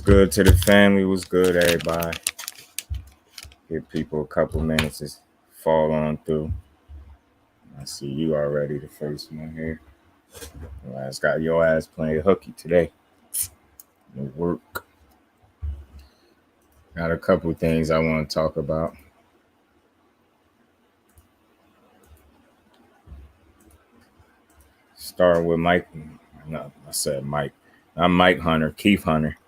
good to the family? What's good, everybody? Give people a couple minutes to fall on through. I see you already, the first one here. Your ass got your ass playing hooky today. No work. Got a couple things I want to talk about. Starting with Mike. No, I said Mike. I'm Mike Hunter, Keith Hunter.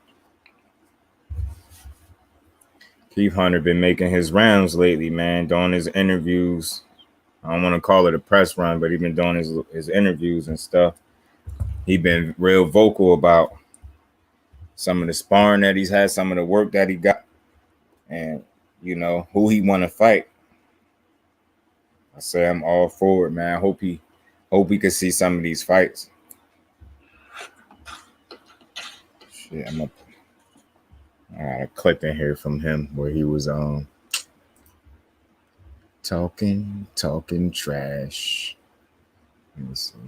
Keith Hunter been making his rounds lately, man, doing his interviews. I don't want to call it a press run, but he been doing his interviews and stuff. He been real vocal about some of the sparring that he's had, some of the work that he got, and, you know, who he want to fight. I say I'm all for it, man. I hope we can see some of these fights. Shit, I got a clip in here from him where he was talking trash. Let me see.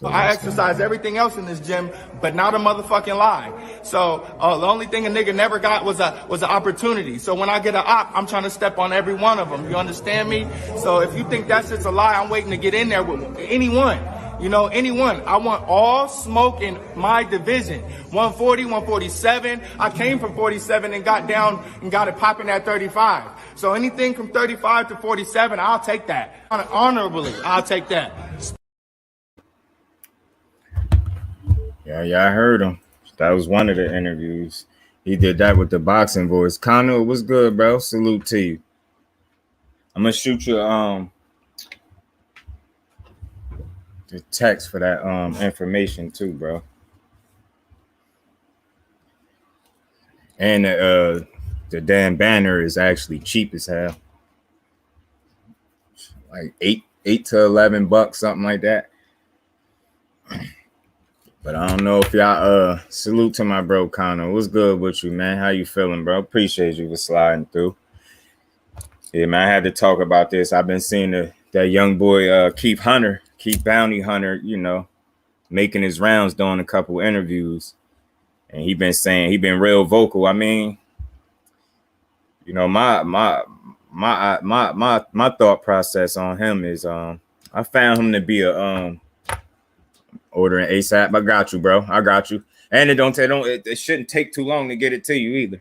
I exercise everything else in this gym, but not a motherfucking lie. So the only thing a nigga never got was an opportunity. So when I get an op, I'm trying to step on every one of them. You understand me? So if you think that's just a lie, I'm waiting to get in there with anyone. You know, anyone. I want all smoke in my division. 140, 147. I came from 47 and got down and got it popping at 35. So anything from 35 to 47, I'll take that. Honorably, I'll take that. Yeah, I heard him. That was one of the interviews. He did that with the boxing voice. Connor, it was good, bro. Salute to you. I'm gonna shoot you the text for that information too, bro. And the damn banner is actually cheap as hell. Like $8 to $11, something like that. But I don't know if y'all salute to my bro Connor. What's good with you, man? How you feeling, bro? Appreciate you for sliding through. Yeah, man, I had to talk about this. I've been seeing that young boy Keith Bounty Hunter, you know, making his rounds, doing a couple interviews. And he been real vocal. I mean, you know, my thought process on him is I found him to be a ordering ASAP. I got you, bro. I got you. And it shouldn't take too long to get it to you either.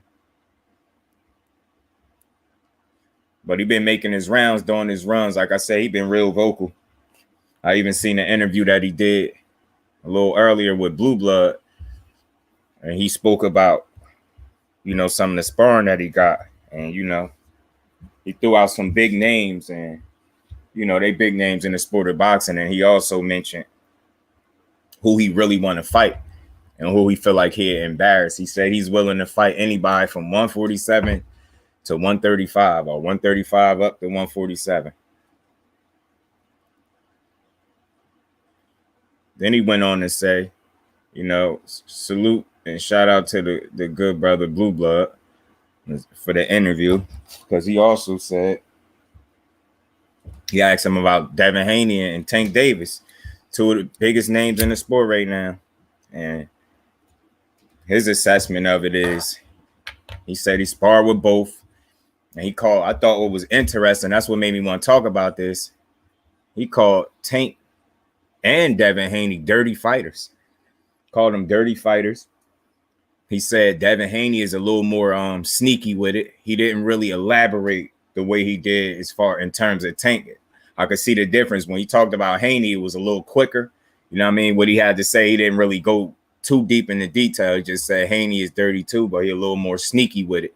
But he been making his rounds, doing his runs. Like I said, he been real vocal. I even seen an interview that he did a little earlier with Blue Blood. And he spoke about, you know, some of the sparring that he got. And, you know, he threw out some big names. And, you know, they big names in the sport of boxing. And he also mentioned who he really want to fight and who he feel like he'd embarrass. He said he's willing to fight anybody from 147 to 135 or 135 up to 147. Then he went on to say, you know, salute and shout out to the good brother Blue Blood for the interview, because he also said, he asked him about Devin Haney and Tank Davis, two of the biggest names in the sport right now. And his assessment of it is, he said he sparred with both. And I thought what was interesting, that's what made me want to talk about this. He called Tank and Devin Haney dirty fighters. Called them dirty fighters. He said Devin Haney is a little more sneaky with it. He didn't really elaborate the way he did as far in terms of Tank. I could see the difference. When he talked about Haney, it was a little quicker. You know what I mean? What he had to say, he didn't really go too deep into detail. He just said Haney is dirty too, but he's a little more sneaky with it.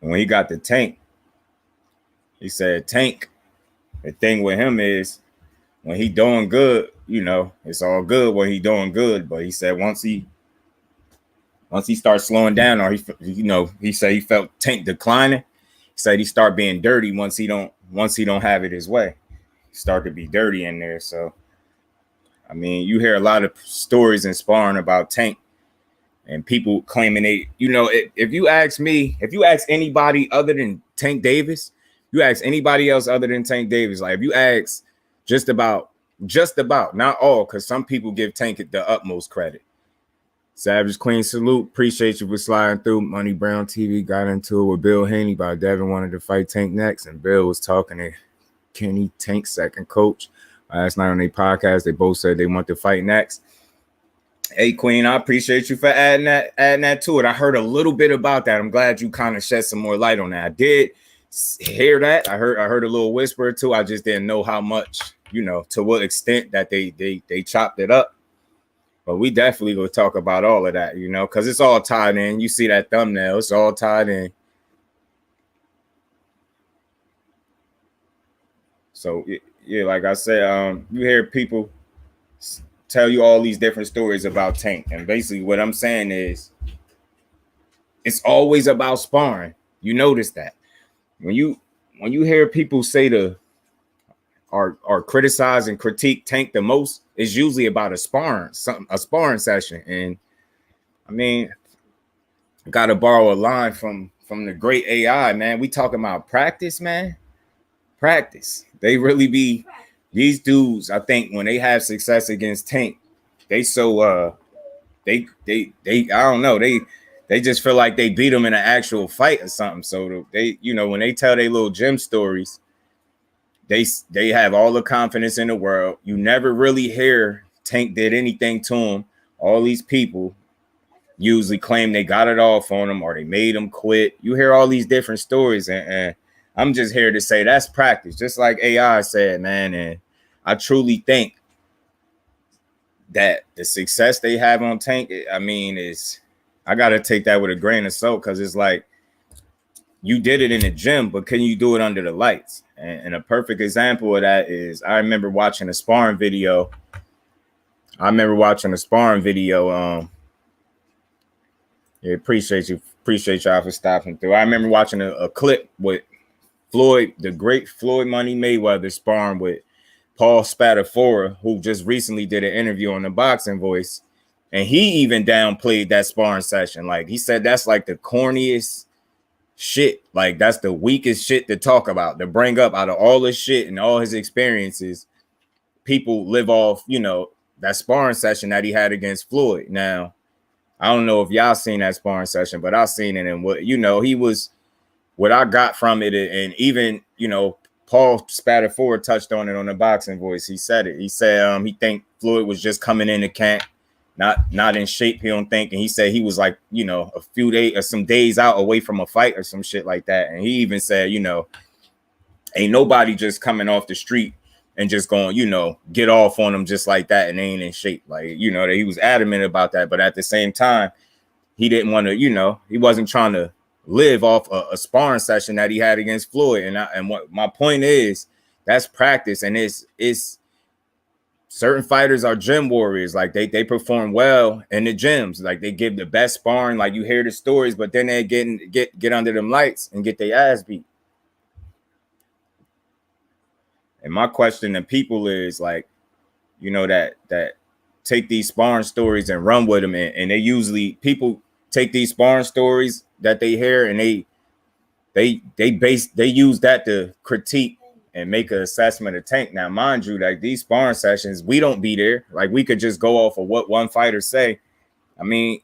And when he got the Tank, he said Tank, the thing with him is when he doing good, you know, it's all good when he doing good. But he said once he starts slowing down, or he said he felt Tank declining. He said he start being dirty once he don't have it his way. He start to be dirty in there. So, I mean, you hear a lot of stories in sparring about Tank and people claiming they, you know, if you ask me, if you ask anybody other than Tank Davis, you ask anybody else other than Tank Davis, like if you ask just about Just about, not all, because some people give Tank the utmost credit. Savage Queen, salute. Appreciate you for sliding through. Money Brown TV got into it with Bill Haney about Devin wanted to fight Tank next, and Bill was talking to Kenny, Tank's second coach. Last night on their podcast, they both said they want to fight next. Hey, Queen, I appreciate you for adding that to it. I heard a little bit about that. I'm glad you kind of shed some more light on that. I did hear that. I heard a little whisper too. I just didn't know how much, to what extent that they chopped it up. But we definitely will talk about all of that, because it's all tied in. You see that thumbnail, it's all tied in. So, yeah, like I said, you hear people tell you all these different stories about Tank. And basically what I'm saying is it's always about sparring. You notice that. When you hear people say or criticize and critique Tank the most, it's usually about a sparring session. And I mean, I gotta borrow a line from the great AI, man. We talking about practice, man. Practice. They really be these dudes. I think when they have success against Tank, they I don't know, they just feel like they beat them in an actual fight or something. So they, when they tell their little gym stories, they have all the confidence in the world. You never really hear Tank did anything to him. All these people usually claim they got it off on him or they made him quit. You hear all these different stories, and I'm just here to say that's practice, just like AI said, man. And I truly think that the success they have on Tank, I mean, I got to take that with a grain of salt, because it's like you did it in the gym, but can you do it under the lights? And a perfect example of that is I remember watching a sparring video. Yeah, appreciate y'all for stopping through. I remember watching a clip with Floyd, the great Floyd Money Mayweather, sparring with Paul Spadafora, who just recently did an interview on the Boxing Voice, and he even downplayed that sparring session. Like, he said that's like the corniest shit. Like, that's the weakest shit to talk about, to bring up out of all this shit and all his experiences. People live off, that sparring session that he had against Floyd. Now, I don't know if y'all seen that sparring session, but I seen it, and what I got from it, and even, Paul Spadafora touched on it on the Boxing Voice. He said it. He said he think Floyd was just coming in the camp, not in shape, he don't think. And he said he was like, a few days or some days out away from a fight or some shit like that. And he even said, ain't nobody just coming off the street and just going, get off on them just like that and they ain't in shape. Like, that he was adamant about that. But at the same time, he didn't want to, he wasn't trying to live off a sparring session that he had against Floyd. And what my point is, that's practice. And it's certain fighters are gym warriors. Like, they perform well in the gyms. Like, they give the best sparring. Like, you hear the stories, but then they get under them lights and get their ass beat. And my question to people is, like, that take these sparring stories and run with them. And they usually, people take these sparring stories that they hear and they use that to critique and make an assessment of Tank. Now, mind you, like, these sparring sessions, we don't be there. Like, we could just go off of what one fighter say. I mean,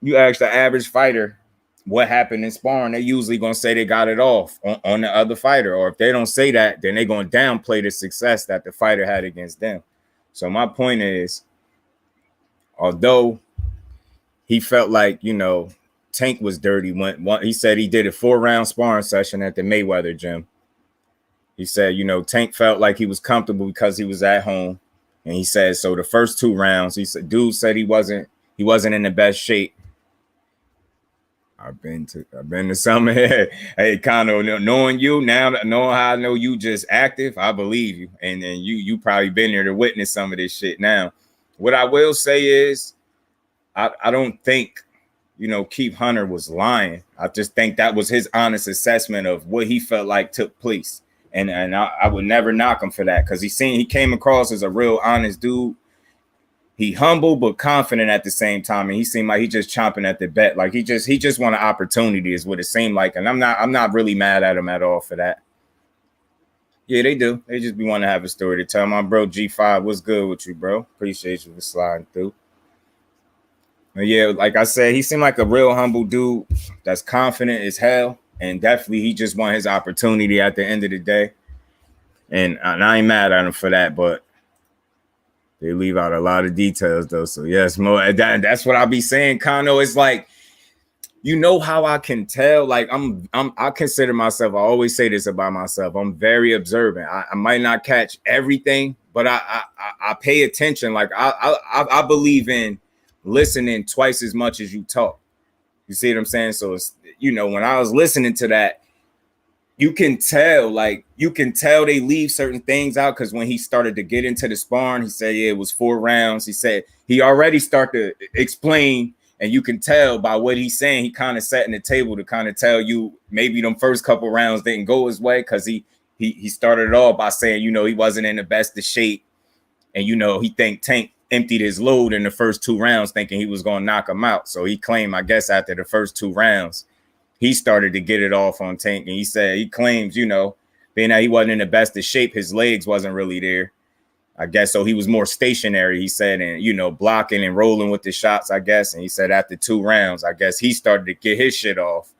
you ask the average fighter what happened in sparring, they usually gonna say they got it off on the other fighter. Or if they don't say that, then they're gonna downplay the success that the fighter had against them. So my point is, although he felt like, Tank was dirty, he said he did a 4-round sparring session at the Mayweather gym. He said, Tank felt like he was comfortable because he was at home. And he said, so the first 2 rounds, he said, dude said he wasn't in the best shape. I've been to some. Hey, Kano, knowing you now, knowing how I know you just active, I believe you. And you probably been there to witness some of this shit. Now, what I will say is, I don't think, Keith Hunter was lying. I just think that was his honest assessment of what he felt like took place. And I would never knock him for that, because he came across as a real honest dude. He humble but confident at the same time, and he seemed like he just chomping at the bit. Like, he just want an opportunity is what it seemed like. And I'm not really mad at him at all for that. Yeah, they do. They just be wanting to have a story to tell. My bro G5, what's good with you, bro? Appreciate you for sliding through. But yeah, like I said, he seemed like a real humble dude that's confident as hell. And definitely he just won his opportunity at the end of the day. And I ain't mad at him for that, but they leave out a lot of details though. So yes, more that's what I be saying, Kano. It's like, you know how I can tell? Like I consider myself, I always say this about myself, I'm very observant. I might not catch everything, but I pay attention. Like I believe in listening twice as much as you talk. You see what I'm saying? So it's, you know, when I was listening to that, you can tell they leave certain things out, because when he started to get into the sparring, he said, yeah, it was 4 rounds. He said he already started to explain, and you can tell by what he's saying, he kind of sat in the table to kind of tell you maybe them first couple rounds didn't go his way, because he started it off by saying, you know, he wasn't in the best of shape, and, you know, he think Tank emptied his load in the first 2 rounds thinking he was going to knock him out. So he claimed, I guess, after the first 2 rounds, he started to get it off on Tank. And he said, he claims, you know, being that he wasn't in the best of shape, his legs wasn't really there, I guess. So he was more stationary, he said, and, you know, blocking and rolling with the shots, I guess. And he said after 2 rounds, I guess he started to get his shit off.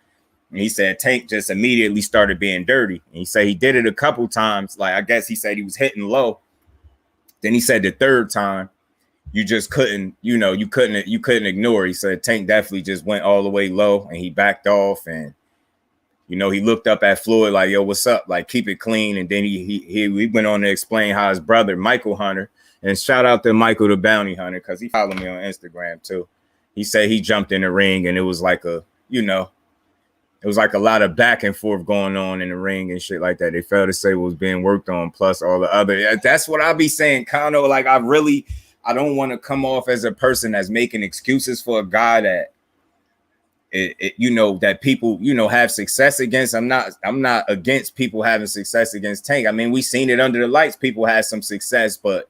And he said Tank just immediately started being dirty. And he said he did it a couple times. Like, I guess he said he was hitting low. Then he said the 3rd time, you just couldn't, you know, you couldn't ignore. He said Tank definitely just went all the way low, and he backed off, and, you know, he looked up at Floyd like, yo, what's up? Like, keep it clean. And then he went on to explain how his brother, Michael Hunter, and shout out to Michael the Bounty Hunter, because he followed me on Instagram too. He said he jumped in the ring, and it was like a, you know, it was like a lot of back and forth going on in the ring and shit like that. They failed to say what was being worked on, plus all the other. That's what I be saying, Kano. Like, I don't want to come off as a person that's making excuses for a guy that, you know, that people, you know, have success against. I'm not against people having success against Tank. I mean, we seen it under the lights. People had some success, but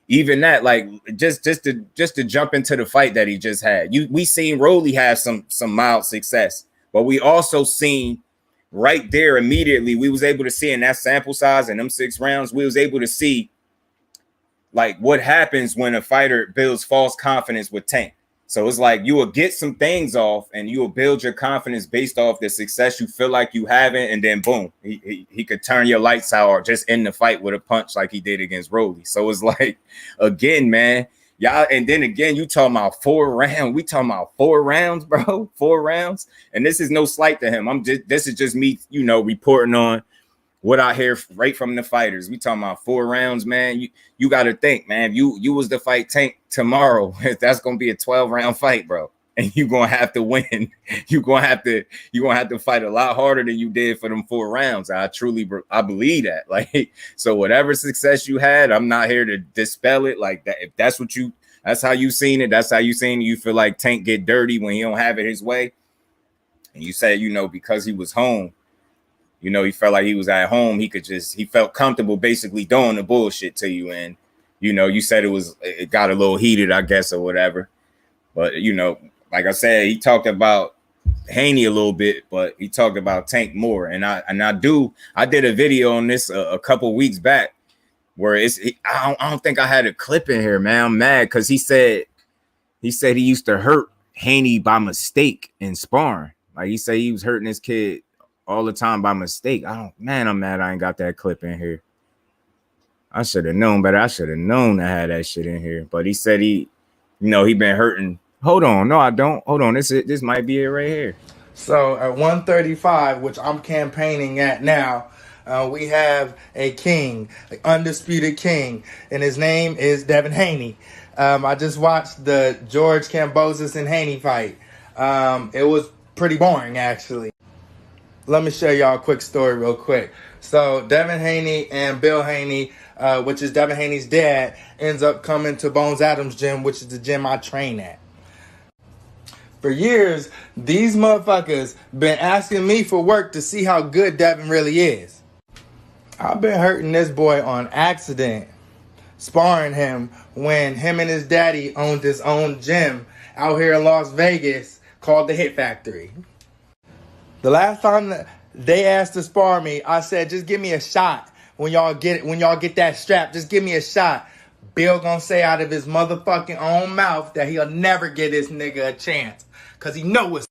even that, like, just to jump into the fight that he just had, we seen Rolly have some mild success, but we also seen right there immediately, we was able to see in that sample size and them 6 rounds, we was able to see like what happens when a fighter builds false confidence with Tank. So it's like you will get some things off, and you will build your confidence based off the success you feel like you haven't, and then boom, he could turn your lights out or just end the fight with a punch like he did against Rolly. So it's like, again, man, y'all, and then again, you talking about 4 rounds. We talking about 4 rounds, bro. 4 rounds. And this is no slight to him. This is just me, you know, reporting on what I hear right from the fighters. We talking about 4 rounds, man. You got to think, man. You was to fight Tank tomorrow, that's gonna be a 12-round fight, bro. And you're gonna have to win. You're gonna have to fight a lot harder than you did for them 4 rounds. I believe that. Like, so whatever success you had, I'm not here to dispel it. Like that, if that's how you seen it. That's how you seen it. You feel like Tank get dirty when he don't have it his way. And you say, you know, because he was home. You know, he felt like he was at home. He felt comfortable basically doing the bullshit to you. And, you know, you said it got a little heated, I guess, or whatever. But, you know, like I said, he talked about Haney a little bit, but he talked about Tank more. And I did a video on this a couple weeks back where I don't think I had a clip in here, man. I'm mad because he said he used to hurt Haney by mistake in sparring. Like, he said he was hurting his kid all the time by mistake. I'm mad I ain't got that clip in here. I should have known better. I should have known I had that shit in here. But he said he been hurting. Hold on. No, I don't. Hold on. This might be it right here. So at 135, which I'm campaigning at now, we have a king, an undisputed king, and his name is Devin Haney. I just watched the George Kambosos and Haney fight. It was pretty boring, actually. Let me share y'all a quick story real quick. So Devin Haney and Bill Haney, which is Devin Haney's dad, ends up coming to Bones Adams gym, which is the gym I train at. For years, these motherfuckers been asking me for work to see how good Devin really is. I've been hurting this boy on accident, sparring him when him and his daddy owned his own gym out here in Las Vegas called the Hit Factory. The last time they asked to spar me, I said, just give me a shot. when y'all get that strap, just give me a shot. Bill gonna say out of his motherfucking own mouth that he'll never give this nigga a chance. Cause he know it's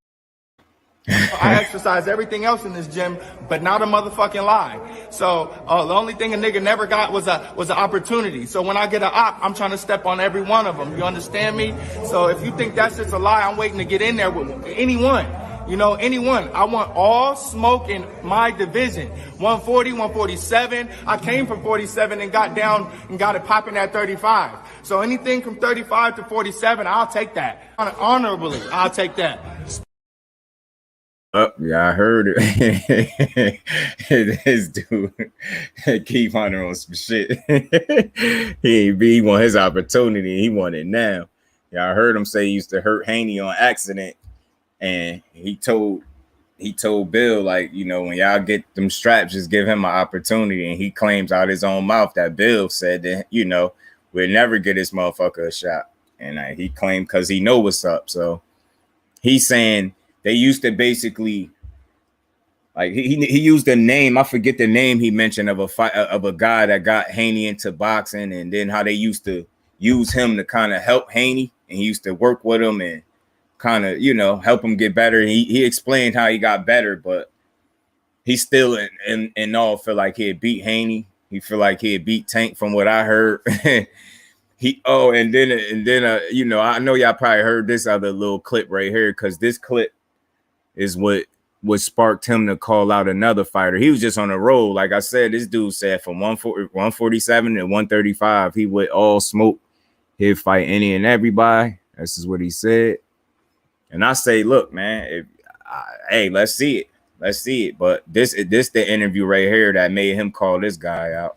I exercise everything else in this gym, but not a motherfucking lie. So the only thing a nigga never got was an opportunity. So when I get an op, I'm trying to step on every one of them. You understand me? So if you think that's just a lie, I'm waiting to get in there with anyone. You know, anyone. I want all smoke in my division. 140, 147. I came from 47 and got down and got it popping at 35. So anything from 35 to 47, I'll take that. Honorably, I'll take that. Oh, yeah, I heard it. This dude keep Hunter on some shit. he want his opportunity. He want it now. Yeah, I heard him say he used to hurt Haney on accident, and he told Bill, like, you know, when y'all get them straps, just give him an opportunity. And he claims out his own mouth that Bill said that, you know, we'll never get this motherfucker a shot, and he claimed because he know what's up. So he's saying they used to basically, like, he used a name. I forget the name he mentioned of a guy that got Haney into boxing, and then how they used to use him to kind of help Haney, and he used to work with him and kind of, you know, help him get better. He explained how he got better, but he still in all feel like he had beat Haney. He feel like he had beat Tank from what I heard. And then you know, I know y'all probably heard this other little clip right here, because this clip is what sparked him to call out another fighter. He was just on a roll. Like I said, this dude said from 147 to 135, he would all smoke. He'd fight any and everybody. This is what he said. And I say, look, man, hey, let's see it. Let's see it. But this the interview right here that made him call this guy out.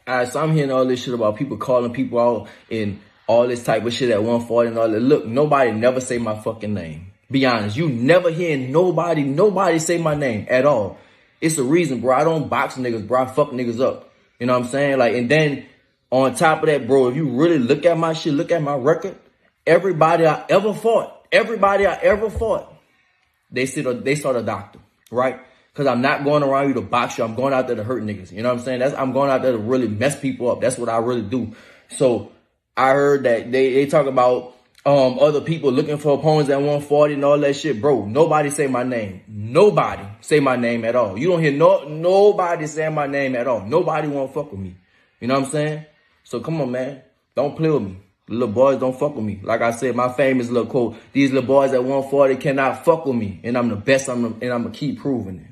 All right, so I'm hearing all this shit about people calling people out and all this type of shit at 140 and all that. Look, nobody never say my fucking name. Be honest, you never hear nobody say my name at all. It's a reason, bro. I don't box niggas, bro. I fuck niggas up. You know what I'm saying? Like, and then on top of that, bro, if you really look at my shit, look at my record, everybody I ever fought, they start a doctor, right? Because I'm not going around you to box you. I'm going out there to hurt niggas. You know what I'm saying? I'm going out there to really mess people up. That's what I really do. So I heard that they talk about other people looking for opponents at 140 and all that shit. Bro, nobody say my name. Nobody say my name at all. You don't hear nobody saying my name at all. Nobody won't fuck with me. You know what I'm saying? So come on, man. Don't play with me. Little boys don't fuck with me. Like I said, my famous little quote, these little boys at 140 cannot fuck with me. And I'm the best, and I'm going to keep proving it.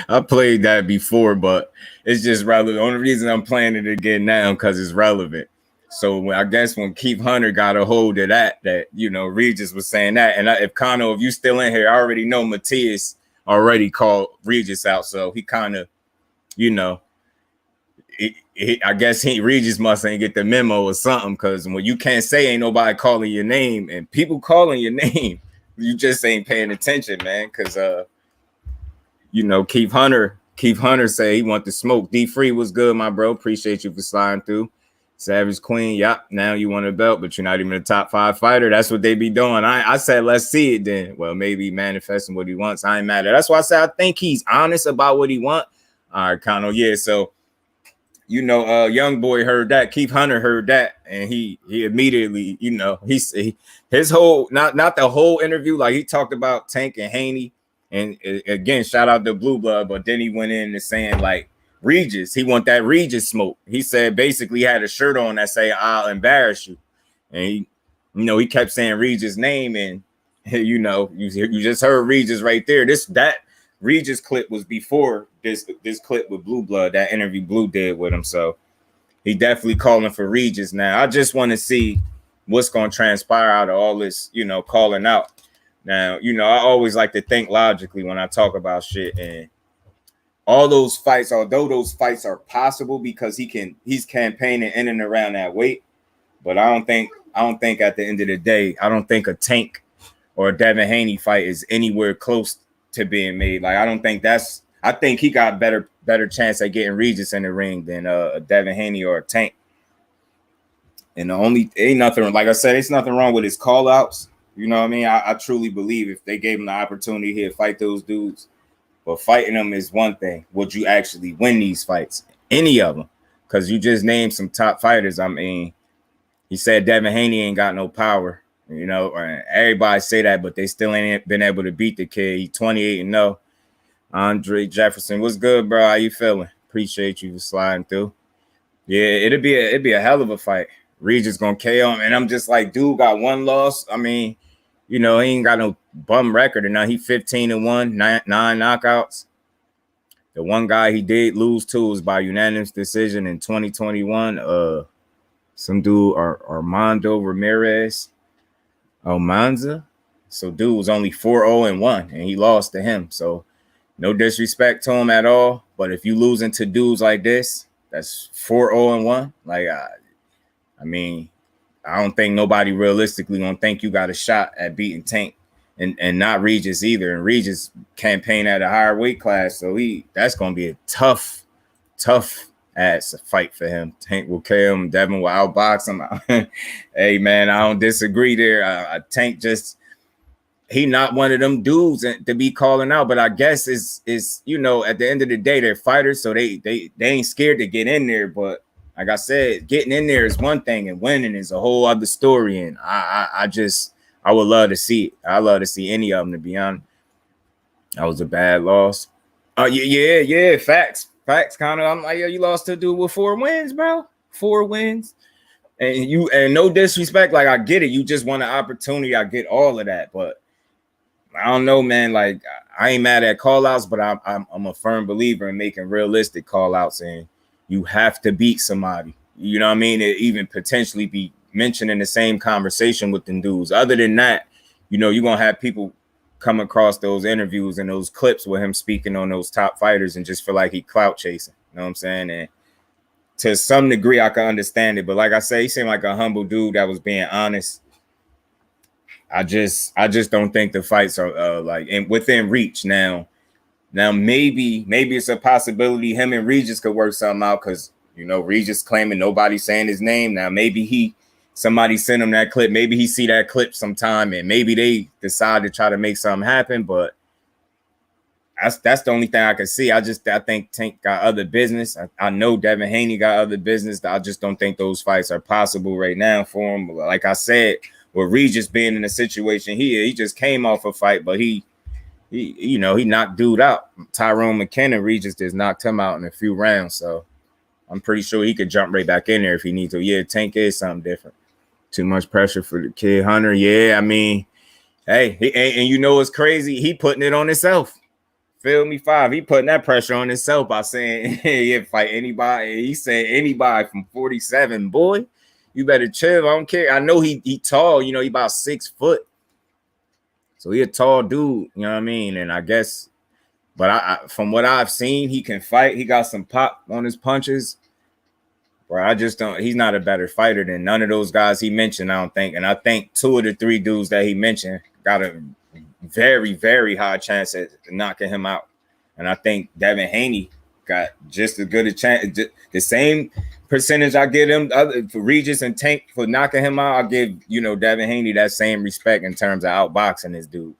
I played that before, but it's just relevant. The only reason I'm playing it again now because it's relevant. So I guess when Keith Hunter got a hold of that, you know, Regis was saying that. And if you still in here, I already know Matias already called Regis out. So he kind of, you know, I guess Regis must ain't get the memo or something, because when you can't say ain't nobody calling your name and people calling your name, you just ain't paying attention, man. Because, you know, Keith Hunter say he want the smoke. D-Free was good, my bro. Appreciate you for sliding through. Savage Queen, yep. Now you want a belt, but you're not even a top 5 fighter. That's what they be doing. I said, let's see it then. Well, maybe manifesting what he wants. I ain't mad at it. That's why I said I think he's honest about what he want. All right, Kano, yeah. So, you know, young boy heard that. Keith Hunter heard that, and he immediately, you know, his whole not the whole interview. Like, he talked about Tank and Haney, and again, shout out to Blue Blood. But then he went in and saying, like, Regis, he want that Regis smoke. He said basically he had a shirt on that say I'll embarrass you, and he, you know, he kept saying Regis' name, and you know, you just heard Regis right there. That Regis clip was before this clip with Blue Blood, that interview Blue did with him. So he definitely calling for Regis now. I just want to see what's going to transpire out of all this, you know, calling out. Now, you know, I always like to think logically when I talk about shit, and all those fights, although those fights are possible because he's campaigning in and around that weight, but I don't think at the end of the day, I don't think a Tank or a Devin Haney fight is anywhere close to being made. Like, I think he got better chance at getting Regis in the ring than a Devin Haney or a Tank. And ain't nothing, like I said, it's nothing wrong with his call outs. You know what I mean? I truly believe if they gave him the opportunity, he'd fight those dudes. But fighting them is one thing. Would you actually win these fights? Any of them? Because you just named some top fighters. I mean, he said Devin Haney ain't got no power. You know, everybody say that, but they still ain't been able to beat the kid. He 28-0. Andre Jefferson, what's good, bro? How you feeling? Appreciate you for sliding through. Yeah, it'd be a hell of a fight. Regis gonna KO him, and I'm just like, dude got one loss. I mean, you know, he ain't got no bum record, and now he 15-1, nine knockouts. The one guy he did lose to was by unanimous decision in 2021. Some dude, Armando Ramirez Almanza. So dude was only 4-0-1, and he lost to him. So no disrespect to him at all, but if you losing to dudes like this, that's 4-0-1. Like, I mean, I don't think nobody realistically gonna think you got a shot at beating Tank, and not Regis either. And Regis campaign at a higher weight class, so that's gonna be a tough ass fight for him. Tank will kill him. Devin will outbox him. Hey man, I don't disagree there. Tank just he not one of them dudes to be calling out, but I guess is you know, at the end of the day they're fighters, so they ain't scared to get in there. But like I said, getting in there is one thing, and winning is a whole other story. And I would love to see it. I love to see any of them, to be honest. That was a bad loss. Yeah. Facts. Kind of. I'm like, yo, you lost to a dude with 4 wins, bro. 4 wins. And no disrespect, like I get it. You just want an opportunity. I get all of that, but I don't know, man. Like I ain't mad at call outs, but I'm a firm believer in making realistic call outs, and you have to beat somebody. You know what I mean? It even potentially be mentioned in the same conversation with them dudes. Other than that, you know, you're gonna have people come across those interviews and those clips with him speaking on those top fighters and just feel like he clout chasing. You know what I'm saying? And to some degree, I can understand it. But like I say, he seemed like a humble dude that was being honest. I just don't think the fights are like within reach now. Now maybe it's a possibility him and Regis could work something out, because you know Regis claiming nobody's saying his name. Now maybe somebody sent him that clip. Maybe he see that clip sometime, and maybe they decide to try to make something happen. But that's the only thing I can see. I think Tank got other business. I know Devin Haney got other business. I just don't think those fights are possible right now for him. Like I said, with Regis being in a situation here, he just came off a fight, but he knocked dude out. Tyrone McKenna, Regis just knocked him out in a few rounds. So I'm pretty sure he could jump right back in there if he needs to. Yeah, Tank is something different. Too much pressure for the kid, Hunter. Yeah, I mean, hey, and you know what's crazy? He putting it on himself. Feel me, 5. He putting that pressure on himself by saying, hey, fight anybody. He said anybody from 47, boy. You better chill. I don't care. I know he tall, you know, he about 6 foot. So he a tall dude, you know what I mean? And I guess, but I from what I've seen, he can fight. He got some pop on his punches. Bro, I just don't. He's not a better fighter than none of those guys he mentioned, I don't think. And I think 2 of the 3 dudes that he mentioned got a very, very high chance at knocking him out. And I think Devin Haney got just as good a chance. The same percentage I give him for Regis and Tank for knocking him out, I give, you know, Devin Haney that same respect in terms of outboxing this dude.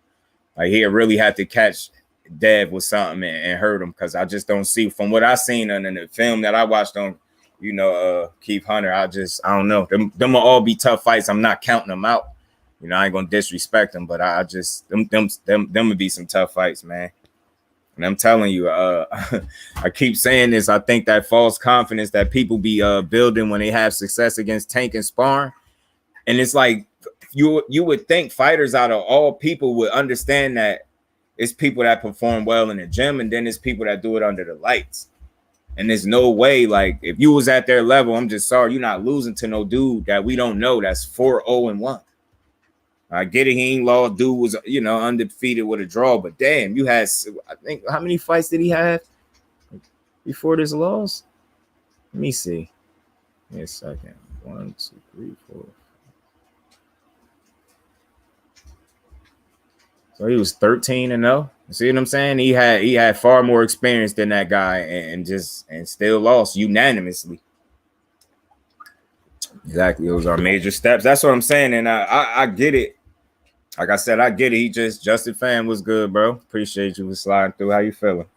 Like he really had to catch Dev with something and hurt him, because I just don't see, from what I seen in the film that I watched on, you know, Keith Hunter, I don't know. Them will all be tough fights. I'm not counting them out. You know, I ain't gonna disrespect them, but I just them would be some tough fights, man. And I'm telling you, I keep saying this. I think that false confidence that people be building when they have success against Tank and sparring, and it's like you would think fighters out of all people would understand that it's people that perform well in the gym, and then it's people that do it under the lights. And there's no way, like, if you was at their level, I'm just sorry you're not losing to no dude that we don't know that's 4-0-1. I get it, he ain't lost. Dude was, you know, undefeated with a draw, but damn, you had, I think, how many fights did he have before this loss? Let me see. Give me a second. 1, 2, 3, 4. So he was 13-0. See what I'm saying? He had far more experience than that guy, and still lost unanimously. Exactly, those are major steps. That's what I'm saying, and I get it. like I said, I get it. He just Justin Fan was good, bro. Appreciate you for sliding through. How you feeling?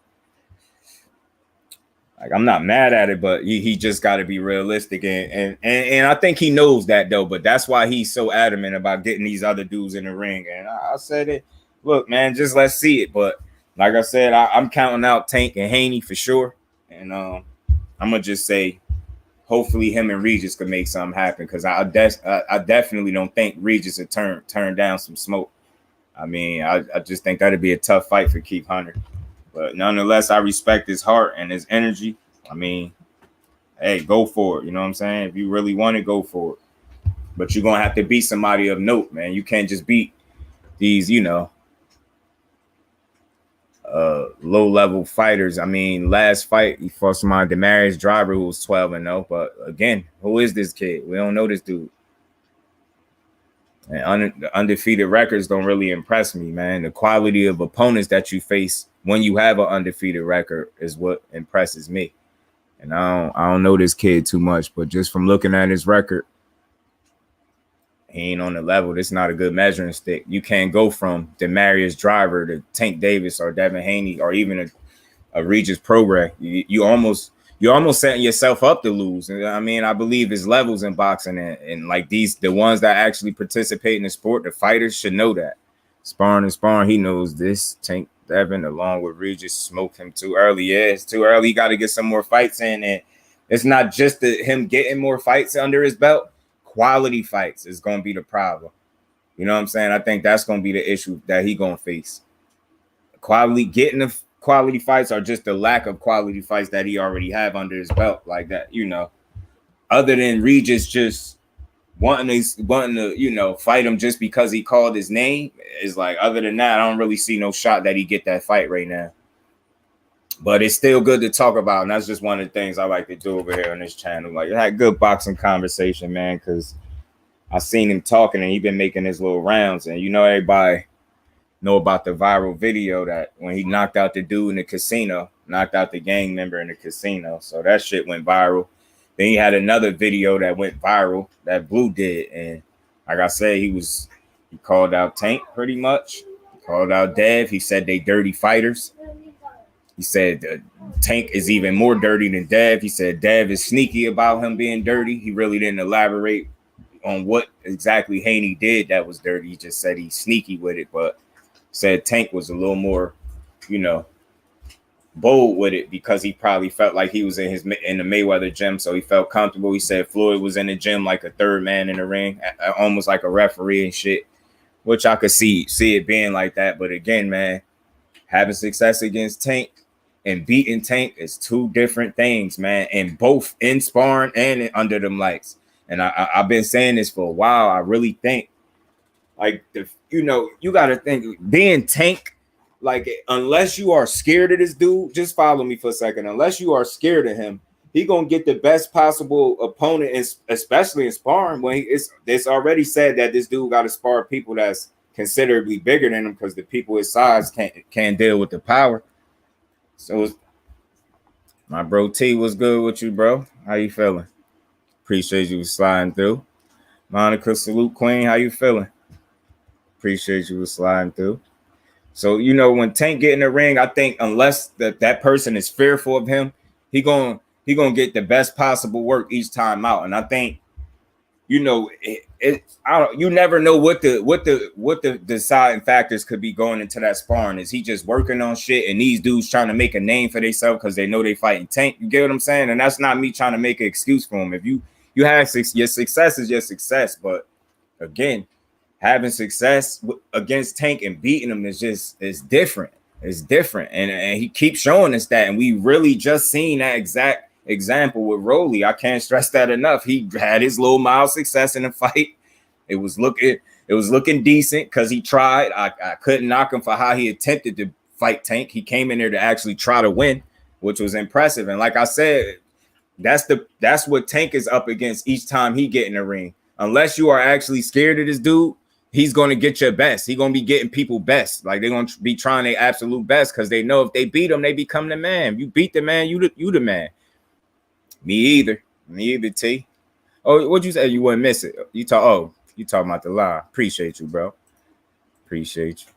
Like I'm not mad at it, but he just got to be realistic, and I think he knows that though. But that's why he's so adamant about getting these other dudes in the ring. And I said it. Look, man, just let's see it. But like I said, I'm counting out Tank and Haney for sure, and I'm gonna just say, hopefully him and Regis could make something happen because I definitely don't think Regis would turn down some smoke. I mean, I just think that'd be a tough fight for Keith Hunter. But nonetheless, I respect his heart and his energy. I mean, hey, go for it. You know what I'm saying? If you really want to, go for it. But you're going to have to beat somebody of note, man. You can't just beat these, low-level fighters. I mean, last fight, he fought somebody, Demarius Driver, who was 12-0. But again, who is this kid? We don't know this dude. And the undefeated records don't really impress me, man. The quality of opponents that you face when you have an undefeated record is what impresses me. And I don't know this kid too much, but just from looking at his record, he ain't on the level. This is not a good measuring stick. You can't go from Demarius Driver to Tank Davis or Devin Haney or even a Regis Prograis. You almost setting yourself up to lose. I mean, I believe there's levels in boxing, and like the ones that actually participate in the sport, the fighters should know that. Sparring, he knows this. Tank Devin, along with Regis, smoked him too early. Yeah, it's too early. You got to get some more fights in, and it's not just him getting more fights under his belt. Quality fights is going to be the problem. You know what I'm saying? I think that's going to be the issue that he going to face. Getting the quality fights or just the lack of quality fights that he already have under his belt, like that, other than Regis just wanting to, fight him just because he called his name, is like, other than that, I don't really see no shot that he get that fight right now. But it's still good to talk about, and that's just one of the things I like to do over here on this channel. Like, I had good boxing conversation, man, because I seen him talking and he been making his little rounds, and everybody know about the viral video that when he knocked out the dude in the casino, knocked out the gang member in the casino. So that shit went viral. Then he had another video that went viral that Blue did. And like I said, he called out Tank pretty much. He called out Dev. He said they dirty fighters. He said Tank is even more dirty than Dev. He said Dev is sneaky about him being dirty. He really didn't elaborate on what exactly Haney did that was dirty. He just said he's sneaky with it, but said Tank was a little more, bold with it because he probably felt like he was in the Mayweather gym, so he felt comfortable. He said Floyd was in the gym like a third man in the ring, almost like a referee and shit, which I could see it being like that. But again, man, having success against Tank and beating Tank is two different things, man, and both in sparring and under them lights. And I've been saying this for a while. I really think, like, you got to think, being Tank, like, unless you are scared of this dude, just follow me for a second. Unless you are scared of him, he gonna get the best possible opponent, especially in sparring. When it's already said that this dude got to spar people that's considerably bigger than him because the people his size can't deal with the power. So, my bro T, what's good with you, bro? How you feeling? Appreciate you sliding through. Monica, salute queen. How you feeling? Appreciate you sliding through. So, when Tank get in the ring, I think unless that person is fearful of him, he gonna get the best possible work each time out. And I think, you never know what the deciding factors could be going into that sparring. Is he just working on shit and these dudes trying to make a name for themselves because they know they fighting Tank? You get what I'm saying? And that's not me trying to make an excuse for him. If you have your success is your success, but again, having success against Tank and beating him is different. It's different. And he keeps showing us that. And we really just seen that exact example with Rolly. I can't stress that enough. He had his little mild success in the fight. It was looking decent because he tried. I couldn't knock him for how he attempted to fight Tank. He came in there to actually try to win, which was impressive. And like I said, that's what Tank is up against each time he get in the ring. Unless you are actually scared of this dude, he's going to get your best. He's going to be getting people best. Like, they're going to be trying their absolute best because they know if they beat him, they become the man. You beat the man, you the man. Me either, T. Oh, what'd you say? You wouldn't miss it. You talking about the lie. Appreciate you, bro. Appreciate you.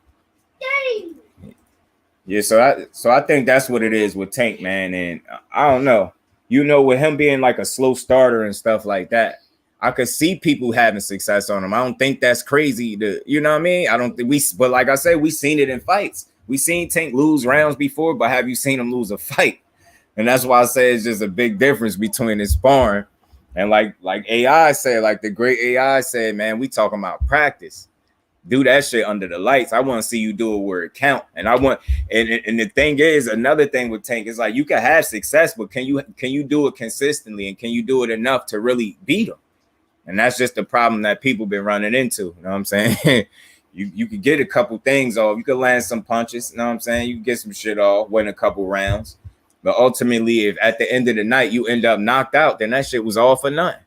Yeah, so I think that's what it is with Tank, man. And I don't know, with him being like a slow starter and stuff like that, I could see people having success on him. I don't think that's crazy to, you know what I mean? I don't think but like I said, we seen it in fights. We seen Tank lose rounds before, but have you seen him lose a fight? And that's why I say it's just a big difference between his sparring and like AI said, like the great AI said, man, we talking about practice. Do that shit under the lights. I want to see you do it where it count. And I want, and the thing is, another thing with Tank is like you can have success, but can you do it consistently, and can you do it enough to really beat him? And that's just the problem that people been running into. You know what I'm saying? you could get a couple things off. You could land some punches. You know what I'm saying? You can get some shit off, win a couple rounds. But ultimately, if at the end of the night you end up knocked out, then that shit was all for nothing.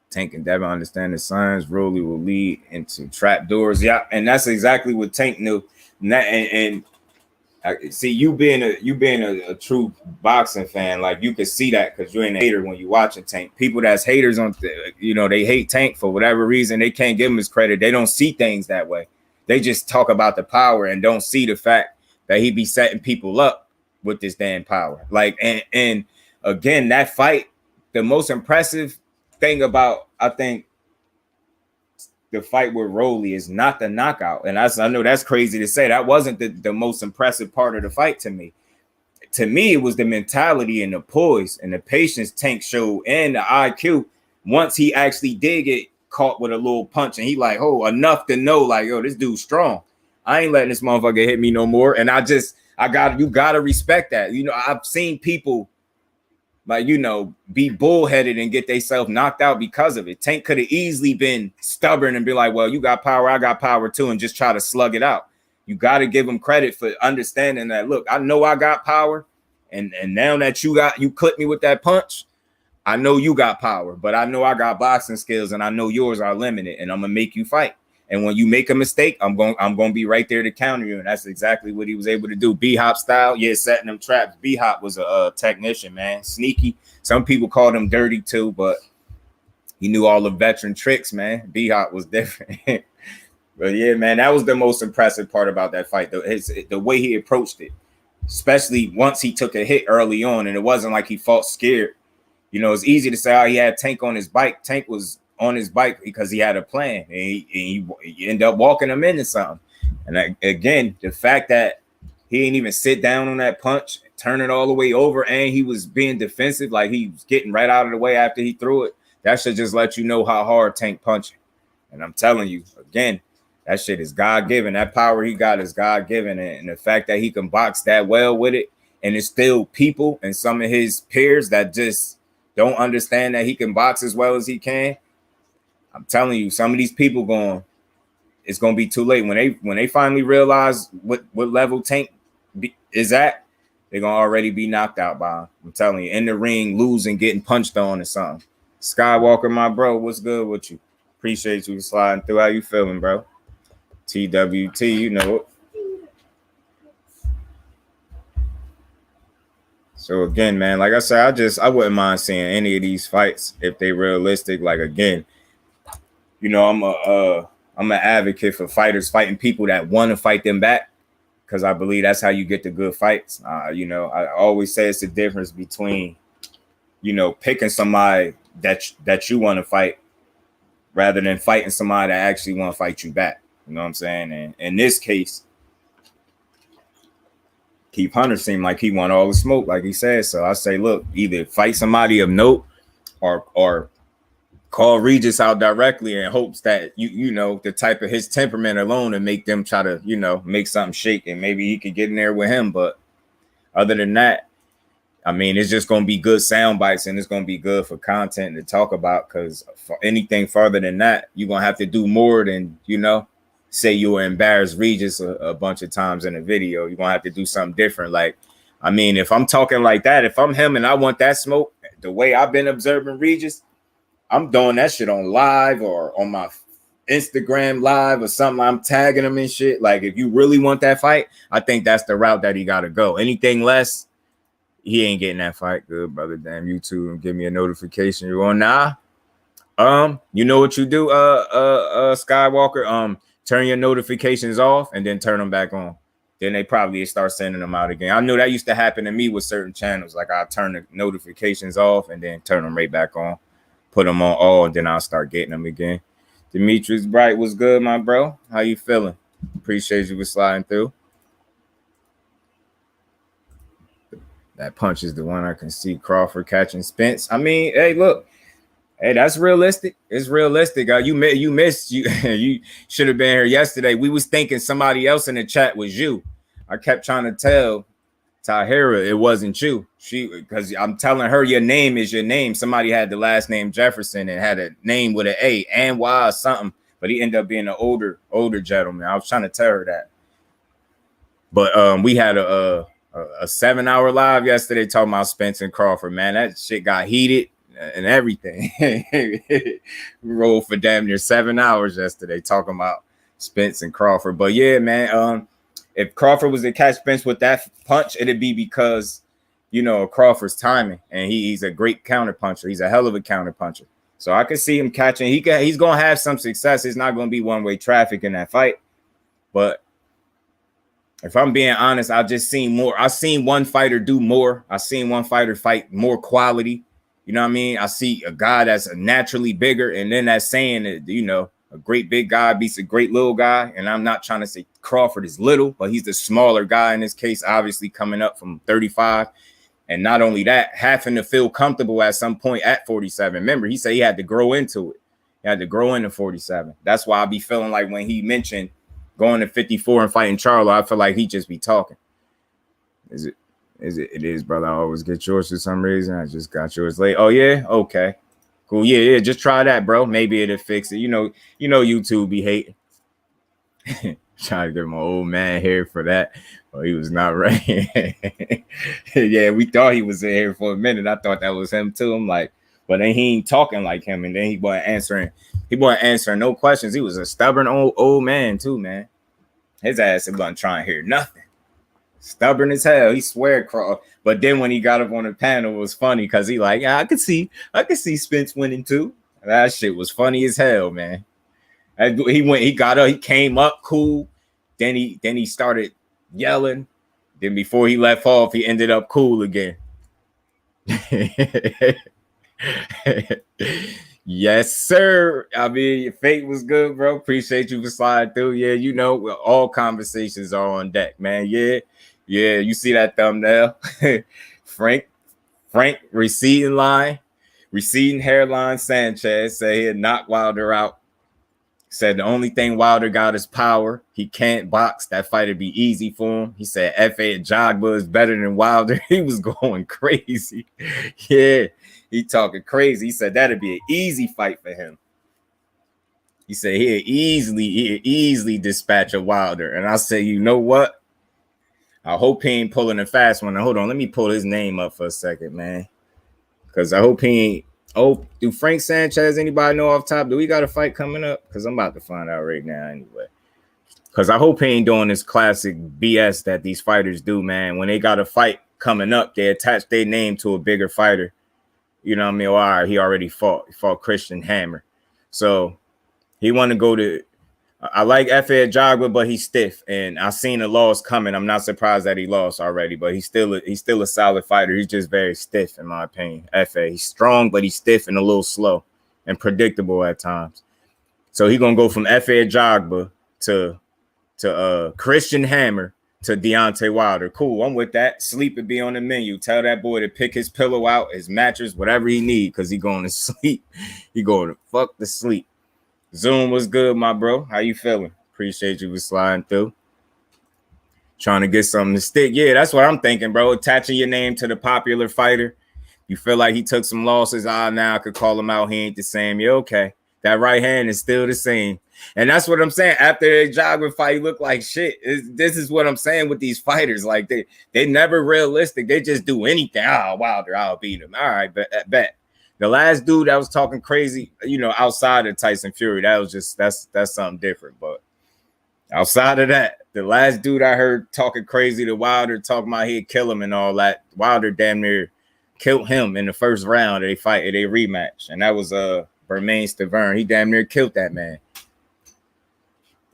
Tank and Devin understand the signs. Rolly will lead into trap doors. Yeah, and that's exactly what Tank knew. And I see you being a true boxing fan, like you can see that because you ain't a hater when you watching Tank. People that's haters on, they hate Tank for whatever reason. They can't give him his credit. They don't see things that way. They just talk about the power and don't see the fact that he be setting people up with this damn power. Like, and again, that fight, the most impressive thing about, I think, the fight with Rolly is not the knockout. And I know that's crazy to say. That wasn't the most impressive part of the fight to me. To me, it was the mentality and the poise and the patience Tank showed and the IQ once he actually did get caught with a little punch. And he like, oh, enough to know like, yo, this dude's strong. I ain't letting this motherfucker hit me no more. And you gotta respect that. I've seen people like, be bullheaded and get themselves knocked out because of it. Tank could have easily been stubborn and be like, well, you got power, I got power too, and just try to slug it out. You got to give him credit for understanding that, look, I know I got power, and now that you clipped me with that punch, I know you got power, but I know I got boxing skills, and I know yours are limited, and I'm going to make you fight. And when you make a mistake, I'm going to be right there to counter you. And that's exactly what he was able to do. B-Hop style. Yeah, setting them traps. B-Hop was a technician, man. Sneaky. Some people called him dirty too, but he knew all the veteran tricks, man. B-Hop was different. But yeah, man, that was the most impressive part about that fight, though. The way he approached it, especially once he took a hit early on, and it wasn't like he fought scared. It's easy to say, oh, he had Tank on his bike. Tank was on his bike because he had a plan, and he ended up walking him into something. And again, the fact that he didn't even sit down on that punch, turn it all the way over, and he was being defensive, like he was getting right out of the way after he threw it, that should just let you know how hard Tank punching. And I'm telling you, again, that shit is God-given. That power he got is God-given. And the fact that he can box that well with it, and it's still people and some of his peers that just don't understand that he can box as well as he can. I'm telling you, some of these people it's going to be too late. When they finally realize what level Tank is at, they're going to already be knocked out by him. I'm telling you, in the ring, losing, getting punched on or something. Skywalker, my bro, what's good with you? Appreciate you sliding through. How you feeling, bro? TWT, you know it. So again, man, like I said, I wouldn't mind seeing any of these fights if they realistic. Like again, I'm an advocate for fighters fighting people that want to fight them back, because I believe that's how you get the good fights. I always say it's the difference between, picking somebody that you want to fight rather than fighting somebody that actually want to fight you back. You know what I'm saying? And in this case, Keith Hunter seemed like he wanted all the smoke, like he said. So I say, look, either fight somebody of note or call Regis out directly in hopes that the type of his temperament alone and make them try to, make something shake, and maybe he could get in there with him. But other than that, I mean, it's just going to be good sound bites, and it's going to be good for content to talk about, because for anything further than that, you're going to have to do more than, say you were embarrassed Regis a bunch of times in a video. You're going to have to do something different. Like, I mean, if I'm talking like that, if I'm him and I want that smoke, the way I've been observing Regis, I'm doing that shit on live or on my Instagram live or something. I'm tagging him and shit. Like, if you really want that fight, I think that's the route that he got to go. Anything less, he ain't getting that fight. Good, brother. Damn, YouTube, give me a notification. You on now? You know what you do, Skywalker? turn your notifications off and then turn them back on. Then they probably start sending them out again. I know that used to happen to me with certain channels. Like I'll turn the notifications off and then turn them right back on, put them on all, and then I'll start getting them again. Demetrius Bright, was good, my bro? How you feeling? Appreciate you for sliding through. That punch is the one I can see Crawford catching Spence. I mean, hey, look. Hey, that's realistic. It's realistic. You missed. You should have been here yesterday. We was thinking somebody else in the chat was you. I kept trying to tell Tahira it wasn't you. Because I'm telling her your name is your name. Somebody had the last name Jefferson and had a name with an A and Y or something, but he ended up being an older gentleman. I was trying to tell her that. But we had a 7-hour live yesterday talking about Spence and Crawford. Man, that shit got heated and everything. We rolled for damn near 7 hours yesterday talking about Spence and Crawford. But yeah, man, if Crawford was to catch Spence with that punch, it'd be because, you know, Crawford's timing, and he's a great counter puncher. He's a hell of a counter puncher. So I could see him catching. He's gonna have some success. It's not gonna be one-way traffic in that fight. But if I'm being honest, I've just seen more. I've seen one fighter do more. I've seen one fighter fight more quality. You know what I mean? I see a guy that's naturally bigger, and then that's saying that, you know, a great big guy beats a great little guy. And I'm not trying to say Crawford is little, but he's the smaller guy in this case, obviously coming up from 35. And not only that, having to feel comfortable at some point at 47. Remember, he said he had to grow into it. He had to grow into 47. That's why I be feeling like when he mentioned going to 54 and fighting Charlo, I feel like he just be talking. It is, brother. I always get yours for some reason. I just got yours late. Oh, yeah? Okay. Cool. Yeah. Just try that, bro. Maybe it'll fix it. You know, YouTube be hating. Trying to get my old man here for that. Well, he was not right. Yeah, we thought he was in here for a minute. I thought that was him too. I'm like, but then he ain't talking like him, and then he wasn't answering no questions. He was a stubborn old man too, man. His ass wasn't trying to hear nothing. Stubborn as hell. He swear cross. But then when he got up on the panel, it was funny because he like, yeah, I could see Spence winning too. That shit was funny as hell, man. He got up, he came up cool. Then he started yelling. Then before he left off, he ended up cool again. Yes, sir. I mean, your fate was good, bro. Appreciate you for sliding through. Yeah, you know, all conversations are on deck, man. Yeah. You see that thumbnail? Frank, receding hairline Sanchez said he'd knock Wilder out. Said the only thing Wilder got is power. He can't box. That fight would be easy for him. He said F.A. Jogba is better than Wilder. He was going crazy. Yeah, he talking crazy. He said that'd be an easy fight for him. He said he'd easily dispatch a Wilder. And I said, you know what? I hope he ain't pulling a fast one. Now, hold on. Let me pull his name up for a second, man. Because I hope he ain't. Oh, do Frank Sanchez, anybody know off top? Do we got a fight coming up? Because I'm about to find out right now anyway. Because I hope he ain't doing this classic BS that these fighters do, man. When they got a fight coming up, they attach their name to a bigger fighter. You know what I mean? Well, all right, he already fought. He fought Christian Hammer. So he want to go to... I like F.A. Jogba, but he's stiff, and I seen a loss coming. I'm not surprised that he lost already, but he's still a solid fighter. He's just very stiff, in my opinion. F.A. He's strong, but he's stiff and a little slow and predictable at times. So he's gonna go from F.A. Jogba to Christian Hammer to Deontay Wilder. Cool, I'm with that. Sleep would be on the menu. Tell that boy to pick his pillow out, his mattress, whatever he need, because he going to sleep. He going to fuck the sleep. Zoom was good, my bro. How you feeling? Appreciate you for sliding through. Trying to get something to stick. Yeah, that's what I'm thinking, bro. Attaching your name to the popular fighter. You feel like he took some losses. Now I could call him out. He ain't the same. You're okay. That right hand is still the same. And that's what I'm saying. After a Jogger fight, he looked like shit. This is what I'm saying with these fighters. Like, they never realistic. They just do anything. Oh, Wilder, I'll beat him. All right, bet. The last dude that was talking crazy, you know, outside of Tyson Fury, that's something different. But outside of that, the last dude I heard talking crazy to Wilder, talking about he'd kill him and all that, Wilder damn near killed him in the first round of they rematch. And that was Bermain Stavern. He damn near killed that man.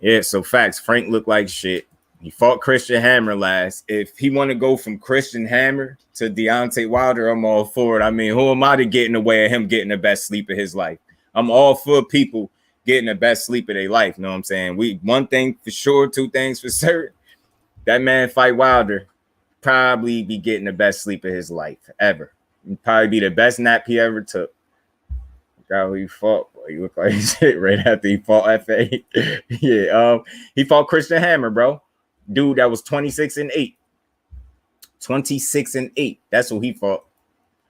Yeah, so facts. Frank looked like shit. He fought Christian Hammer last. If he want to go from Christian Hammer to Deontay Wilder, I'm all for it. I mean, who am I to get in the way of him getting the best sleep of his life? I'm all for people getting the best sleep of their life. You know what I'm saying? One thing for sure, two things for certain. That man fight Wilder, probably be getting the best sleep of his life ever. He'd probably be the best nap he ever took. Guy who he fought, boy, he looked like shit right after he fought FA. Yeah, he fought Christian Hammer, bro. Dude that was 26-8. 26-8. That's who he fought.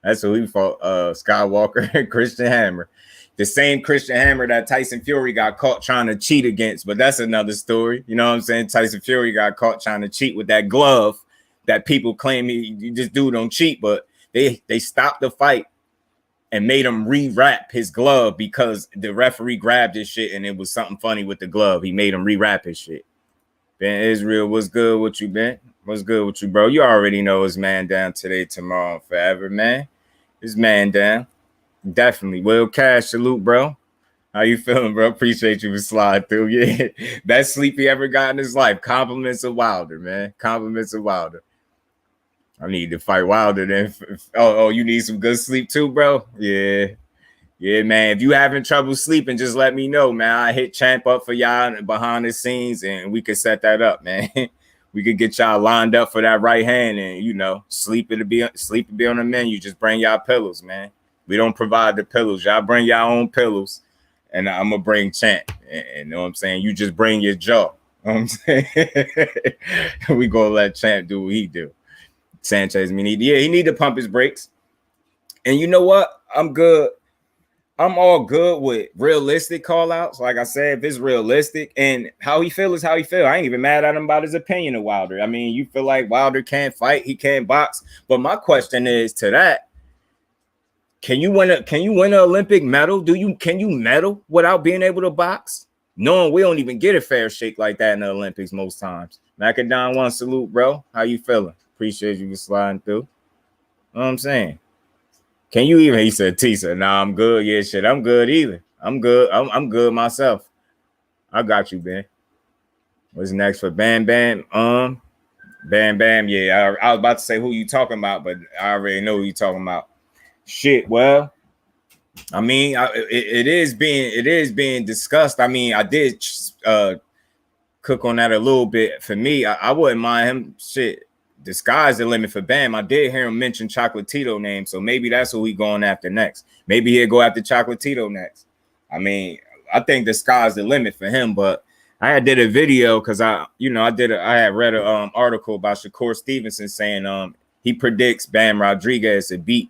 Skywalker, Christian Hammer. The same Christian Hammer that Tyson Fury got caught trying to cheat against, but that's another story. You know what I'm saying? Tyson Fury got caught trying to cheat with that glove that people claim this dude don't cheat, but they stopped the fight and made him rewrap his glove because the referee grabbed his shit and it was something funny with the glove. He made him rewrap his shit. Ben Israel, what's good with you, Ben? What's good with you, bro? You already know his man down today, tomorrow, and forever, man. His man down. Definitely. Will Cash, salute, bro. How you feeling, bro? Appreciate you for sliding through. Yeah. Best sleep he ever got in his life. Compliments of Wilder, man. Compliments of Wilder. I need to fight Wilder then. Oh, you need some good sleep too, bro? Yeah. Yeah, man. If you having trouble sleeping, just let me know, man. I hit Champ up for y'all behind the scenes, and we could set that up, man. We could get y'all lined up for that right hand, and you know, sleep to be on the menu. Just bring y'all pillows, man. We don't provide the pillows. Y'all bring y'all own pillows, and I'm gonna bring Champ. And you know what I'm saying? You just bring your jaw. You know what I'm saying? We gonna let Champ do what he do. Sanchez, he need to pump his brakes. And you know what? I'm good. I'm all good with realistic call-outs. Like I said, if it's realistic and how he feel is how he feel. I ain't even mad at him about his opinion of Wilder. I mean, you feel like Wilder can't fight, he can't box. But my question is to that, can you win an Olympic medal? Can you medal without being able to box? Knowing we don't even get a fair shake like that in the Olympics most times. Macadon one salute, bro. How you feeling? Appreciate you for sliding through. You know what I'm saying? Can you even? He said, T said, nah, I'm good. Yeah, shit, I'm good either. I'm good. I'm good myself. I got you, Ben. What's next for Bam Bam? Bam Bam. Yeah, I was about to say who you talking about, but I already know who you talking about. Shit. Well, I mean, it is being discussed. I mean, I did cook on that a little bit. For me, I wouldn't mind him. Shit. The sky's the limit for Bam. I did hear him mention Chocolatito name, so maybe that's who he going after next. Maybe he'll go after Chocolatito next. I mean, I think the sky's the limit for him, but I did a video because I had read an article about Shakur Stevenson saying he predicts Bam Rodriguez to beat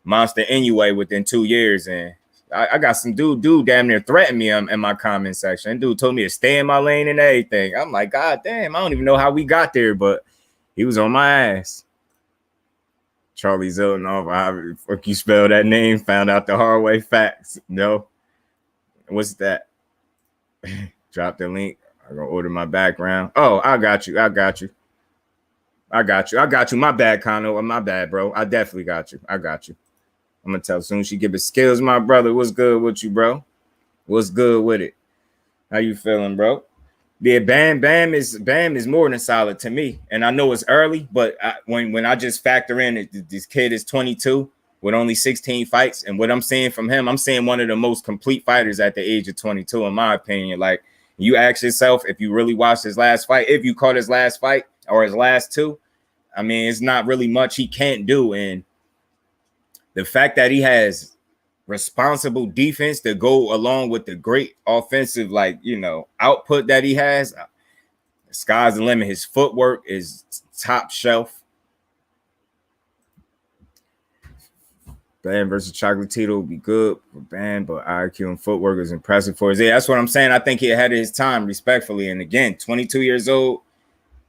Monster Inoue within 2 years, and I got some dude damn near threatened me in my comment section. And dude told me to stay in my lane and everything. I'm like, God damn, I don't even know how we got there, but he was on my ass. Charlie Zilton, how the fuck you spell that name? Found out the hard way. Facts. No. What's that? Drop the link. I'm going to order my background. Oh, I got you. My bad, Kano. My bad, bro. I definitely got you. I'm going to tell as soon as she give it skills, my brother. What's good with you, bro? What's good with it? How you feeling, bro? Yeah, Bam is more than solid to me, and I know it's early, but when I just factor in this kid is 22 with only 16 fights, and what I'm seeing from him, I'm seeing one of the most complete fighters at the age of 22, in my opinion. Like, you ask yourself if you really watched his last fight, if you caught his last fight or his last two, I mean, it's not really much he can't do, and the fact that he has responsible defense to go along with the great offensive, output that he has. The sky's the limit. His footwork is top shelf. Bam versus Chocolatito would be good for Bam, but IQ and footwork is impressive for his age. That's what I'm saying. I think he ahead of his time, respectfully. And again, 22 years old,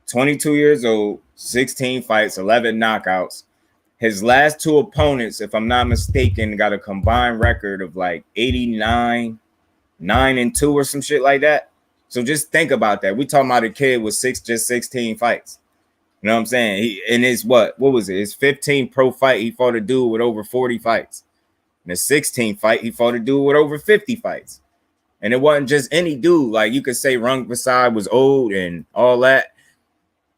16 fights, 11 knockouts. His last two opponents, if I'm not mistaken, got a combined record of like 89, 9-2 or some shit like that. So just think about that. We talking about a kid with just 16 fights. You know what I'm saying? What was it? His 15th pro fight, he fought a dude with over 40 fights. In his 16th fight, he fought a dude with over 50 fights. And it wasn't just any dude. Like, you could say Rung Vasai was old and all that,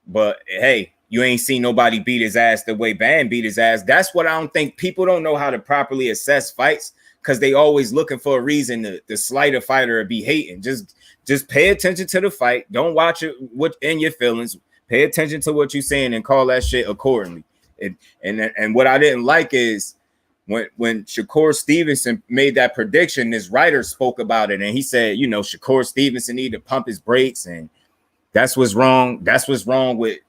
but hey, you ain't seen nobody beat his ass the way Bam beat his ass. That's what I don't think. People don't know how to properly assess fights because they always looking for a reason to slight a fighter or be hating. Just pay attention to the fight. Don't watch it in your feelings. Pay attention to what you're saying and call that shit accordingly. And what I didn't like is when Shakur Stevenson made that prediction, this writer spoke about it, and he said, you know, Shakur Stevenson need to pump his brakes, and that's what's wrong. That's what's wrong with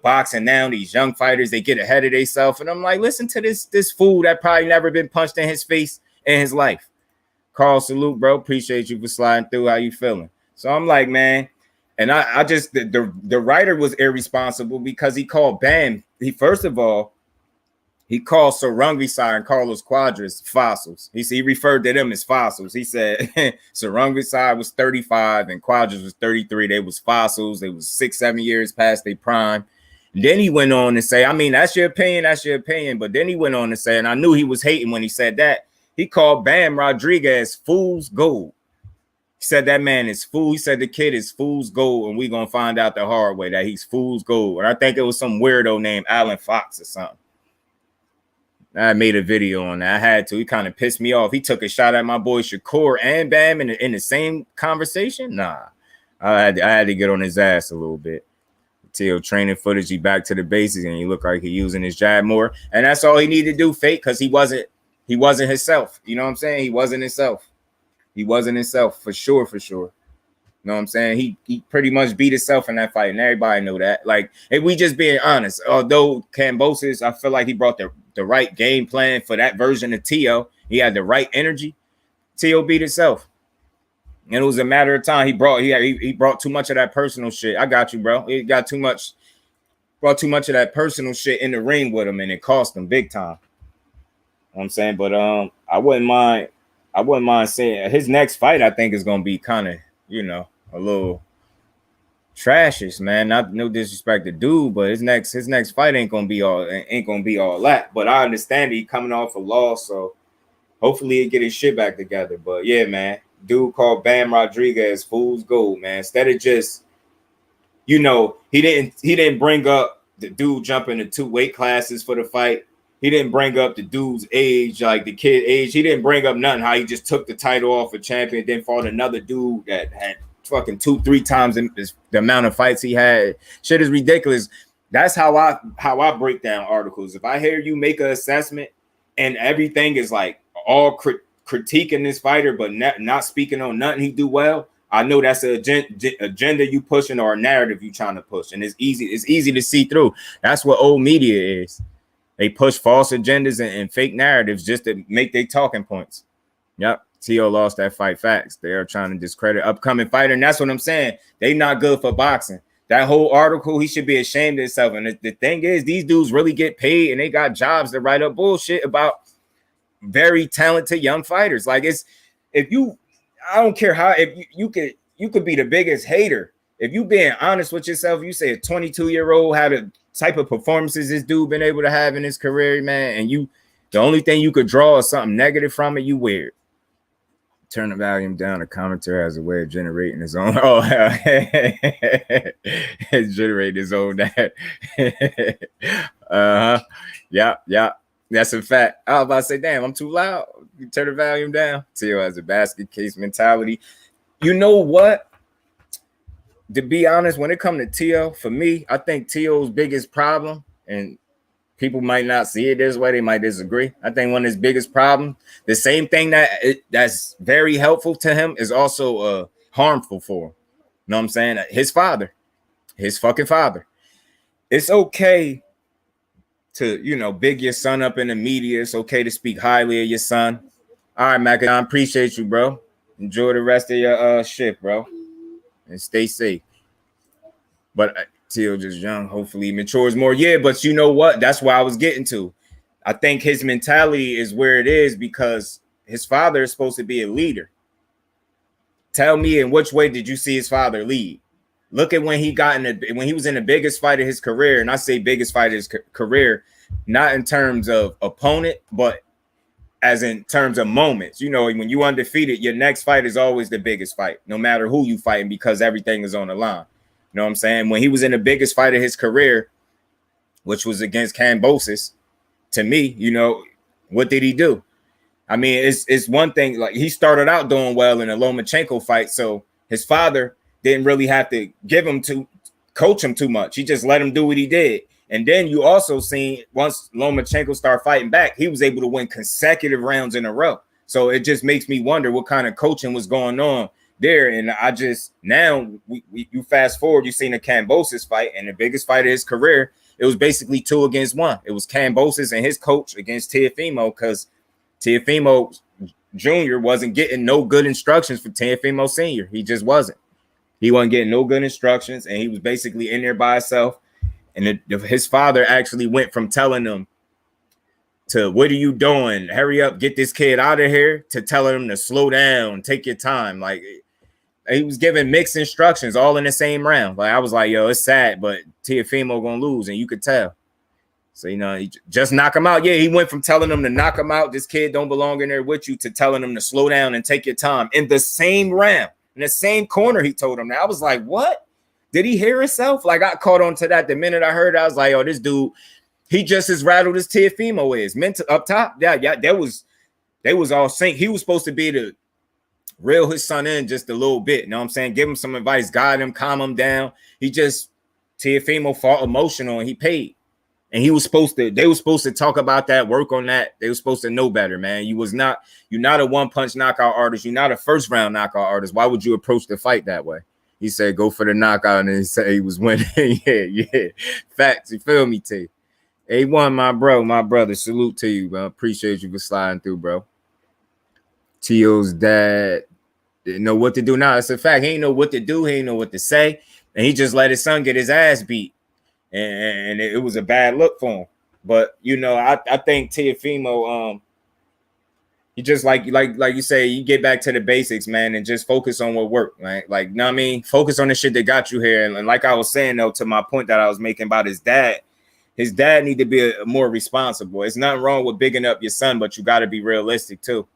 boxing now. These young fighters, they get ahead of themselves. And I'm like, listen to this fool that probably never been punched in his face in his life. Carl, salute, bro. Appreciate you for sliding through. How you feeling? So I'm like, man, and I just the writer was irresponsible because he called Bam. First of all, he called Sarungisai and Carlos Quadras fossils. He referred to them as fossils. He said Sarungisai was 35 and Quadras was 33. They was fossils. They was 6-7 years past their prime. And then he went on to say, I mean, that's your opinion. That's your opinion. But then he went on to say, and I knew he was hating when he said that, he called Bam Rodriguez fool's gold. He said that man is fool. He said the kid is fool's gold, and we're going to find out the hard way that he's fool's gold. And I think it was some weirdo named Alan Fox or something. I made a video on that. I had to. He kind of pissed me off. He took a shot at my boy Shakur and Bam in the same conversation. Nah, I had to get on his ass a little bit. Till training footage, he back to the basics, and he looked like he using his jab more. And that's all he needed to do, fake, because he wasn't himself. You know what I'm saying? He wasn't himself. He wasn't himself for sure. You know what I'm saying? He pretty much beat himself in that fight, and everybody know that. Like, if we just being honest, although Kambosos, I feel like he brought the right game plan for that version of Tio. He had the right energy. Tio beat himself. And it was a matter of time. He brought too much of that personal shit. I got you, bro. He brought too much of that personal shit in the ring with him, and it cost him big time. You know what I'm saying? But I wouldn't mind saying his next fight, I think, is gonna be kind of, you know, a little trashish, man. Not no disrespect to dude, but his next fight ain't gonna be all that. But I understand he coming off a loss, so hopefully he get his shit back together. But yeah, man, dude called Bam Rodriguez fool's gold, man. Instead of just, you know, he didn't bring up the dude jumping to 2 weight classes for the fight. He didn't bring up the dude's age, like the kid age. He didn't bring up nothing. How he just took the title off a champion, then fought another dude that had fucking 2-3 times the amount of fights he had. Shit is ridiculous. That's how I break down articles. If I hear you make an assessment and everything is like all critiquing this fighter, but not speaking on nothing he do well, I know that's an agenda you pushing or a narrative you trying to push, and it's easy to see through. That's what old media is. They push false agendas and fake narratives just to make their talking points. Yep. T.O. lost that fight. Facts. They are trying to discredit upcoming fighter. And that's what I'm saying. They not good for boxing. That whole article, he should be ashamed of himself. And the thing is, these dudes really get paid and they got jobs to write up bullshit about very talented young fighters. Like, I don't care how, if you could be the biggest hater. If you being honest with yourself, you say a 22-year-old had a type of performances this dude been able to have in his career, man, and the only thing you could draw is something negative from it, you weird. Turn the volume down. The commentator has a way of generating his own. Oh, it's generating his own. Yeah. That's a fact. I was about to say, damn, I'm too loud. You turn the volume down. Tio has a basket case mentality. You know what? To be honest, when it comes to Tio, for me, I think Tio's biggest problem, and people might not see it this way, they might disagree. I think one of his biggest problems, the same thing that's very helpful to him is also harmful for him. You know what I'm saying? His fucking father. It's okay to, you know, big your son up in the media. It's okay to speak highly of your son. All right, Mac, I appreciate you, bro. Enjoy the rest of your shift, bro. And stay safe. But Tio just young, hopefully he matures more. Yeah, but you know what? That's where I was getting to. I think his mentality is where it is because his father is supposed to be a leader. Tell me, in which way did you see his father lead? Look at when he was in the biggest fight of his career, and I say biggest fight of his career, not in terms of opponent, but as in terms of moments. You know, when you undefeated, your next fight is always the biggest fight, no matter who you fighting, because everything is on the line. You know what I'm saying? When he was in the biggest fight of his career, which was against Kambosos, to me, you know, what did he do? I mean, it's one thing, like he started out doing well in a Lomachenko fight, so his father didn't really have to coach him too much. He just let him do what he did. And then you also seen once Lomachenko started fighting back, he was able to win consecutive rounds in a row. So it just makes me wonder what kind of coaching was going on there. And I just now you fast forward, you seen a Kambosos fight, and the biggest fight of his career, it was basically 2 against 1. It was Kambosos and his coach against Teofimo, because Teofimo Jr. wasn't getting no good instructions for Teofimo Sr. He just wasn't. He wasn't getting no good instructions, and he was basically in there by himself. And his father actually went from telling him to, what are you doing? Hurry up, get this kid out of here, to telling him to slow down, take your time. Like, he was giving mixed instructions all in the same round. Like, I was like, yo, it's sad, but Teofimo gonna lose, and you could tell. So, you know, he just knock him out. Yeah, he went from telling him to knock him out, this kid don't belong in there with you, to telling him to slow down and take your time in the same round, in the same corner. He told him that. I was like, what? Did he hear himself? Like, I caught on to that the minute I heard it. I was like, oh, this dude, he just as rattled as Teofimo is. Mental up top, yeah, they was all synced. He was supposed to be to reel his son in just a little bit. You know what I'm saying? Give him some advice, guide him, calm him down. Teofimo fought emotional, and he paid. And they were supposed to talk about that, work on that. They were supposed to know better, man. You're not a one-punch knockout artist. You're not a first-round knockout artist. Why would you approach the fight that way? He said, go for the knockout, and he said he was winning. yeah. Facts. You feel me, T? A1, my brother. Salute to you, bro. Appreciate you for sliding through, bro. T.O.'s dad didn't know what to do. Now, it's a fact. He ain't know what to do. He ain't know what to say. And he just let his son get his ass beat. And it was a bad look for him. But, you know, I think Teofimo, you just like you say, you get back to the basics, man, and just focus on what worked, right? Like, you know what I mean? Focus on the shit that got you here. And like I was saying, though, to my point that I was making about his dad need to be more responsible. It's nothing wrong with bigging up your son, but you got to be realistic, too. You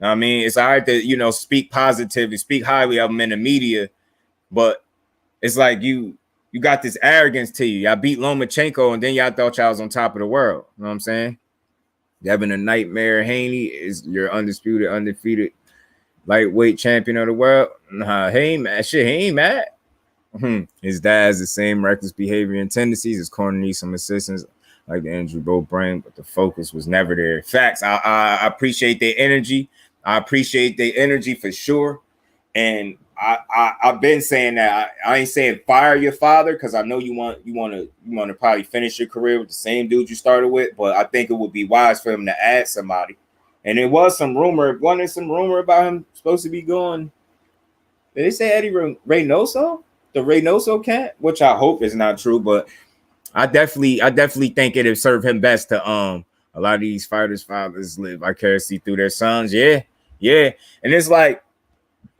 know what I mean? It's all right to, you know, speak positively, speak highly of him in the media, but it's like you got this arrogance to you. Y'all beat Lomachenko, and then y'all thought y'all was on top of the world. You know what I'm saying? Devin the Nightmare Haney is your undefeated lightweight champion of the world. Nah, he ain't mad. Shit, he ain't mad. His dad has the same reckless behavior and tendencies. His corner needs some assistance, like the injury both bring, but the focus was never there. Facts. I appreciate their energy. I appreciate their energy for sure. And I've been saying that. I ain't saying fire your father, because I know you want to probably finish your career with the same dude you started with, but I think it would be wise for him to add somebody. And there was some rumor about him supposed to be going. Did they say Eddie Reynoso? The Reynoso cat? Which I hope is not true, but I definitely think it'd serve him best to a lot of these fighters' fathers live vicariously through their sons. Yeah. And it's like,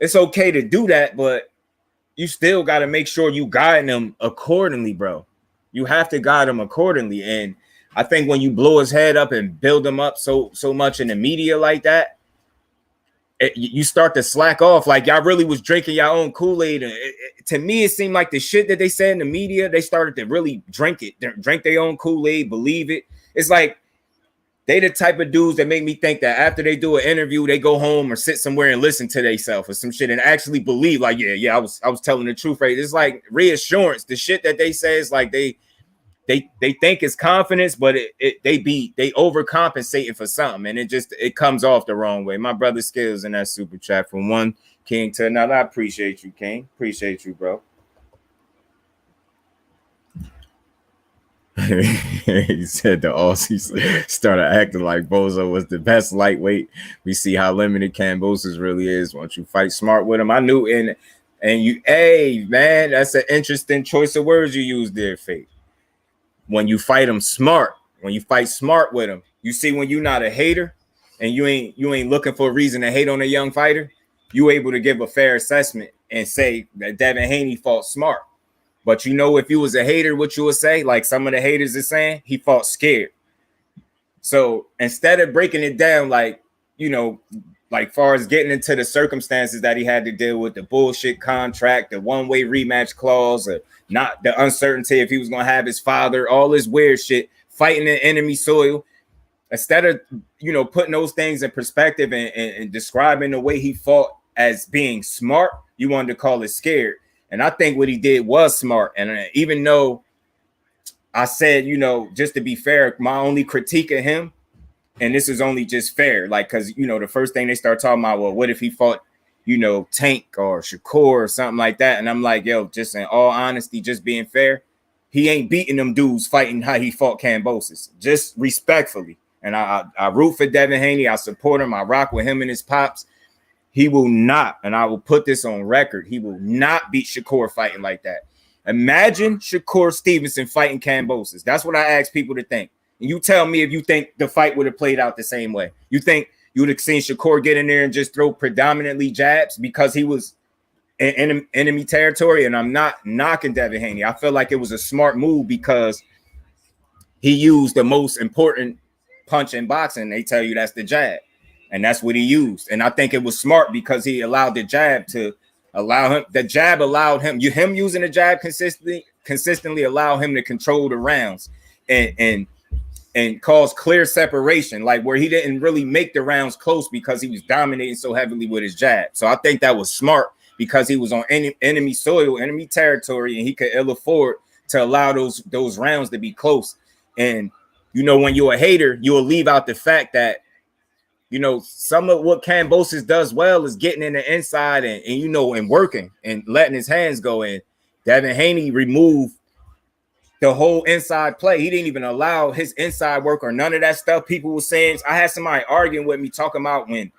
it's okay to do that, but you still got to make sure you guide them accordingly, bro. You have to guide him accordingly. And I think when you blow his head up and build him up so much in the media like that, you start to slack off. Like, y'all really was drinking your own Kool-Aid. And to me, it seemed like the shit that they said in the media, they started to really drink their own Kool-Aid, believe it. It's like, they the type of dudes that make me think that after they do an interview, they go home or sit somewhere and listen to themselves or some shit and actually believe, like, yeah, I was telling the truth, right? It's like reassurance. The shit that they say is like they think it's confidence, but they overcompensating for something, and it comes off the wrong way. My brother Skills in that super chat from one king to another. I appreciate you, King. Appreciate you, bro. He said the Aussies started acting like Bozo was the best lightweight. We see how limited Kambosos really is once you fight smart with him. I knew, and you, hey man, that's an interesting choice of words you used there, Faith. When you fight him smart, when you fight smart with him, you see, when you're not a hater and you ain't looking for a reason to hate on a young fighter, you able to give a fair assessment and say that Devin Haney fought smart. But you know, if you was a hater, what you would say, like some of the haters are saying, he fought scared. So instead of breaking it down, like, you know, like far as getting into the circumstances that he had to deal with, the bullshit contract, the one-way rematch clause, or not the uncertainty if he was going to have his father, all this weird shit, fighting in enemy soil. Instead of, you know, putting those things in perspective and describing the way he fought as being smart, you wanted to call it scared. And I think what he did was smart. And even though I said, you know, just to be fair, my only critique of him, and this is only just fair, like, because, you know, the first thing they start talking about, well, what if he fought, you know, Tank or Shakur or something like that? And I'm like, yo, just in all honesty, just being fair, he ain't beating them dudes fighting how he fought Kambosos, just respectfully. And I root for Devin Haney. I support him. I rock with him and his pops. He will not, and I will put this on record, he will not beat Shakur fighting like that. Imagine Shakur Stevenson fighting Kambosos. That's what I ask people to think. And you tell me if you think the fight would have played out the same way. You think you would have seen Shakur get in there and just throw predominantly jabs because he was in enemy territory? And I'm not knocking Devin Haney. I feel like it was a smart move because he used the most important punch in boxing. They tell you that's the jab. And that's what he used. And I think it was smart because he allowed the jab to allow him. The jab allowed him, him using the jab consistently allow him to control the rounds and cause clear separation, like where he didn't really make the rounds close because he was dominating so heavily with his jab. So I think that was smart because he was on enemy soil, enemy territory, and he could ill afford to allow those rounds to be close. And, you know, when you're a hater, you'll leave out the fact that, you know, some of what Kambosos does well is getting in the inside and you know, and working and letting his hands go in. Devin Haney removed the whole inside play. He didn't even allow his inside work or none of that stuff. People were saying, I had somebody arguing with me talking about when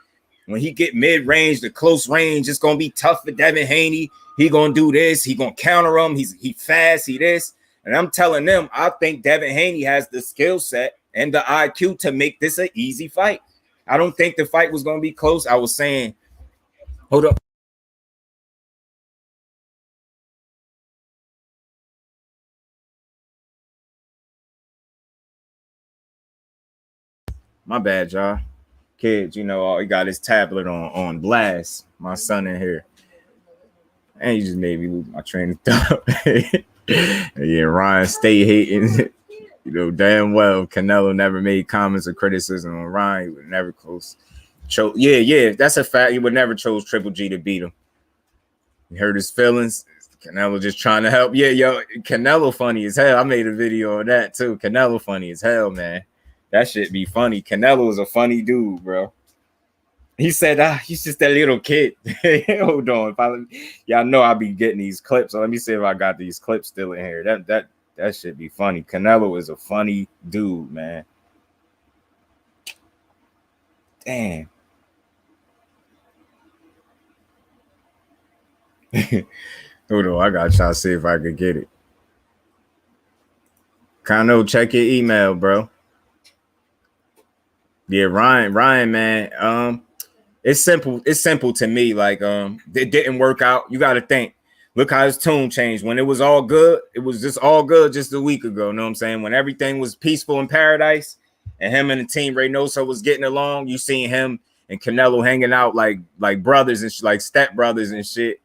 he get mid-range, the close range, it's going to be tough for Devin Haney. He going to do this. He going to counter him. He fast, he this. And I'm telling them, I think Devin Haney has the skill set and the IQ to make this an easy fight. I don't think the fight was going to be close. I was saying, hold up. My bad, y'all. Kids, you know, he got his tablet on blast. My son in here. And he just made me lose my train of thought. Yeah, Ryan, stay hating. You know damn well Canelo never made comments or criticism on Ryan. He would never chose. Yeah, that's a fact. He would never chose Triple G to beat him. He hurt his feelings. Canelo just trying to help. Yeah, yo, Canelo funny as hell. I made a video on that too. Canelo funny as hell, man. That shit be funny. Canelo is a funny dude, bro. He said, he's just that little kid. Hold on. Y'all know I be getting these clips. So let me see if I got these clips still in here. That should be funny. Canelo is a funny dude, man. Damn. Hold on. I got to try to see if I could get it. Kano, check your email, bro. Yeah, Ryan, man. It's simple. It's simple to me. Like, it didn't work out. You got to think. Look how his tune changed. When it was all good, it was just all good just a week ago. You know what I'm saying? When everything was peaceful in paradise and him and the team Reynoso was getting along, you seen him and Canelo hanging out like brothers and like step brothers and shit.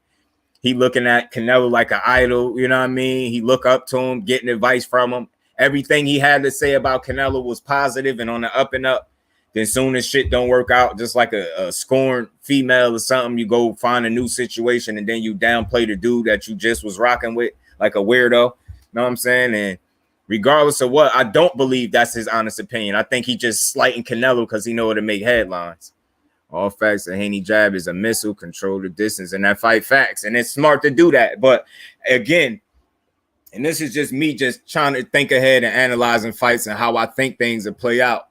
He looking at Canelo like an idol. You know what I mean? He look up to him, getting advice from him. Everything he had to say about Canelo was positive and on the up and up. Then soon as shit don't work out, just like a scorned female or something, you go find a new situation and then you downplay the dude that you just was rocking with like a weirdo. Know what I'm saying? And regardless of what, I don't believe that's his honest opinion. I think he just slighting Canelo because he know how to make headlines. All facts, the Haney jab is a missile, control the distance, and that fight facts. And it's smart to do that. But again, and this is just me just trying to think ahead and analyzing fights and how I think things will play out.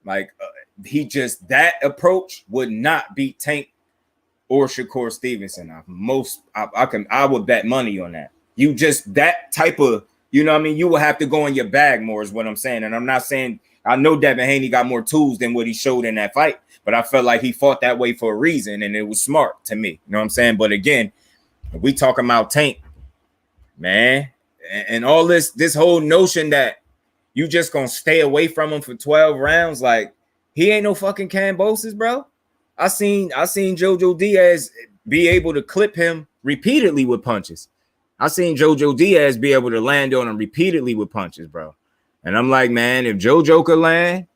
Like that approach would not beat Tank or Shakur Stevenson. I would bet money on that. You just that type of, you know what I mean? You will have to go in your bag more is what I'm saying. And I'm not saying, I know Devin Haney got more tools than what he showed in that fight, but I felt like he fought that way for a reason and it was smart to me. You know what I'm saying? But again, we talking about Tank, man, and all this whole notion that you just gonna stay away from him for 12 rounds? Like, he ain't no fucking Kambosos, bro. I seen Jojo Diaz be able to clip him repeatedly with punches. I seen Jojo Diaz be able to land on him repeatedly with punches, bro. And I'm like, man, if Jojo could land,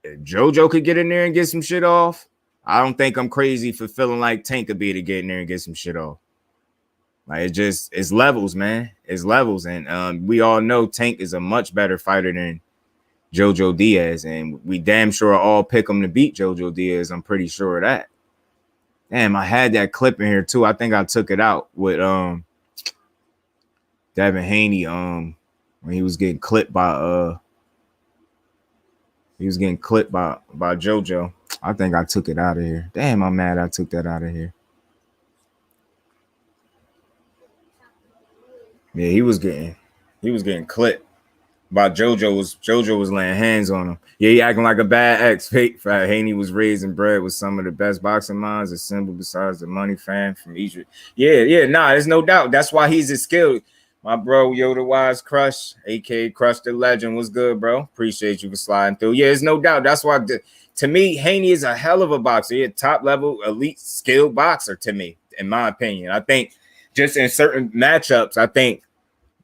if Jojo could get in there and get some shit off, I don't think I'm crazy for feeling like Tank could be to get in there and get some shit off. Like, it's levels, man. It's levels. And we all know Tank is a much better fighter than Jojo Diaz. And we damn sure all pick him to beat Jojo Diaz. I'm pretty sure of that. Damn, I had that clip in here too. I think I took it out with Devin Haney when he was getting clipped by Jojo. I think I took it out of here. Damn, I'm mad I took that out of here. Yeah, he was getting clipped by Jojo was laying hands on him. Yeah, he acting like a bad ex. Fake. Haney was raised and bred with some of the best boxing minds assembled besides the money fan from Egypt. Yeah, nah, there's no doubt. That's why he's as skilled. My bro, Yoda Wise Crush, aka Crush the Legend, was good, bro. Appreciate you for sliding through. Yeah, there's no doubt. That's why, to me, Haney is a hell of a boxer. He's a top-level, elite, skilled boxer to me, in my opinion. I think just in certain matchups, I think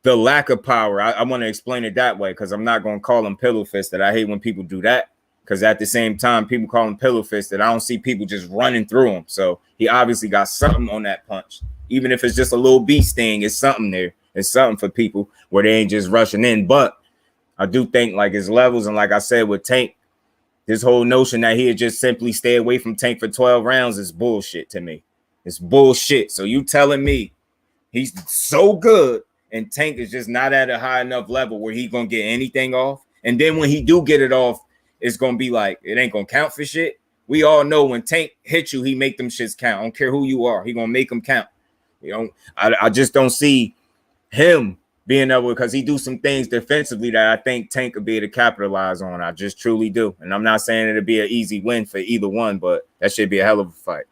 the lack of power, I want to explain it that way because I'm not going to call him pillow fisted. I hate when people do that because at the same time, people call him pillow fisted. I don't see people just running through him. So he obviously got something on that punch. Even if it's just a little bee sting, it's something there. It's something for people where they ain't just rushing in. But I do think like his levels, and like I said with Tank, this whole notion that he'd just simply stay away from Tank for 12 rounds is bullshit to me. It's bullshit. So you telling me he's so good and Tank is just not at a high enough level where he's going to get anything off? And then when he do get it off, it's going to be like, it ain't going to count for shit. We all know when Tank hits you, he make them shits count. I don't care who you are. He going to make them count. You know, I just don't see him being able, because he do some things defensively that I think Tank could be able to capitalize on. I just truly do. And I'm not saying it'll be an easy win for either one, but that should be a hell of a fight.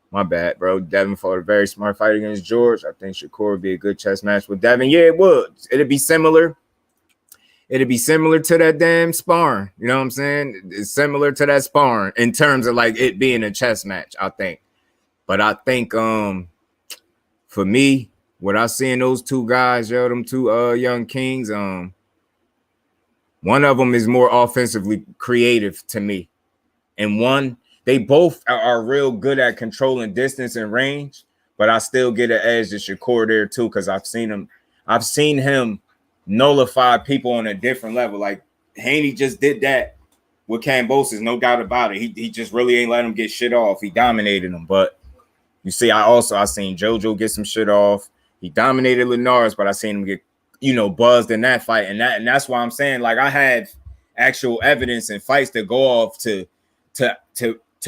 My bad, bro. Devin fought a very smart fight against George. I think Shakur would be a good chess match with Devin. Yeah, it would. It'd be similar. It'd be similar to that damn sparring. You know what I'm saying? It's similar to that sparring in terms of like it being a chess match, I think. But I think for me, what I see in those two guys, them two young kings, one of them is more offensively creative to me. And one, they both are real good at controlling distance and range, but I still get an edge to Shakur there too, because I've seen him nullify people on a different level. Like Haney just did that with Kambosos, no doubt about it. He just really ain't let him get shit off. He dominated him. But you see, I seen Jojo get some shit off. He dominated Linares, but I seen him get, buzzed in that fight. And that's why I'm saying, like, I have actual evidence and fights to go off to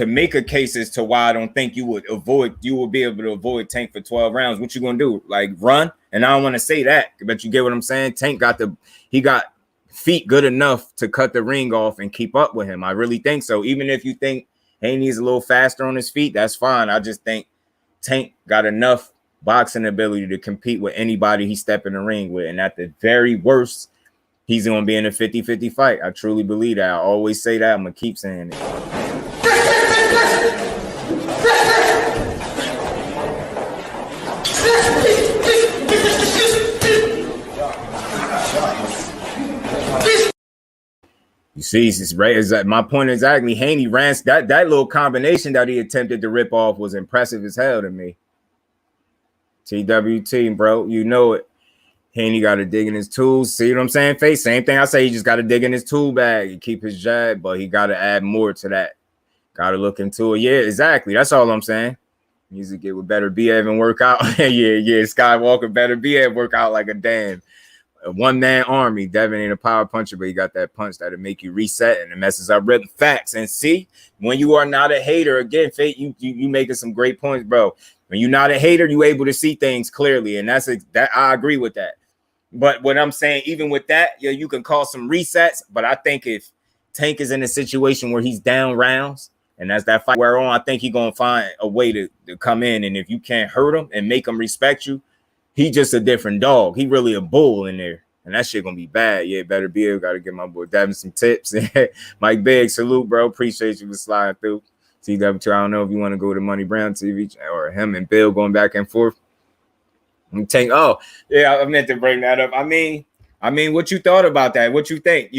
make a case as to why I don't think you would be able to avoid Tank for 12 rounds. What you gonna do? Like run? And I don't want to say that, but you get what I'm saying. Tank got feet good enough to cut the ring off and keep up with him. I really think so. Even if you think Haney's a little faster on his feet, that's fine. I just think Tank got enough boxing ability to compete with anybody he step in the ring with. And at the very worst, he's going to be in a 50-50 fight. I truly believe that. I always say that. I'm going to keep saying it. You see, it's right. Is that my point exactly? Haney ran that little combination that he attempted to rip off was impressive as hell to me. TWT, bro, you know it. Haney got to dig in his tools. See what I'm saying? Face, same thing I say. He just got to dig in his tool bag and keep his jab, but he got to add more to that. Got to look into it. Yeah, exactly. That's all I'm saying. He needs to get with better Biev and work out. yeah. Skywalker better Biev work out like a damn one-man army. Devin ain't a power puncher, but he got that punch that'll make you reset and it messes up rhythm. Facts. And see, when you are not a hater, again, Fate, you making some great points, bro. When you're not a hater, you able to see things clearly, and that I agree with that. But what I'm saying, even with that, yeah, you can call some resets. But I think if Tank is in a situation where he's down rounds, and that's that fight where on, I think he's gonna find a way to come in. And if you can't hurt him and make him respect you, he just a different dog. He really a bull in there. And that shit gonna be bad. Yeah, better be able. Gotta give my boy Devin some tips. Mike Big, salute, bro. Appreciate you for sliding through. CW2, I don't know if you want to go to Money Brown TV or him and Bill going back and forth. Tank. Oh, yeah, I meant to bring that up. I mean, what you thought about that? What you think?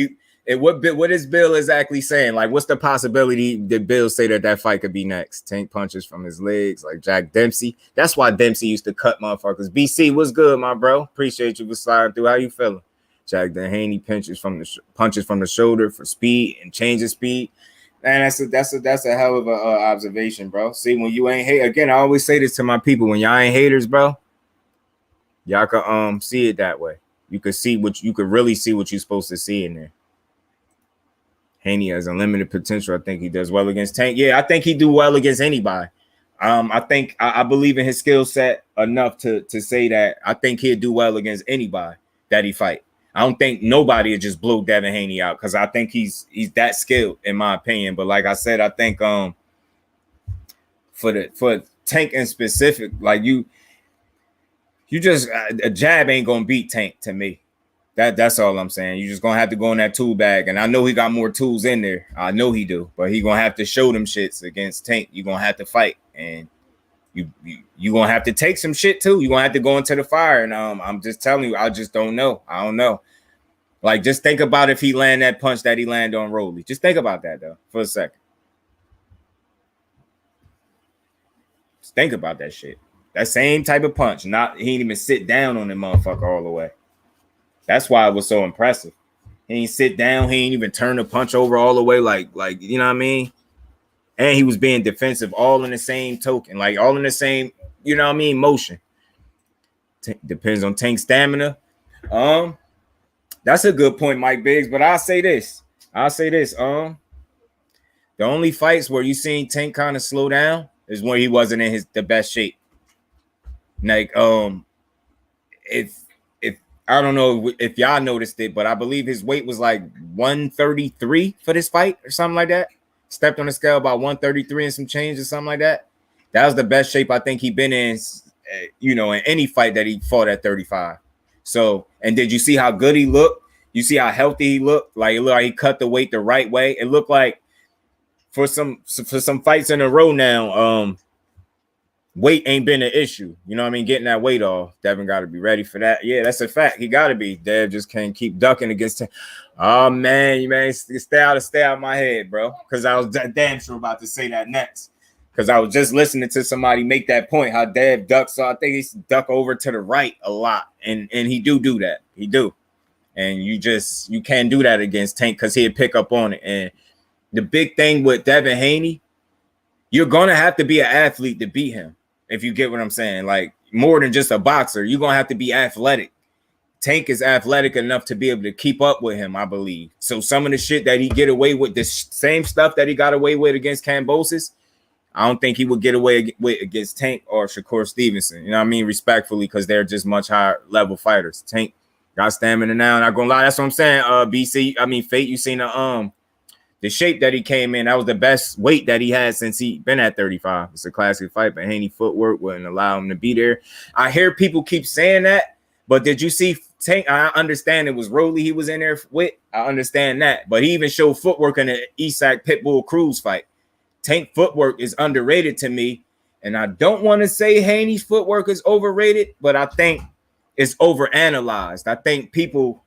What is Bill exactly saying? Like, what's the possibility that Bill say that fight could be next? Tank punches from his legs like Jack Dempsey. That's why Dempsey used to cut motherfuckers. BC, what's good, my bro? Appreciate you for sliding through. How you feeling? Jack Haney punches from the shoulder for speed and changes speed. Man, that's a hell of a observation, bro. See, when you ain't hate again, I always say this to my people: when y'all ain't haters, bro, y'all can see it that way. You could really see what you're supposed to see in there. Haney has unlimited potential. I think he does well against Tank. Yeah, I think he do well against anybody. I believe in his skill set enough to say that I think he'd do well against anybody that he fight. I don't think nobody would just blow Devin Haney out because I think he's that skilled in my opinion. But like I said, I think for Tank in specific, like you just a jab ain't gonna beat Tank to me. That's all I'm saying. You're just gonna have to go in that tool bag, and I know he got more tools in there. I know he do, but he gonna have to show them shits against Tank. You're gonna have to fight, and you gonna have to take some shit too. You're gonna have to go into the fire, and I'm just telling you, I just don't know. I don't know. Like, just think about if he land that punch that he landed on Rolly. Just think about that though for a second. Just think about that shit. That same type of punch. He didn't even sit down on the motherfucker all the way. That's why it was so impressive. He ain't sit down. He ain't even turn the punch over all the way. Like you know what I mean? And he was being defensive all in the same token. Like all in the same, you know what I mean, motion. Depends on Tank's stamina. That's a good point, Mike Biggs. But I'll say this. The only fights where you seen Tank kind of slow down is when he wasn't in the best shape. Like, if I don't know if y'all noticed it, but I believe his weight was like 133 for this fight or something like that. Stepped on the scale about 133 and some change or something like that. That was the best shape I think he'd been in, in any fight that he fought at 35. So, and did you see how good he looked? You see how healthy he looked? Like, it looked like he cut the weight the right way. It looked like for some fights in a row now, weight ain't been an issue. You know what I mean? Getting that weight off. Devin got to be ready for that. Yeah, that's a fact. He got to be. Dev just can't keep ducking against him. Oh, man, stay out of my head, bro. Because I was damn sure about to say that next. Because I was just listening to somebody make that point, how Dev ducks. So I think he's duck over to the right a lot. And he do that. He do. And you can't do that against Tank because he'd pick up on it. And the big thing with Devin Haney, you're going to have to be an athlete to beat him. If you get what I'm saying, like more than just a boxer, you're going to have to be athletic. Tank is athletic enough to be able to keep up with him, I believe. So some of the shit that he get away with, the same stuff that he got away with against Kambosos, I don't think he would get away with against Tank or Shakur Stevenson. You know what I mean? Respectfully, because they're just much higher level fighters. Tank got stamina now, not gonna lie. That's what I'm saying. Fate, you seen the shape that he came in, that was the best weight that he had since he been at 35. It's a classic fight, but Haney footwork wouldn't allow him to be there. I hear people keep saying that, but did you see Tank? I understand it was Rolly he was in there with. I understand that, but he even showed footwork in the Isak Pitbull Cruz fight. Tank footwork is underrated to me, and I don't want to say Haney's footwork is overrated, but I think it's overanalyzed. I think people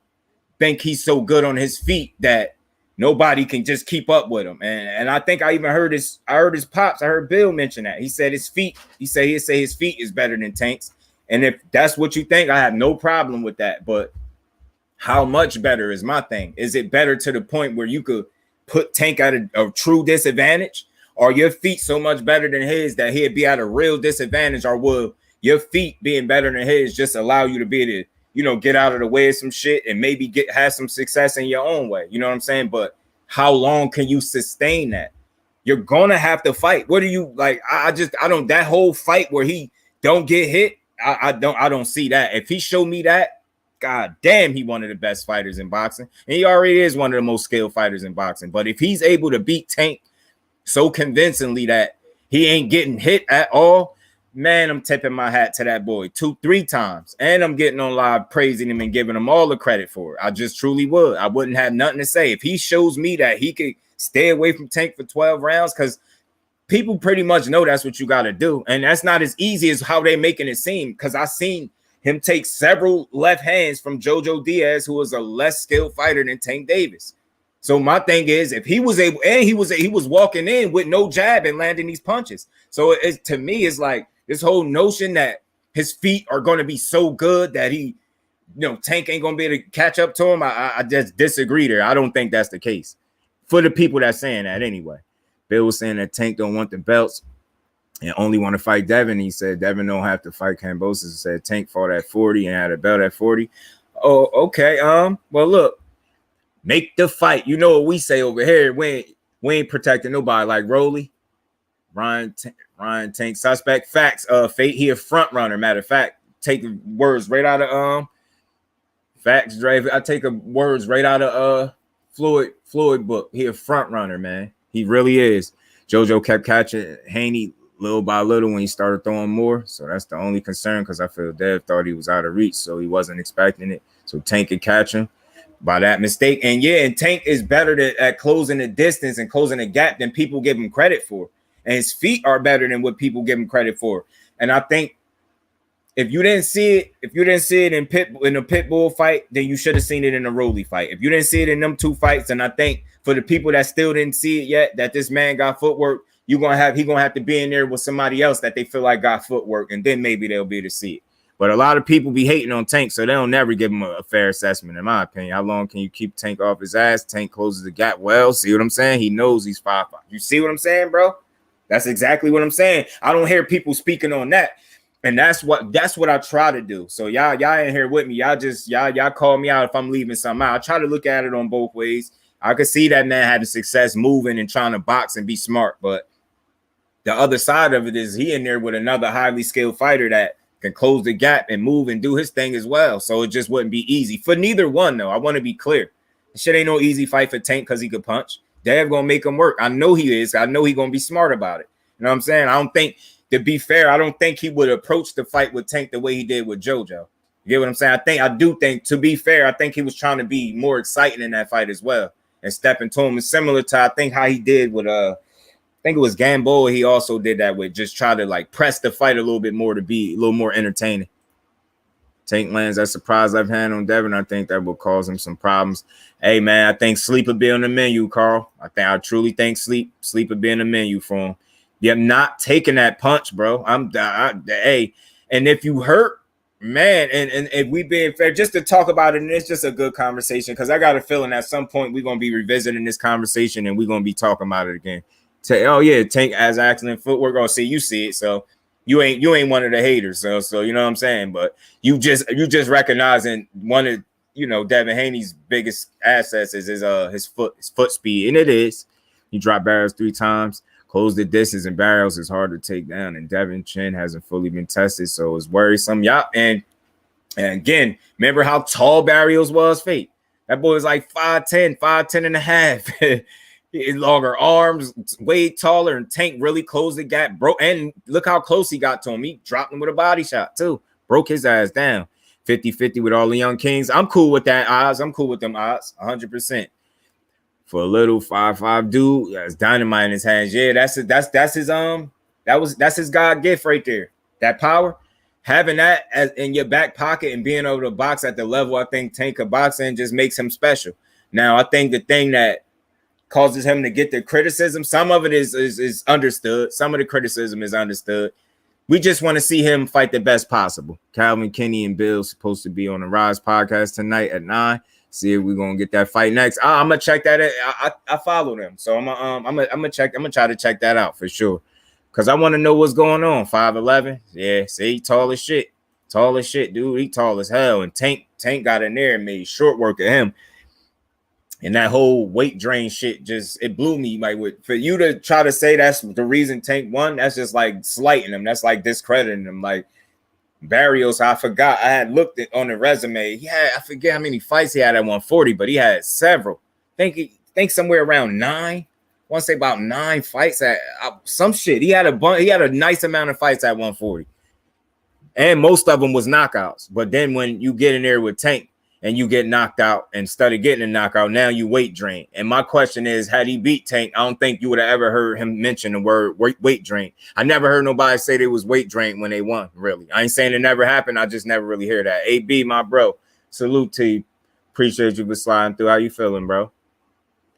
think he's so good on his feet that nobody can just keep up with him. And I think I even heard his pops. I heard Bill mention that. He said his feet, he'd say his feet is better than Tank's. And if that's what you think, I have no problem with that. But how much better is my thing? Is it better to the point where you could put Tank at a true disadvantage? Or your feet so much better than his that he'd be at a real disadvantage? Or will your feet being better than his just allow you to be able to, get out of the way of some shit and maybe have some success in your own way? You know what I'm saying? But how long can you sustain that? You're gonna have to fight. What do you like? I don't that whole fight where he don't get hit. I don't see that. If he showed me that, god damn, he one of the best fighters in boxing. And he already is one of the most skilled fighters in boxing. But if he's able to beat Tank so convincingly that he ain't getting hit at all, man, I'm tipping my hat to that boy 2-3 times. And I'm getting on live praising him and giving him all the credit for it. I just truly would. I wouldn't have nothing to say. If he shows me that he could stay away from Tank for 12 rounds, because people pretty much know that's what you got to do. And that's not as easy as how they making it seem, because I seen him take several left hands from Jojo Diaz, who was a less skilled fighter than Tank Davis. So my thing is, if he was able, and he was walking in with no jab and landing these punches. So it's, to me, it's like this whole notion that his feet are going to be so good that he, Tank ain't going to be able to catch up to him. I just disagree there. I don't think that's the case for the people that's saying that anyway. Bill was saying that Tank don't want the belts and only want to fight Devin. He said Devin don't have to fight Kambosos. He said Tank fought at 40 and had a belt at 40. Oh, okay. Well, look, make the fight. You know what we say over here? We ain't protecting nobody like Rolly, Ryan Tank suspect. Facts. Fate. He a front runner. Matter of fact, take words right out of facts. Dre. I take words right out of Floyd book. He a front runner, man. He really is. JoJo kept catching Haney little by little when he started throwing more. So that's the only concern, because I feel Dev thought he was out of reach, so he wasn't expecting it. So Tank could catch him by that mistake. And yeah, and Tank is better at closing the distance and closing the gap than people give him credit for. And his feet are better than what people give him credit for. And I think if you didn't see it in a Pitbull fight, then you should have seen it in a Rolly fight. If you didn't see it in them two fights, and I think for the people that still didn't see it yet, that this man got footwork, he gonna have to be in there with somebody else that they feel like got footwork, and then maybe they'll be able to see it. But a lot of people be hating on Tank, so they'll never give him a fair assessment, in my opinion. How long can you keep Tank off his ass? Tank closes the gap well. See what I'm saying? He knows he's 5'5". You see what I'm saying, bro? That's exactly what I'm saying. I don't hear people speaking on that. And that's what I try to do. So y'all ain't here with me. Y'all call me out if I'm leaving something out. I try to look at it on both ways. I could see that man having success moving and trying to box and be smart, but the other side of it is he in there with another highly skilled fighter that can close the gap and move and do his thing as well. So it just wouldn't be easy for neither one, though. I want to be clear. This shit ain't no easy fight for Tank because he could punch. Dev gonna make him work. I know he is. I know he gonna be smart about it. You know what I'm saying? I don't think, to be fair, I don't think he would approach the fight with Tank the way he did with JoJo. You get what I'm saying? I do think, to be fair, I think he was trying to be more exciting in that fight as well and stepping to him. It's similar to, I think, how he did with I think it was Gamboa. He also did that with, just try to like press the fight a little bit more to be a little more entertaining. Tank lands that surprise left hand on Devin. I think that will cause him some problems. Hey man, I think sleep will be on the menu, Carl. I truly think sleep will be on the menu for him. You're not taking that punch, bro. Hey, and if you hurt, man, and if we being fair, just to talk about it, and it's just a good conversation, because I got a feeling at some point we're gonna be revisiting this conversation and we're gonna be talking about it again. Oh yeah, Tank has excellent footwork. Oh, see, you see it, so you ain't one of the haters. So you know what I'm saying. But you just recognizing one of Devin Haney's biggest assets is his foot speed, and it is. He dropped barrels 3 times, closed the distance, and barrels is hard to take down. And Devin chin hasn't fully been tested, so it's worrisome. Yeah, and again, remember how tall Barrios was, Fate? That boy was like 5'10 and a half. Longer arms, way taller, and Tank really closed the gap, bro. And look how close he got to him. He dropped him with a body shot too, broke his ass down. 50-50 with all the young kings. I'm cool with that odds. I'm cool with them odds 100%. For a little 5'5" dude, that's dynamite in his hands. Yeah, that's his God gift right there. That power, having that in your back pocket and being able to box at the level I think Tank could box in just makes him special. Now, I think the thing that causes him to get the criticism, some of it is understood. Some of the criticism is understood. We just want to see him fight the best possible. Calvin, Kenny, and Bill supposed to be on the Rise podcast tonight at 9. See if we're gonna get that fight next. I'm gonna check that. I follow them, so I'm gonna check. I'm gonna try to check that out for sure, because I want to know what's going on. 5'11", yeah. See, tall as shit, dude. He tall as hell, and Tank got in there and made short work of him. And that whole weight drain shit it blew me. Like, for you to try to say that's the reason Tank won, that's just like slighting him. That's like discrediting him. Like Barrios, I forgot. I had looked on the resume. I forget how many fights he had at 140, but he had several. Think somewhere around 9. want to say about 9 fights at some shit. He had a nice amount of fights at 140. And most of them was knockouts. But then when you get in there with Tank and you get knocked out and started getting a knockout, now you weight drain. And my question is, had he beat Tank, I don't think you would have ever heard him mention the word weight drain. I never heard nobody say they was weight drain when they won, really. I ain't saying it never happened. I just never really hear that. AB, my bro, salute to you. Appreciate you for sliding through. How you feeling, bro?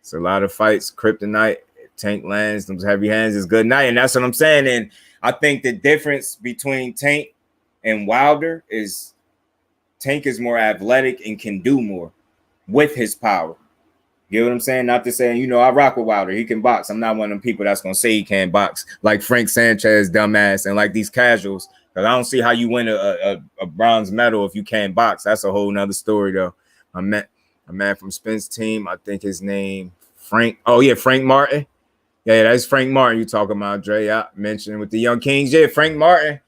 It's a lot of fights. Kryptonite, Tank lands, those heavy hands is good night. And that's what I'm saying. And I think the difference between Tank and Wilder is Tank is more athletic and can do more with his power. You know what I'm saying? Not to say, I rock with Wilder. He can box. I'm not one of them people that's going to say he can't box like Frank Sanchez, dumbass, and like these casuals. Because I don't see how you win a bronze medal if you can't box. That's a whole nother story, though. A man from Spence team. I think his name, Frank. Oh, yeah, Frank Martin. Yeah, that's Frank Martin you talking about, Dre. I mentioned with the Young Kings. Yeah, Frank Martin.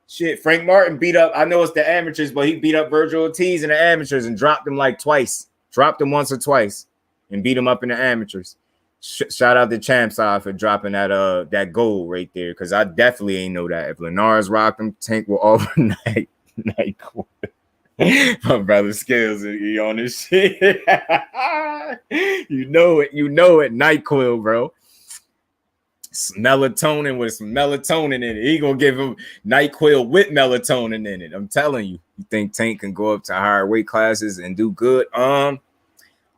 Shit, Frank Martin beat up, I know it's the amateurs, but he beat up Virgil Ortiz in the amateurs and dropped him like twice. Dropped him once or twice and beat him up in the amateurs. Shout out to Champ Side for dropping that goal right there, because I definitely ain't know that. If Linares rocked him, Tank will overnight. My brother Skills, he on this shit. You know it, NyQuil, bro. Melatonin with some melatonin in it. He gonna give him NyQuil with melatonin in it. I'm telling you. You think Tank can go up to higher weight classes and do good?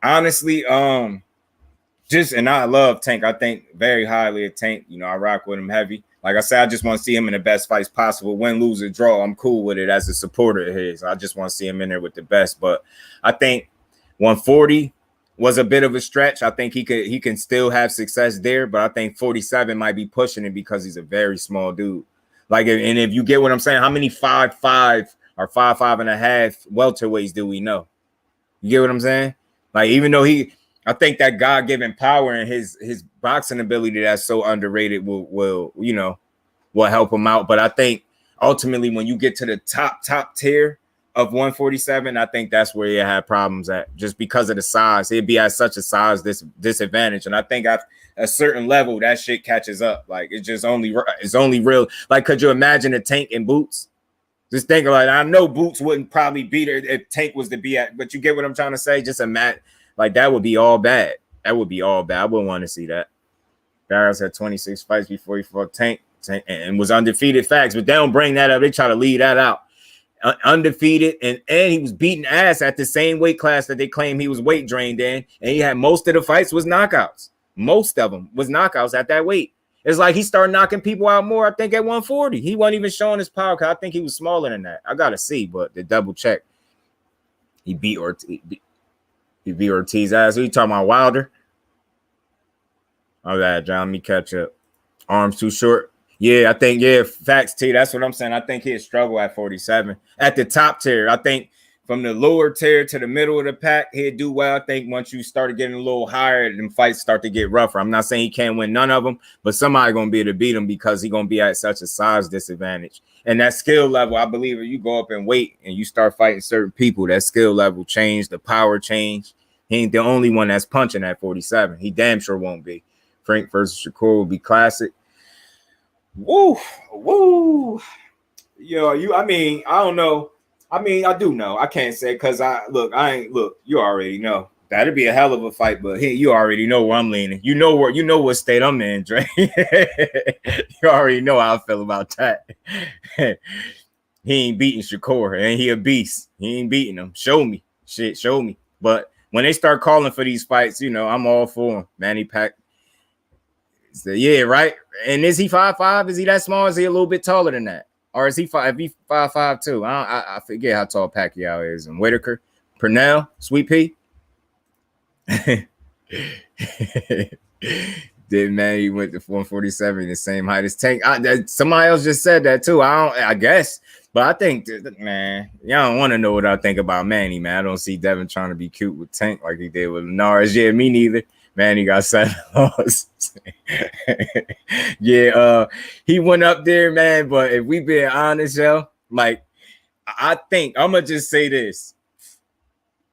Honestly, and I love Tank. I think very highly of Tank. I rock with him heavy. Like I said, I just want to see him in the best fights possible. Win, lose, or draw, I'm cool with it as a supporter of his. I just want to see him in there with the best. But I think 140 was a bit of a stretch. I think he can still have success there, but I think 47 might be pushing it because he's a very small dude. Like, and if you get what I'm saying, how many 5'5" or 5'5.5" welterweights do we know? You get what I'm saying? Like, even though I think that God-given power and his boxing ability that's so underrated will help him out. But I think ultimately when you get to the top tier of 147, I think that's where he had problems at, just because of the size. He'd be at such a size disadvantage. And I think at a certain level, that shit catches up. Like, it's only real. Like, could you imagine a Tank in Boots? Just think about it. I know Boots wouldn't probably beat her if Tank was to be at, but you get what I'm trying to say? Just imagine, like, that would be all bad. That would be all bad. I wouldn't want to see that. Barros had 26 fights before he fought Tank and was undefeated. Facts, but they don't bring that up. They try to leave that out. Undefeated, and he was beating ass at the same weight class that they claim he was weight drained in, and he had most of the fights was knockouts. Most of them was knockouts at that weight. It's like he started knocking people out more, I think, at 140. He wasn't even showing his power, because I think he was smaller than that. I gotta see, but the double check. He beat Ortiz. He beat Ortiz ass. Who you talking about, Wilder? Oh, that John, let me catch up. Arms too short. Yeah, I think, facts, T. That's what I'm saying. I think he'd struggle at 47. At the top tier, I think from the lower tier to the middle of the pack, he'd do well. I think once you start getting a little higher, then fights start to get rougher. I'm not saying he can't win none of them, but somebody going to be able to beat him because he's going to be at such a size disadvantage. And that skill level, I believe if you go up in weight and you start fighting certain people, that skill level change, the power change. He ain't the only one that's punching at 47. He damn sure won't be. Frank versus Shakur will be classic. Woo. Yo, I don't know. I do know. I can't say because you already know. That'd be a hell of a fight, but you already know where I'm leaning. You know what state I'm in, Dre. You already know how I feel about that. He ain't beating Shakur, and he a beast. He ain't beating him. Show me. But when they start calling for these fights, I'm all for him. Manny Pac. So, yeah, right. And is he 5'5"? Is he that small? Is he a little bit taller than that? Or is he 5'5" too? I forget how tall Pacquiao is. And Whitaker, Purnell, Sweet Pea. Did man, he went to 147, the same height as Tank. Somebody else just said that too. I guess, but I think, man, y'all don't want to know what I think about Manny, man. I don't see Devin trying to be cute with Tank like he did with Linares. Yeah, me neither. Manny got 7 losses. Yeah, he went up there, man. But if we being honest, yo, like, I think I'm gonna just say this.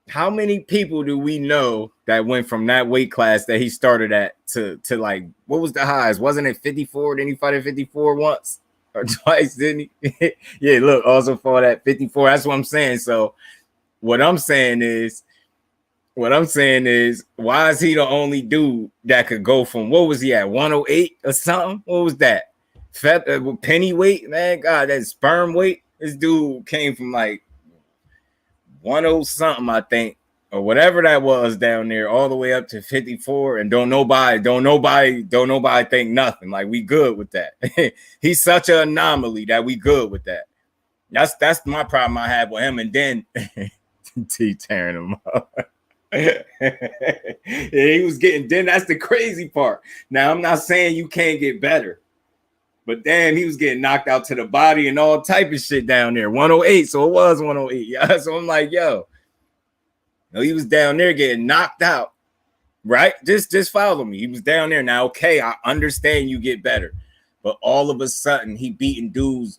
how many people do we know that went from that weight class that he started at to like, what was the highs? Wasn't it 54? Didn't he fight at 54 once or twice? Didn't he? Yeah, look, also fought at 54. That's what I'm saying. So what I'm saying is, why is he the only dude that could go from, what was he at, 108 or something? What was that? Penny weight, man. God, that sperm weight. This dude came from like 10 something, I think, or whatever that was down there, all the way up to 54, and don't nobody think nothing. Like, we good with that. He's such an anomaly that we good with that. That's my problem I have with him. And then T tearing him up. Yeah, he was getting, then that's the crazy part. Now, I'm not saying you can't get better, but damn, he was getting knocked out to the body and all type of shit down there. 108, so it was 108. Yeah, so I'm like, yo, he was down there getting knocked out, right? Just follow me. He was down there. Now, okay, I understand you get better, but all of a sudden, he beating dudes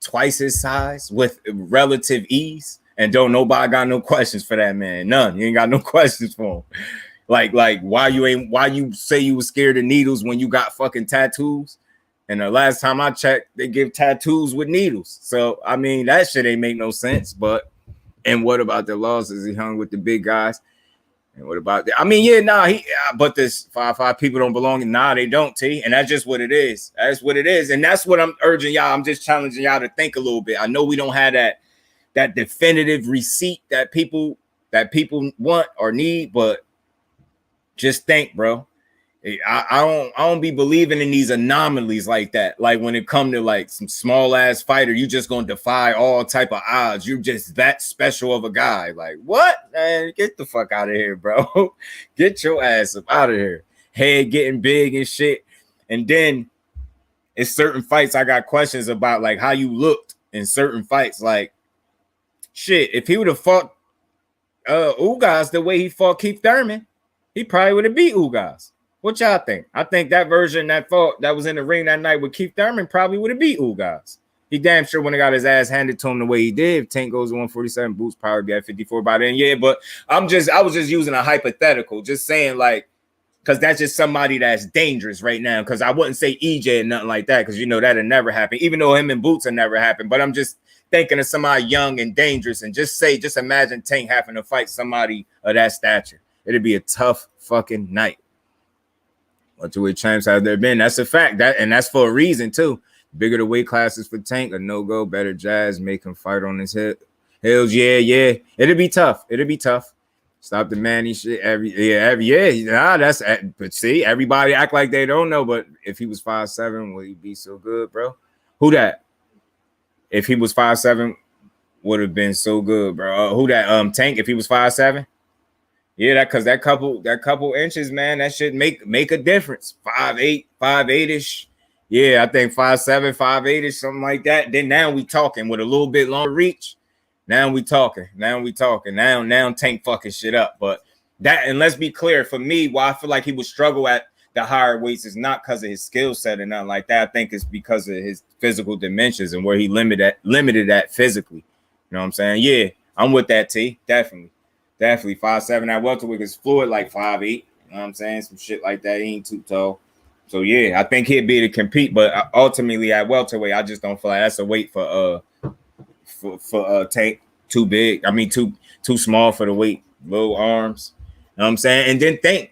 twice his size with relative ease, and don't nobody got no questions for that man. None. You ain't got no questions for him. Like why you say you was scared of needles when you got fucking tattoos? And the last time I checked, they give tattoos with needles. So, I mean, that shit ain't make no sense. But, and what about the losses? He hung with the big guys. And what about that? I mean, yeah, nah, but this 5'5" people don't belong. Nah, they don't, T. And that's just what it is. That's what it is. And that's what I'm urging y'all. I'm just challenging y'all to think a little bit. I know we don't have that definitive receipt that people want or need, but just think, bro. I don't be believing in these anomalies like that. Like when it come to like some small ass fighter, you just gonna defy all type of odds. You're just that special of a guy. Like what? Man, get the fuck out of here, bro. Get your ass up out of here. Head getting big and shit. And then it's certain fights I got questions about, like how you looked in certain fights. Like shit, if he would have fought Ugas the way he fought Keith Thurman, he probably would have beat Ugas. What y'all think? I think that version that was in the ring that night with Keith Thurman probably would have beat Ugas. He damn sure when he got his ass handed to him the way he did. If Tank goes to 147, Boots probably be at 54 by then. Yeah, but I was just using a hypothetical, just saying like, because that's just somebody that's dangerous right now. Because I wouldn't say EJ and nothing like that, because you know that'll never happen, even though him and Boots will never happen. But I'm just thinking of somebody young and dangerous, and just imagine Tank having to fight somebody of that stature. It'd be a tough fucking night. Welterweight champs have there been. That's a fact. That's for a reason too. Bigger the weight classes for Tank, a no-go, better jazz, make him fight on his head. Hills, yeah. It'll be tough. Stop the Manny shit. But see, everybody act like they don't know. But if he was 5'7", would he be so good, bro? Who that? If he was 5'7", would have been so good, bro. Who that? Tank, if he was 5'7"? Yeah, because that couple inches, man, that should make a difference. 5'8", 5'8"-ish. Yeah, I think 5'7", 5'8"-ish, something like that. Then now we talking with a little bit longer reach. Now we talking. Now Tank fucking shit up. But that, and let's be clear, for me, why I feel like he would struggle at the higher weights is not because of his skill set and nothing like that. I think it's because of his physical dimensions and where he limited at physically. You know what I'm saying? Yeah, I'm with that, T. Definitely 5'7". That welterweight is fluid like 5'8". You know what I'm saying? Some shit like that. He ain't too tall. So yeah, I think he'd be to compete, but ultimately at welterweight, I just don't feel like that's a weight for Tank. Too big. I mean, too small for the weight. Low arms. You know what I'm saying? And then think,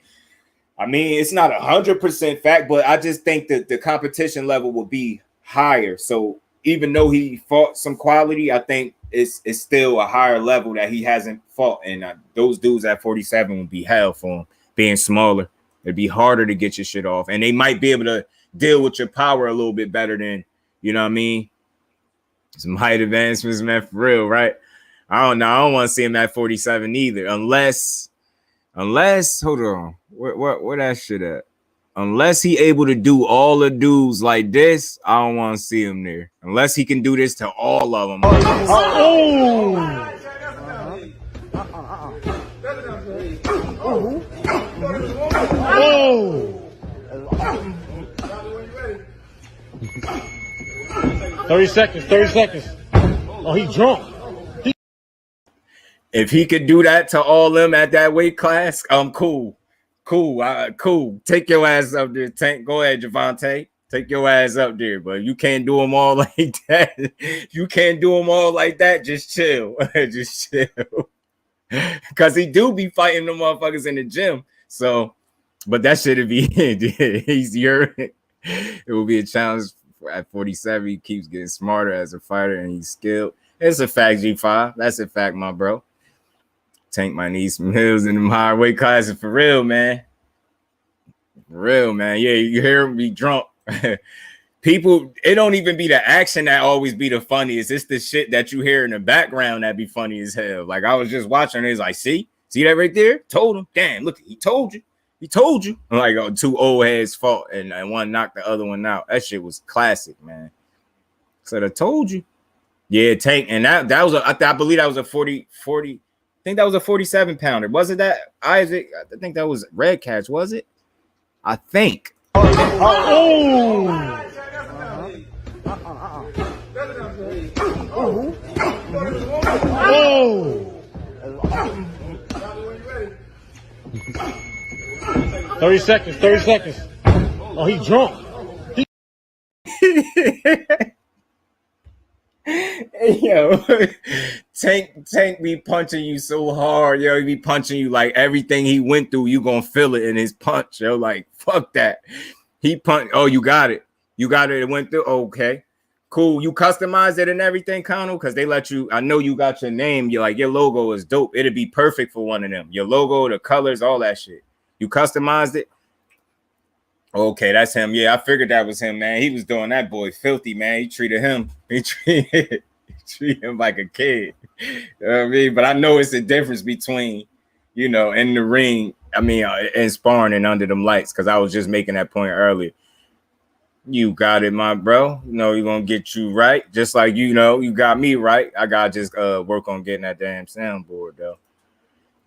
I mean, it's not 100% fact, but I just think that the competition level will be higher. So even though he fought some quality, I think it's still a higher level that he hasn't fought. And those dudes at 47 would be hell for him, being smaller. It'd be harder to get your shit off. And they might be able to deal with your power a little bit better than, you know what I mean? Some height advancements, man, for real, right? I don't know. I don't want to see him at 47 either. Unless, hold on. Where that shit at? Unless he able to do all the dudes like this, I don't want to see him there. Unless he can do this to all of them. Oh! 30 seconds. Oh, he's drunk. If he could do that to all them at that weight class, I'm cool. Cool. Take your ass up there, Tank. Go ahead, Javante. Take your ass up there, but you can't do them all like that. You can't do them all like that. Just chill. Just chill. Because he do be fighting the motherfuckers in the gym. So, but that should be easier. It will be a challenge at 47. He keeps getting smarter as a fighter and he's skilled. It's a fact, G5. That's a fact, my bro. Tank might need some hills in them higher weight classes for real, man. For real, man. Yeah, you hear him be drunk. People, it don't even be the action that always be the funniest. It's the shit that you hear in the background that be funny as hell. Like I was just watching, it's like, see that right there? Told him. Damn, look, he told you. I'm like, oh, two old heads fought and one knocked the other one out. That shit was classic, man. So I told you. Yeah, Tank, and that was I believe that was a 40. I think that was a 47 pounder. Was it that Isaac? I think that was Red Catch, was it? I think. Oh. 30 seconds. Oh, he drunk. Hey, yo, Tank be punching you so hard, yo. He be punching you like everything he went through, you gonna feel it in his punch, yo. Like, fuck that. He punched. Oh, you got it. It went through. Okay, cool. You customized it and everything, Connell, because they let you. I know you got your name. You're like, your logo is dope. It'd be perfect for one of them. Your logo, the colors, all that shit. You customized it. Okay, that's him. Yeah, I figured that was him, man. He was doing that boy filthy, man. He treated him like a kid. You know what I mean? But I know it's the difference between, in the ring, and sparring and under them lights, because I was just making that point earlier. You got it, my bro. You're going to get you right. Just like, you got me right. I got to just work on getting that damn soundboard, though.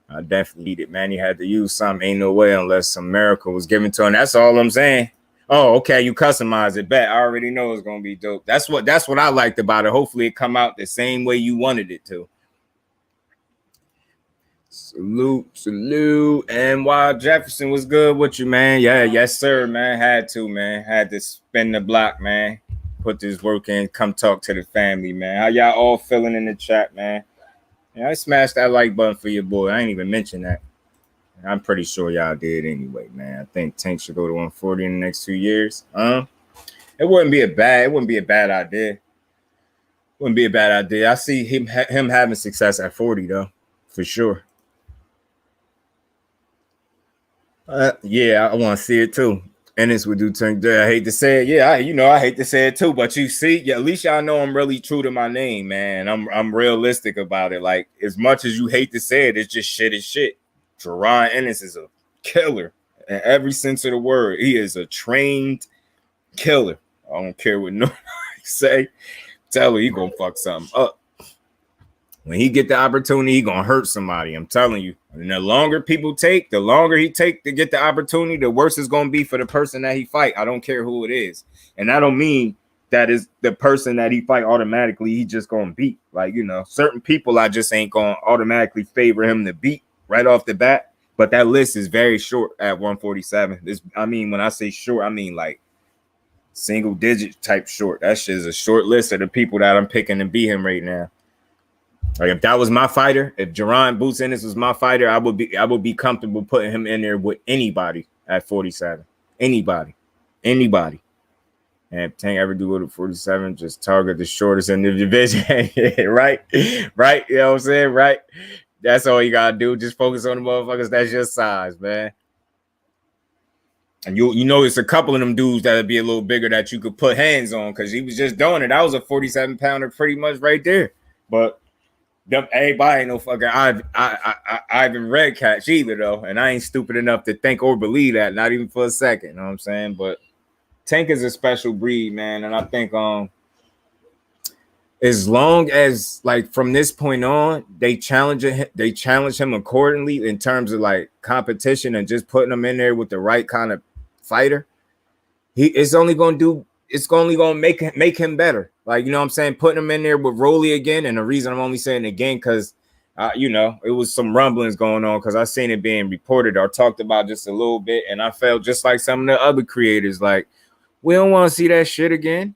I definitely need it, man. He had to use something. Ain't no way unless some miracle was given to him. That's all I'm saying. Oh, okay. You customize it. Bet I already know it's gonna be dope. That's what I liked about it. Hopefully it come out the same way you wanted it to. Salute. And while Jefferson was good with you, man. Yeah, yes, sir, man. Had to spin the block, man. Put this work in. Come talk to the family, man. How y'all all feeling in the chat, man? Yeah, I smashed that like button for your boy. I ain't even mentioned that. I'm pretty sure y'all did anyway, man. I think Tank should go to 140 in the next 2 years. It wouldn't be a bad idea. I see him having success at 40 though, for sure. Yeah, I want to see it too. Ennis would do Tank. I hate to say it. Yeah, I hate to say it too. But you see, yeah, at least y'all know I'm really true to my name, man. I'm realistic about it. Like, as much as you hate to say it, it's just shit is shit. Jerron Ennis is a killer in every sense of the word. He is a trained killer. I don't care what nobody say. Tell her he gonna fuck something up. When he get the opportunity, he gonna hurt somebody. I'm telling you. And the longer people take, the longer he take to get the opportunity, the worse it's gonna be for the person that he fight. I don't care who it is. And I don't mean that is the person that he fight automatically he just gonna beat. Like, certain people I just ain't gonna automatically favor him to beat right off the bat. But that list is very short at 147. When I say short, I mean like single digit type short. That shit is a short list of the people that I'm picking to beat him right now. Like, if that was my fighter, if Jerron Boots Ennis was my fighter, I would be comfortable putting him in there with anybody at 47. Anybody. And if Tank ever do go to 47, just target the shortest in the division. Right? You know what I'm saying? Right? That's all you gotta do. Just focus on the motherfuckers that's your size, man. And it's a couple of them dudes that'd be a little bigger that you could put hands on, because he was just doing it. That was a 47 pounder pretty much right there. But everybody ain't no fucking Ivan Red Catch either, though. And I ain't stupid enough to think or believe that, not even for a second. You know what I'm saying? But Tank is a special breed, man. And I think as long as, like, from this point on, they challenge him accordingly in terms of like competition and just putting him in there with the right kind of fighter, it's only gonna make him better. Like, you know what I'm saying? Putting him in there with Rolly again, and the reason I'm only saying again, because You know, it was some rumblings going on because I seen it being reported or talked about just a little bit, and I felt just like some of the other creators, like, we don't want to see that shit again.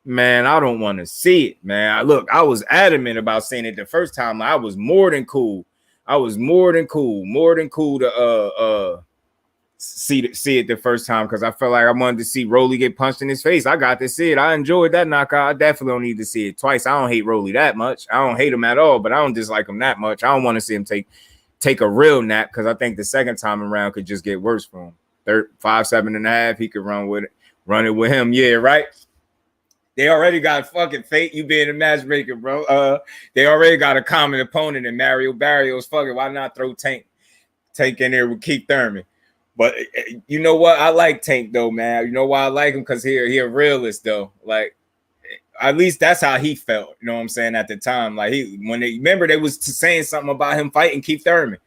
Man, I don't want to see it, man. Look, I was adamant about seeing it the first time. I was more than cool. More than cool to see it the first time because I felt like I wanted to see Rolly get punched in his face. I got to see it. I enjoyed that knockout. I definitely don't need to see it twice. I don't hate Rolly that much. I don't hate him at all, but I don't dislike him that much. I don't want to see him take a real nap because I think the second time around could just get worse for him. 5'7.5", he could run it with him. Yeah, right. They already got fucking Fate. You being a matchmaker, bro. They already got a common opponent in Mario Barrios. Fucking, why not throw Tank in there with Keith Thurman? But you know what? I like Tank though, man. You know why I like him? Because he a realist though. Like, at least that's how he felt. You know what I'm saying at the time. Like remember they was saying something about him fighting Keith Thurman,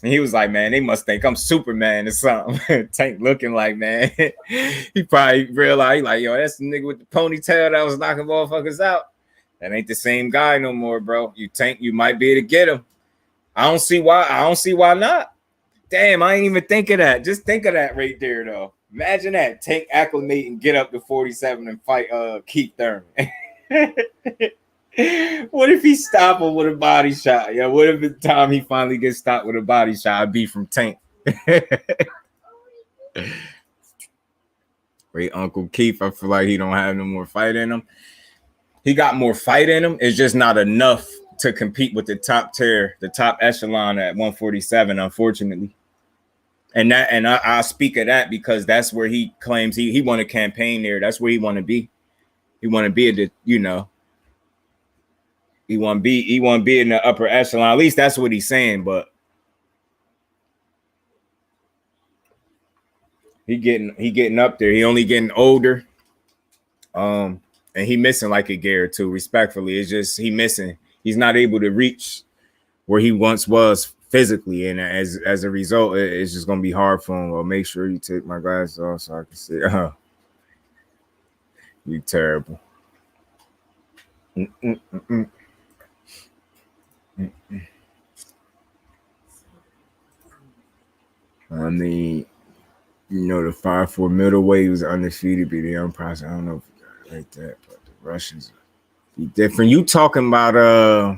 and he was like, man, they must think I'm Superman or something. Tank looking like, man, he probably realized like, yo, that's the nigga with the ponytail that was knocking motherfuckers out. That ain't the same guy no more, bro. You might be able to get him. I don't see why not. Damn, I ain't even think of that. Just think of that right there, though. Imagine that. Tank acclimate and get up to 47 and fight Keith Thurman. What if he stop him with a body shot? Yeah, what if the time he finally gets stopped with a body shot, I'd be from Tank? Great Uncle Keith, I feel like he don't have no more fight in him. He got more fight in him. It's just not enough to compete with the top tier, the top echelon at 147, unfortunately. And I speak of that because that's where he claims he won a campaign there. That's where he want to be. He want to be at the, you know, he want to be in the upper echelon. At least that's what he's saying. But he getting up there. He only getting older. And he missing like a gear too. Respectfully, it's just he missing. He's not able to reach where he once was physically, and as a result, it's just gonna be hard for him. Well, make sure you take my glasses off so I can see. You terrible. I mean, you know, the 5'4" middleweight was undefeated, be the unprocessed. I don't know if you got it like that, but the Russians be different. You talking about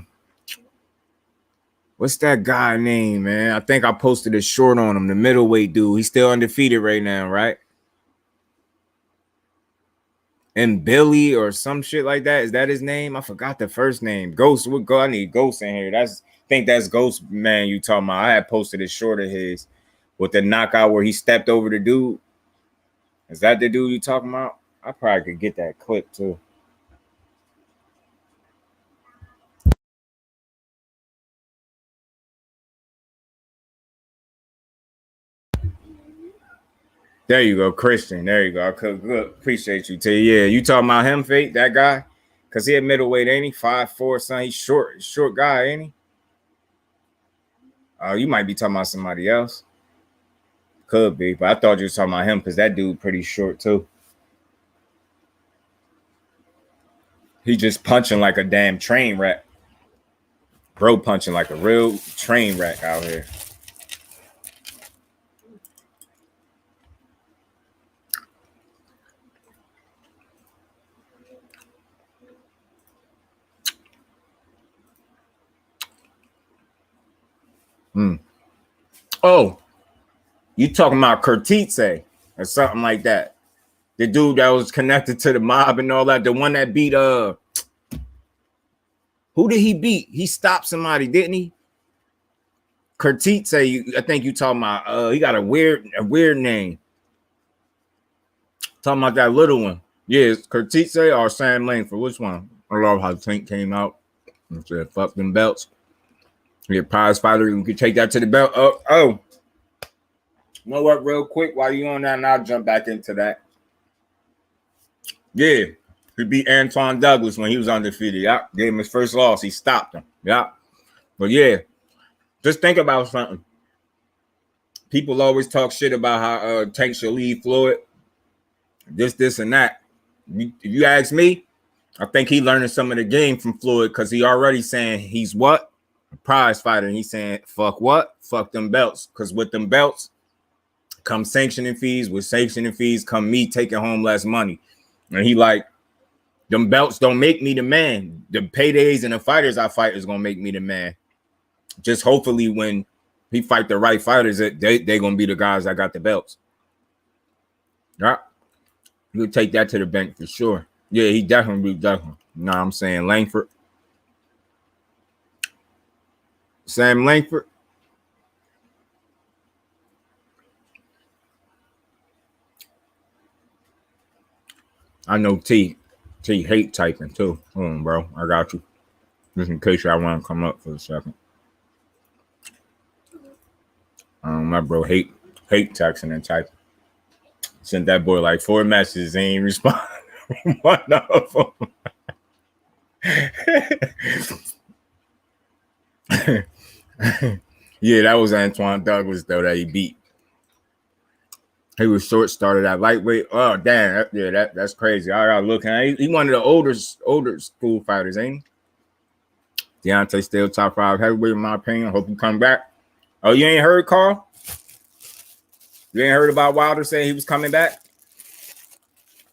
what's that guy name, man? I think I posted a short on him, the middleweight dude. He's still undefeated right now, right? And Billy or some shit like that. Is that his name? I forgot the first name. Ghost. I need Ghost in here. I think that's Ghost, man. You talking about? I had posted a short of his with the knockout where he stepped over the dude. Is that the dude you talking about? I probably could get that clip too. There you go, Christian. There you go. Good. Appreciate you, T. Yeah, you talking about him, Fate? That guy? Cause he a middleweight, ain't he? 5'4", son. He's short guy, ain't he? Oh, you might be talking about somebody else. Could be, but I thought you was talking about him because that dude pretty short too. He just punching like a damn train wreck. Bro punching like a real train wreck out here. Oh, you talking about Kurtitze or something like that? The dude that was connected to the mob and all that. The one that beat who did he beat? He stopped somebody, didn't he? Kurtitze, I think you talking about. He got a weird name. Talking about that little one. Yeah, it's Kurtitze or Sam Langford. Which one? I love how Tank came out and said, "Fuck them belts." Your prize fighter, you can take that to the belt. Oh. You know what, real quick, while you on that, and I'll jump back into that. Yeah, he beat Antoine Douglas when he was undefeated. Yeah, gave him his first loss. He stopped him. Yeah. But yeah, just think about something. People always talk shit about how Tank should leave Floyd. This, and that. If you ask me, I think he learning some of the game from Floyd because he already saying he's what? a prize fighter. And he's saying, fuck what? Fuck them belts. Because with them belts come sanctioning fees. With sanctioning fees come me taking home less money. And he like, them belts don't make me the man. The paydays and the fighters I fight is going to make me the man. Just hopefully when he fight the right fighters, they're going to be the guys that got the belts. Yeah. You'll take that to the bank for sure. Yeah, he definitely. You know what I'm saying? Langford. Sam Langford. I know T hate typing too. Hold on, bro. I got you. Just in case y'all want to come up for a second. My bro hate texting and typing. Sent that boy like 4 messages. He ain't respond. One of them. Yeah, that was Antoine Douglas though that he beat. He was short, started at lightweight. Oh damn, that's crazy. I gotta look at. He one of the older school fighters, ain't he? Deontay still top 5 heavyweight in my opinion. Hope you come back. Oh, you ain't heard, Carl? You ain't heard about Wilder saying he was coming back?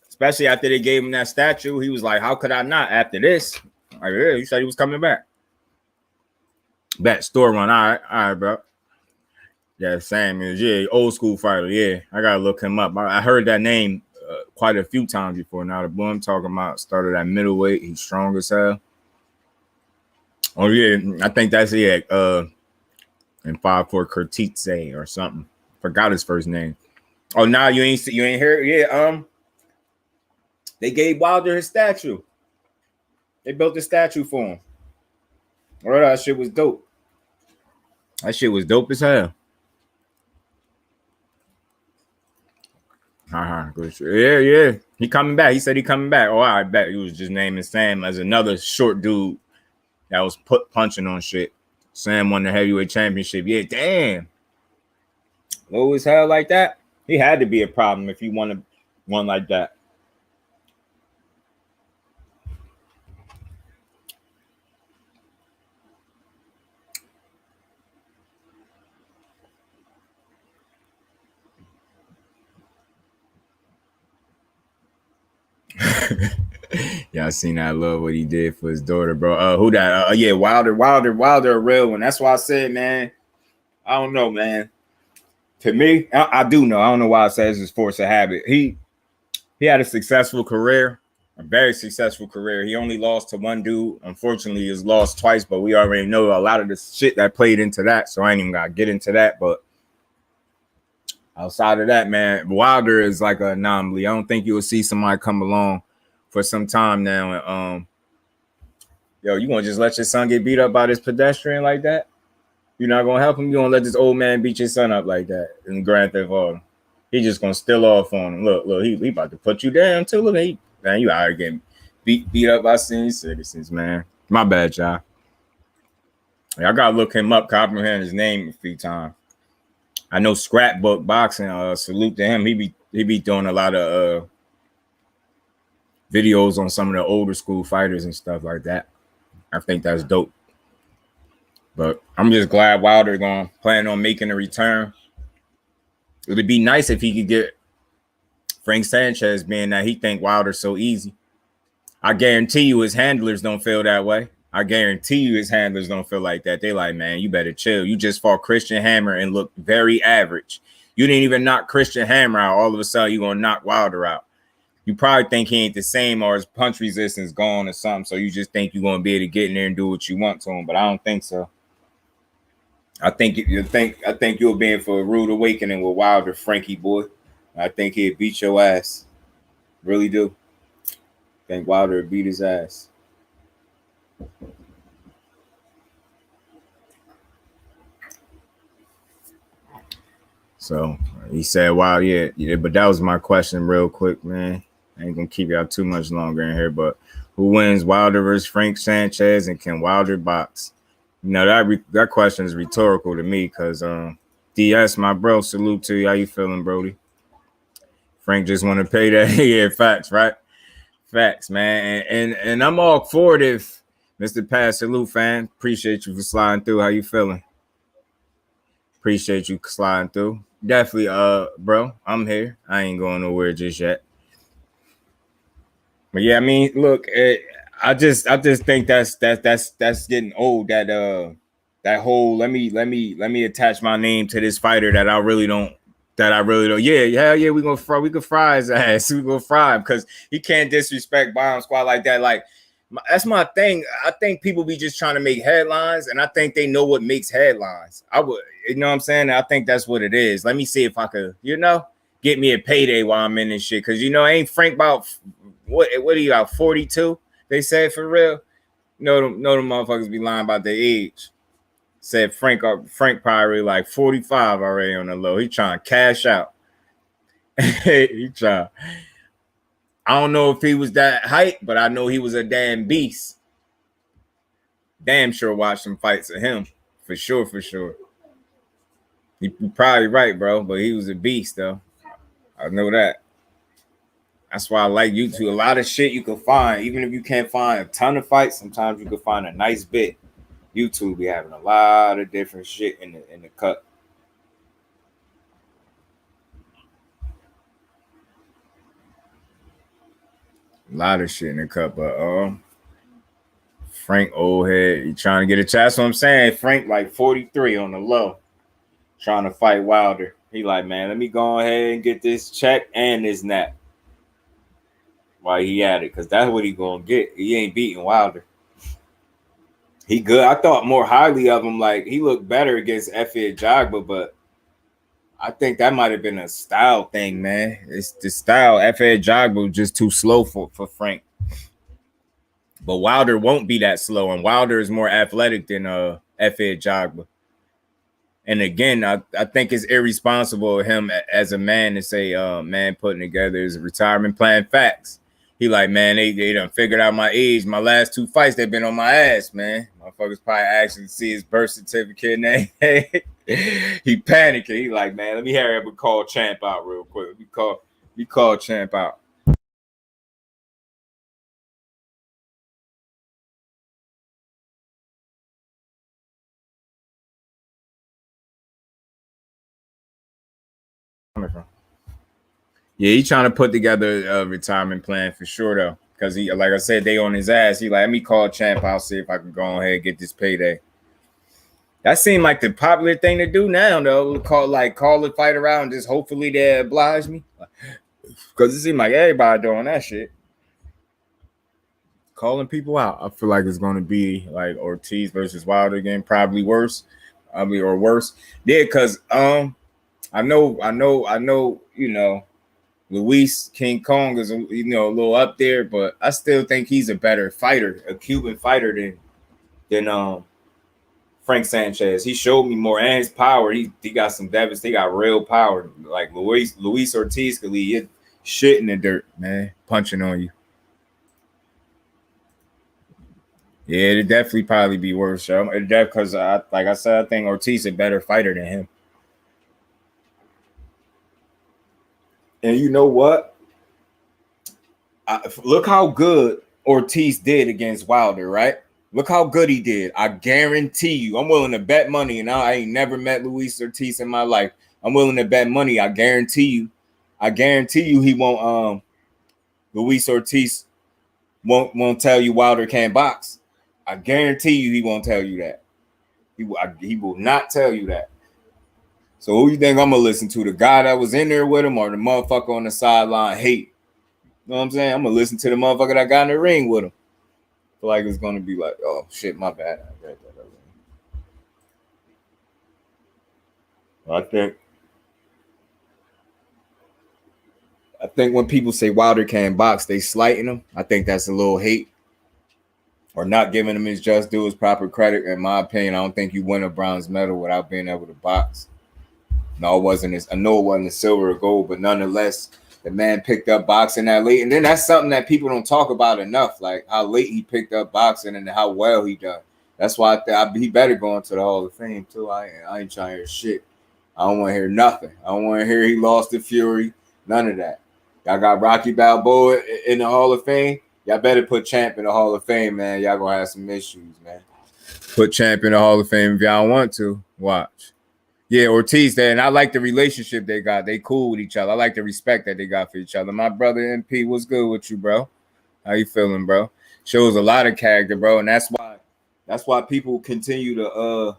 Especially after they gave him that statue. He was like, how could I not after this? Like, yeah, you said he was coming back. Bet store run. All right, bro. Yeah, Sam is, yeah, old school fighter. Yeah, I got to look him up. I heard that name quite a few times before. Now, the boy I'm talking about started at middleweight. He's strong as hell. Oh, yeah, I think that's it. And 5'4" Kurtitze or something. Forgot his first name. Oh, now you ain't heard? Yeah, they gave Wilder his statue. They built a statue for him. Oh, that shit was dope. That shit was dope as hell. Yeah. He coming back. He said he coming back. Oh, I bet he was just naming Sam as another short dude that was punching on shit. Sam won the heavyweight championship. Yeah, damn. Low as hell like that. He had to be a problem if he won one like that. Yeah, I seen that. I love what he did for his daughter, bro. Who that? Yeah, Wilder, a real one. That's why I said, man, I don't know, man. To me, I do know. I don't know why I say it's his force of habit. He had a successful career, a very successful career. He only lost to one dude. Unfortunately, he's lost twice, but we already know a lot of the shit that played into that, so I ain't even got to get into that, but outside of that, man, Wilder is like an anomaly. I don't think you will see somebody come along for some time now and yo, you gonna just let your son get beat up by this pedestrian like that? You're not gonna help him. You gonna let this old man beat your son up like that in Grand Theft Auto? He just gonna still off on him. Look, he about to put you down too. Look, man, you out here getting beat up by senior citizens, man. My bad, y'all. I gotta look him up. Cause I've been hearing his name a few times. I know Scrapbook Boxing. Salute to him. He be doing a lot of videos on some of the older school fighters and stuff like that. I think that's dope. But I'm just glad Wilder gonna plan on making a return. It would be nice if he could get Frank Sanchez, being that he think Wilder's so easy. I guarantee you his handlers don't feel that way. I guarantee you his handlers don't feel like that. They like, man, you better chill. You just fought Christian Hammer and looked very average. You didn't even knock Christian Hammer out. All of a sudden, you're going to knock Wilder out. You probably think he ain't the same or his punch resistance gone or something. So you just think you're going to be able to get in there and do what you want to him. But I don't think so. I think you'll be in for a rude awakening with Wilder, Frankie boy. I think he'd beat your ass. Really do. I think Wilder would beat his ass. So he said, wow, yeah, but that was my question real quick, man. I ain't gonna keep y'all too much longer in here, but who wins, Wilder versus Frank Sanchez, and can Wilder box? You know, that question is rhetorical to me because DS, my bro, salute to you. How you feeling, Brody? Frank just want to pay that. Yeah, facts, right? Facts, man. And I'm all for it if Mr. Pass, salute, fan. Appreciate you for sliding through. How you feeling? Appreciate you sliding through. Definitely, bro, I'm here. I ain't going nowhere just yet. But yeah, I mean, look, I just think that's getting old. That whole let me attach my name to this fighter that I really don't. Yeah. We can fry his ass. We gonna fry him because he can't disrespect Bomb Squad like that. Like that's my thing. I think people be just trying to make headlines, and I think they know what makes headlines. You know what I'm saying? I think that's what it is. Let me see if I could, get me a payday while I'm in this shit. Because ain't Frank about what are you about 42? They said for real. No, them motherfuckers be lying about their age. Said Frank probably like 45 already on the low. He trying to cash out. He trying. I don't know if he was that height, but I know he was a damn beast. Damn sure watched some fights of him. For sure. You're probably right, bro, but he was a beast, though. I know that. That's why I like YouTube. A lot of shit you can find, even if you can't find a ton of fights, sometimes you can find a nice bit. YouTube be having a lot of different shit in the cut. A lot of shit in the cut, but Frank old head, he trying to get a chance. That's what I'm saying. Frank like 43 on the low, trying to fight Wilder. He like, man, let me go ahead and get this check and this nap while he at it, because that's what he gonna get. He ain't beating Wilder. He good. I thought more highly of him. Like he looked better against Efe Ajagba, but I think that might have been a style thing, man. It's the style. Efe Ajagba was just too slow for Frank. But Wilder won't be that slow, and Wilder is more athletic than Efe Ajagba. And again, I think it's irresponsible of him as a man to say, man, putting together his retirement plan. Facts. He like, man, they done figured out my age. My last 2 fights, they've been on my ass, man. Motherfuckers probably actually see his birth certificate name. He panicking. He like, man, let me hurry up and call Champ out real quick. We call Champ out. Yeah, he trying to put together a retirement plan for sure, though. Because he, like I said, they on his ass. He like, let me call Champ. I'll see if I can go ahead and get this payday. That seemed like the popular thing to do now, though. Call the fighter out and just hopefully they oblige me. Because it seemed like everybody doing that shit. Calling people out. I feel like it's going to be like Ortiz versus Wilder again. Probably worse. Or worse. Yeah, because I know, Luis King Kong is a little up there, but I still think he's a better fighter, a Cuban fighter than Frank Sanchez. He showed me more, and his power. He got some devils. They got real power. Like Luis Ortiz could leave shit in the dirt, man, punching on you. Yeah, it'd definitely probably be worse, yo. Because like I said, I think Ortiz is a better fighter than him. And you know what? Look how good Ortiz did against Wilder, right? Look how good he did. I guarantee you. I'm willing to bet money, and I ain't never met Luis Ortiz in my life. I'm willing to bet money. I guarantee you he won't Luis Ortiz won't tell you Wilder can't box. I guarantee you he won't tell you that. He will not tell you that. So who you think I'm gonna listen to? The guy that was in there with him, or the motherfucker on the sideline hate? You know what I'm saying? I'm gonna listen to the motherfucker that got in the ring with him. I feel like it's gonna be like, oh shit, my bad. I read that. I think when people say Wilder can't box, they slighting him. I think that's a little hate, or not giving him his just due, his proper credit. In my opinion, I don't think you win a bronze medal without being able to box. No, it wasn't. I know it wasn't a silver or gold, but nonetheless, the man picked up boxing that late. And then that's something that people don't talk about enough, like how late he picked up boxing and how well he done. That's why he better go into the Hall of Fame, too. I ain't trying to hear shit. I don't want to hear nothing. I don't want to hear he lost to Fury. None of that. I got Rocky Balboa in the Hall of Fame. Y'all better put Champ in the Hall of Fame, man. Y'all gonna have some issues, man. Put Champ in the Hall of Fame if y'all want to. Watch. Yeah, Ortiz there, and I like the relationship they got. They cool with each other. I like the respect that they got for each other. My brother MP, what's good with you, bro? How you feeling, bro? Shows a lot of character, bro, and that's why people continue to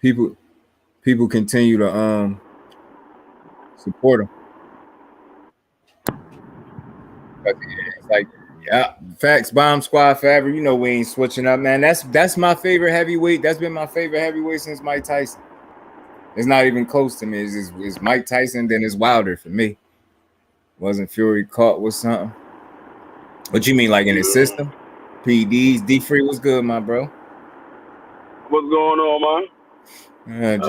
people continue to support him. It's like, yeah, facts, Bomb Squad forever. You know we ain't switching up, man. That's my favorite heavyweight. That's been my favorite heavyweight since Mike Tyson. It's not even close to me. It's Mike Tyson, then it's Wilder for me. Wasn't Fury caught with something? What you mean, like in his system? PDs, D-Free was good, my bro. What's going on, man?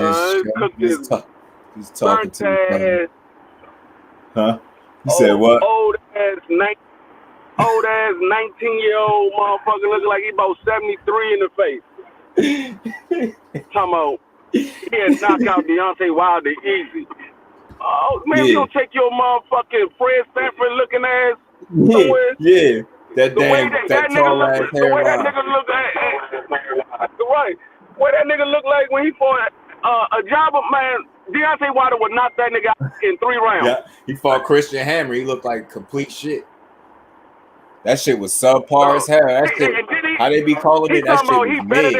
Just talking to you. Huh? You said what? Old ass 19-year-old motherfucker looking like he about 73 in the face. Talking about he had knocked out Deontay Wilder easy. Oh man, you don't take your motherfucking Fred Sanford looking ass somewhere. Yeah. That tall ass hair. The way that nigga look right. The way that nigga look like when he fought a job of man. Deontay Wilder would knock that nigga out in 3 rounds. Yeah, he fought Christian Hammer. He looked like complete shit. That shit was subpar as hell. That shit, how they be calling it? That shit was made.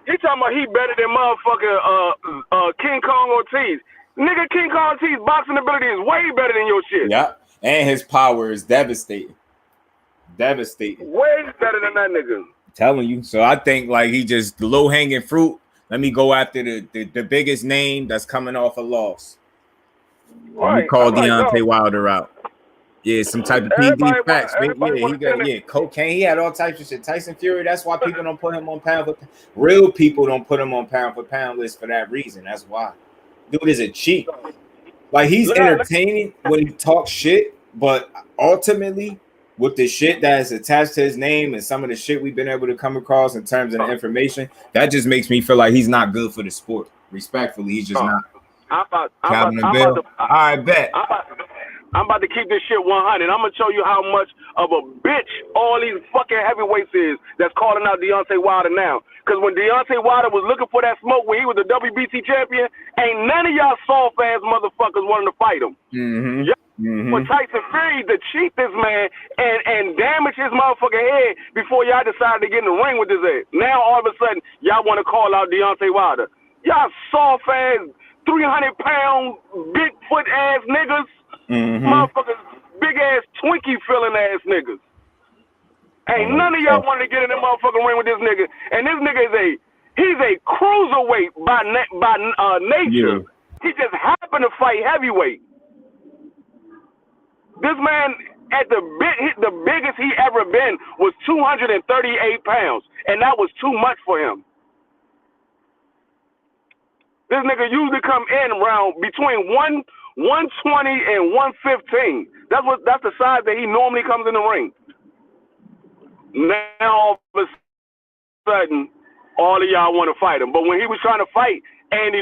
He talking about he better than motherfucker King Kong Ortiz. Nigga, King Kong Ortiz boxing ability is way better than your shit. Yeah, and his power is devastating. Way better than that nigga. I'm telling you. So I think like he just low hanging fruit. Let me go after the biggest name that's coming off a loss. Right. Let me call Deontay Wilder out. Yeah, some type of PD facts. Yeah, cocaine. He had all types of shit. Tyson Fury. That's why people don't put him on pound for pound. Real people don't put him on pound for pound list for that reason. That's why. Dude is a cheat. Like he's entertaining when he talks shit, but ultimately, with the shit that is attached to his name and some of the shit we've been able to come across in terms of the information, that just makes me feel like he's not good for the sport. Respectfully, he's just not. Calvin and Bill. I bet. I'm about to keep this shit 100. I'm gonna show you how much of a bitch all these fucking heavyweights is that's calling out Deontay Wilder now. Because when Deontay Wilder was looking for that smoke when he was the WBC champion, ain't none of y'all soft ass motherfuckers wanting to fight him. For Tyson Fury to cheat this man and damage his motherfucking head before y'all decided to get in the ring with his head. Now all of a sudden y'all want to call out Deontay Wilder. Y'all soft ass 300-pound Bigfoot ass niggas. Motherfuckers, big ass Twinkie feeling ass niggas. Ain't none of y'all wanted to get in the motherfucking ring with this nigga. And this nigga he's a cruiserweight by nature. He just happened to fight heavyweight. This man at the biggest he ever been was 238 pounds, and that was too much for him. This nigga usually come in around between 120 and 115. That's the size that he normally comes in the ring. Now all of a sudden, all of y'all want to fight him. But when he was trying to fight Andy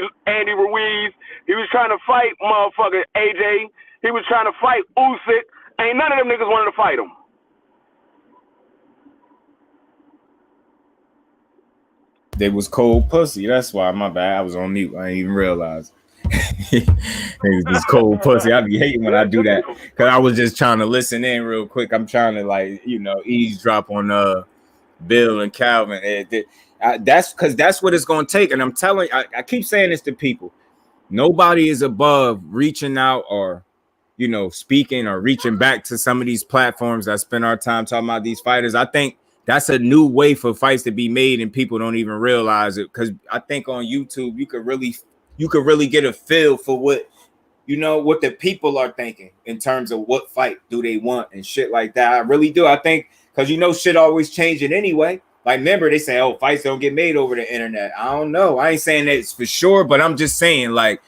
Ruiz, he was trying to fight motherfucker AJ, he was trying to fight Usyk, ain't none of them niggas wanted to fight him. They was cold pussy. That's why, my bad. I was on mute. I didn't even realize. It was this cold pussy. I be hating when I do that because I was just trying to listen in real quick. I'm trying to eavesdrop on Bill and Calvin. That's because that's what it's going to take. And I'm telling you, I keep saying this to people. Nobody is above reaching out or speaking or reaching back to some of these platforms that spend our time talking about these fighters. I think that's a new way for fights to be made, and people don't even realize it. Because I think on YouTube, you could really get a feel for what the people are thinking in terms of what fight do they want and shit like that. I really do. I think because shit always changing anyway. Like, remember they say, oh, fights don't get made over the internet. I don't know. I ain't saying that it's for sure, but I'm just saying, like,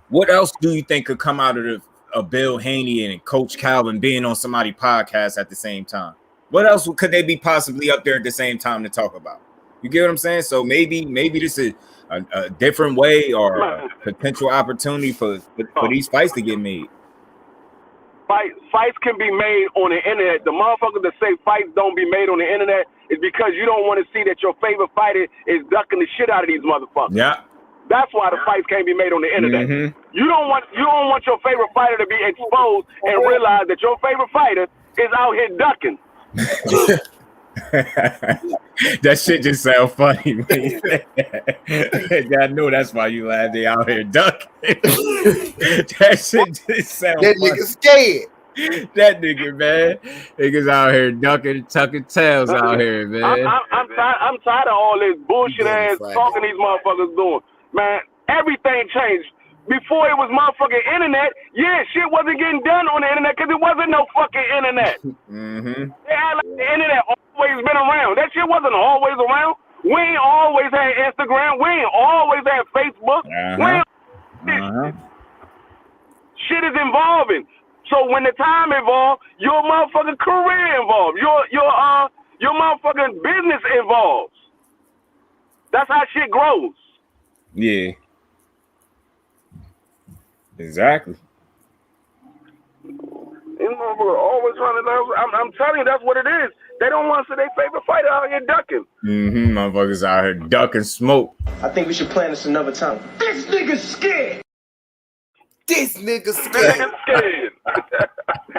what else do you think could come out of Bill Haney and Coach Calvin being on somebody's podcast at the same time? What else could they be possibly up there at the same time to talk about? You get what I'm saying? So maybe this is a different way or a potential opportunity for these fights to get made. Fights can be made on the internet. The motherfuckers that say fights don't be made on the internet is because you don't want to see that your favorite fighter is ducking the shit out of these motherfuckers. Yeah. That's why the fights can't be made on the internet. Mm-hmm. You don't want your favorite fighter to be exposed and realize that your favorite fighter is out here ducking. That shit just sound funny when you say that. I know that's why you laugh. They out here ducking. That shit just sound That funny. nigga scared. That nigga, man. Niggas out here ducking, tucking tails out here, man. I'm tired of all this bullshit ass talking these motherfuckers doing. Man, everything changed. Before it was motherfucking internet, yeah, shit wasn't getting done on the internet because it wasn't no fucking internet. Mm-hmm. They had like the internet always been around. That shit wasn't always around. We ain't always had Instagram. We ain't always had Facebook. Shit is evolving. So when the time evolves, your motherfucking career evolves. Your motherfucking business evolves. That's how shit grows. Yeah. Exactly. These motherfuckers always trying to. I'm telling you, that's what it is. They don't want to see their favorite fighter out here ducking. Mm-hmm. Motherfuckers out here ducking smoke. I think we should plan this another time. This nigga's scared. This nigga scared.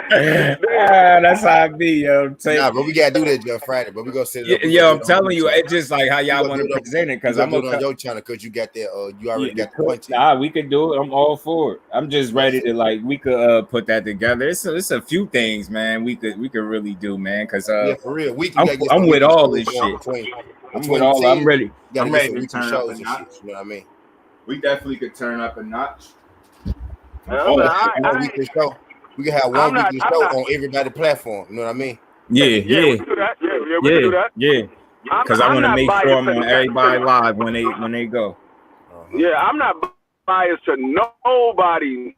That's how it be, yo. Nah, but we gotta do that, Joe, Friday. But we gonna set it up. Yo, I'm telling you, it's just like how y'all want to present it. Because I'm do it on your channel because you got that. You already got the punch. Nah, we could do it. I'm all for it. I'm just ready to we could put that together. It's a few things, man. We could really do, man. Because yeah, for real. I'm with all this shit. I'm ready. I'm ready to turn up a notch. You know what I mean? We definitely could turn up a notch. We can have one weekly show on everybody's platform. You know what I mean? Yeah. We can do that. We can do that. Yeah. Because I want to make sure I'm on everybody live when they go. Yeah, I'm not biased to nobody.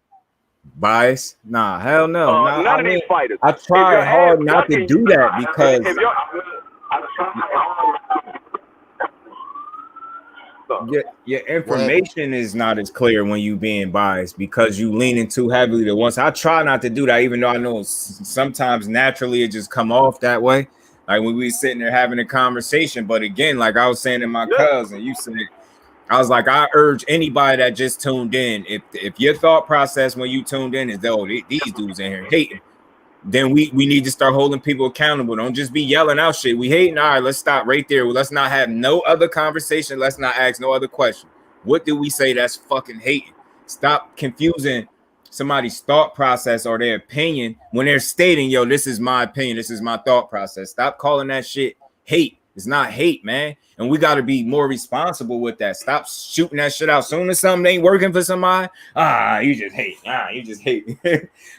Bias? Nah, hell no. None of these fighters. I try hard not to do that because your information is not as clear when you being biased because you leaning too heavily to once. I try not to do that, even though I know sometimes naturally it just come off that way. Like when we sitting there having a conversation. But again, like I was saying to my cousin, you said, I was like, I urge anybody that just tuned in, if your thought process when you tuned in is these dudes in here hating, then we need to start holding people accountable. Don't just be yelling out shit. We hating. All right, let's stop right there. Let's not have no other conversation. Let's not ask no other question. What do we say that's fucking hating? Stop confusing somebody's thought process or their opinion when they're stating, yo, this is my opinion. This is my thought process. Stop calling that shit hate. It's not hate, man. And we got to be more responsible with that. Stop shooting that shit out. Soon as something ain't working for somebody, you just hate. You just hate.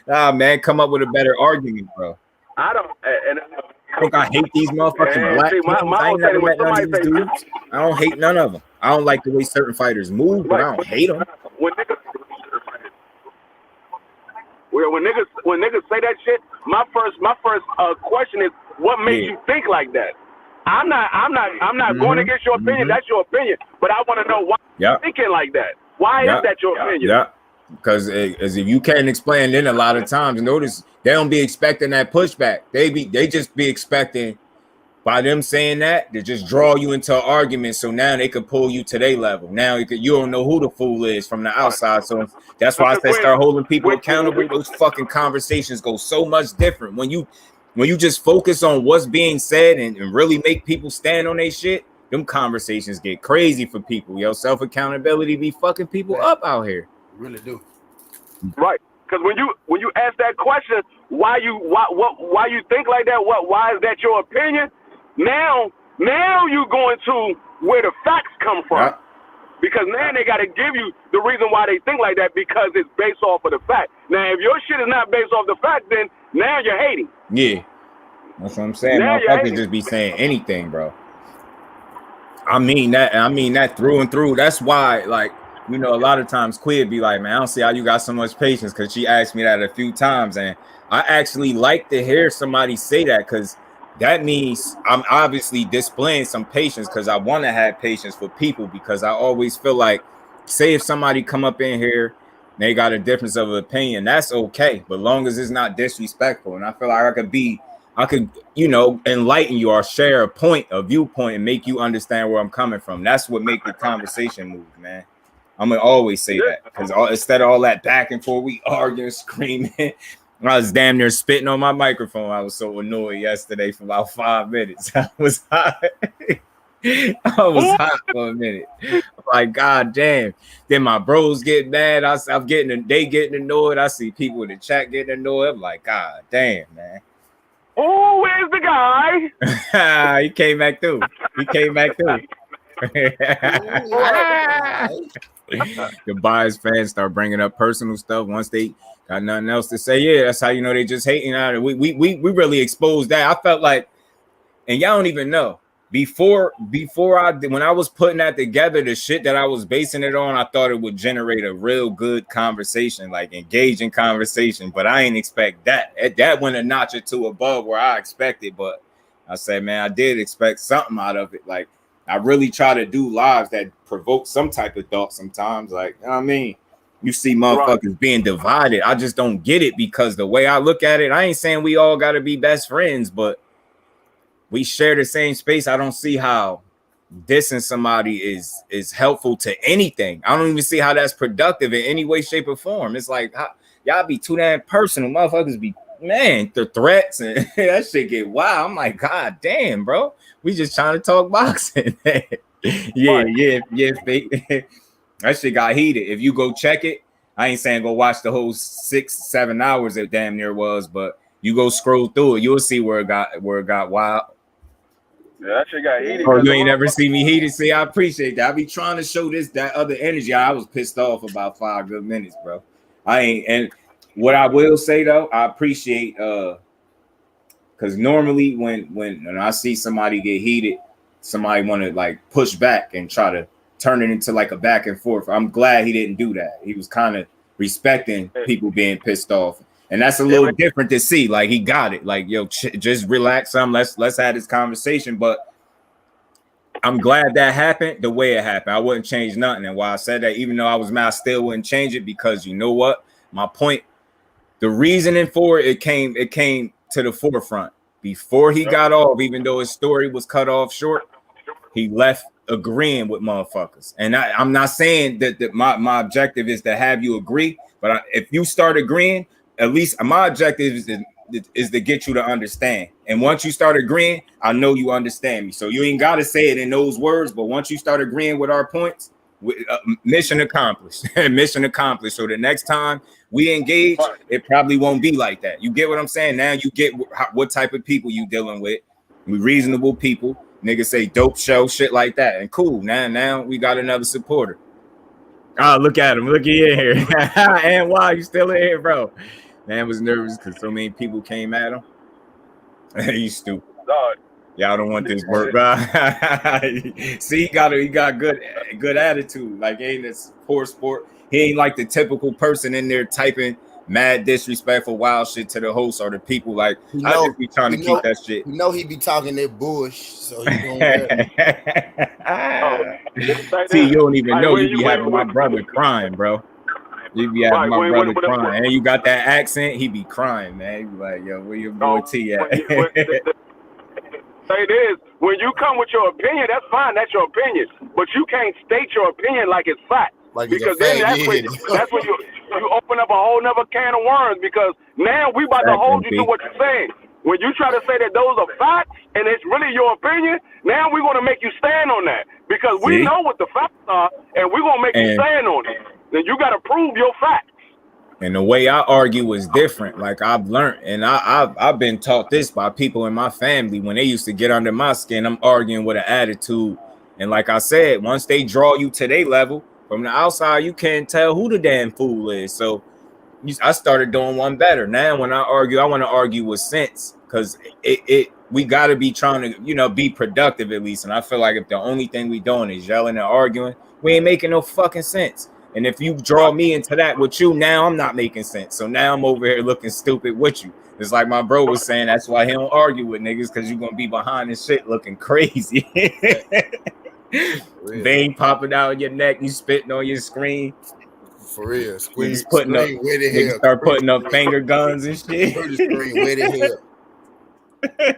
Man, come up with a better argument, bro. I don't. And I think I hate these motherfucking black people. I ain't never met none of these dudes. I don't hate none of them. I don't like the way certain fighters move, but I don't hate them. When niggas say that shit, my first question is, what makes you think like that? I'm not going against your opinion. That's your opinion. But I want to know why you're thinking like that. Why is that your opinion? Yeah. Because as if you can't explain, then a lot of times, notice they don't be expecting that pushback. They just be expecting by them saying that to just draw you into an argument. So now they could pull you to their level. Now you don't know who the fool is from the outside. So that's why I said start holding people accountable. Those fucking conversations go so much different when you just focus on what's being said and really make people stand on their shit. Them conversations get crazy for people. Yo, self accountability be fucking people up out here. Really do. Right. Because when you ask that question, why you think like that? Why is that your opinion? Now you going to where the facts come from. Yeah. Because now they got to give you the reason why they think like that because it's based off of the fact. Now, if your shit is not based off the fact, then now you're hating. Yeah. That's what I'm saying. Motherfuckers just be saying anything, bro. I mean that through and through. That's why, like, you know, a lot of times Quid be like, man, I don't see how you got so much patience, because she asked me that a few times, and I actually like to hear somebody say that, because that means I'm obviously displaying some patience, because I want to have patience for people, because I always feel like, say if somebody come up in here They got a difference of opinion. That's okay, but long as it's not disrespectful. And I feel like I could, enlighten you or share a viewpoint and make you understand where I'm coming from. That's what make the conversation move, man. I'm gonna always say that because instead of all that back and forth, we arguing, screaming. I was damn near spitting on my microphone. I was so annoyed yesterday for about 5 minutes. I was hot. I was hot for a minute. I'm like, God damn. Then my bros get mad. They getting annoyed. I see people in the chat getting annoyed. I'm like, God damn, man. Oh, where's the guy? He came back through. The biased fans start bringing up personal stuff once they got nothing else to say. Yeah, that's how you know they just hating out of it. We really exposed that. I felt like, and y'all don't even know. When I was putting that together, the shit that I was basing it on, I thought it would generate a real good conversation, like engaging conversation. But I ain't expect that. That went a notch or two above where I expected. But I said, man, I did expect something out of it. Like I really try to do lives that provoke some type of thought sometimes. Like, you know what I mean? You see motherfuckers being divided. I just don't get it because the way I look at it, I ain't saying we all got to be best friends, but we share the same space. I don't see how dissing somebody is helpful to anything. I don't even see how that's productive in any way, shape, or form. It's like y'all be too damn personal. Motherfuckers be, man, the threats and that shit get wild. I'm like, God damn, bro. We just trying to talk boxing. yeah. That shit got heated. If you go check it, I ain't saying go watch the whole 6-7 hours it damn near was, but you go scroll through it, you'll see where it got wild. Yeah, that shit got heated. Oh, you ain't never see me heated. See, I appreciate that. I be trying to show that other energy. I was pissed off about 5 good minutes, bro. And what I will say though, I appreciate because normally when I see somebody get heated, somebody want to like push back and try to turn it into like a back and forth. I'm glad he didn't do that. He was kind of respecting people being pissed off. And that's a little different to see. Like he got it. Like, yo, just relax some. Let's have this conversation. But I'm glad that happened the way it happened. I wouldn't change nothing. And while I said that, even though I was mad, I still wouldn't change it because you know what? My point, the reasoning for it came to the forefront. Before he got off, even though his story was cut off short, he left agreeing with motherfuckers. And I'm not saying that my objective is to have you agree, but if you start agreeing, at least my objective is to get you to understand. And once you start agreeing, I know you understand me. So you ain't got to say it in those words, but once you start agreeing with our points, mission accomplished. Mission accomplished. So the next time we engage, it probably won't be like that. You get what I'm saying? Now you get what type of people you dealing with. We reasonable people. Niggas say dope show, shit like that. And cool. Now we got another supporter. Oh, look at him. Look at you in here. And why you still in here, bro? Man was nervous because so many people came at him. He's stupid. Y'all don't want this work, bro. See, he got good attitude. Like, ain't this poor sport. He ain't like the typical person in there typing mad disrespectful wild shit to the host or the people. Like, I just be trying to keep that shit. You know he be talking that bush, so he don't See, you don't even know you be having my brother crying, bro. You be having my brother crying. And you got that accent, he be crying, man. He be like, yo, where your boy T at? Say this, when you come with your opinion, that's fine, that's your opinion. But you can't state your opinion like it's fact. Like because then that's when you open up a whole nother can of worms, because now we about to hold you to what you're saying. When you try to say that those are facts and it's really your opinion, now we're going to make you stand on that, because we know what the facts are and we're going to make you stand on it. Then you got to prove your facts. And the way I argue is different. Like I've learned, and I've been taught this by people in my family. When they used to get under my skin, I'm arguing with an attitude. And like I said, once they draw you to their level, from the outside, you can't tell who the damn fool is. So I started doing one better. Now when I argue, I want to argue with sense, because we got to be trying to, be productive at least. And I feel like if the only thing we doing is yelling and arguing, we ain't making no fucking sense. And if you draw me into that with you, now I'm not making sense. So now I'm over here looking stupid with you. It's like my bro was saying, that's why he don't argue with niggas, because you're going to be behind this shit looking crazy. Vein popping out of your neck, you spitting on your screen. For real. Niggas putting up, where the niggas hell? start putting up finger guns and shit. Where the hell?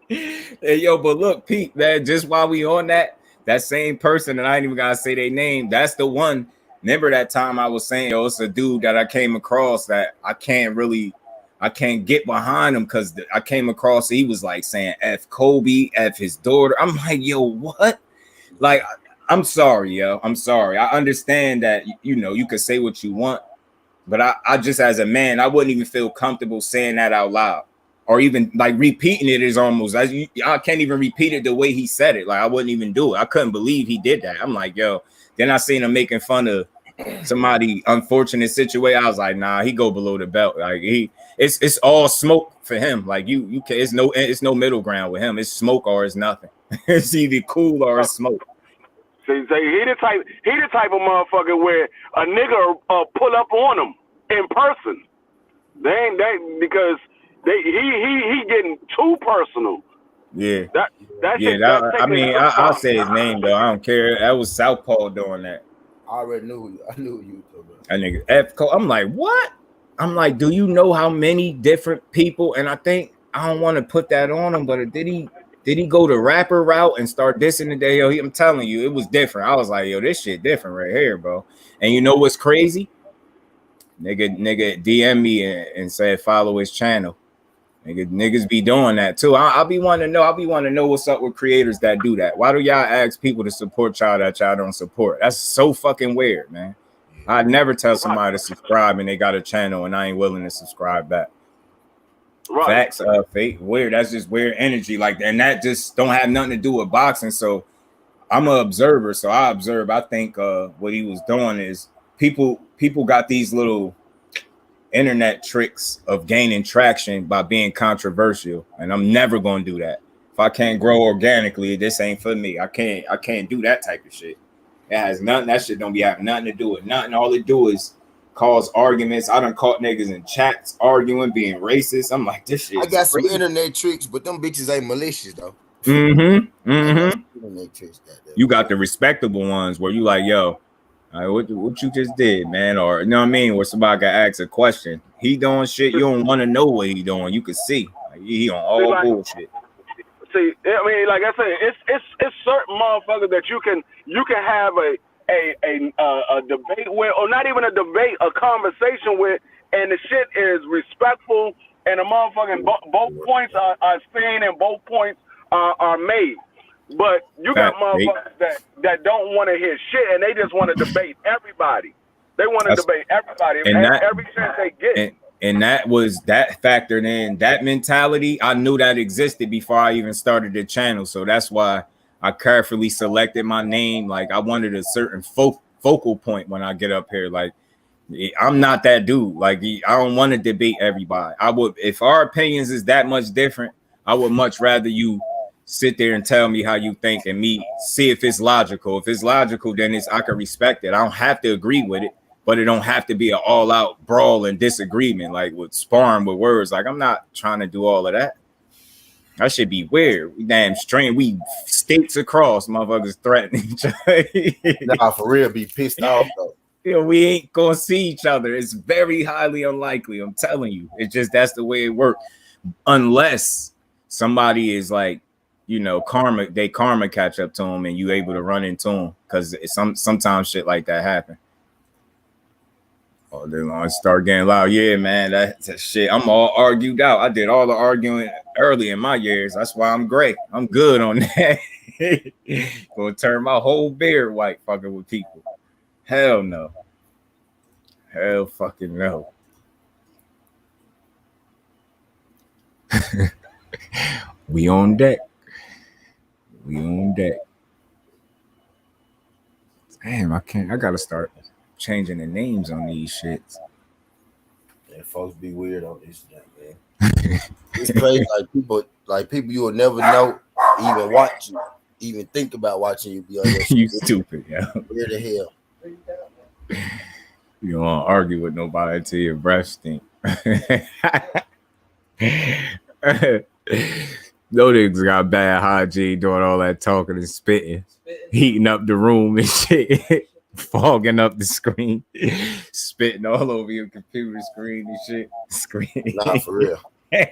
Hey, yo, but look, Pete, man, just while we on that same person, and I ain't even gotta say their name, that's the one. Remember that time I was saying, yo, it's a dude that I came across that I can't get behind him because I came across, he was like saying F Kobe, F his daughter. I'm like, yo, what? Like, I'm sorry, yo. I'm sorry. I understand that, you know, you could say what you want, but I just, as a man, I wouldn't even feel comfortable saying that out loud. Or even like repeating it is almost, I can't even repeat it the way he said it. Like, I wouldn't even do it. I couldn't believe he did that. I'm like, yo. Then I seen him making fun of somebody unfortunate situation. I was like, nah, he go below the belt. Like it's all smoke for him. Like you can, it's no middle ground with him. It's smoke or it's nothing. It's either cool or it's smoke. See, he the type of motherfucker where a nigga pull up on him in person. They ain't that because. He getting too personal. Yeah. I'll say his name though. I don't care. That was Southpaw doing that. I already knew. I knew you. That nigga F. I'm like, what? I'm like, do you know how many different people? And I think I don't want to put that on him, but did he go the rapper route and start dissing the day? Yo, I'm telling you, it was different. I was like, yo, this shit different right here, bro. And you know what's crazy? Nigga DM me and said follow his channel. Niggas be doing that too. I'll be wanting to know what's up with creators that do that. Why do y'all ask people to support y'all that y'all don't support? That's so fucking weird, man. I'd never tell somebody to subscribe and they got a channel and I ain't willing to subscribe back. Right. Facts, fake, weird. That's just weird energy like that. And that just don't have nothing to do with boxing. So I'm an observer. So I observe. I think what he was doing is people got these little internet tricks of gaining traction by being controversial, and I'm never gonna do that. If I can't grow organically, this ain't for me. I can't do that type of shit. It has nothing. That shit don't be having nothing to do with nothing. All it do is cause arguments. I done caught niggas in chats arguing, being racist. I'm like, this shit. I got some internet tricks, but them bitches ain't malicious though. Internet tricks, you got the respectable ones where you like, yo. What you just did, man? Or you know what I mean? Where somebody got asked a question. He doing shit, you don't want to know what he doing. You can see. Like, he on all bullshit. See, I mean, like I said, it's certain motherfuckers that you can have a debate with, or not even a debate, a conversation with, and the shit is respectful, and the motherfucking both points are seen and both points are made. But you got motherfuckers that don't want to hear shit and they just want to debate everybody. They want to debate everybody every chance they get. And that factored in that mentality. I knew that existed before I even started the channel. So that's why I carefully selected my name. Like I wanted a certain focal point when I get up here. Like I'm not that dude. Like I don't want to debate everybody. I would, if our opinions is that much different, I would much rather you sit there and tell me how you think and me see if it's logical. If it's logical, then I can respect it. I don't have to agree with it, but it don't have to be an all-out brawl and disagreement, like with sparring with words. Like I'm not trying to do all of that. That should be weird. We damn strange. We states across, motherfuckers threatening each other. Nah, for real, be pissed off though. You know, we ain't gonna see each other. It's very highly unlikely. I'm telling you. It's just that's the way it works. Unless somebody is like, you know, karma catch up to them and you able to run into them, because sometimes shit like that happen. Oh, they're gonna start getting loud. Yeah, man, that's shit. I'm all argued out. I did all the arguing early in my years. That's why I'm great. I'm good on that. Gonna turn my whole beard white fucking with people. Hell no. Hell fucking no. We on deck. We on deck. Damn, I gotta start changing the names on these shits. Yeah, folks be weird on this shit, man. It's crazy. Like people you will never know, even watch you, even think about watching you be on your shit. You stupid, yo. Where the hell? You don't want to argue with nobody until your breath stink. No niggas got bad hygiene doing all that talking and spitting, heating up the room and shit. fogging up the screen, spitting all over your computer screen and shit. Nah, for real. That's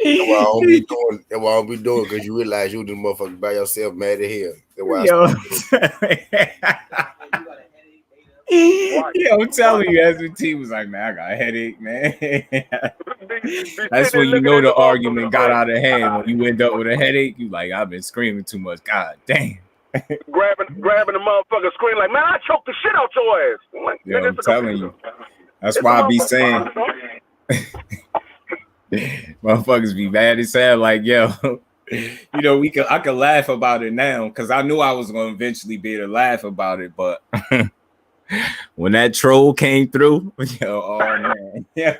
why I don't be doing. That's why I don't be doing, because you realize you the motherfucker by yourself, mad at hell. That's why I'm telling you, SVT was like, man, I got a headache, man. That's when you know the argument got out of hand. When you end up with a headache, you like, I've been screaming too much. God damn. grabbing the motherfucker screen like, man, I choked the shit out your ass. I'm like, I'm telling you. That's why I be saying. Motherfuckers be mad as hell. Like, yo, you know, I could laugh about it now because I knew I was gonna eventually be able to laugh about it, but when that troll came through, yo, oh man, yo.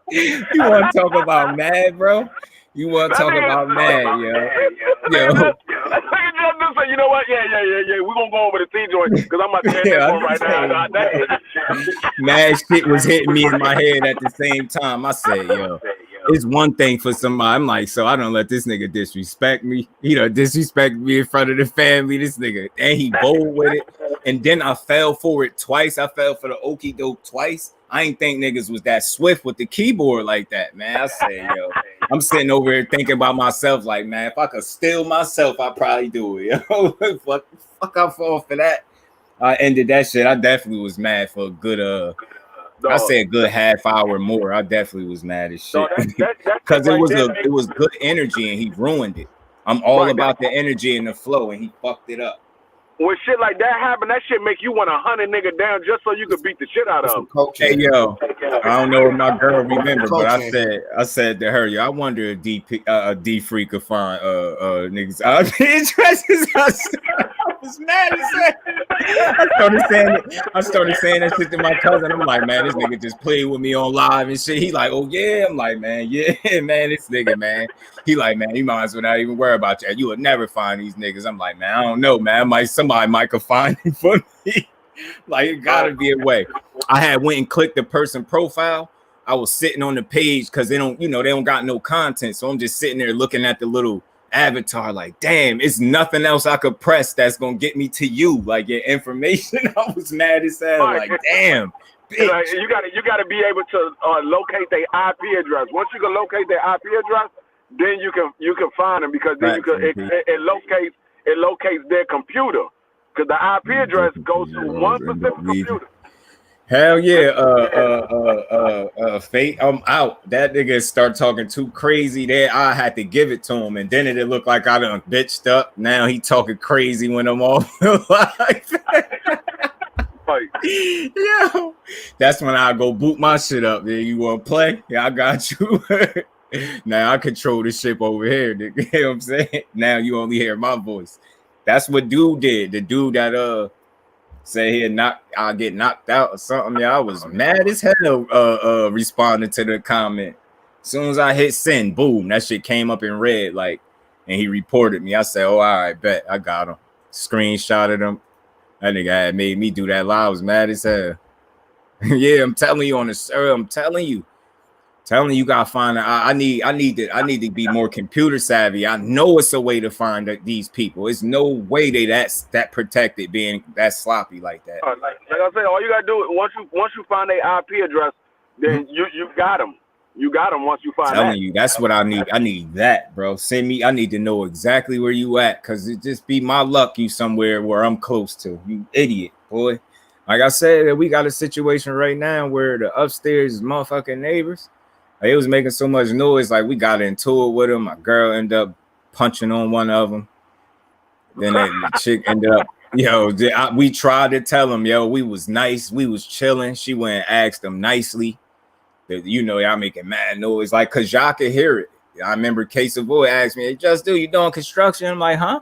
You want to talk about mad, bro? You want to talk about mad, yo? Yo. You know what? Yeah. We're going to go over the T joint because I'm about to hit that one right now. Mad shit was hitting me in my head at the same time. I said, yo, it's one thing for somebody. I'm like, so I don't let this nigga disrespect me. You know, disrespect me in front of the family. This nigga, and he bold with it. And then I fell for it twice. I fell for the okie doke twice. I ain't think niggas was that swift with the keyboard like that, man. I say, yo, I'm sitting over here thinking about myself like, man, if I could steal myself, I'd probably do it. Yo, fuck, I fall for that. I ended that shit. I definitely was mad for a good, I say a good half hour more. I definitely was mad as shit because it was good energy and he ruined it. I'm all about the energy and the flow, and he fucked it up. When shit like that happen, that shit make you want to hunt a nigga down just so you could beat the shit out of him. Hey, yo, I don't know if my girl remember, but I said to her, yo, I wonder if D Free could find niggas interested. I was mad as hell. I started saying that shit to my cousin. I'm like, man, this nigga just played with me on live and shit. He like, oh yeah. I'm like, man, yeah, man, this nigga, man. He like, man, you might as well not even worry about that. You will never find these niggas. I'm like, man, I don't know, man. Somebody might could find him for me. Like, it gotta be a way. I had went and clicked the person profile. I was sitting on the page because they don't got no content. So I'm just sitting there looking at the little avatar, like, damn, it's nothing else I could press that's gonna get me to you, like your information. I was mad as hell, like, damn. Bitch. You gotta be able to locate their IP address. Once you can locate their IP address, then you can find them, because then it locates their computer, because the IP address goes to one specific computer. Hell yeah, Fate, I'm out. That nigga start talking too crazy there. I had to give it to him, and then it looked like I done bitched up. Now he talking crazy when I'm off. Yo, that's when I go boot my shit up. There, you want to play? Yeah, I got you. Now I control the ship over here, nigga. You know what I'm saying? Now you only hear my voice. That's what dude did. The dude that say I'll get knocked out or something. Yeah, I was mad as hell responding to the comment. As soon as I hit send, boom, that shit came up in red, like, and he reported me. I said, oh, all right, bet. I got him. Screenshotted him. That nigga had made me do that live. I was mad as hell. Yeah, I'm telling you on the server. I'm telling you gotta find. I need to be more computer savvy. I know it's a way to find these people. It's no way that's that protected, being that sloppy like that. Like I said, all you gotta do is once you find their IP address, then you got them. You got them once you find. I'm telling you, that's what I need. I need that, bro. Send me. I need to know exactly where you at, cause it just be my luck you somewhere where I'm close to. You idiot, boy. Like I said, we got a situation right now where the upstairs is motherfucking neighbors. It was making so much noise, like we got into it with him. My girl ended up punching on one of them. Then the chick ended up, we tried to tell him, we was nice, we was chilling. She went and asked him nicely that, y'all making mad noise, like, cause y'all could hear it. I remember Case of Boy asked me, hey, JUSDUE, you doing construction? I'm like, huh?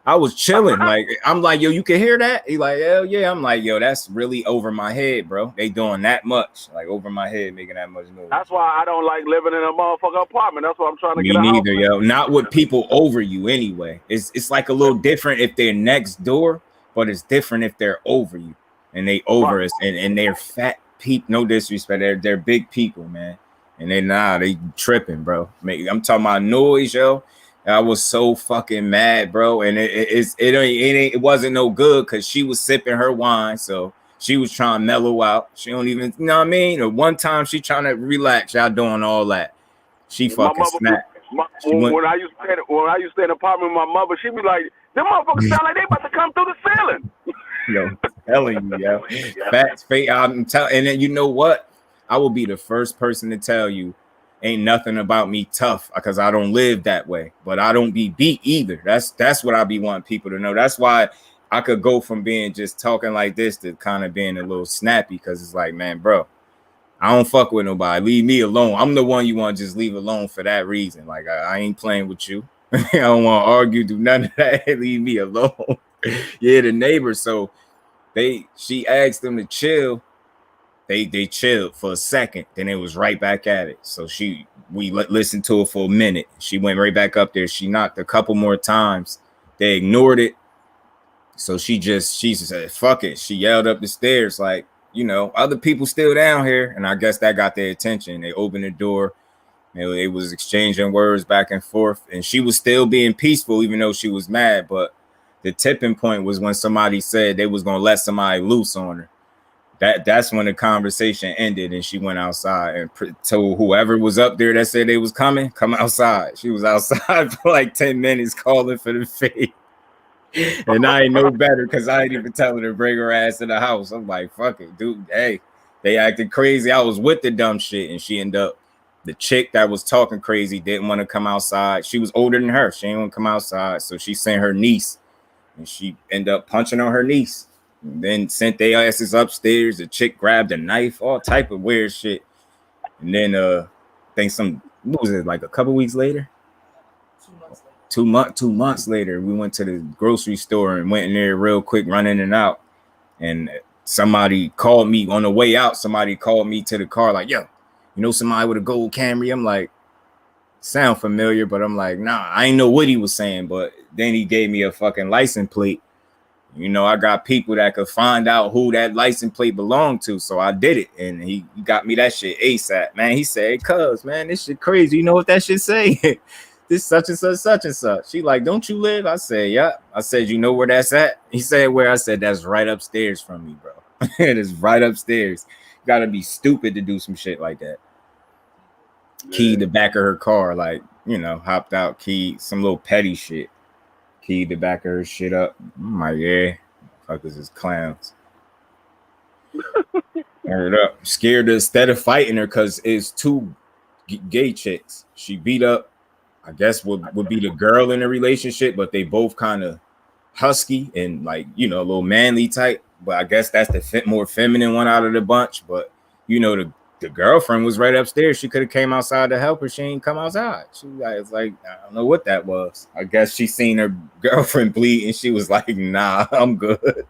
I was chilling. Like, I'm like, yo, you can hear that? He like, hell yeah. I'm like, yo, that's really over my head, bro. They doing that much, like over my head, making that much noise. That's why I don't like living in a motherfucking apartment. That's why I'm trying to get out. Me neither, yo. Not with people over you anyway. It's like a little different if they're next door, but it's different if they're over you and they over us and they're fat people. No disrespect, they're big people, man. And they tripping, bro. I'm talking about noise, yo. I was so fucking mad, bro. And it wasn't no good because she was sipping her wine, so she was trying to mellow out. She don't even, you know what I mean? Or one time she trying to relax, y'all doing all that. She fucking snapped. When I used to stay in an apartment with my mother, she'd be like, "Them motherfuckers sound like they about to come through the ceiling." Yo, telling you, yo, facts, fate. I'm telling, and then you know what? I will be the first person to tell you, ain't nothing about me tough because I don't live that way, but I don't be beat either. That's what I be wanting people to know. That's why I could go from being just talking like this to kind of being a little snappy because it's like, man, bro, I don't fuck with nobody. Leave me alone. I'm the one you want to just leave alone for that reason. Like I ain't playing with you. I don't want to argue, do none of that. Leave me alone. Yeah, the neighbors. So she asked them to chill. They chilled for a second, then it was right back at it. So we listened to it for a minute. She went right back up there. She knocked a couple more times. They ignored it. So she said, fuck it. She yelled up the stairs like, you know, other people still down here. And I guess that got their attention. They opened the door. It was exchanging words back and forth. And she was still being peaceful, even though she was mad. But the tipping point was when somebody said they was going to let somebody loose on her. That's when the conversation ended, and she went outside and told whoever was up there that said they was coming, come outside. She was outside for like 10 minutes calling for the fade. And I ain't no better because I ain't even telling her to bring her ass to the house. I'm like, fuck it, dude. Hey, they acted crazy. I was with the dumb shit, and she ended up, the chick that was talking crazy didn't want to come outside. She was older than her. She didn't want to come outside. So she sent her niece, and she ended up punching on her niece. And then sent their asses upstairs. The chick grabbed a knife, all type of weird shit. And then I think what was it, like a couple weeks later? 2 months later, we went to the grocery store and went in there real quick, running and out. And somebody called me on the way out. Somebody called me to the car like, yo, you know somebody with a gold Camry? I'm like, sound familiar, but I'm like, nah, I ain't know what he was saying. But then he gave me a fucking license plate. You know, I got people that could find out who that license plate belonged to. So I did it. And he got me that shit ASAP, man. He said, hey, cuz, man, this shit crazy. You know what that shit say? This such and such, such and such. She like, don't you live? I said, yeah. I said, you know where that's at? He said, where? I said, that's right upstairs from me, bro. It is right upstairs. You gotta be stupid to do some shit like that. Keyed the back of her car, like, you know, hopped out, keyed some little petty shit. Keyed the back of her shit up. I'm like, yeah, fuckers is clowns. Heard up. Scared her instead of fighting her because it's two gay chicks. She beat up, I guess would be the girl in the relationship, but they both kind of husky and like, you know, a little manly type. But I guess that's the more feminine one out of the bunch. But, you know, the girlfriend was right upstairs. She could have came outside to help her. She ain't come outside. She was like, I don't know what that was. I guess she seen her girlfriend bleed and she was like, nah, I'm good.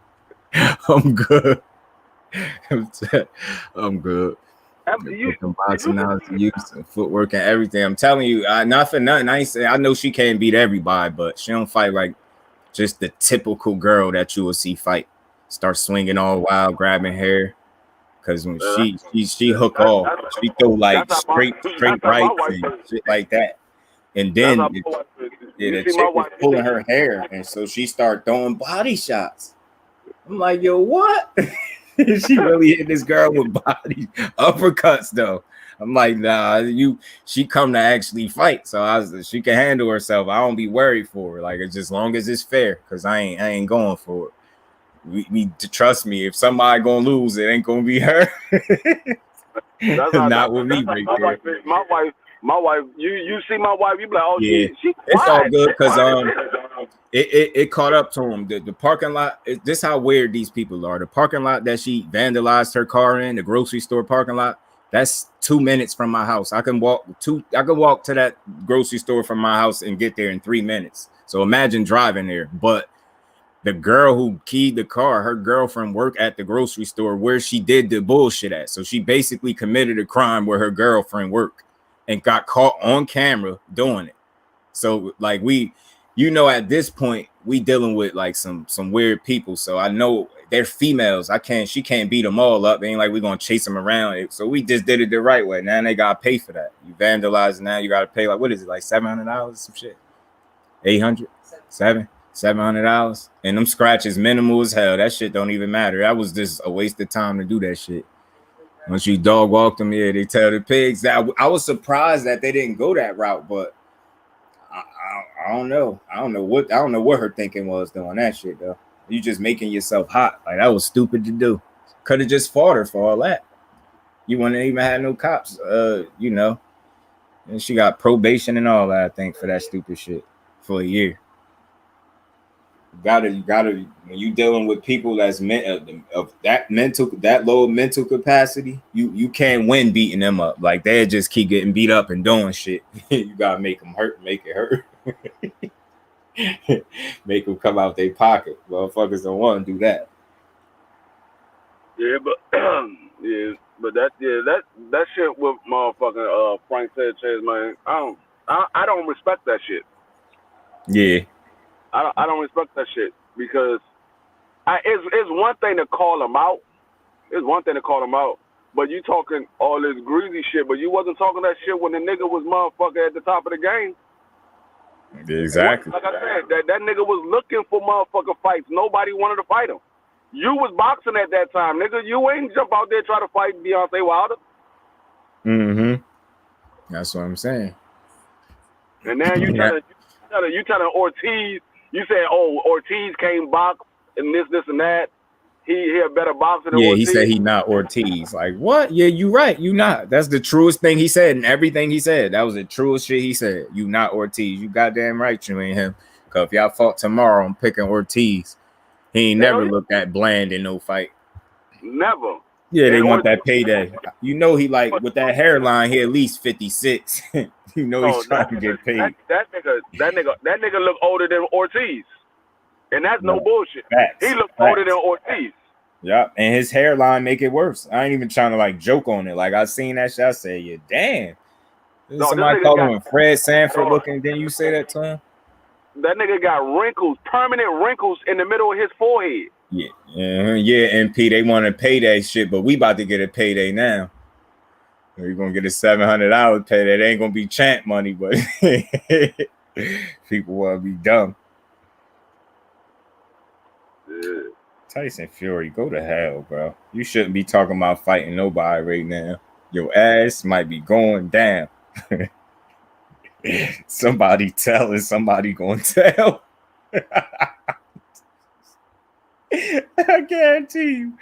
I'm good. I'm good. Some footwork and everything. I'm telling you, not for nothing. I ain't say I know she can't beat everybody, but she don't fight like just the typical girl that you will see fight. Start swinging all wild, grabbing hair. Because when she hook off, she throw like straight rights and shit like that. And then the chick was pulling her hair, and so she started throwing body shots. I'm like, yo, what? She really hit this girl with body uppercuts though. I'm like, nah, she come to actually fight, so she can handle herself. I don't be worried for her. Like, it's just long as it's fair, because I ain't going for it. We trust me. If somebody gonna lose, it ain't gonna be her. Not with me, right there. My wife. You see my wife, you be like, oh yeah, she it's all good because it caught up to him. The parking lot. This how weird these people are. The parking lot that she vandalized her car in, the grocery store parking lot. That's 2 minutes from my house. I can walk to that grocery store from my house and get there in 3 minutes. So imagine driving there, but. The girl who keyed the car, her girlfriend worked at the grocery store where she did the bullshit at. So she basically committed a crime where her girlfriend worked and got caught on camera doing it. So like at this point, we dealing with like some weird people. So I know they're females. She can't beat them all up. It ain't like we're going to chase them around. So we just did it the right way. Now they got to pay for that. You vandalize now, you got to pay like, what is it? Like $700, some shit. $800, $700, and them scratches minimal as hell. That shit don't even matter. That was just a waste of time to do that shit. Once you dog walk them, yeah, they tell the pigs that. I was surprised that they didn't go that route, but I don't know. I don't know what her thinking was doing that shit though. You just making yourself hot. Like that was stupid to do. Could have just fought her for all that. You wouldn't even have no cops, you know. And she got probation and all that, I think, for that stupid shit for a year. You gotta when you dealing with people that's of that low mental capacity, you can't win beating them up. Like they just keep getting beat up and doing shit. You gotta make them hurt, make it hurt. Make them come out their pocket. Motherfuckers don't want to do that. Yeah, but but that shit with motherfucking Frank Sanchez, man. I don't respect that shit. Yeah. I don't respect that shit because it's one thing to call him out. It's one thing to call him out, but you talking all this greasy shit, but you wasn't talking that shit when the nigga was motherfucker at the top of the game. Exactly. Like I said, that nigga was looking for motherfucking fights. Nobody wanted to fight him. You was boxing at that time, nigga. You ain't jump out there try to fight Deontay Wilder. Mm-hmm. That's what I'm saying. And now you telling Ortiz. You said, oh, Ortiz can't box and this and that. He a better boxer than Ortiz. He said he not Ortiz. Like, what? Yeah, you right. You not. That's the truest thing he said and everything he said. That was the truest shit he said. You not Ortiz. You goddamn right you ain't him. Because if y'all fought tomorrow, I'm picking Ortiz. He ain't never looked that bland in no fight. Never. Yeah, they want that payday. You know he like, with that hairline, he at least 56. You know he's trying to get paid. That nigga look older than Ortiz. And that's no bullshit. Facts. He looked older than Ortiz. Yeah, and his hairline make it worse. I ain't even trying to like joke on it. Like I seen that shit, I said, yeah, damn. Somebody called him Fred Sanford looking. Didn't you say that to him? That nigga got wrinkles, permanent wrinkles in the middle of his forehead. Yeah, MP, they want to pay that shit, but we about to get a payday now. We're gonna get a $700 payday. It ain't gonna be champ money, but people want to be dumb. Yeah. Tyson Fury, go to hell, bro. You shouldn't be talking about fighting nobody right now. Your ass might be going down. Somebody telling, somebody gonna tell. I guarantee you,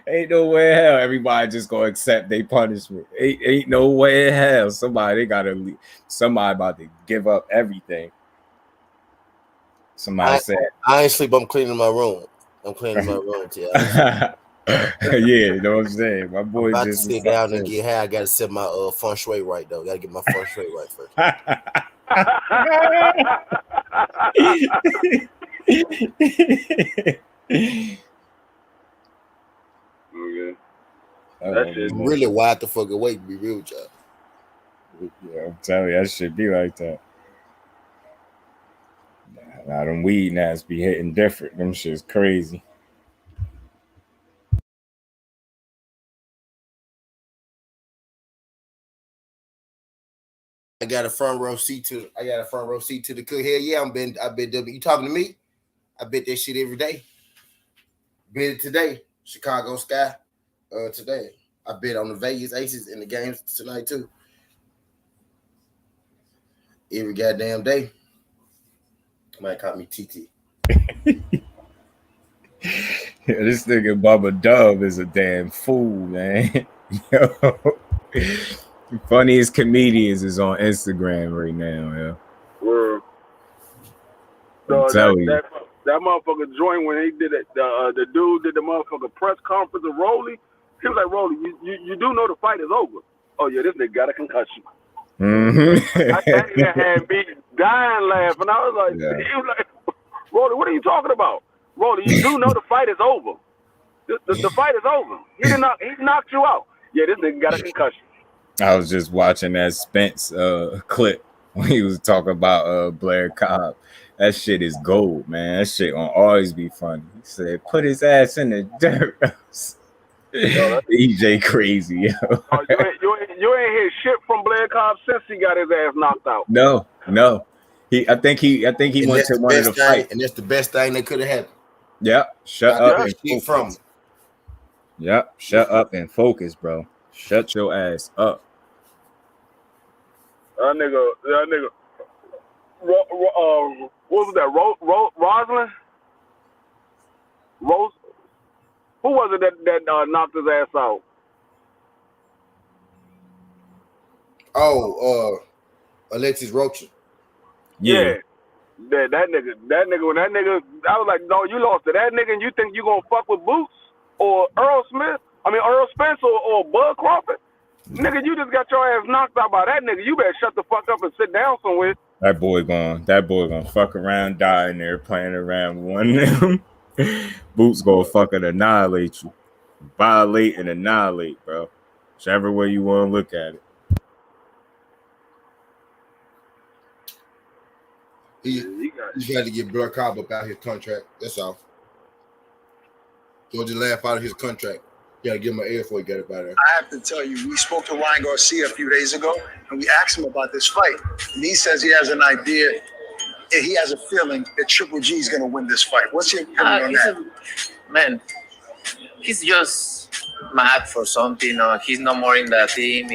ain't no way in hell everybody just gonna accept their punishment. Ain't no way in hell somebody about to give up everything. Somebody said, I ain't sleep. I'm cleaning my room. Yeah, you know what I'm saying. My boy I'm just to sit down and get high. I gotta set my feng shui right though. Gotta get my feng shui right first. Okay. That shit really wide the fuck awake. Be real with y'all. Yeah, I'm telling you, that shit be like that. Now them weed nuts be hitting different. Them shit's crazy. I got a front row seat to the cook. Hell yeah, I've been you talking to me? I bet that shit every day. Bet it today. Chicago Sky. Today. I bet on the Vegas Aces in the games tonight too. Every goddamn day. Might call me TT. This nigga Bubba Dub is a damn fool, man. Yo. Funniest comedians is on Instagram right now, yo. Word. That motherfucker joint when he did it, the dude did the motherfucker press conference of Rolly. He was like, Rolly, you do know the fight is over. Oh yeah, this nigga got a concussion. Mm-hmm. That nigga had me dying laughing. I was like, He was like, Rolly, what are you talking about? Rolly, you do know the fight is over. The fight is over. He knocked you out. Yeah, this nigga got a concussion. I was just watching that Spence clip when he was talking about Blair Cobb. That shit is gold, man. That shit gonna always be funny. He said, put his ass in the dirt. EJ crazy, yo. You ain't hear shit from Blair Cobb since he got his ass knocked out. No. I think he And went that's to the one of the best thing, fights. and that's the best thing that could have happened. Yep. Shut I up got and shit focus. from him. Yep. Shut up and focus, bro. Shut your ass up. That nigga. What was that? Rosalind? Rose? Who was it that knocked his ass out? Oh, Alexis Rocha. Yeah. That nigga, when that nigga, I was like, no, you lost to that nigga, and you think you gonna fuck with Boots or Earl Spence or Bud Crawford? Nigga, you just got your ass knocked out by that nigga. You better shut the fuck up and sit down somewhere. That boy gonna fuck around, die in there playing around with one of them. Boots gonna fucking annihilate you. Violate and annihilate, bro. Whichever way you want to look at it. He got to get Blood Cobb up out of his contract. That's all. Georgia laugh out of his contract. You got to give him an air before he get up out of there. I have to tell you, we spoke to Ryan Garcia a few days ago, and we asked him about this fight. And he says he has an idea, and he has a feeling that Triple G is going to win this fight. What's your opinion on that? Man, he's just mad for something. He's no more in the team.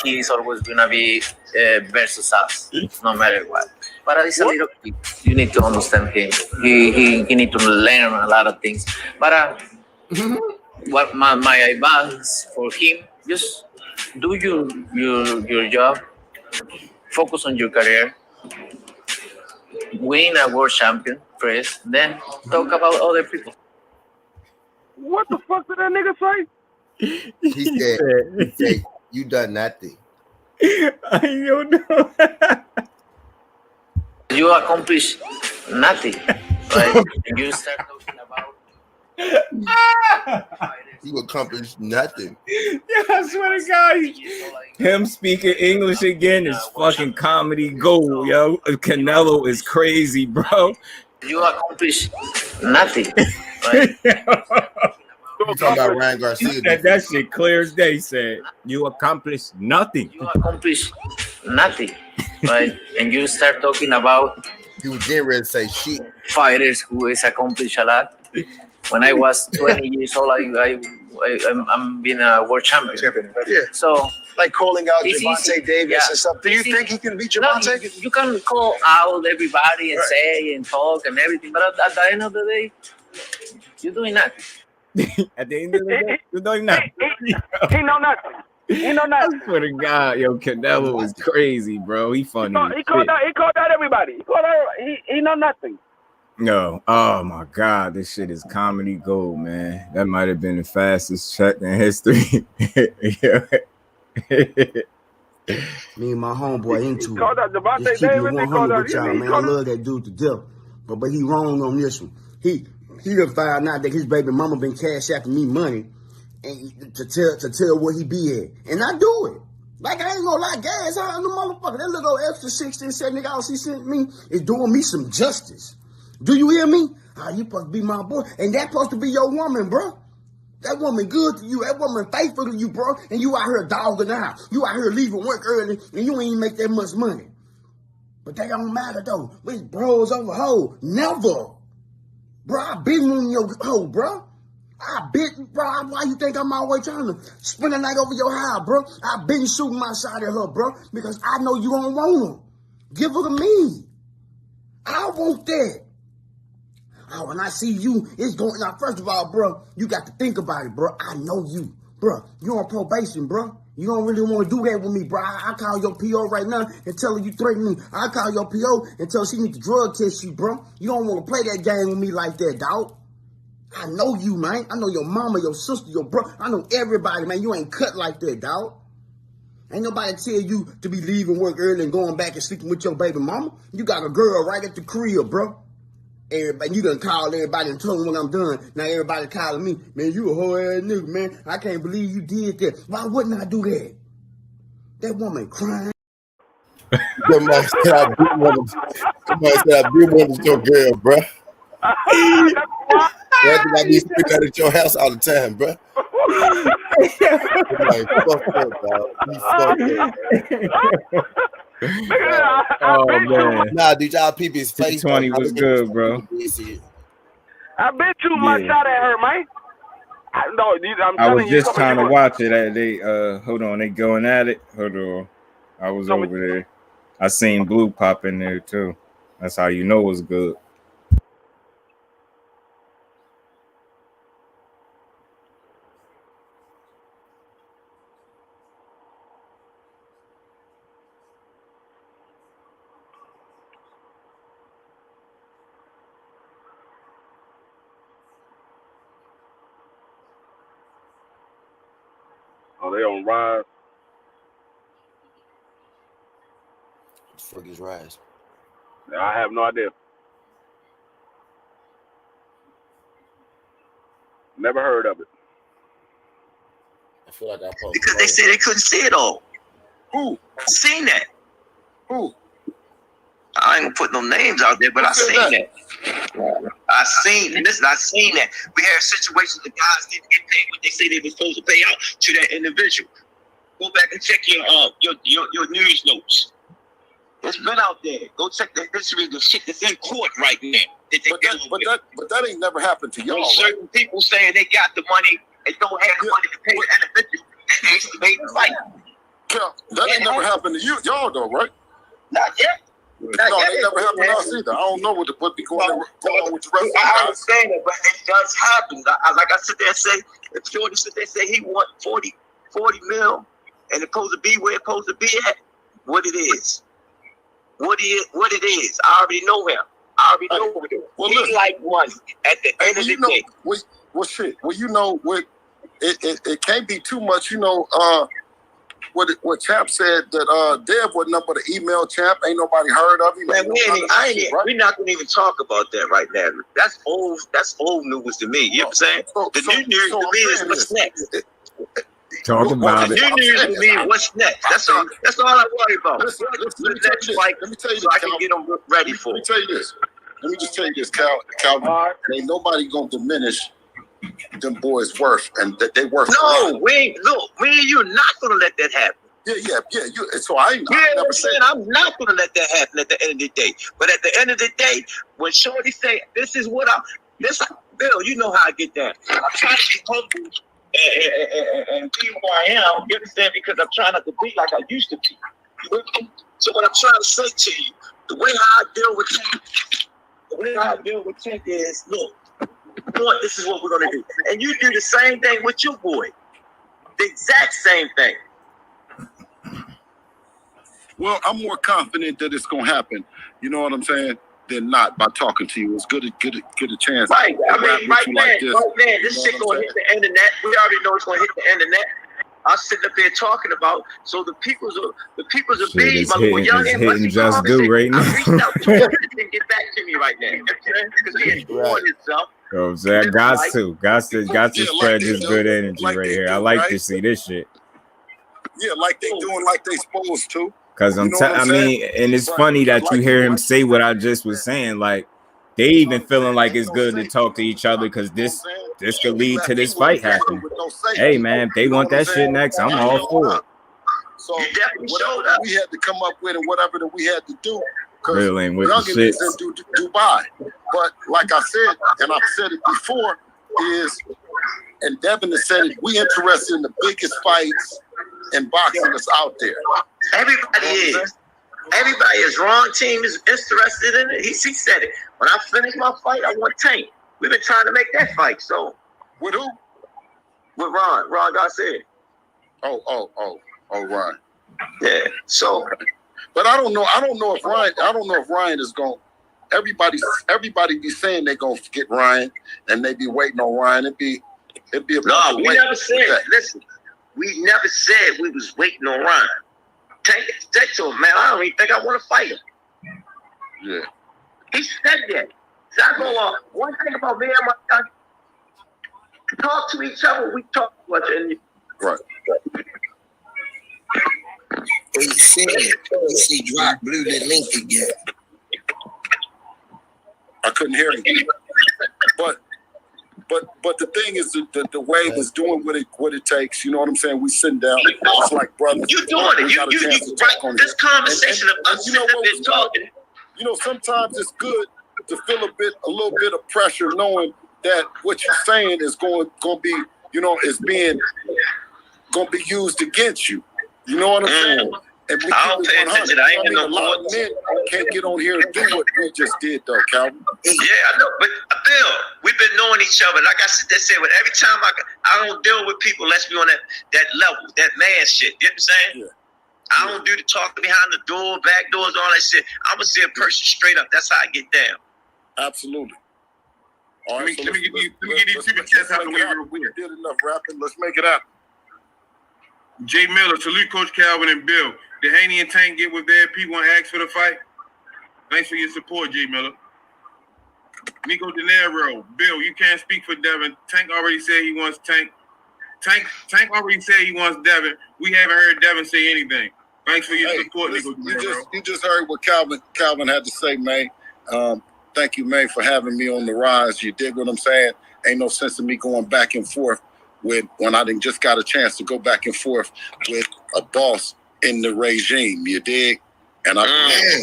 He's always going to be versus us, no matter what. But it's a little kid. You need to understand him. He need to learn a lot of things. But what my advice for him, just do your job, focus on your career, win a world champion first, then talk about other people. What the fuck did that nigga say? He said, you done nothing. I don't know. You accomplish nothing, right? And you start talking about You accomplished nothing. Yeah, I swear to God, him speaking English again is fucking comedy gold, yo. Canelo is crazy, bro. You accomplish nothing, right? You talking about Ryan Garcia? That shit clear as day. Said you accomplished nothing. You accomplish nothing, right? And you start talking about He was getting ready to say shit. fighters who has accomplished a lot. When I was 20 years old, I'm being a world champion. Yeah. So Like calling out It's Devontae easy. Davis and stuff. Do you It's think he can beat no, Devontae? you can call out everybody and say and talk and everything, but at the end of the day, you're doing nothing. At the end of the day, you're doing nothing. He know nothing. He know nothing. I swear to God, yo, Canelo is crazy, bro. He funny. He called out everybody. He know nothing. No, oh my God, this shit is comedy gold, man. That might have been the fastest check in history. Me and my homeboy into He called out it. Devontae Just keep it Davis. He 100 called out with y'all, man. I love that dude to death. But he wrong on this one. He done found out that his baby mama been cash after me money and to tell where he be at. And I do it. Like, I ain't gonna lie, gas out on the motherfucker. That little extra 60 and $70 he sent me is doing me some justice. Do you hear me? You supposed to be my boy. And that supposed to be your woman, bro. That woman good to you. That woman faithful to you, bro. And you out here dogging out. You out here leaving work early and you ain't even make that much money. But that don't matter, though. We bros over hoe. Never. Bro, I been on your hoe, bro. Why you think I'm always trying to spend the night over your house, bro? I been shooting my shot at her, bro, because I know you don't want her. Give her to me. I want that. When I see you, it's going. Now, first of all, bro, you got to think about it, bro. I know you, bro. You on probation, bro. You don't really want to do that with me, bro. I call your PO right now and tell her you threaten me. I call your PO and tell her she need to drug test you, bro. You don't want to play that game with me like that, dog. I know you, man. I know your mama, your sister, your bro. I know everybody, man. You ain't cut like that, dog. Ain't nobody tell you to be leaving work early and going back and sleeping with your baby mama. You got a girl right at the crib, bro. Everybody, you done call everybody and told them when I'm done. Now everybody calling me, man, you a whole ass nigga, man. I can't believe you did that. Why wouldn't I do that? That woman crying. Somebody said I be one of your girl, bro. I think I be spending that at your house all the time, bro. Like, fuck that, dog. You fuck that. Oh man, Nah, dude, y'all peep his face. T20 was good, bro. I bet too much shot at her, man. I was just trying to watch it. They hold on, they going at it. Hold on, I was over there. I seen Blue pop in there too. That's how you know it was good. Oh, they on Rise. What the fuck is Rise? I have no idea. Never heard of it. I feel like I posted Because they say they couldn't see it all. Who? Seen that. Who? I ain't gonna put no names out there, but I seen that. I seen that. We had situations the guys didn't get paid what they say they were supposed to pay out to that individual. Go back and check your news notes. It's been out there. Go check the history of the shit that's in court right now. But that ain't never happened to y'all. Certain people saying they got the money and don't have the money to pay the individual and actually made the fight. That ain't never happened to y'all though, right? Not yet. No, they never happened to us either. I don't know what be going on with the rest of the guys. I understand it, but it does happen. Like I sit there and say, if Jordan sit there and say he want 40 mil and it's supposed to be where it's supposed to be at, what it is. What it is. I already know him. I already know what it is. Well, he like money at the end of the day. Well, shit. Well, you know what? It can't be too much. You know, what Champ said that Dev wasn't nothing but an email champ. Ain't nobody heard of him. Man, we're not going to even talk about that right now. That's old news to me. You know what I'm saying? The new news to me is what's next. Talk about it. The new news to me is what's next. That's all I worry about. Let me tell you this, so I can get them ready for it. Let me tell you this. Let me just tell you this, Calvin. Ain't nobody going to diminish them boys' worth, and that they worth. No, we and you are not going to let that happen. Yeah. So I never said I'm not going to let that happen at the end of the day. But at the end of the day, when Shorty say, "This is what Bill," you know how I get that. I'm trying to be humble and be who I am. You understand? Because I'm trying not to be like I used to be. So what I'm trying to say to you, the way how I deal with Tank is, look. This is what we're gonna do, and you do the same thing with your boy, the exact same thing. Well, I'm more confident that it's gonna happen. You know what I'm saying? Than not by talking to you. It's good a chance. Right. I mean, right now, this shit gonna hit the internet. We already know it's gonna hit the internet. I'm sitting up there talking about. So the people's of bees, my little young man, hitting JUSDUE right now. I reached out to him and get back to me right now. Because he enjoyed himself. Oh, Zach, got to spread this good energy right here. I like to see this shit. Yeah, like they doing like they supposed to. Because and it's funny that you hear him say what I just was saying. Like, they even feeling like it's good to talk to each other because this could lead to this fight happening. Hey, man, if they want that shit next, I'm all for it. So whatever we had to come up with and whatever that we had to do, because Youngin is in Dubai. But like I said, and I've said it before, and Devin has said it, we interested in the biggest fights in boxing that's out there. Everybody is. Everybody is. Ron team is interested in it. He said it. When I finish my fight, I want Tank. We've been trying to make that fight. So with who? With Ron. Ron Garcia. Oh, Ron. Yeah. So, but I don't know if Ryan is going. Everybody be saying they're gonna get Ryan, and they be waiting on Ryan. It'd be a no. We never said. Listen, we never said we was waiting on Ryan. Tank to him, man. I don't even think I want to fight him. Yeah. He said that. So I go on. One thing about me and my son, talk to each other. We talk much. Right. He said, drop blue the link again. I couldn't hear him. But But the thing is, the wave is doing what it takes. You know what I'm saying? We sitting down. It's like brothers. You doing it. You right. This conversation of us sitting up there talking. You know, sometimes it's good to feel a little bit of pressure, knowing that what you're saying is going to be, you know, is being going to be used against you. You know what I'm saying? And I don't pay attention. I ain't a lot of men can't get on here and do what we just did, though, Calvin. Yeah, I know. But Bill, we've been knowing each other. Like I said, but every time I don't deal with people, let's be on that level, that man shit. You know what I'm saying? Yeah. I don't do the talking behind the door, back doors, all that shit. I'm gonna see a person straight up. That's how I get down. Absolutely. All right, let me get these super chats out of the way real quick. We did enough rapping. Let's make it happen. Jay Miller, salute Coach Calvin and Bill. Did Haney and Tank get with their people and ask for the fight? Thanks for your support, Jay Miller. Nico De Niro, Bill, you can't speak for Devin. Tank already said he wants Tank. Tank already said he wants Devin. We haven't heard Devin say anything. Thanks for your support, Nico De Niro. You just heard what Calvin had to say, man. Thank you, man, for having me on the rise. You dig what I'm saying? Ain't no sense in me going back and forth when I didn't just got a chance to go back and forth with a boss in the regime. You dig? And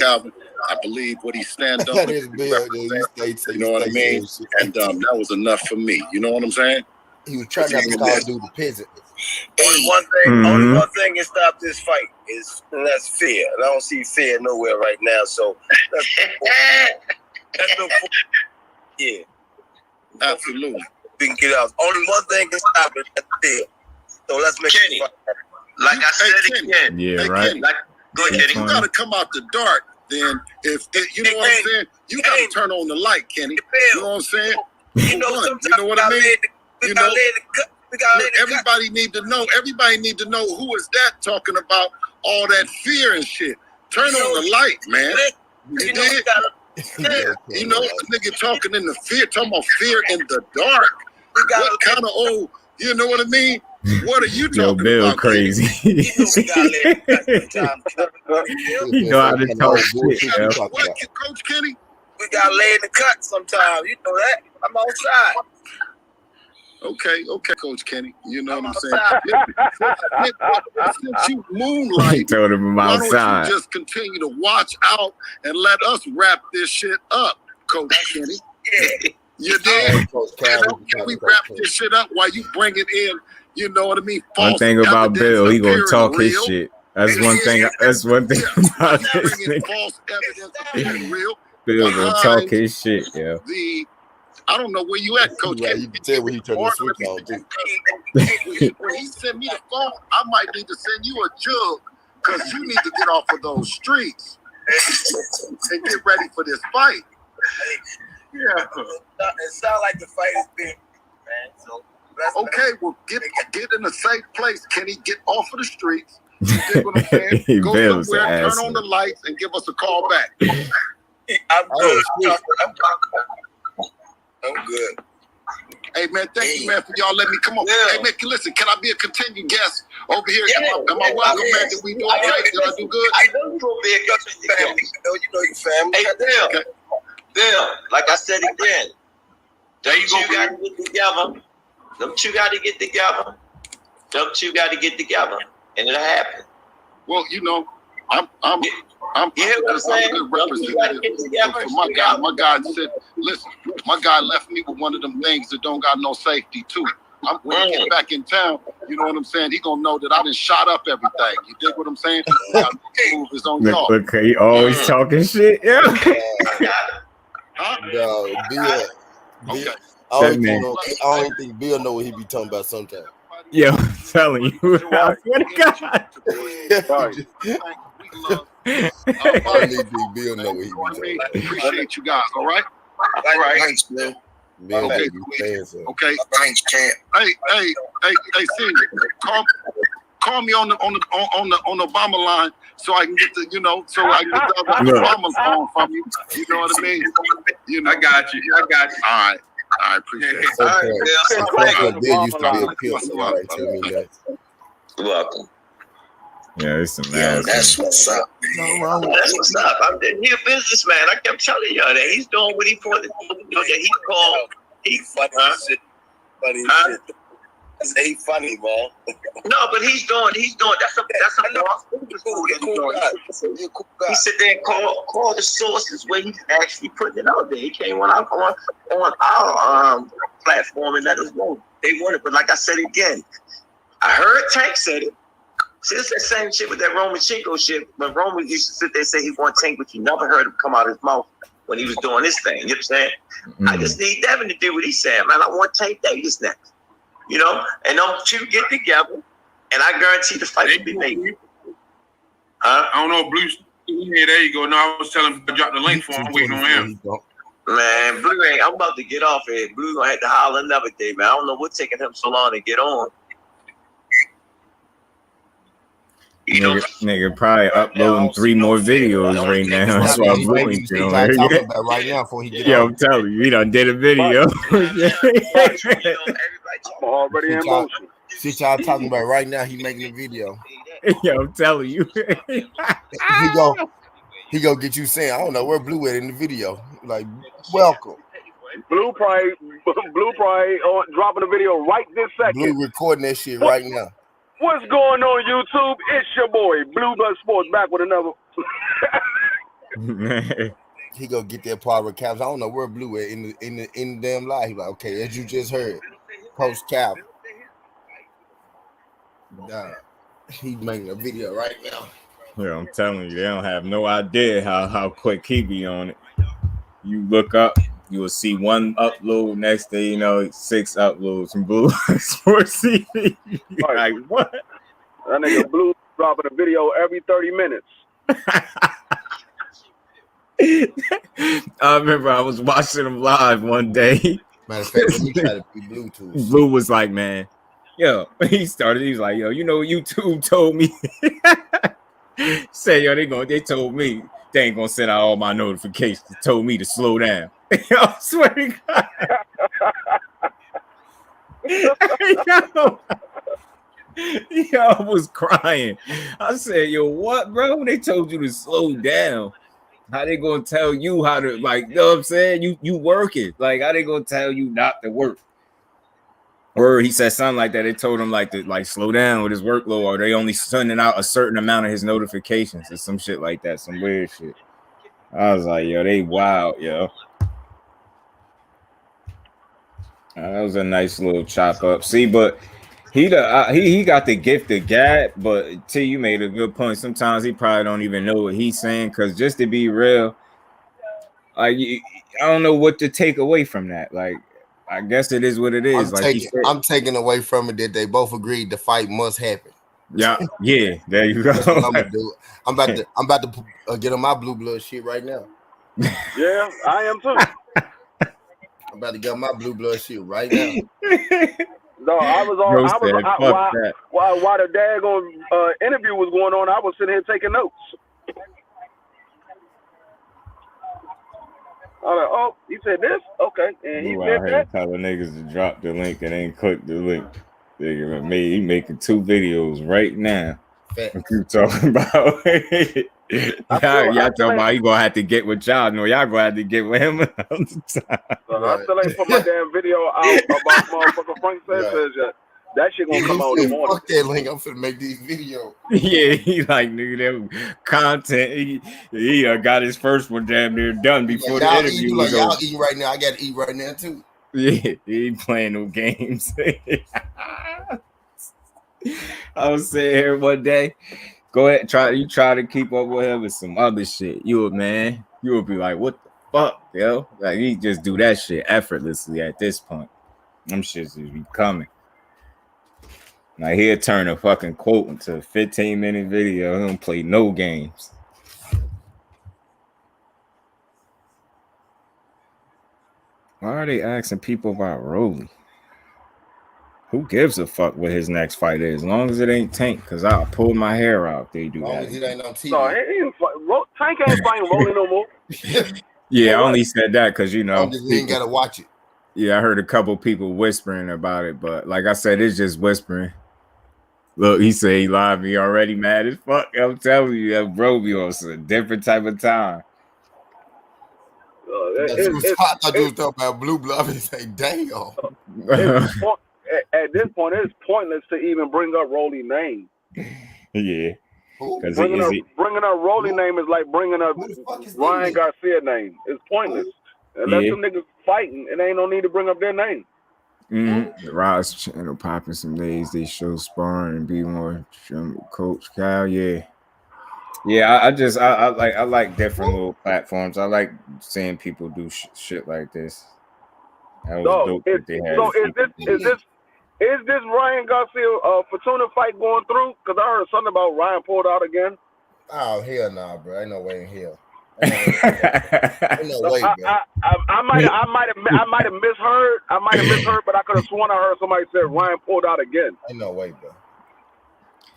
Calvin, I believe what he stand up with. You know what I mean? And that was enough for me. You know what I'm saying? He was trying not to call dude the peasant. Only one thing can stop this fight is that's fear. And I don't see fear nowhere right now. So that's no. Yeah, absolutely. We can get out. Only one thing can stop it. That's fear. So let's make Kenny, it. Like I said again. Yeah, right. Go ahead, Kenny. You gotta come out the dark. Then if you know what I'm saying, you gotta turn on the light, Kenny. You know what I'm saying? You know what I mean? You know, everybody need to know. Everybody need to know who is that talking about all that fear and shit. Turn on the light, man. You did. You know, nigga talking in the fear, talking about fear in the dark. What kind of old? You know what I mean? What are you talking about? Bill crazy. You know how to talk shit, yo. What, Coach Kenny? We got to lay in the cut sometimes. You know that. I'm outside. Okay, Coach Kenny. You know what I'm saying? Since you moonlight, told him why outside. don't you just continue to watch out and let us wrap this shit up, Coach Kenny? You did? We wrap this shit up while you bring it in. You know what I mean? One thing about Bill, he gonna talk his shit. That's one thing. That's one thing about this nigga. False evidence appearing real. Bill gonna talk his shit, yo. I don't know where you at, Coach. Right, you can tell when he turned the switch on, too. When he sent me the phone, I might need to send you a jug because you need to get off of those streets and get ready for this fight. Yeah. It sounds like the fight is big, man. So okay, well, get in a safe place. Kenny, get off of the streets. You dig what I'm saying? Go somewhere, turn on the lights, and give us a call back. I'm good. I'm good. Hey, man, thank you, man, for y'all letting me come on. Yeah. Hey, man, listen, can I be a continued guest over here? Am I welcome, man? Did we do all right? Did I do good? I know you'll be a continued guest. You know your family. Hey, Bill, like I said again, there you go. Got to get together. Them two got to get together. And it'll happen. Well, you know, I'm a good representative for my guy. My guy said, listen, my guy left me with one of them things that don't got no safety too. When he get back in town, you know what I'm saying? He gonna know that I done shot up everything. You dig what I'm saying? Move his own yard. Look, he always talking shit. Yeah. No, Bill. I don't think Bill know what he be talking about sometimes. Yo, I'm telling you. I swear to God. I need think Bill know what he be talking about. Appreciate you guys, all right? All right. Thanks, man. Bill Okay. Okay. Thanks, champ. Hey, see, call me on the Obama line so I can get the, so I can get the Obama phone from you. You know what I mean? I got you. All right. I appreciate it. Bill used to be a pimp, so I tell me that. You're welcome. Yeah, it's some ass. That's what's up. That's what's up. He's a businessman. I kept telling y'all that he's doing what he wanted to do. That he called. funny shit. I say he funny, man. No, but he's doing. That's a cool guy. He sit there and call the sources where he's actually putting it out there. He came on our platform and let us know they want it. But like I said again, I heard Tank said it. See, it's the same shit with that Roman Chinko shit. When Roman used to sit there and say he want Tank, but you never heard him come out of his mouth when he was doing this thing. You know what I'm saying? I just need Devin to do what he's saying, man. I want Tank Davis next. You know, and them two get together, and I guarantee the fight will be made. I don't know, Blue. Yeah, there you go. No, I was telling him to drop the link for him. I'm waiting on him. Man, Blue I'm about to get off here. Blue gonna have to holler another day, man. I don't know what's taking him so long to get on. Nigga probably uploading 3 more videos right now. That's why I'm waiting to talking about right now before he get Yo, I'm telling you, he done did a video. I'm already in motion. Shit y'all talking about right now, he making a video. Yo, I'm telling you. he go get you saying, I don't know where Blue at in the video. Like, welcome. Blue probably dropping a video right this second. Blue recording that shit right now. What's going on YouTube? It's your boy, Blue Blood Sports, back with another. He go get that part with Caps. I don't know where Blue at in the damn live. He like, okay, as you just heard, Coach Cap. He's making a video right now. Yeah, I'm telling you, they don't have no idea how quick he be on it. You look up, you will see 1 upload. Next day, you know, 6 uploads from Blue Sports TV. Like, what? That nigga Blue dropping a video every 30 minutes. I remember I was watching him live one day. Matter of fact, let me try to be Bluetooth. Blue was like, man, yo, he's like, yo, you know, YouTube told me. Say, yo, they told me they ain't gonna send out all my notifications. They told me to slow down. I swear to God. Yo, I was crying. I said, yo, what, bro? They told you to slow down. How they gonna tell you how to, like, you know what I'm saying? You work it. Like, how they gonna tell you not to work? Or he said something like that. They told him to slow down with his workload, or they only sending out a certain amount of his notifications or some shit like that, some weird shit. I was like, yo, they wild, yo. That was a nice little chop up. See, but he got the gift of gab, but T, you made a good point. Sometimes he probably don't even know what he's saying, because just to be real, like, I don't know what to take away from that. Like, I guess it is what it is. I'm taking away from it that they both agreed the fight must happen. Yeah, there you go. That's what I'm gonna do. I'm about to get on my blue blood shit right now. Yeah, I am too. I'm about to get on my blue blood shit right now. No, while the daggone interview was going on, I was sitting here taking notes. I'm like, oh, he said this? Okay. And he said that. Telling niggas to drop the link and ain't click the link. He making 2 videos right now. What you talking about? Y'all talking about he gonna have to get with y'all. No, y'all gonna have to get with him. I still ain't put my damn video out about motherfucker Frank Sanchez yet. That shit gonna come out in the morning. Fuck that link. I'm finna make these videos. Yeah, he like, nigga, that content. He got his first one damn near done before the interview was over. Y'all eating right now. I gotta eat right now too. Yeah, he ain't playing no games. I was sitting here one day. Go ahead, try to keep up with him with some other shit. You would be like, what the fuck, yo? Like, he just do that shit effortlessly at this point. Them shits just be coming. Like, he'll turn a fucking quote into a 15-minute video. He don't play no games. Why are they asking people about Rolly? Who gives a fuck what his next fight is? As long as it ain't Tank, because I'll pull my hair out if they do that. As long as it ain't on TV. No, Tank ain't fighting Rolly no more. Yeah, I only said that because, you know. You ain't got to watch it. Yeah, I heard a couple people whispering about it, but like I said, it's just whispering. Look, he said he live. He already mad as fuck. I'm telling you, that bro be on a different type of time. I thought you was talking about blue blood. I say, damn. At this point, it's pointless to even bring up Rolly name. Yeah. Bringing up Rolly name is like bringing up Ryan Garcia name. It's pointless. Unless them niggas fighting, it ain't no need to bring up their name. The Rise channel popping some days. They show sparring and be more Coach Cal. Yeah. I like different little platforms. I like seeing people do shit like this. Is this Ryan Garcia Fortuna fight going through? Because I heard something about Ryan pulled out again. Oh hell nah, bro! Ain't no way in hell. Ain't no way, bro. I might have misheard. But I could have sworn I heard somebody say Ryan pulled out again. Ain't no way, bro.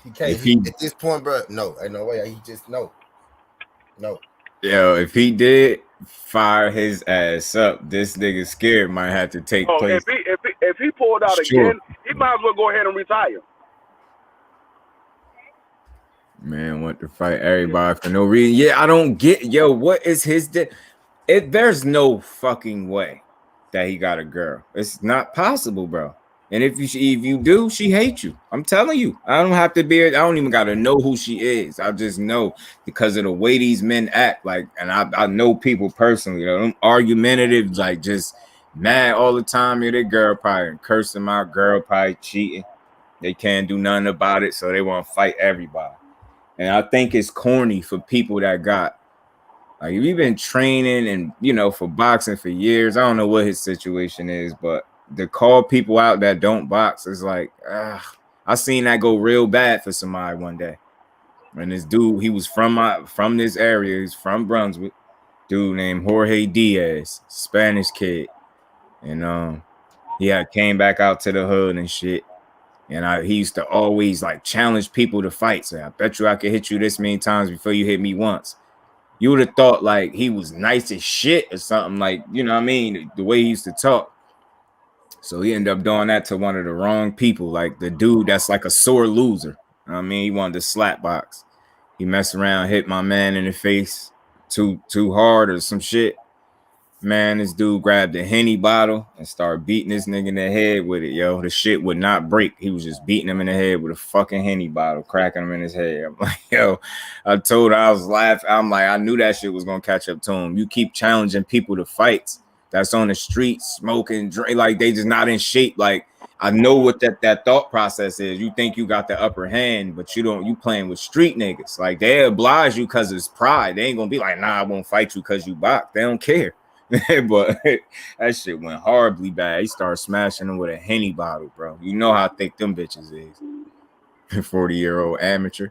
He can't. At this point, bro. No, ain't no way. He just no. Yo, if he did fire his ass up, this nigga scared might have to take place. If he pulled out again, he might as well go ahead and retire. Man, want to fight everybody for no reason. Yeah, I don't get. Yo, what is his? There's no fucking way that he got a girl. It's not possible, bro. And if you do, she hates you. I'm telling you. I don't have to be. I don't even gotta know who she is. I just know because of the way these men act. Like, and I know people personally. You know, them argumentative, like just mad all the time. Yeah, their girl probably cursing my girl, probably cheating. They can't do nothing about it, so they want to fight everybody. And I think it's corny for people that got, like, if you've been training and, you know, for boxing for years, I don't know what his situation is, but to call people out that don't box is like, I seen that go real bad for somebody one day. And this dude, he was from this area, he's from Brunswick, dude named Jorge Diaz, Spanish kid. And he came back out to the hood and shit. And he used to always like challenge people to fight. Say, I bet you I could hit you this many times before you hit me once. You would have thought like he was nice as shit or something, like, you know what I mean? The way he used to talk. So he ended up doing that to one of the wrong people, like the dude that's like a sore loser. You know what I mean? He wanted to slap box. He messed around, hit my man in the face too hard or some shit. Man, this dude grabbed a Henny bottle and started beating this nigga in the head with it, yo. The shit would not break. He was just beating him in the head with a fucking Henny bottle, cracking him in his head. I'm like, yo, I told her, I was laughing. I'm like, I knew that shit was going to catch up to him. You keep challenging people to fights that's on the street, smoking, drink, like they just not in shape. Like, I know what that thought process is. You think you got the upper hand, but you playing with street niggas. Like, they oblige you because it's pride. They ain't going to be like, nah, I won't fight you because you box. They don't care. But that shit went horribly bad. He started smashing him with a Henny bottle, bro. You know how thick them bitches is. 40-year-old amateur.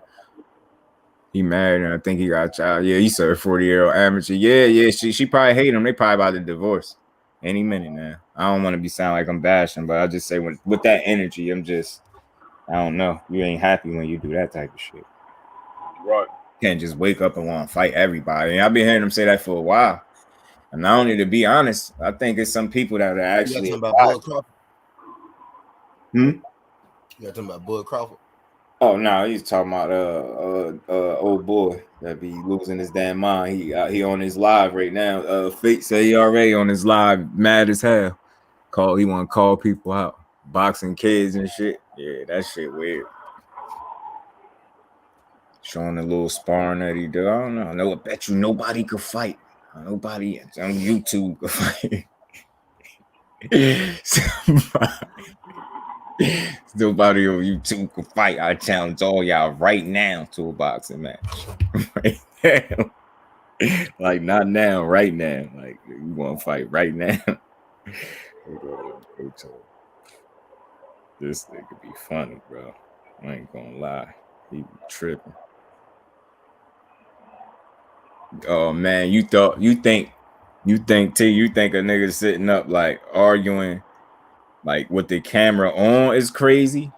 He married and I think he got a child. Yeah, he said 40-year-old amateur. Yeah. She probably hate him. They probably about to divorce any minute now. I don't want to sound like I'm bashing, but I just say with that energy, I don't know. You ain't happy when you do that type of shit. Right. You can't just wake up and want to fight everybody. And I've been hearing him say that for a while. And not only to be honest, I think it's some people that are actually. You talking about Bud Crawford? You talking about Bud Crawford? Oh no, he's talking about old boy that be losing his damn mind. He on his live right now. Fate say he already on his live, mad as hell. He want to call people out, boxing kids and shit. Yeah, that shit weird. Showing the little sparring that he do. I don't know. I bet you nobody could fight. Nobody on YouTube could fight. Nobody on YouTube could fight. I challenge all y'all right now to a boxing match. Right now. Like, not now, right now. Like, you want to fight right now. This thing could be funny, bro. I ain't gonna lie. He be tripping. Oh man, you think a nigga sitting up like arguing like with the camera on is crazy?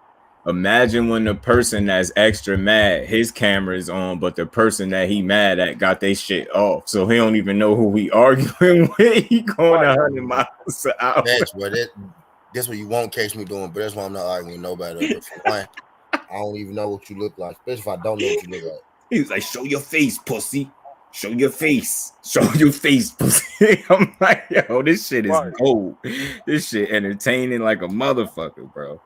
Imagine when the person that's extra mad, his camera is on, but the person that he mad at got their shit off, so he don't even know who he arguing with. He going 100 miles an hour. That's what you won't catch me doing, but that's why I'm not arguing with nobody. But for one, I don't even know what you look like, especially if I don't know what you look like. He was like, "Show your face, pussy. show your face, pussy. I'm like, yo, this shit is gold. This shit entertaining like a motherfucker, bro.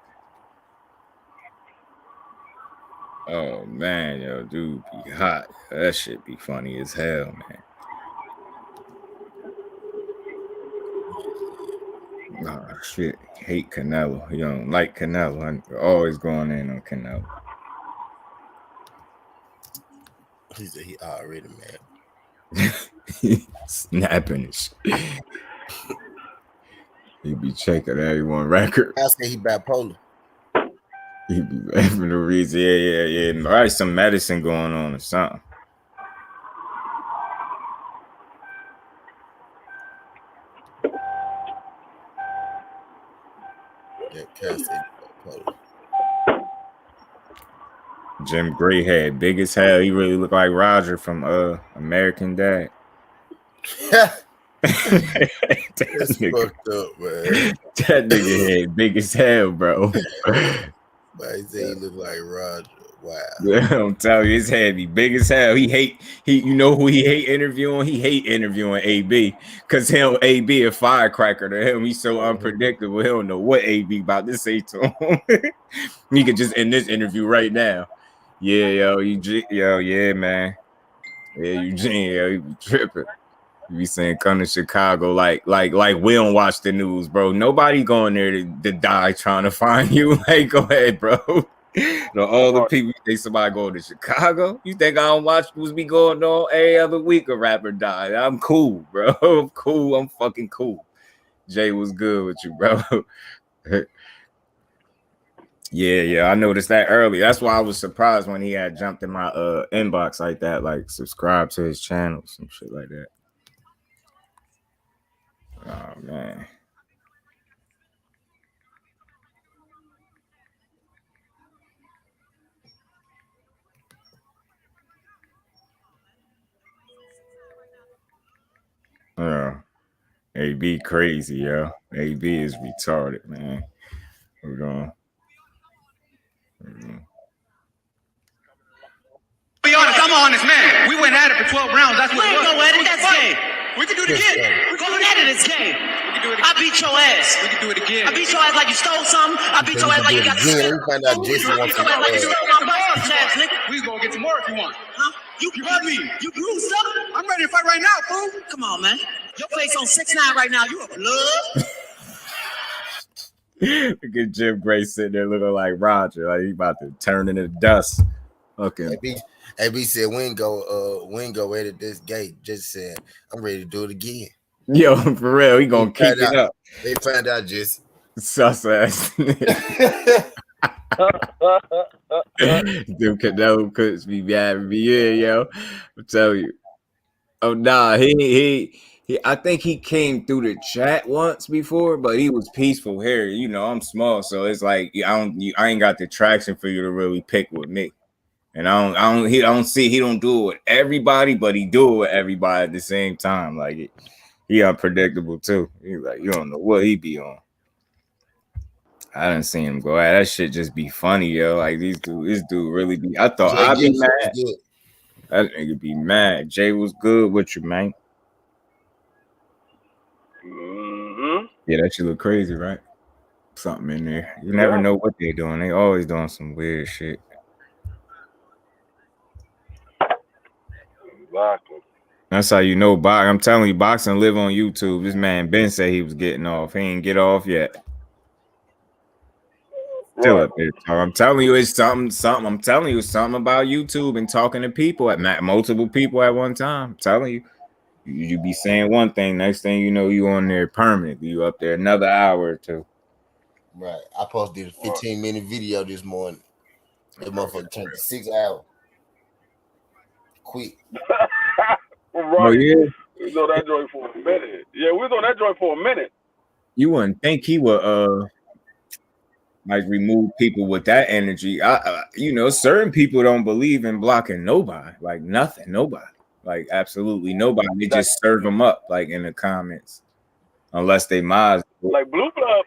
Oh man, yo, dude be hot. That shit be funny as hell, man. Nah, shit. Hate Canelo. You don't like Canelo. I'm always going in on Canelo. He said he already mad. Snapping his shit. He be checking everyone record. I say he bipolar. He be having the reason. Yeah. Probably some medicine going on or something. Yeah, Cass said bipolar. Jim Gray had big as hell. He really looked like Roger from American Dad. That's fucked up, man. That nigga head big as hell, bro. But he said he looked like Roger. Wow. Yeah, I'm telling you, his head be big as hell. He you know who he hate interviewing? He hate interviewing AB because AB a firecracker to him. He's so unpredictable. He don't know what AB about to say to him. He could just end this interview right now. Yeah, yeah, man. Yeah, Eugene, you be tripping. You be saying come to Chicago like we don't watch the news, bro. Nobody going there to die trying to find you. Like, go ahead, bro. All the people think somebody going to Chicago. You think I don't watch what's be going on every other week a rapper died? I'm cool, bro. I'm cool. I'm fucking cool. Jay was good with you, bro. Yeah, I noticed that earlier. That's why I was surprised when he had jumped in my inbox like that, like subscribe to his channel, some shit like that. Oh man. AB crazy, yo. AB is retarded, man. Hold on. Be honest, I'm an honest man. We went at it for 12 rounds. That's what it was. Go at it. That's game. We can do it again. We're going at it. It's game. We can do it again. I beat your ass. We can do it again. I beat your ass like you stole something. I beat your ass like you got we find out Jason wants to We gonna get some more if you want. Huh? You heard me. You bruised up. I'm ready to fight right now, fool. Come on, man. Your face on 6'9" right now. You a blood. Look at Jim Gray sitting there looking like Roger, like he about to turn into dust. Okay. AB said Wingo edit this gate. Just said I'm ready to do it again. Yo, for real, he gonna kick it up. They found out just sus ass. Dude, Canelo could be bad me in, yo. I'm telling you. Oh nah, he I think he came through the chat once before, but he was peaceful here. You know, I'm small, so it's like I ain't got the traction for you to really pick with me. And he don't do it with everybody, but he do it with everybody at the same time. Like he unpredictable too. He like you don't know what he be on. I didn't see him go at that shit. Just be funny, yo. Like this dude really be. I thought I'd be mad. That nigga be mad. Jay was good with you, man. Mm-hmm. Yeah, that shit look crazy, right? Something in there. You never know what they're doing. They always doing some weird shit. Exactly. That's how you know boxing. I'm telling you, boxing live on YouTube. This man Ben said he was getting off. He ain't get off yet. Still up there. I'm telling you, it's something. I'm telling you, it's something about YouTube and talking to people at multiple people at one time. I'm telling you, you be saying one thing, next thing you know, you on there permanently. You up there another hour or two. Right. I posted a 15-minute video this morning. That motherfucker turned to 6 hours. Quick. Right. Oh yeah. We was on that joint for a minute. Yeah, we was on that joint for a minute. You wouldn't think he would like remove people with that energy. You know, certain people don't believe in blocking nobody, like nothing, nobody, like absolutely nobody. They just serve them up like in the comments, unless they mods. Like blue blood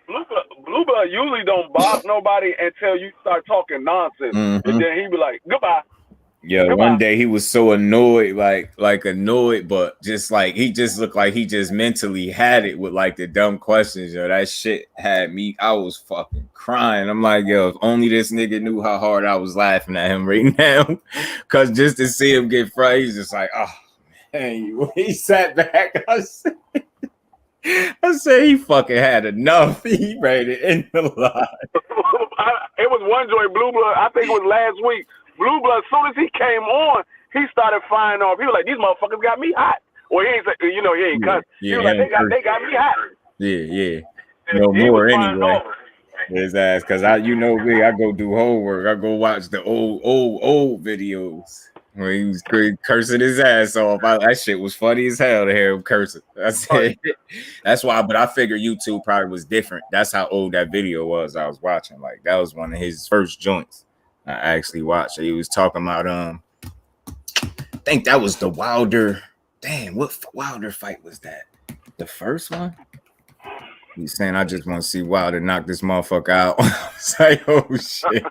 usually don't block nobody until you start talking nonsense, and then he be like, "Goodbye." Yeah, one day he was so annoyed, like annoyed, but just like he just looked like he just mentally had it with like the dumb questions. Yo, that shit had me. I was fucking crying. I'm like, yo, if only this nigga knew how hard I was laughing at him right now, because just to see him get fried, he's just like, oh man, he sat back. I said he fucking had enough. He ready to end the line. It was one joint, Blue Blood. I think it was last week. Blue Blood, as soon as he came on, he started firing off. He was like, these motherfuckers got me hot. Well, he ain't say, he ain't cuss. He was like, they got me hot. Yeah. No more anyway. His ass, because me, I go do homework. I go watch the old videos where he was cursing his ass off. That shit was funny as hell to hear him cursing. I said, that's why, but I figured YouTube probably was different. That's how old that video was I was watching. Like, that was one of his first joints I actually watched. He was talking about I think that was the Wilder. Damn, what Wilder fight was that? The first one? He's saying, I just want to see Wilder knock this motherfucker out. It's like, oh shit.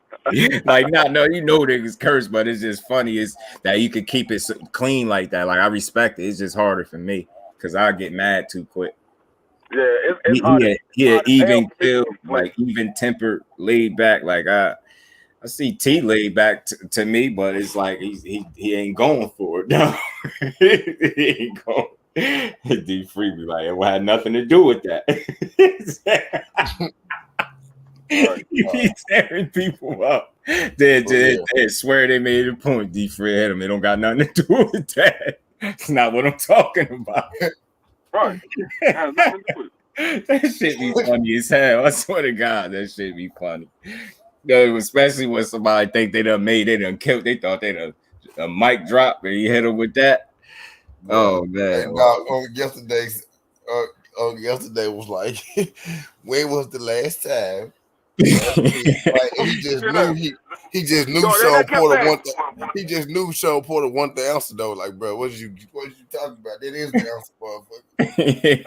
Like, niggas curse, but it's just funny is that you could keep it so clean like that. Like, I respect it. It's just harder for me because I get mad too quick. Yeah, it's hard. Even killed, like even tempered, laid back. Like I see T laid back to me, but it's like he ain't going for it. No, he ain't going. D Free be like, it had nothing to do with that. He's tearing people up. They swear they made a point. D Free hit him. It don't got nothing to do with that. That's not what I'm talking about. Right. That shit be funny as hell. I swear to God, that shit be funny. Especially when somebody think they done killed. They thought they done a mic drop and he hit him with that. Oh man! Yesterday was like, when was the last time? He just knew Sean Porter he just knew Sean Porter wanted the answer though. Like, bro, what you talking about? That is the answer, motherfucker.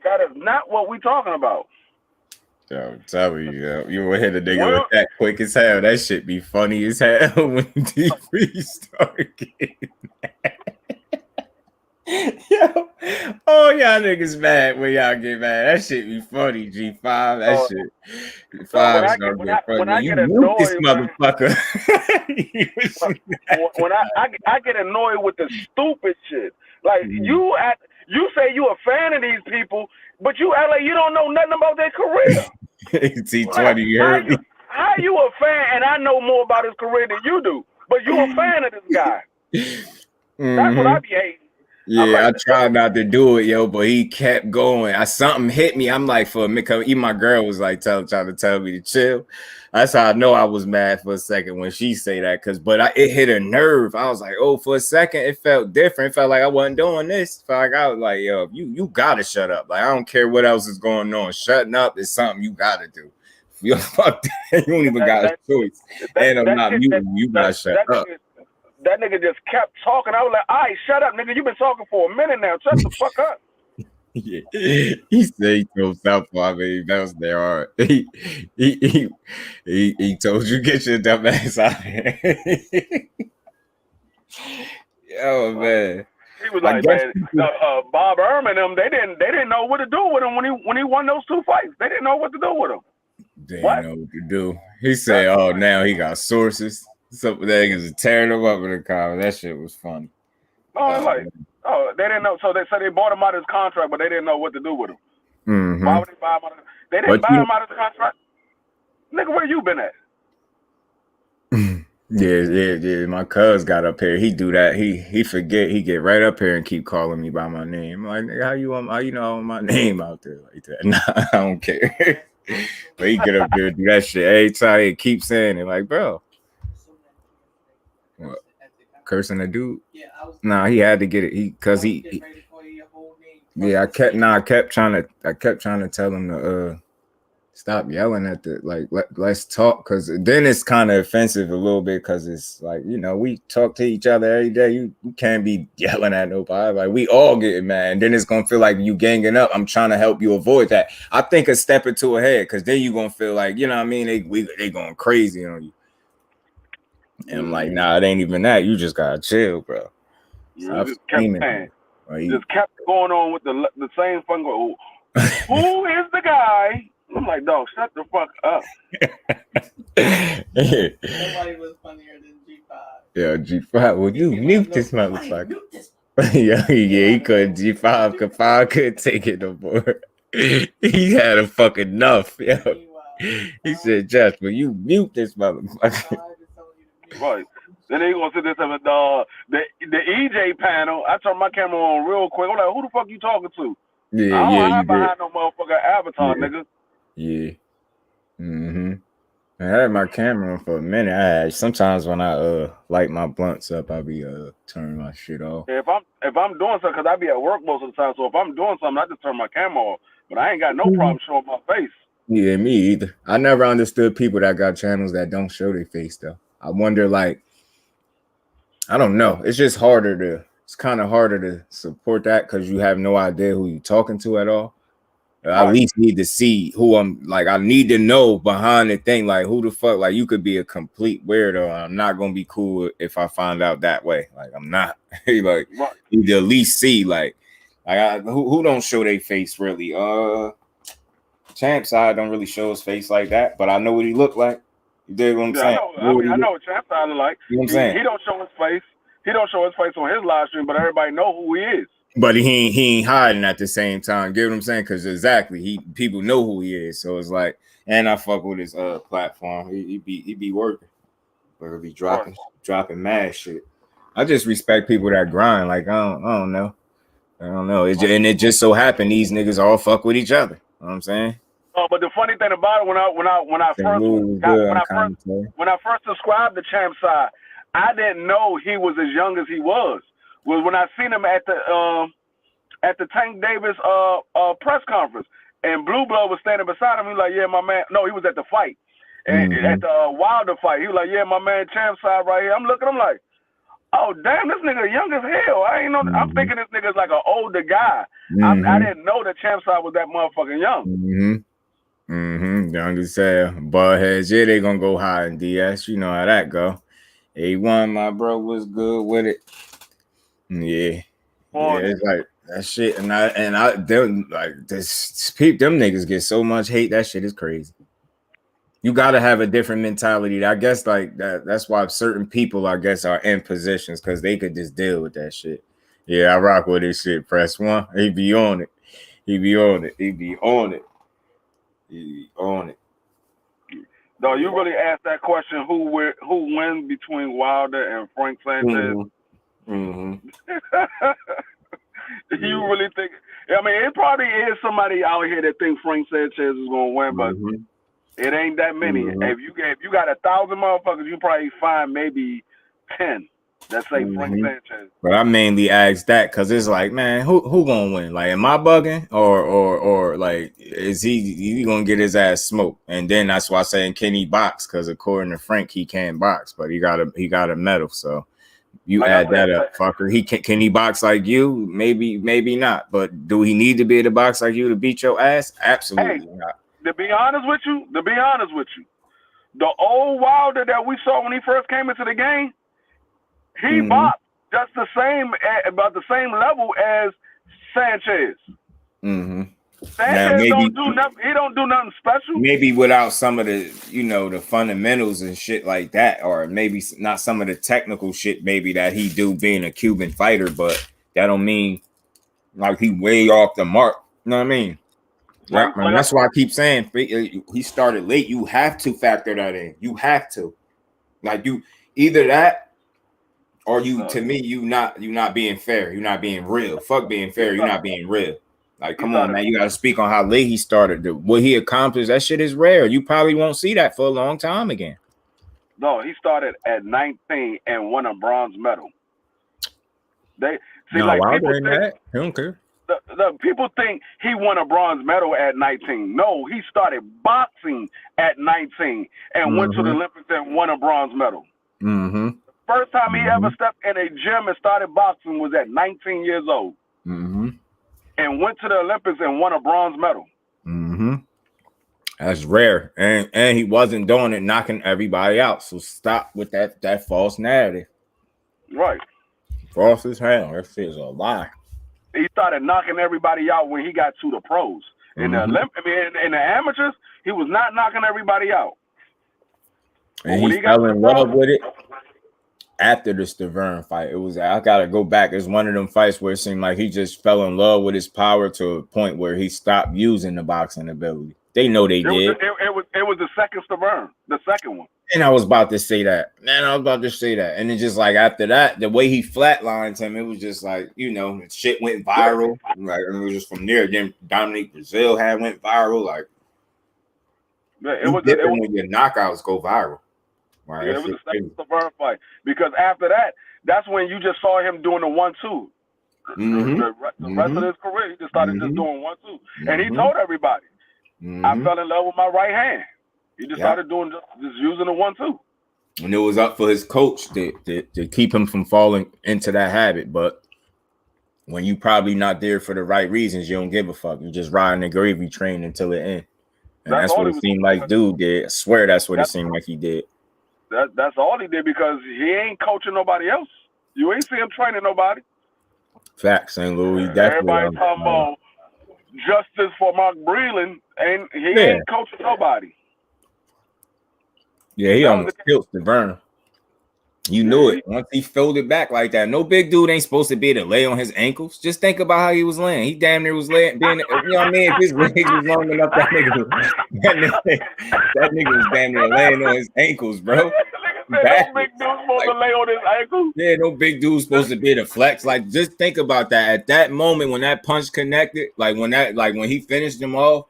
that is not what we talking about. I'm telling you, you will hit a nigga with that quick as hell. That shit be funny as hell when D3 start getting mad. Yo, y'all niggas mad when y'all get mad. That shit be funny, G5. That shit. Five's gonna get funny. When I get annoyed, this motherfucker. when I get annoyed with the stupid shit. Like you say you a fan of these people, but you act like you don't know nothing about their career. T20, you heard me. How you a fan and I know more about his career than you do, but you a fan of this guy? That's what I be hating. Yeah, I tried not to do it, yo, but he kept going. Something hit me. I'm like, for a minute, even my girl was like trying to tell me to chill. That's how I know I was mad for a second when she say that, it hit a nerve. I was like, oh, for a second, it felt different. It felt like I wasn't doing this. It felt like I was like, yo, you gotta shut up. Like, I don't care what else is going on. Shutting up is something you gotta do. You fuck that. You don't even got a choice. And I'm not muting. You gotta shut up. That nigga just kept talking. I was like, all right, shut up, nigga. You've been talking for a minute now. Shut the fuck up. Yeah. He said he told Southpaw, I mean, that was their art. He told you, get your dumb ass out of here. Yo, man. He was like, man, Bob Ehrman, them, they didn't know what to do with him when he won those two fights. They didn't know what to do with him. They didn't know what to do. He said, oh, now he got sources. Some niggas are tearing him up in the comments. That shit was funny. They didn't know. So they bought him out of his contract, but they didn't know what to do with him. Mm-hmm. Why would they buy him out of? They didn't buy him out of his contract. Nigga, where you been at? Yeah. My cuz got up here. He do that. He forget. He get right up here and keep calling me by my name. I'm like, nigga, how you know my name out there like that? Nah, I don't care. But he get up there and do that shit every time. He keep saying it. Like, bro. What? Cursing a dude? Nah, he had to get it. I kept trying to tell him to stop yelling at let's talk, because then it's kind of offensive a little bit, because it's like, we talk to each other every day. You can't be yelling at nobody. Like, we all getting mad, and then it's gonna feel like you ganging up. I'm trying to help you avoid that. I think a step or ahead, because then you gonna feel like, they going crazy on you. And I'm like, nah, it ain't even that. You just gotta chill, bro. You just kept saying. Just kept going on with the same fucking. Who is the guy? I'm like, dog, shut the fuck up. Nobody was funnier than G5. Yeah, G5. Well, you mute this motherfucker. yeah, he couldn't. G5 couldn't take it no more. He had a fucking enough. Yo. He said, "Just, will you mute this motherfucker?" Right. Then they gonna sit there and the EJ panel. I turned my camera on real quick. I'm like, who the fuck you talking to? Yeah, I don't you hide behind did. no motherfucker avatar, nigga. Yeah. I had my camera on for a minute. Sometimes when I light my blunts up, I be turning my shit off. If I'm doing something, cause I be at work most of the time. So if I'm doing something, I just turn my camera off. But I ain't got no problem showing my face. Yeah, me either. I never understood people that got channels that don't show their face though. I wonder, like, I don't know. It's just harder to. It's kind of harder to support that because you have no idea who you're talking to at all. I at least need to see who I'm like. I need to know behind the thing, like who the fuck. Like you could be a complete weirdo. I'm not gonna be cool if I find out that way. Like I'm not. Like you need to at least see like who don't show their face really. Champ side don't really show his face like that, but I know what he looked like. You dig what I'm saying? I know what Champ side look like. You know what I'm saying? He don't show his face. He don't show his face on his live stream, but everybody know who he is. But he ain't hiding at the same time. Get what I'm saying? Because exactly, people know who he is. So it's like, and I fuck with his platform. He be working, but he'll be dropping mad shit. I just respect people that grind. Like I don't know. And it just so happened these niggas all fuck with each other. You know what I'm saying? But the funny thing about it, when I first subscribed to Champ side, I didn't know he was as young as he was. Was when I seen him at the Tank Davis press conference, and Blue Blood was standing beside him. He was like, "Yeah, my man." No, he was at the fight, and at the Wilder fight. He was like, "Yeah, my man, Champ side right here." I'm looking. I'm like, "Oh damn, this nigga young as hell." I ain't know. I'm thinking this nigga's like an older guy. I didn't know that Champ side was that motherfucking young. Young as hell. Buttheads, yeah, they gonna go high in DS. You know how that go. A1, my bro, was good with it. Yeah, it's like that shit, and them like this. Them niggas get so much hate. That shit is crazy. You gotta have a different mentality. I guess like that. That's why certain people, I guess, are in positions because they could just deal with that shit. Yeah, I rock with this shit. Press 1. He be on it. He be on it. No, you really asked that question. Who wins between Wilder and Frank Sanchez? You really think? I mean, it probably is somebody out here that thinks Frank Sanchez is gonna win, but it ain't that many. If you got 1,000 motherfuckers, you probably find maybe 10 that say Frank Sanchez. But I mainly asked that because it's like, man, who gonna win? Like, am I bugging or like is he gonna get his ass smoked? And then that's why I'm saying can he box? Because according to Frank, he can't box, but he got a medal. So you like add that up, fucker. He can he box like you? Maybe not. But do he need to be able to box like you to beat your ass? Absolutely not. To be honest with you, the old Wilder that we saw when he first came into the game, he boxed just the same, about the same level as Sanchez. Sanchez don't do nothing. He don't do nothing special. Maybe without some of the, the fundamentals and shit like that, or maybe not some of the technical shit, maybe that he do being a Cuban fighter, but that don't mean like he way off the mark. You know what I mean? Right, man. That's why I keep saying he started late. You have to factor that in. You have to, like, you either that or you. To me, you not being fair. You're not being real. Fuck being fair. You're not being real. Like, come on, man. You got to speak on how late he started. What he accomplished. That shit is rare. You probably won't see that for a long time again. No, he started at 19 and won a bronze medal. They see, no, like people think that. He don't care. The people think he won a bronze medal at 19. No, he started boxing at 19 and went to the Olympics and won a bronze medal. The first time he ever stepped in a gym and started boxing was at 19 years old. And went to the Olympics and won a bronze medal. That's rare, and he wasn't doing it knocking everybody out. So stop with that false narrative. Right. False as hell. That shit is a lie. He started knocking everybody out when he got to the pros. In the in the amateurs, he was not knocking everybody out. And he fell in love with it after the Stavern fight. It was, I gotta go back. It's one of them fights where it seemed like he just fell in love with his power to a point where he stopped using the boxing ability. They know they did. It was the second Stavern, the second one. And I was about to say that. And then just like after that, the way he flatlined him, it was just like, you know, shit went viral. Like it was just from there. Then Dominique Brazil went viral. Like it was when your knockouts go viral. Right, it was the second Stavern fight. Because after that, that's when you just saw him doing the 1-2. The rest of his career, he just started just doing 1-2. And he told everybody, I fell in love with my right hand. He just started doing just using the 1-2. And it was up for his coach to keep him from falling into that habit. But when you probably not there for the right reasons, you don't give a fuck. You just riding the gravy train until it ends. And that's what it seemed like dude did. I swear that's what it seemed like he did. That's all he did because he ain't coaching nobody else. You ain't see him training nobody. Facts, St. Louis. Definitely. Everybody talking about justice for Mark Breland, and he ain't coaching nobody. Yeah, he almost killed Devin. You knew it. Once he folded back like that, no big dude ain't supposed to be able to lay on his ankles. Just think about how he was laying. He damn near was laying. You know what I mean? If his legs was long enough, that nigga was damn near laying on his ankles, bro. No big dude supposed to lay on his ankles. Yeah, no big dude supposed to be able to flex. Like, just think about that. At that moment when that punch connected, when he finished him off,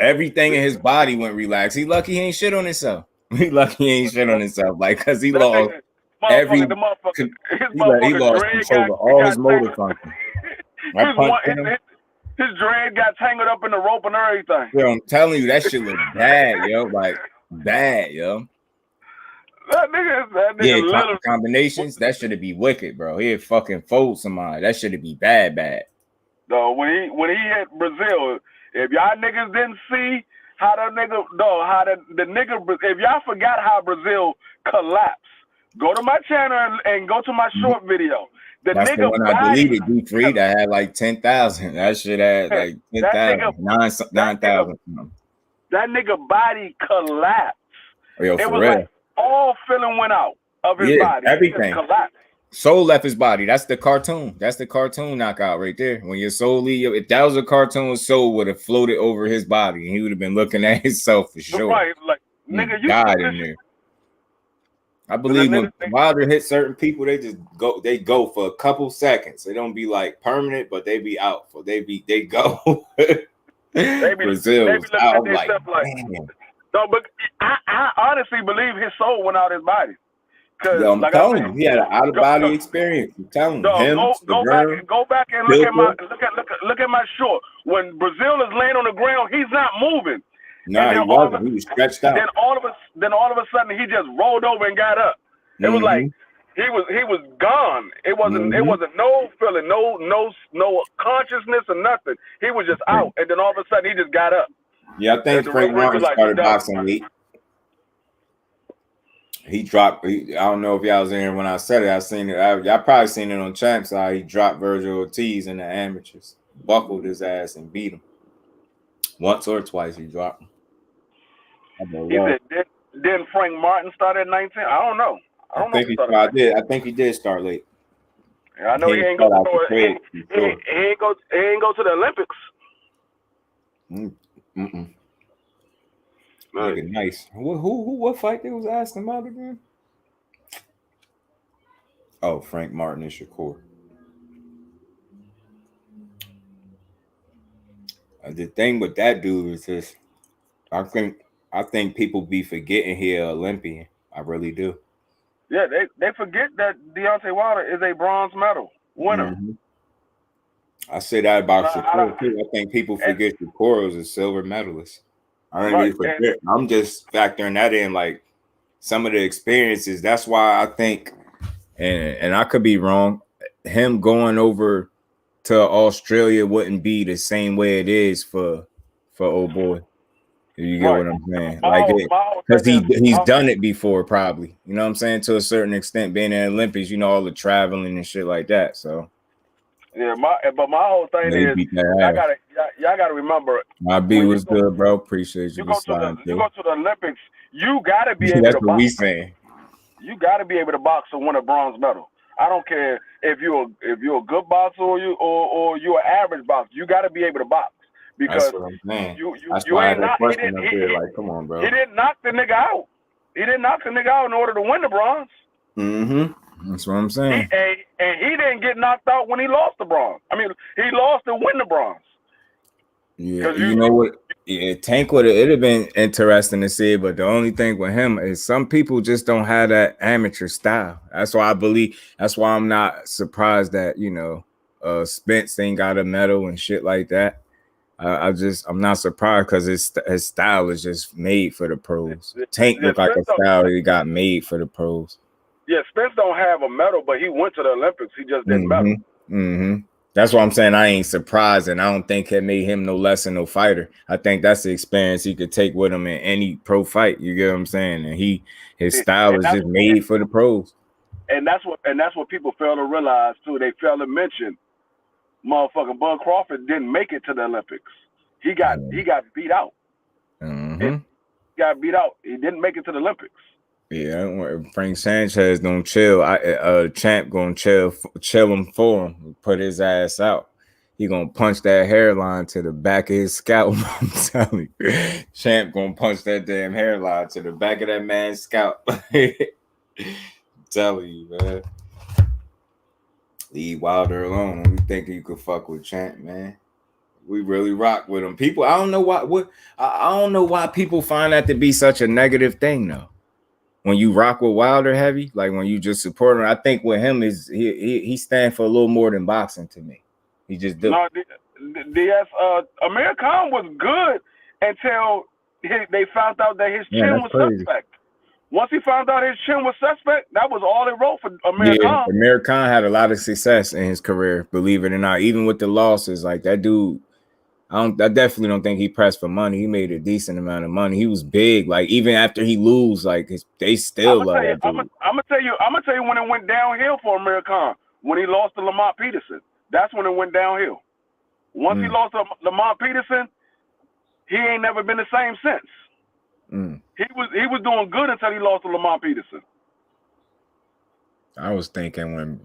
everything in his body went relaxed. He lucky he ain't shit on himself. He lucky he ain't shit on himself, like, cause he lost every. He lost control of all his motor function. His dread got tangled up in the rope and everything. Yo, I'm telling you, that shit look bad, yo. Like bad, yo. That nigga combinations. That should be wicked, bro. He'd fucking fold somebody. That should be bad. No, when he hit Brazil, if y'all niggas didn't see how the nigga, if y'all forgot how Brazil collapsed, go to my channel and go to my short video. That's the one I deleted, D3, that had like 10,000. That shit had like 10,000, 9,000. That nigga body collapsed. Yo, it was real. Like all feeling went out of his body. Everything. Soul left his body. That's the cartoon. That's the cartoon knockout right there. When your soul leave, if that was a cartoon, soul would have floated over his body, and he would have been looking at himself for sure. Right, like nigga, you died in there. I believe when Wilder hit certain people, they just go. They go for a couple seconds. They don't be like permanent, but they be out for. They go. Brazil was out like. No, but I honestly believe his soul went out his body. Yo, I'm telling you, he had an out of body experience. I'm telling you, go back and look at my short. When Brazil is laying on the ground, he's not moving. No, he wasn't. He was stretched out. Then all of a sudden, he just rolled over and got up. It was like he was gone. It wasn't no feeling, no consciousness or nothing. He was just out, and then all of a sudden, he just got up. Yeah, I think Frank Martin started boxing late. He dropped. I don't know if y'all was in here when I said it. I seen it. Y'all probably seen it on Champs. He dropped Virgil Ortiz in the amateurs, buckled his ass and beat him once or twice. He dropped him. He said, didn't Frank Martin start at 19? I don't know. I think he did start late. Yeah, I know he ain't go to the Olympics. Looking nice. What fight they was asking about again? Oh, Frank Martin and Shakur. The thing with that dude is just, I think people be forgetting he an Olympian. I really do. Yeah, they forget that Deontay Wilder is a bronze medal winner. I say that about Shakur too. I think people forget Shakur was a silver medalist. I don't really forget. I'm just factoring that in, like some of the experiences. That's why I think, and I could be wrong, him going over to Australia wouldn't be the same way it is for old boy. You get what I'm saying? Like, because he's done it before, probably. You know what I'm saying? To a certain extent, being in the Olympics, you know, all the traveling and shit like that. So yeah, but my whole thing is y'all gotta remember. My B was good, bro. Appreciate you. You go to the Olympics, you gotta be able That's to what box. we saying. You gotta be able to box and win a bronze medal. I don't care if you're a good boxer or you're an average boxer. You gotta be able to box. Because that's what I'm saying. You why ain't not. Like, come on, bro. He didn't knock the nigga out. He didn't knock the nigga out in order to win the bronze. Mm-hmm. That's what I'm saying. And he didn't get knocked out when he lost the bronze. I mean, he lost to win the bronze. Yeah, you know what? Yeah, Tank it'd have been interesting to see, but the only thing with him is some people just don't have that amateur style. That's why I'm not surprised that, you know, Spence ain't got a medal and shit like that. I'm not surprised because his style is just made for the pros. Tank look like a style he got made for the pros. Yeah, Spence don't have a medal, but he went to the Olympics. He just didn't medal. Mm-hmm. That's why I'm saying I ain't surprised, and I don't think it made him no less than no fighter. I think that's the experience he could take with him in any pro fight. You get what I'm saying? And his style is just made for the pros. And that's what people fail to realize too. They fail to mention, motherfucking Bud Crawford didn't make it to the Olympics. He got beat out. Mm-hmm. He got beat out. He didn't make it to the Olympics. Yeah, Frank Sanchez don't chill. Champ gonna chill him for him. Put his ass out. He gonna punch that hairline to the back of his scalp. I'm telling you, Champ gonna punch that damn hairline to the back of that man's scalp. I'm telling you, man. Leave Wilder alone. We think you could fuck with Champ, man. We really rock with him. People, I don't know why people find that to be such a negative thing, though. When you rock with Wilder heavy, like when you just support him, I think with him is he stand for a little more than boxing to me. He just do. No, DS Amir Khan was good until they found out that his chin was suspect. Once he found out his chin was suspect, that was all it wrote for Amir Khan. Amir Khan had a lot of success in his career, believe it or not. Even with the losses, like that dude. I definitely don't think he pressed for money. He made a decent amount of money. He was big. Like even after he lose, like they still love that dude. I'm gonna tell you when it went downhill for Amir Khan. When he lost to Lamont Peterson, that's when it went downhill. Once he lost to Lamont Peterson, he ain't never been the same since. He was doing good until he lost to Lamont Peterson. I was thinking when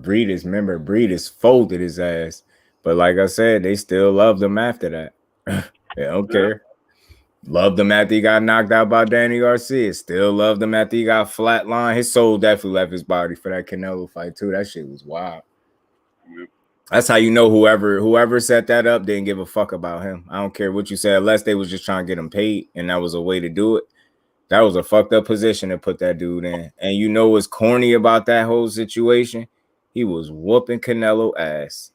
Breedis folded his ass. But like I said, they still loved him after that. They don't care. Loved him after he got knocked out by Danny Garcia. Still loved him after he got flatlined. His soul definitely left his body for that Canelo fight too. That shit was wild. That's how you know whoever set that up didn't give a fuck about him. I don't care what you said, unless they was just trying to get him paid, and that was a way to do it. That was a fucked up position to put that dude in. And you know what's corny about that whole situation? He was whooping Canelo ass.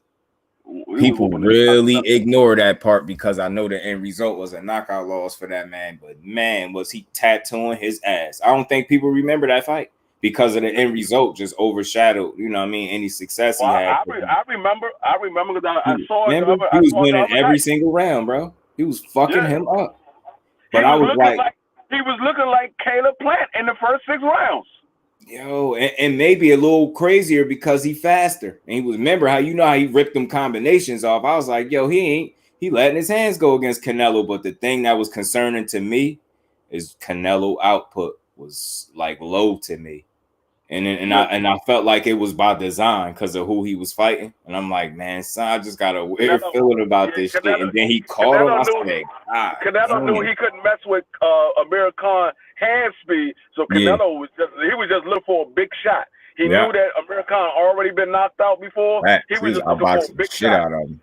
People really ignore that part because I know the end result was a knockout loss for that man, but man, was he tattooing his ass. I don't think people remember that fight because of the end result just overshadowed, you know what I mean, any success he had. I remember because I saw it. He was winning every single round, bro. He was fucking him up. But I was like, he was looking like Caleb Plant in the first 6 rounds. Yo, and maybe a little crazier because he faster. And he was, remember how he ripped them combinations off. I was like, yo, he letting his hands go against Canelo. But the thing that was concerning to me is Canelo output was like low to me. And I felt like it was by design because of who he was fighting. And I'm like, man, son, I just got a weird feeling about this shit. And then he caught him. I said, Canelo knew he couldn't mess with Amir Khan hand speed. So Canelo was just looking for a big shot. He knew that Amir Khan already been knocked out before. He was just looking for a big shot. Out of him.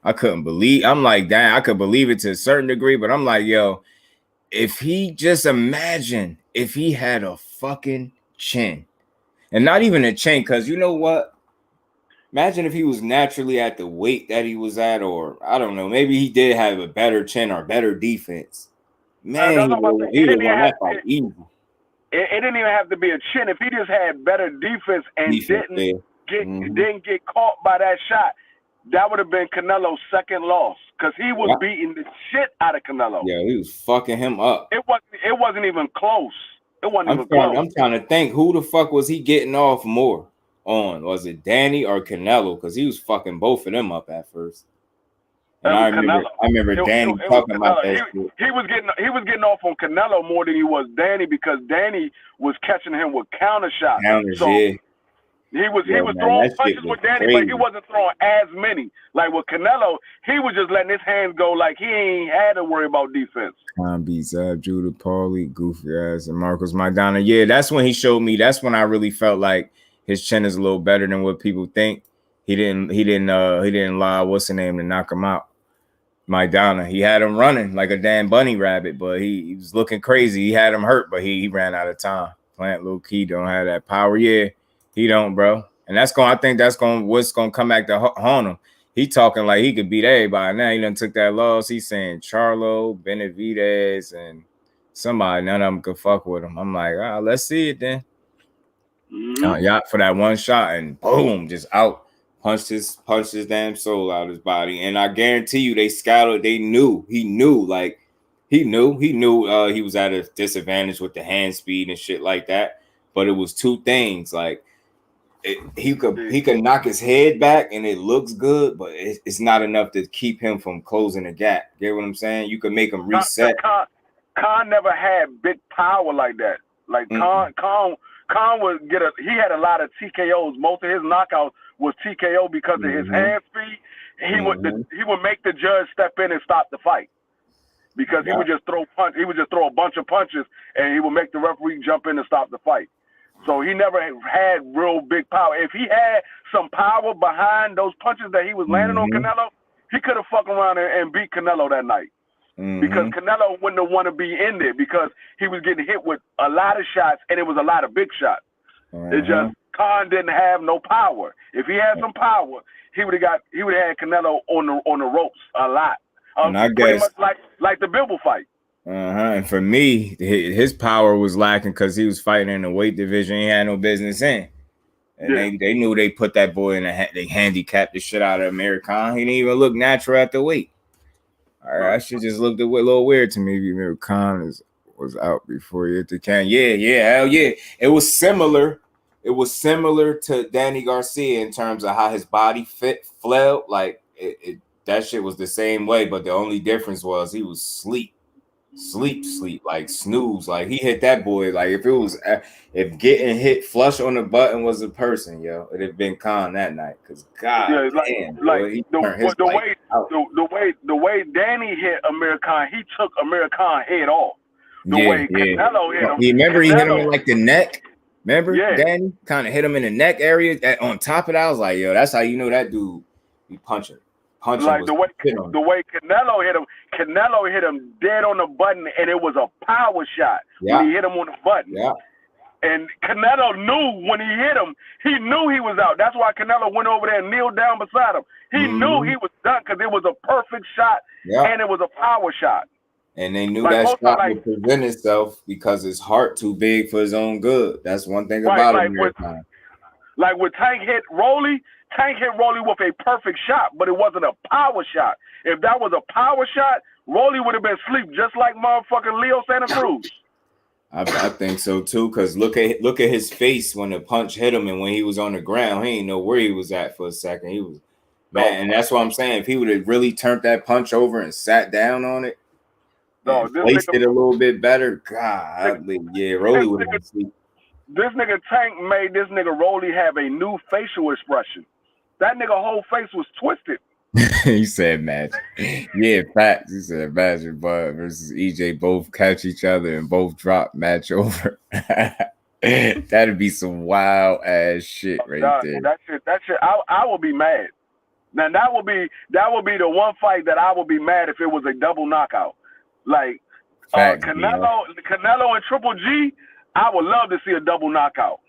I couldn't believe. I'm like, damn, I could believe it to a certain degree, but I'm like, yo, if he just imagine if he had a fucking chin. And not even a chin, because you know what? Imagine if he was naturally at the weight that he was at, or I don't know, maybe he did have a better chin or better defense. Man, he would won that fight easy. It didn't even have to be a chin. If he just had better defense and didn't get caught by that shot, that would have been Canelo's second loss because he was beating the shit out of Canelo. Yeah, he was fucking him up. It wasn't even close. It wasn't even close. I'm trying to think who the fuck was he getting off more on? Was it Danny or Canelo? Because he was fucking both of them up at first. And I remember Danny talking about that. He was getting off on Canelo more than he was Danny because Danny was catching him with counter shots. He was throwing punches with Danny, but he wasn't throwing as many. Like with Canelo, he was just letting his hands go like he ain't had to worry about defense. Beats Judah Pauly, goofy ass, and Marcos Maidana. Yeah, that's when he showed me. That's when I really felt like his chin is a little better than what people think. He didn't lie, what's the name, to knock him out. Maidana, he had him running like a damn bunny rabbit, but he was looking crazy. He had him hurt, but he ran out of time. Plant low key don't have that power. Yeah, he don't, bro. And I think that's what's gonna come back to haunt him. He talking like he could beat everybody. Now he done took that loss. He's saying Charlo, Benavidez, and somebody. None of them could fuck with him. I'm like, let's see it then. For that one shot, and boom, just out. Punched his damn soul out of his body. And I guarantee you they scouted. He knew he was at a disadvantage with the hand speed and shit like that. But it was two things. Like he could knock his head back and it looks good, but it's not enough to keep him from closing the gap. Get what I'm saying? You can make him reset. Khan never had big power like that. Like Khan would he had a lot of TKOs. Most of his knockouts was TKO because of his hand speed. He would make the judge step in and stop the fight because he would just throw a bunch of punches and he would make the referee jump in and stop the fight. So he never had real big power. If he had some power behind those punches that he was landing on Canelo, he could have fucked around and beat Canelo that night. Because Canelo wouldn't have want to be in there because he was getting hit with a lot of shots and it was a lot of big shots. It just Khan didn't have no power. If he had some power, he would have had Canelo on the ropes a lot. And I pretty guess much like the Bivol fight. And for me, his power was lacking because he was fighting in a weight division he had no business in. And they knew they put that boy in they handicapped the shit out of Amir Khan. He didn't even look natural at the weight. All right, I should just looked a little weird to me. Amir Khan was out before he hit the can. Hell yeah. It was similar. It was similar to Danny Garcia in terms of how his body fled. Like that shit was the same way, but the only difference was he was sleep, like snooze. Like he hit that boy. Like if getting hit flush on the button was a person, it'd have been Khan that night. Cause God damn, boy, the way Danny hit Amir Khan, he took Amir Khan head off. The way Canelo hit him. Remember he hit him in like the neck. Remember, Danny kind of hit him in the neck area. On top of that, I was like, that's how you know that dude be punching. Like the way Canelo hit him dead on the button, and it was a power shot when he hit him on the button. Yeah. And Canelo knew when he hit him, he knew he was out. That's why Canelo went over there and kneeled down beside him. He knew he was done because it was a perfect shot and it was a power shot. And they knew that shot would prevent itself because his heart too big for his own good. That's one thing about him. Like with Tank hit Rolly with a perfect shot, but it wasn't a power shot. If that was a power shot, Rolly would have been asleep just like motherfucking Leo Santa Cruz. I think so too, because look at his face when the punch hit him and when he was on the ground, he didn't know where he was at for a second. He was and that's what I'm saying. If he would have really turned that punch over and sat down on it, placed it a little bit better, Rolly would have been asleep. This nigga Tank made this nigga Rolly have a new facial expression. That nigga whole face was twisted. He said magic. Yeah, facts. He said magic Bud versus EJ both catch each other and both drop match over. That'd be some wild ass shit there. That shit. I will be mad. Now that would be the one fight that I would be mad if it was a double knockout. Like Canelo and Triple G, I would love to see a double knockout.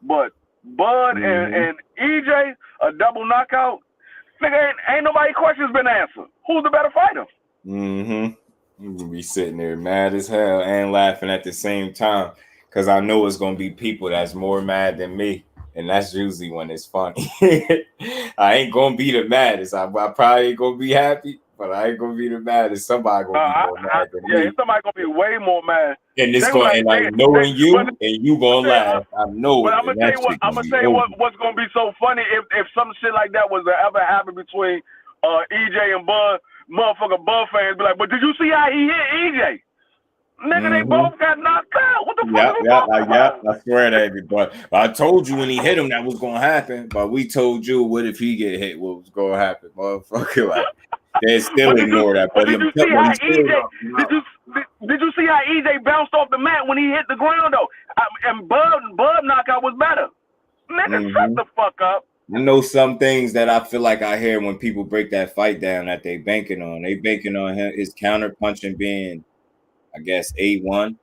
But Bud and EJ, a double knockout, nigga, ain't nobody questions been answered. Who's the better fighter? I'm gonna be sitting there mad as hell and laughing at the same time because I know it's gonna be people that's more mad than me, and that's usually when it's funny. I ain't gonna be the maddest. I probably ain't gonna be happy, but I ain't gonna be the maddest. Somebody gonna be more mad than me. Somebody gonna be way more mad. And it's going and like knowing you and you gonna laugh. I know but it. I'm gonna tell you what's gonna be so funny if some shit like that was to ever happen between EJ and Bud. Motherfucker Bud fans be like, but did you see how he hit EJ? Nigga, they both got knocked out. What the fuck? I swear that, but I told you when he hit him that was gonna happen. But we told you what if he get hit, what was gonna happen, motherfucker. Like they still ignore that. But did you see how EJ? Did you see how EJ bounced off the mat when he hit the ground though? And Bud knockout was better. Nigga, shut the fuck up. I know some things that I feel like I hear when people break that fight down that they banking on. They banking on his counter punching being, I guess, A1,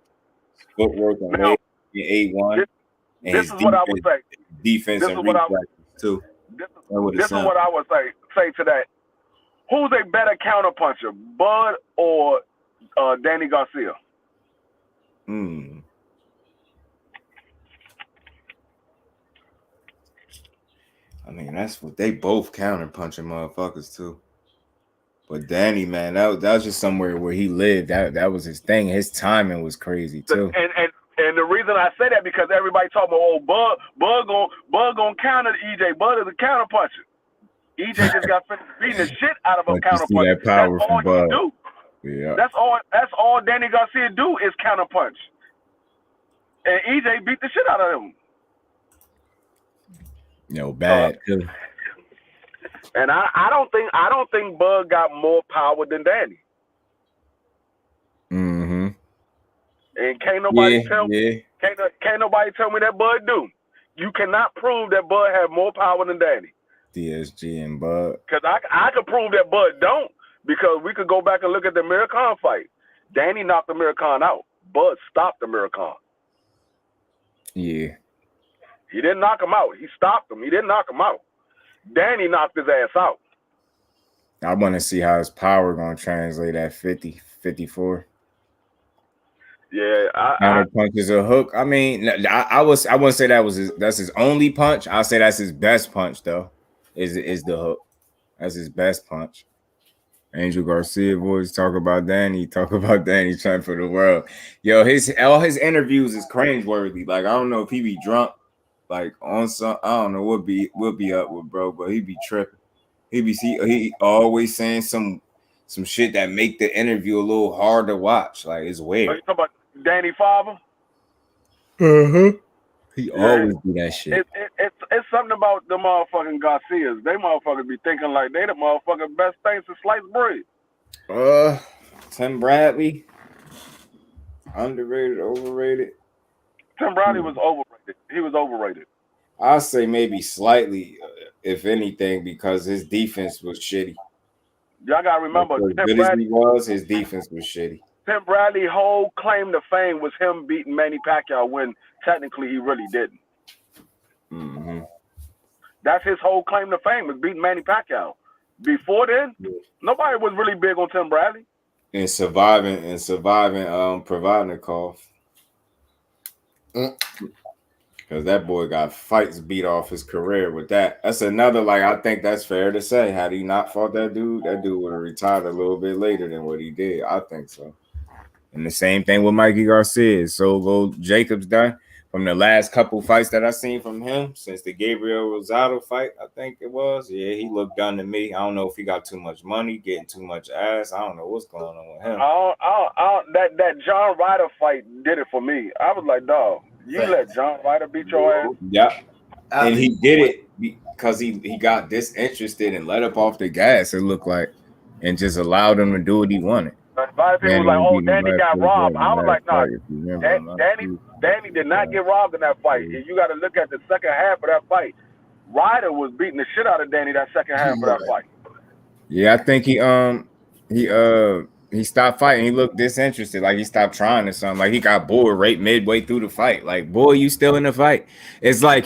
footwork and weight A1. And this is what I would say. Defense and reflexes too. This is what I would say to that. Who's a better counter puncher, Bud or Danny Garcia? I mean, that's what they both counter punching motherfuckers too. But Danny, man, that was just somewhere where he lived. That was his thing. His timing was crazy too. And the reason I say that because everybody talking about Bud gonna counter EJ. Bud is a counter puncher. EJ just got finished beating the shit out of a counter puncher. That power that's all from Bud. he do. Yeah. That's all Danny Garcia do is counter punch. And EJ beat the shit out of him. Bad too. And I don't think Bud got more power than Danny. And can't nobody tell me that Bud do. You cannot prove that Bud had more power than Danny. DSG and Bud. Because I could prove that Bud don't, because we could go back and look at the Amir Khan fight. Danny knocked Amir Khan out. Bud stopped Amir Khan. Yeah. He didn't knock him out. He stopped him. He didn't knock him out. Danny knocked his ass out. I want to see how his power going to translate at 50, 54. Yeah, counter punch is a hook. I mean, I wouldn't say that's his only punch. I'll say that's his best punch though. Is the hook? That's his best punch. Angel Garcia boys talk about Danny trying for the world. Yo, all his interviews is cringeworthy. Like I don't know if he be drunk, like on some. I don't know what be up with bro, but he be tripping. He always saying some shit that make the interview a little hard to watch. Like it's weird. Are you talking about Danny Favre? He always do that shit. It's something about the motherfucking Garcias. They motherfuckers be thinking like they the motherfucking best things to slice bread. Tim Bradley, underrated, overrated. Tim Bradley was overrated. He was overrated. I'll say maybe slightly, if anything, because his defense was shitty. Y'all gotta remember, his defense was shitty. Tim Bradley's whole claim to fame was him beating Manny Pacquiao when technically he really didn't. That's his whole claim to fame, was beating Manny Pacquiao. Before then, nobody was really big on Tim Bradley. And surviving Provodnikov. Because that boy got fights beat off his career with that. That's another, I think that's fair to say. Had he not fought that dude would have retired a little bit later than what he did. I think so. And the same thing with Mikey Garcia. So go Jacobs done. From the last couple fights that I seen from him, since the Gabriel Rosado fight, I think it was. Yeah, he looked done to me. I don't know if he got too much money, getting too much ass. I don't know what's going on with him. That John Ryder fight did it for me. I was like, dog, you let John Ryder beat your ass? Yeah. And he did it because he got disinterested and let up off the gas, it looked like, and just allowed him to do what he wanted. A lot of people was like, Danny got robbed. I was like, no, Danny did not get robbed in that fight. And you got to look at the second half of that fight. Ryder was beating the shit out of Danny that second half of that fight. Yeah, I think he stopped fighting. He looked disinterested, like he stopped trying or something. Like he got bored right midway through the fight. Like, boy, you still in the fight? It's like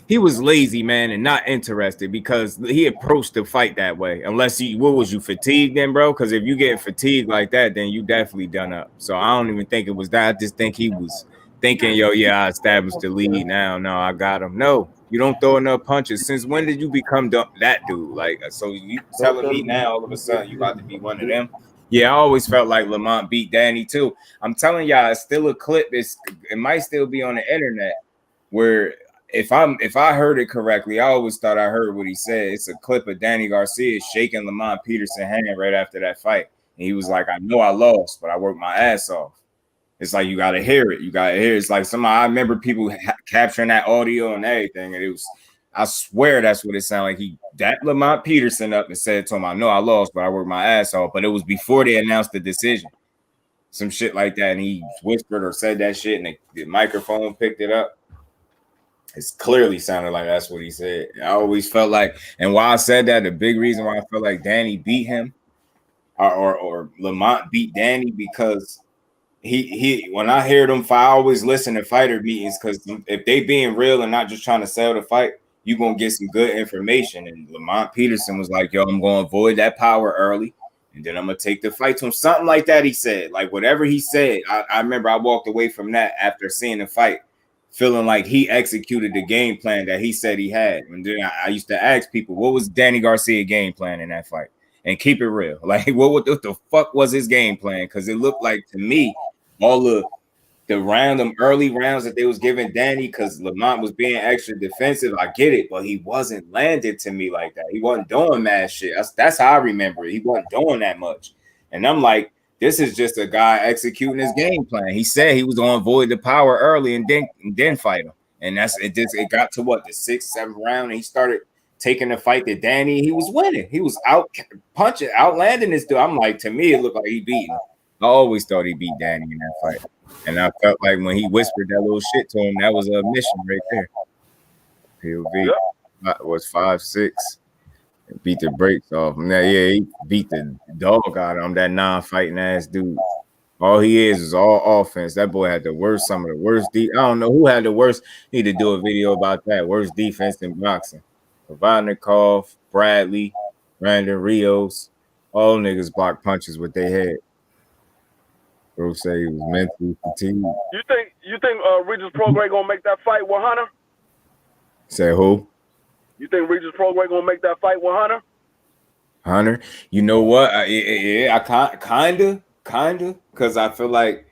he was lazy, man, and not interested because he approached the fight that way. Unless what was you fatigued then, bro? Because if you get fatigued like that, then you definitely done up. So I don't even think it was that. I just think he was thinking, I established the lead now. No, I got him. No, You don't throw enough punches. Since when did you become that dude? Like, so you telling me now all of a sudden you about to be one of them? Yeah, I always felt like Lamont beat Danny too. I'm telling y'all, it's still a clip. It might still be on the internet where if I heard it correctly, I always thought I heard what he said. It's a clip of Danny Garcia shaking Lamont Peterson's hand right after that fight. And he was like, I know I lost, but I worked my ass off. It's like you gotta hear it. You gotta hear it. It's like I remember people capturing that audio and everything, and it was. I swear that's what it sounded like. He dapped Lamont Peterson up and said to him, "I know I lost, but I worked my ass off." But it was before they announced the decision, some shit like that, and he whispered or said that shit, and the microphone picked it up. It's clearly sounded like that's what he said. I always felt like, and why I said that, the big reason why I felt like Danny beat him, or Lamont beat Danny, because. He when I hear them, I always listen to fighter meetings, because if they being real and not just trying to sell the fight, you're gonna get some good information. And Lamont Peterson was like, yo, I'm gonna avoid that power early, and then I'm gonna take the fight to him. Something like that, he said. Like whatever he said, I remember I walked away from that after seeing the fight, feeling like he executed the game plan that he said he had. And then I used to ask people, what was Danny Garcia game plan in that fight? And keep it real. Like, what the fuck was his game plan? Because it looked like to me, all of the early rounds that they was giving Danny, because Lamont was being extra defensive. I get it, but he wasn't landed to me like that. He wasn't doing mad shit. That's how I remember it. He wasn't doing that much. And I'm like, this is just a guy executing his game plan. He said he was going to avoid the power early and then fight him. And that's it. It got to what, the 6th, 7th round, and he started taking the fight to Danny. He was winning. He was outlanding this dude. I'm like, to me, it looked like he beat him. I always thought he beat Danny in that fight. And I felt like when he whispered that little shit to him, that was a mission right there. POV was 5'6". Beat the brakes off him. Yeah, he beat the dog out of him, that non-fighting ass dude. All he is all offense. That boy had some of the worst. I don't know who had the worst. Need to do a video about that. Worst defense in boxing. Kovadnikov, Bradley, Brandon Rios. All niggas block punches with their head. Bro say he was mentally fatigued. You think Regis Prograis gonna make that fight with Hunter? Say who? You think Regis Prograis gonna make that fight with Hunter? Hunter? You know what? I kinda, because I feel like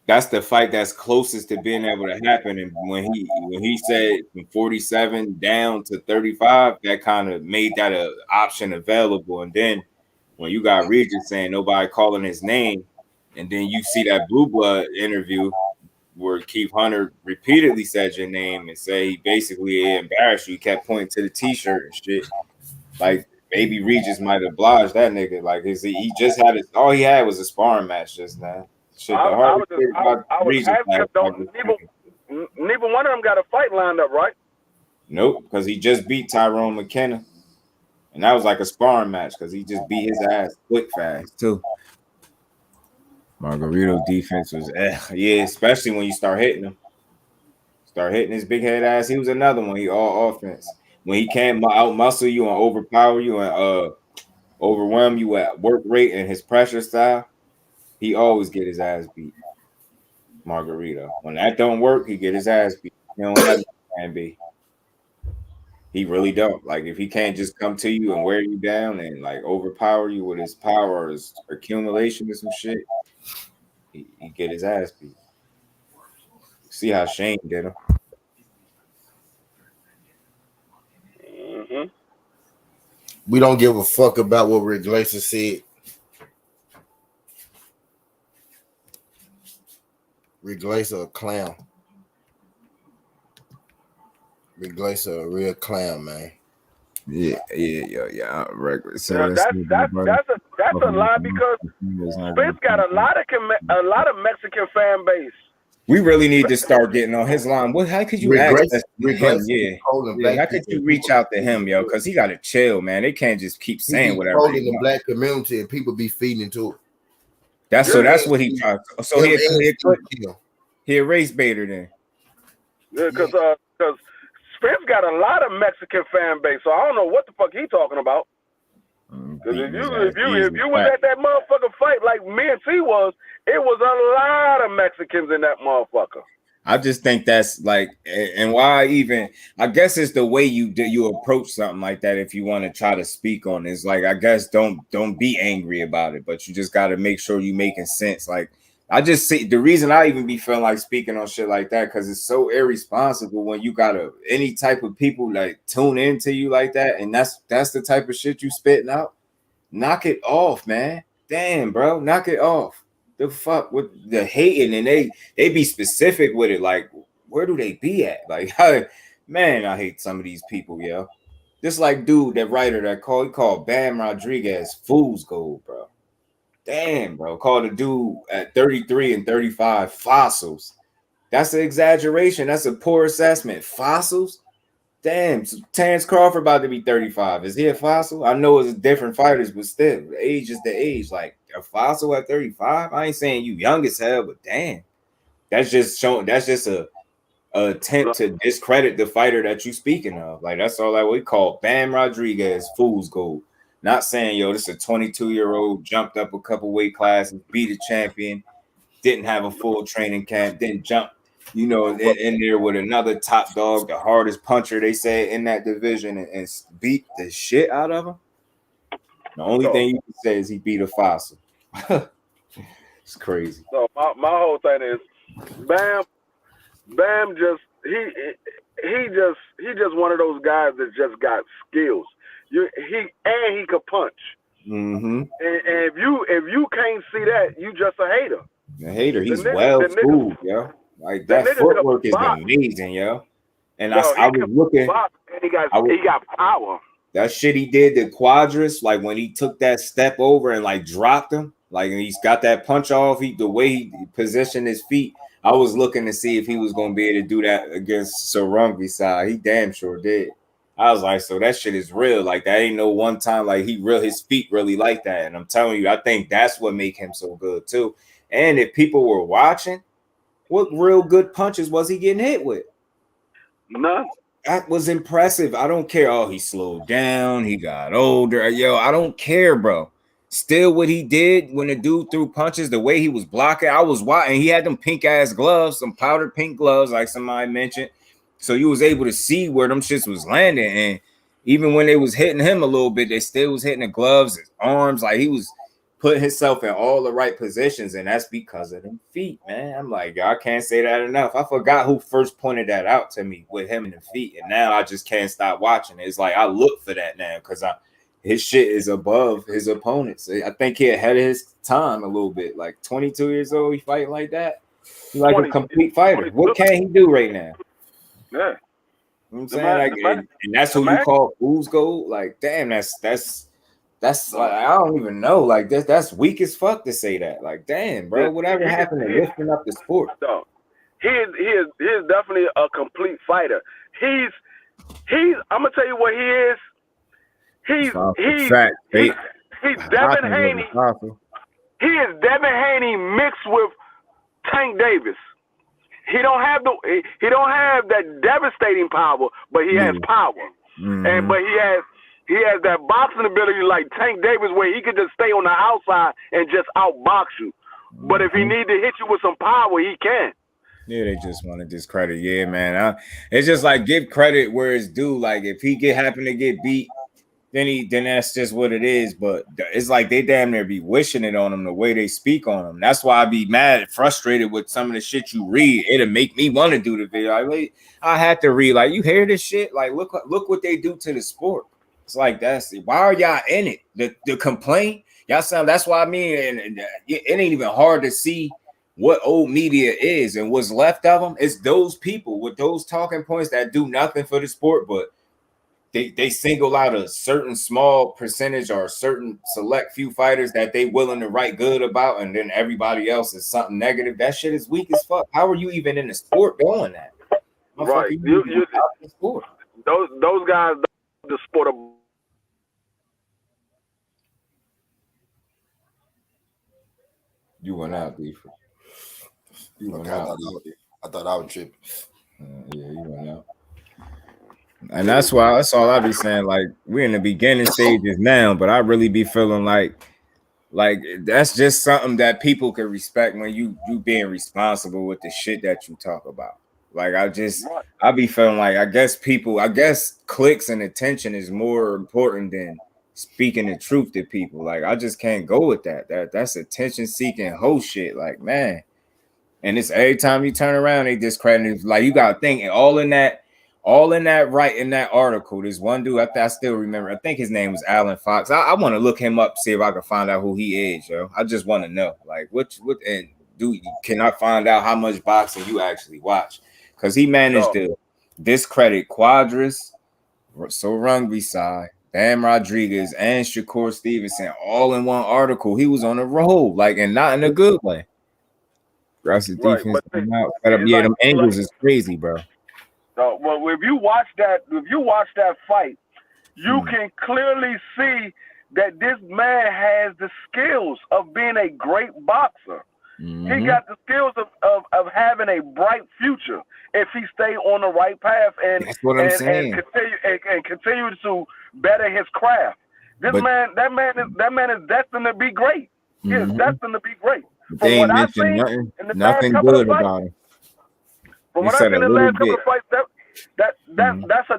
that's the fight that's closest to being able to happen. And when he said from 47 down to 35, that kind of made that an option available. And then when you got Regis saying nobody calling his name, and then you see that Blue Blood interview where Keith Hunter repeatedly said your name and say he basically embarrassed you. He kept pointing to the T-shirt and shit. Like maybe Regis might oblige that nigga. Like he just had all he had was a sparring match just now. Shit, I was asking, neither one of them got a fight lined up, right? Nope, because he just beat Tyrone McKenna, and that was like a sparring match because he just beat his ass quick fast too. Margarito's defense was, yeah, especially when you start hitting him. Start hitting his big head ass. He was another one. He all offense. When he can't out-muscle you and overpower you and overwhelm you at work rate and his pressure style, he always get his ass beat. Margarito. When that don't work, he get his ass beat. He don't have plan B. He really don't. Like, if he can't just come to you and wear you down and, like, overpower you with his power or his accumulation or some shit, he get his ass beat. See how Shane did him. Mm-hmm. We don't give a fuck about what Rick Glaser said. Rick Glaser a clown. Rick Glaser a real clown, man. Yeah. So that's a lie because Spence got a lot of Mexican fan base. We really need to start getting on his line. How could you access him? Yeah. How could you reach out to him, yo? Because he got to chill, man. They can't just keep saying whatever. In the black community, and people be feeding into it. That's what he tried. So he erased Bader then. Yeah, because Spence got a lot of Mexican fan base, so I don't know what the fuck he talking about. Because if you was at that motherfucker fight like me and T was, it was a lot of Mexicans in that motherfucker. I just think that's like, and why even, I guess it's the way you approach something like that. If you want to try to speak on it, it's like, I guess don't be angry about it, but you just got to make sure you making sense. Like, I just see the reason I even be feeling like speaking on shit like that, because it's so irresponsible when you got any type of people like tune into you like that, and that's the type of shit you spitting out. Knock it off, man. Damn, bro, knock it off. The fuck with the hating, and they be specific with it. Like, where do they be at? Like, man, I hate some of these people, yo. This like dude, that writer that called Bam Rodriguez fool's gold, bro. Damn, bro. Called a dude at 33 and 35 fossils. That's an exaggeration. That's a poor assessment. Fossils? Damn, so Terrence Crawford about to be 35. Is he a fossil? I know it's different fighters, but still, the age is the age. Like, a fossil at 35? I ain't saying you young as hell, but damn. That's just showing, that's just a attempt to discredit the fighter that you speaking of. Like, that's all that we call Bam Rodriguez fool's gold. Not saying, yo, this is a 22-year-old, jumped up a couple weight classes, beat a champion, didn't have a full training camp, didn't jump, you know, in there with another top dog, the hardest puncher, they say, in that division, and beat the shit out of him. The only thing you can say is he beat a fossil. It's crazy. So my whole thing is, Bam just he just one of those guys that just got skills. He could punch. Mm-hmm. And if you can't see that, you just a hater. The hater, he's well schooled, yo. Like, that footwork is amazing, yo. And I was looking. And he got power. That shit he did, the quadris, like when he took that step over and like dropped him, like, and he's got that punch off. The way he positioned his feet, I was looking to see if he was gonna be able to do that against Sarungi side. He damn sure did. I was like, so that shit is real. Like, that ain't no one time like his feet really like that. And I'm telling you, I think that's what make him so good too. And if people were watching, what real good punches was he getting hit with? None. That was impressive. I don't care. Oh, he slowed down. He got older. Yo, I don't care, bro. Still, what he did when the dude threw punches, the way he was blocking, I was watching. He had them pink ass gloves, some powdered pink gloves, like somebody mentioned. So you was able to see where them shits was landing. And even when they was hitting him a little bit, they still was hitting the gloves, his arms. Like, he was putting himself in all the right positions. And that's because of them feet, man. I'm like, I can't say that enough. I forgot who first pointed that out to me with him and the feet. And now I just can't stop watching it. It's like, I look for that now because his shit is above his opponents. I think he ahead of his time a little bit. Like, 22 years old, he fighting like that. He's like a complete fighter. What can he do right now? Yeah. You know what I'm saying? And that's who you call fool's gold? Like, damn, that's like, I don't even know. Like, that's weak as fuck to say that. Like, damn, bro, whatever happened to lifting up the sport? So, he is definitely a complete fighter. He's I'm gonna tell you what he is. He's Devin Haney. He is Devin Haney mixed with Tank Davis. He don't have that devastating power, but he has power. Mm-hmm. But he has that boxing ability like Tank Davis, where he could just stay on the outside and just outbox you. But if he need to hit you with some power, he can. Yeah, they just want to discredit. Yeah, man. It's just like, give credit where it's due. Like, if he happen to get beat, then that's just what it is. But it's like they damn near be wishing it on him the way they speak on him. That's why I be mad, frustrated with some of the shit you read. It'll make me want to do the video. I had to read, like, you hear this shit? Like, look what they do to the sport. It's like, why are y'all in it? The complaint? Y'all sound, that's why I mean, and it ain't even hard to see what old media is and what's left of them. It's those people with those talking points that do nothing for the sport, but they single out a certain small percentage or a certain select few fighters that they willing to write good about, and then everybody else is something negative. That shit is weak as fuck. How are you even in the sport doing that? Right. Those guys, the sport of. You went out, Beef. You went Okay, out. I thought I was tripping. Yeah, you went out. And that's all I be saying. Like, we're in the beginning stages now, but I really be feeling like Like that's just something that people can respect when you being responsible with the shit that you talk about. Like I be feeling like I guess clicks and attention is more important than speaking the truth to people. Like I just can't go with that. That's attention seeking whole shit. Like man, and it's every time you turn around they discredit it. Like you gotta think and all in that right in that article. There's one dude I still remember. I think his name was Alan Fox. I want to look him up, see if I can find out who he is, yo. I just want to know, like, what and dude, can I find out how much boxing you actually watch? Because he managed to discredit Quadras, So Rungby side, Bam Rodriguez, and Shakur Stevenson all in one article. He was on a roll, like, and not in a good way. Aggressive defense, them angles is crazy, bro. Well, if you watch that fight, you can clearly see that this man has the skills of being a great boxer. Mm-hmm. He got the skills of having a bright future if he stay on the right path and continue to better his craft. That man is destined to be great. He is destined to be great. They ain't mentioned nothing good about him. From what I've seen in the last couple of fights, that's a.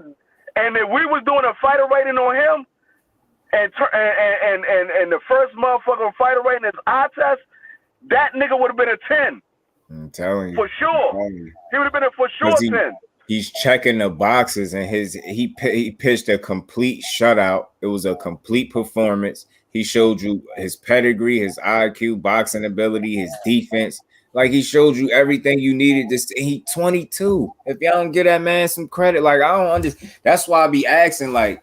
And if we was doing a fighter rating on him, and the first motherfucker fighter rating is eye test, that nigga would have been a 10. I'm telling you, for sure. He would have been a for sure 10. He's checking the boxes, and he pitched a complete shutout. It was a complete performance. He showed you his pedigree, his IQ, boxing ability, his defense. Like he showed you everything you needed. He 22. If y'all don't give that man some credit, like I don't understand. That's why I be asking, like,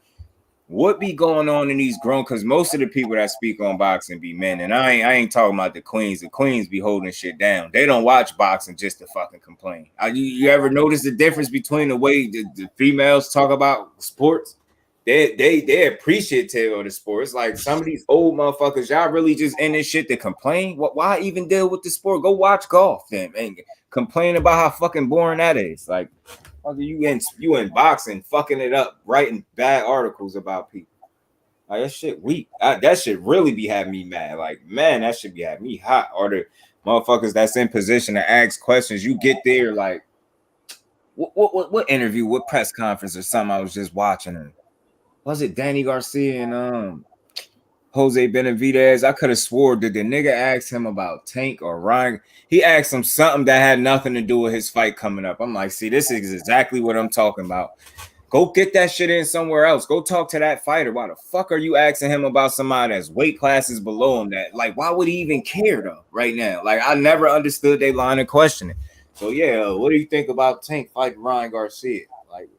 what be going on in these grown? Because most of the people that speak on boxing be men, and I ain't talking about the queens. The queens be holding shit down. They don't watch boxing just to fucking complain. You ever notice the difference between the way the females talk about sports? They appreciative of the sport. It's like some of these old motherfuckers, y'all really just in this shit to complain. Why even deal with the sport? Go watch golf then and complain about how fucking boring that is. Like, you in boxing, fucking it up, writing bad articles about people. Like that shit weak. That should really be having me mad. Like, man, that should be having me hot. Or the motherfuckers that's in position to ask questions. You get there, like, what interview, what press conference or something I was just watching her. Was it Danny Garcia and Jose Benavidez? I could have swore that the nigga asked him about Tank or Ryan. He asked him something that had nothing to do with his fight coming up. I'm like, see, this is exactly what I'm talking about. Go get that shit in somewhere else. Go talk to that fighter. Why the fuck are you asking him about somebody that's weight classes below him? That, like, why would he even care though right now? Like, I never understood their line of questioning. So yeah, what do you think about Tank fighting Ryan Garcia? Like,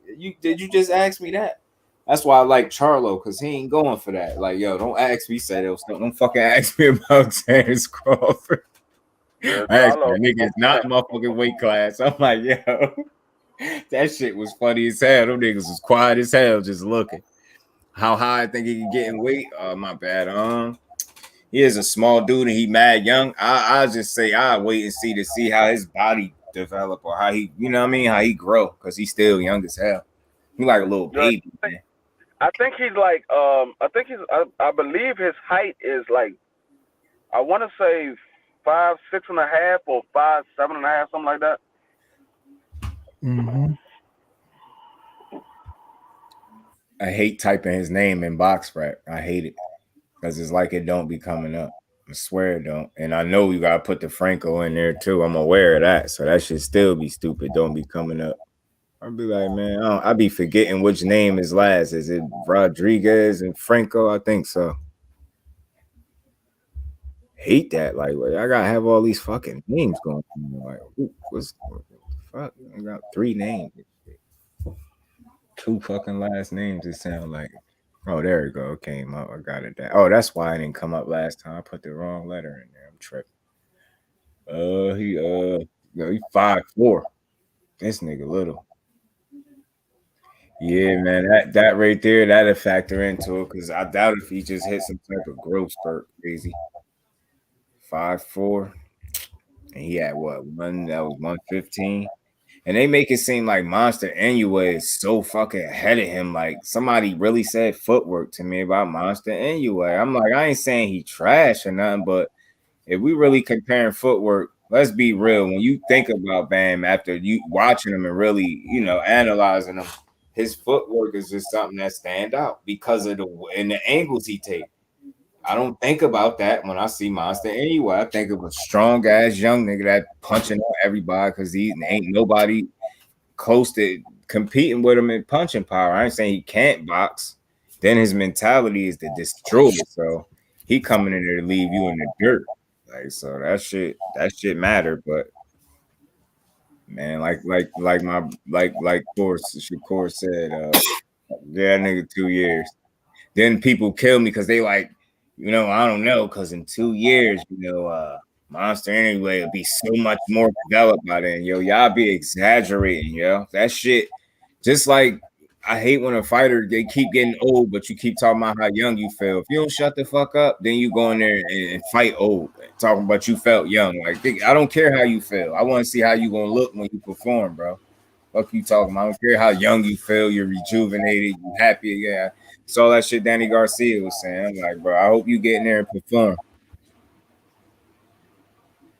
did you just ask me that? That's why I like Charlo, because he ain't going for that. Like, yo, don't ask me, say those stuff. Don't fucking ask me about Terrence Crawford. Yeah, nigga, it's not my fucking weight class. I'm like, yo, that shit was funny as hell. Them niggas was quiet as hell, just looking. How high I think he can get in weight? My bad. He is a small dude and he mad young. I just say I wait and see how his body develop or how he, you know what I mean, how he grow, because he's still young as hell. He like a little baby. Man. I think he's like, I believe his height is like, I want to say 5'6.5" or 5'7.5", something like that. Mm-hmm. I hate typing his name in box rap. I hate it because it's like it don't be coming up. I swear it don't. And I know you gotta put the Franco in there too. I'm aware of that, so that should still be stupid. Don't be coming up. I'll be like, man, I be forgetting which name is last. Is it Rodriguez and Franco? I think so. Hate that. Like, I gotta have all these fucking names going. Like, what the fuck? I got 3 names. 2 fucking last names. It sound like. Oh, there we go. It came up. I got it. Oh, that's why I didn't come up last time. I put the wrong letter in there. I'm tripping. He 5'4". This nigga little. Yeah, man, that right there, that'll factor into it, because I doubt if he just hit some type of growth spurt. Crazy. 5'4", and he had what, that was 115. And they make it seem like Monster Inoue is so fucking ahead of him. Like somebody really said footwork to me about Monster Inoue. I'm like, I ain't saying he trash or nothing, but if we really comparing footwork, let's be real. When you think about Bam after you watching him and really, analyzing him, his footwork is just something that stand out because of the angles he takes. I don't think about that when I see Monster Anyway. I think of a strong ass young nigga that punching on everybody because he ain't nobody close to competing with him in punching power. I ain't saying he can't box. Then his mentality is to destroy. So he coming in there to leave you in the dirt. Like so that shit matter. But man, like Shakur said, yeah, nigga 2 years. Then people kill me because they like, I don't know, because in 2 years, Monster Anyway will be so much more developed by then. Y'all be exaggerating, that shit. Just like I hate when a fighter they keep getting old, but you keep talking about how young you feel. If you don't shut the fuck up, then you go in there and fight old, talking about you felt young. Like I don't care how you feel. I want to see how you gonna look when you perform, bro. Fuck you talking about? I don't care how young you feel. You're rejuvenated. You happy again. So that shit Danny Garcia was saying. I'm like, bro, I hope you get in there and perform.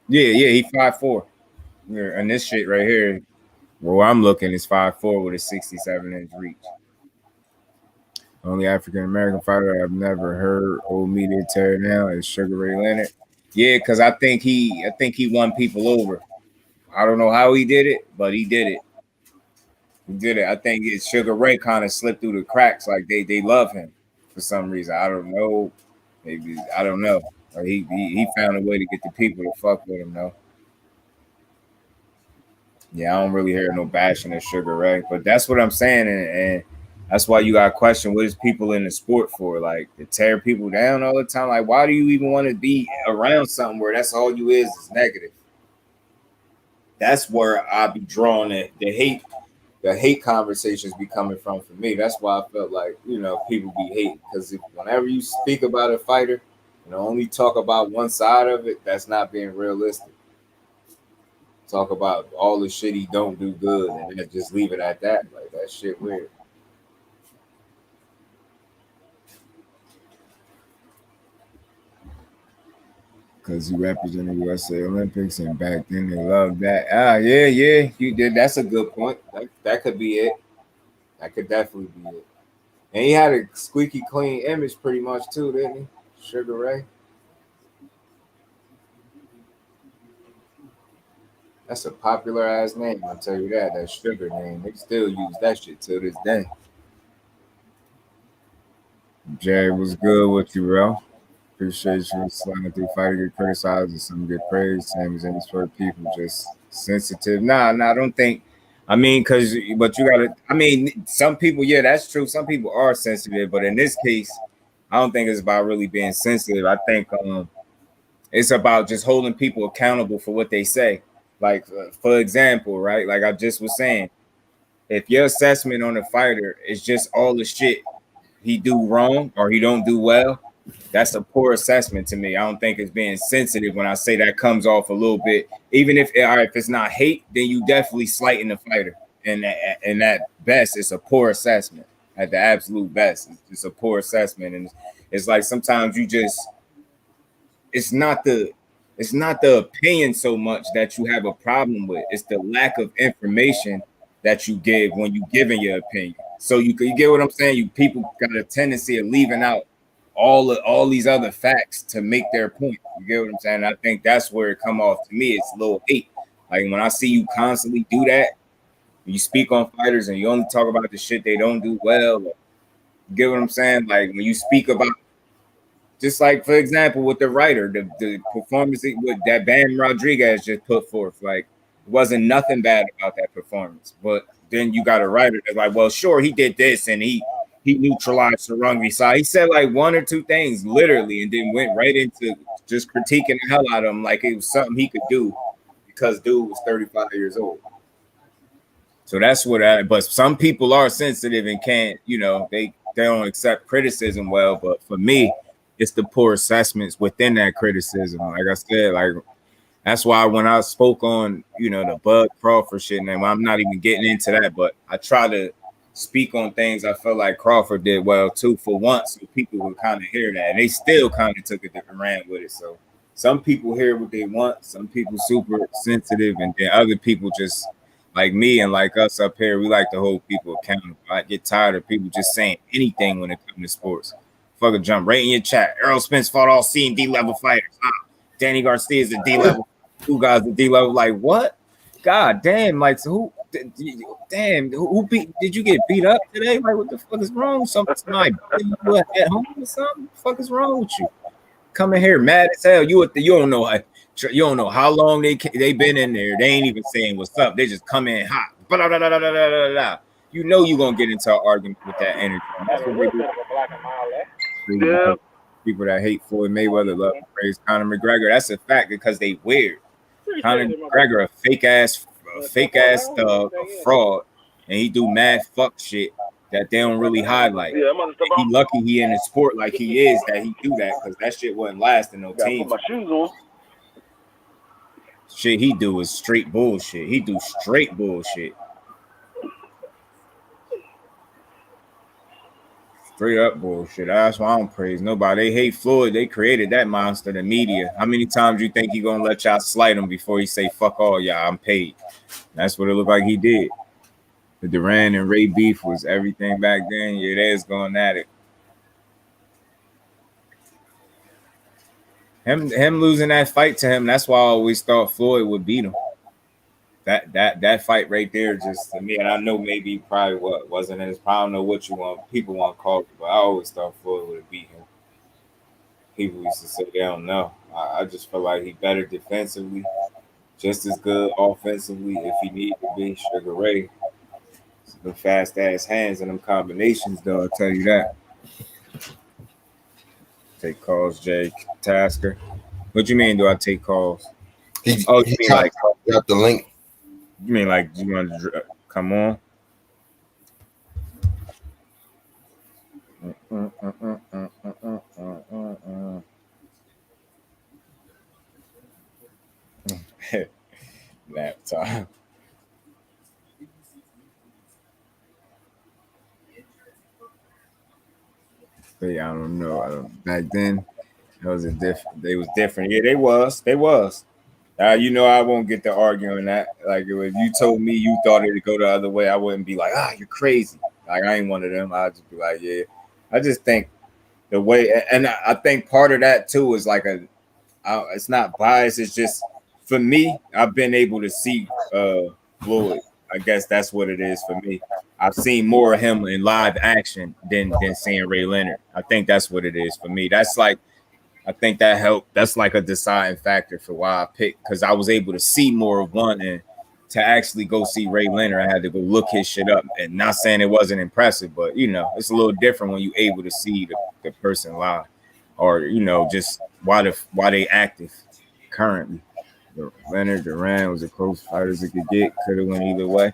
Yeah, he 5'4". And this shit right here, where I'm looking, is 5'4" with a 67-inch reach. Only African American fighter I've never heard old media tear down is Sugar Ray Leonard. Yeah, because I think he won people over. I don't know how he did it, but he did it. He did it. I think it's Sugar Ray kind of slipped through the cracks. Like they love him for some reason. I don't know. Maybe I don't know. Or he found a way to get the people to fuck with him though. Yeah, I don't really hear no bashing of Sugar Ray, but that's what I'm saying, and that's why you got to question what is people in the sport for, like to tear people down all the time. Like, why do you even want to be around something where that's all you is negative? That's where I be drawing the hate. The hate conversations be coming from for me. That's why I felt like, people be hating. Because whenever you speak about a fighter, only talk about one side of it, that's not being realistic. Talk about all the shit he don't do good and then just leave it at that. Like, that shit weird. Because you represent the USA Olympics and back then they loved that. Yeah, you did. That's a good point. That could be it. That could definitely be it. And he had a squeaky clean image pretty much too, didn't he? Sugar Ray. That's a popular ass name, I'll tell you that. That Sugar name. They still use that shit to this day. Jay, was good with you, bro? Appreciate you slamming through fighter, get criticized and some get praised. Same as any sport, people just sensitive. Nah, I don't think. But you gotta. Some people, yeah, that's true. Some people are sensitive, but in this case, I don't think it's about really being sensitive. I think it's about just holding people accountable for what they say. Like, for example, right? Like I just was saying, if your assessment on a fighter is just all the shit he do wrong or he don't do well, that's a poor assessment to me. I don't think it's being sensitive when I say that comes off a little bit. Even if it's not hate, then you definitely slighting the fighter. And at best, it's a poor assessment. At the absolute best, it's just a poor assessment. And it's like sometimes it's not the opinion so much that you have a problem with. It's the lack of information that you give when you giving your opinion. So you get what I'm saying? People got a tendency of leaving out all these other facts to make their point. You get what I'm saying? I think that's where it come off to me. It's a little hate. Like when I see you constantly do that, you speak on fighters and you only talk about the shit they don't do well. You get what I'm saying? Like when you speak about, just like for example with the writer, the performance with that Bam Rodriguez just put forth, like it wasn't nothing bad about that performance. But then you got a writer that's like, well, sure, he did this and he neutralized Sarungi. So he said like one or two things literally and then went right into just critiquing the hell out of him like it was something he could do because dude was 35 years old. So that's but some people are sensitive and can't, they don't accept criticism well. But for me, it's the poor assessments within that criticism. Like I said, like That's why when I spoke on, the Bud Crawford shit, and I'm not even getting into that, but I try to speak on things I feel like Crawford did well too for once, so people would kind of hear that. And they still kind of took a different rant with it. So some people hear what they want, some people super sensitive, and then other people just like me and like us up here, we like to hold people accountable. I get tired of people just saying anything when it comes to sports. Fucking jump right in your chat. Errol Spence fought all C and D level fighters. Danny Garcia is a D level. Two guys at D level. Like what? God damn! Like so who? Damn, who beat? Did you get beat up today? Like what the fuck is wrong? Somebody you at home or something? What the fuck is wrong with you? Coming here mad as hell. You don't know how long they been in there. They ain't even saying what's up. They just come in hot. Blah, blah, blah, blah, blah, blah, blah. You know you're gonna get into an argument with that energy. That's what we do. Yeah. People that hate Floyd Mayweather love and praise Conor McGregor. That's a fact because they weird. Conor McGregor a fake ass thug, a fraud, and he do mad fuck shit that they don't really highlight. Yeah, he lucky he in the sport like he is that he do that because that shit wasn't lasting no team. Put my shoes on. Shit he do is straight bullshit. He do straight bullshit. Straight up bullshit. That's why I don't praise nobody. They hate Floyd. They created that monster, the media. How many times you think he gonna let y'all slight him before he say fuck all y'all? I'm paid. That's what it looked like he did. The Duran and Ray beef was everything back then. Yeah, they was going at it. Him losing that fight to him. That's why I always thought Floyd would beat him. That fight right there, just to me, and I know maybe probably what wasn't as I don't know what people want to call it, but I always thought Floyd would have beat him. People used to say they don't know. I just feel like he better defensively, just as good offensively if he need to be. Sugar Ray, the fast ass hands and them combinations, though. I'll tell you that. Take calls, Jay Tasker. What you mean? Do I take calls? You mean like got the link? You mean like you want to come on? Laptop. Yeah, I don't know. Back then, it was different. They was different. Yeah, they was. I won't get to arguing that. Like if you told me you thought it'd go the other way, I wouldn't be like, you're crazy. Like I ain't one of them. I'd just be like, yeah. I just think the way, and I think part of that too is like it's not bias. It's just for me. I've been able to see Floyd. I guess that's what it is for me. I've seen more of him in live action than seeing Ray Leonard. I think that's what it is for me. That's like. I think that helped. That's like a deciding factor for why I picked because I was able to see more of one and to actually go see Ray Leonard. I had to go look his shit up and not saying it wasn't impressive, but it's a little different when you're able to see the person live or just why they active currently. Leonard Duran was as close fight as it could get. Could have went either way.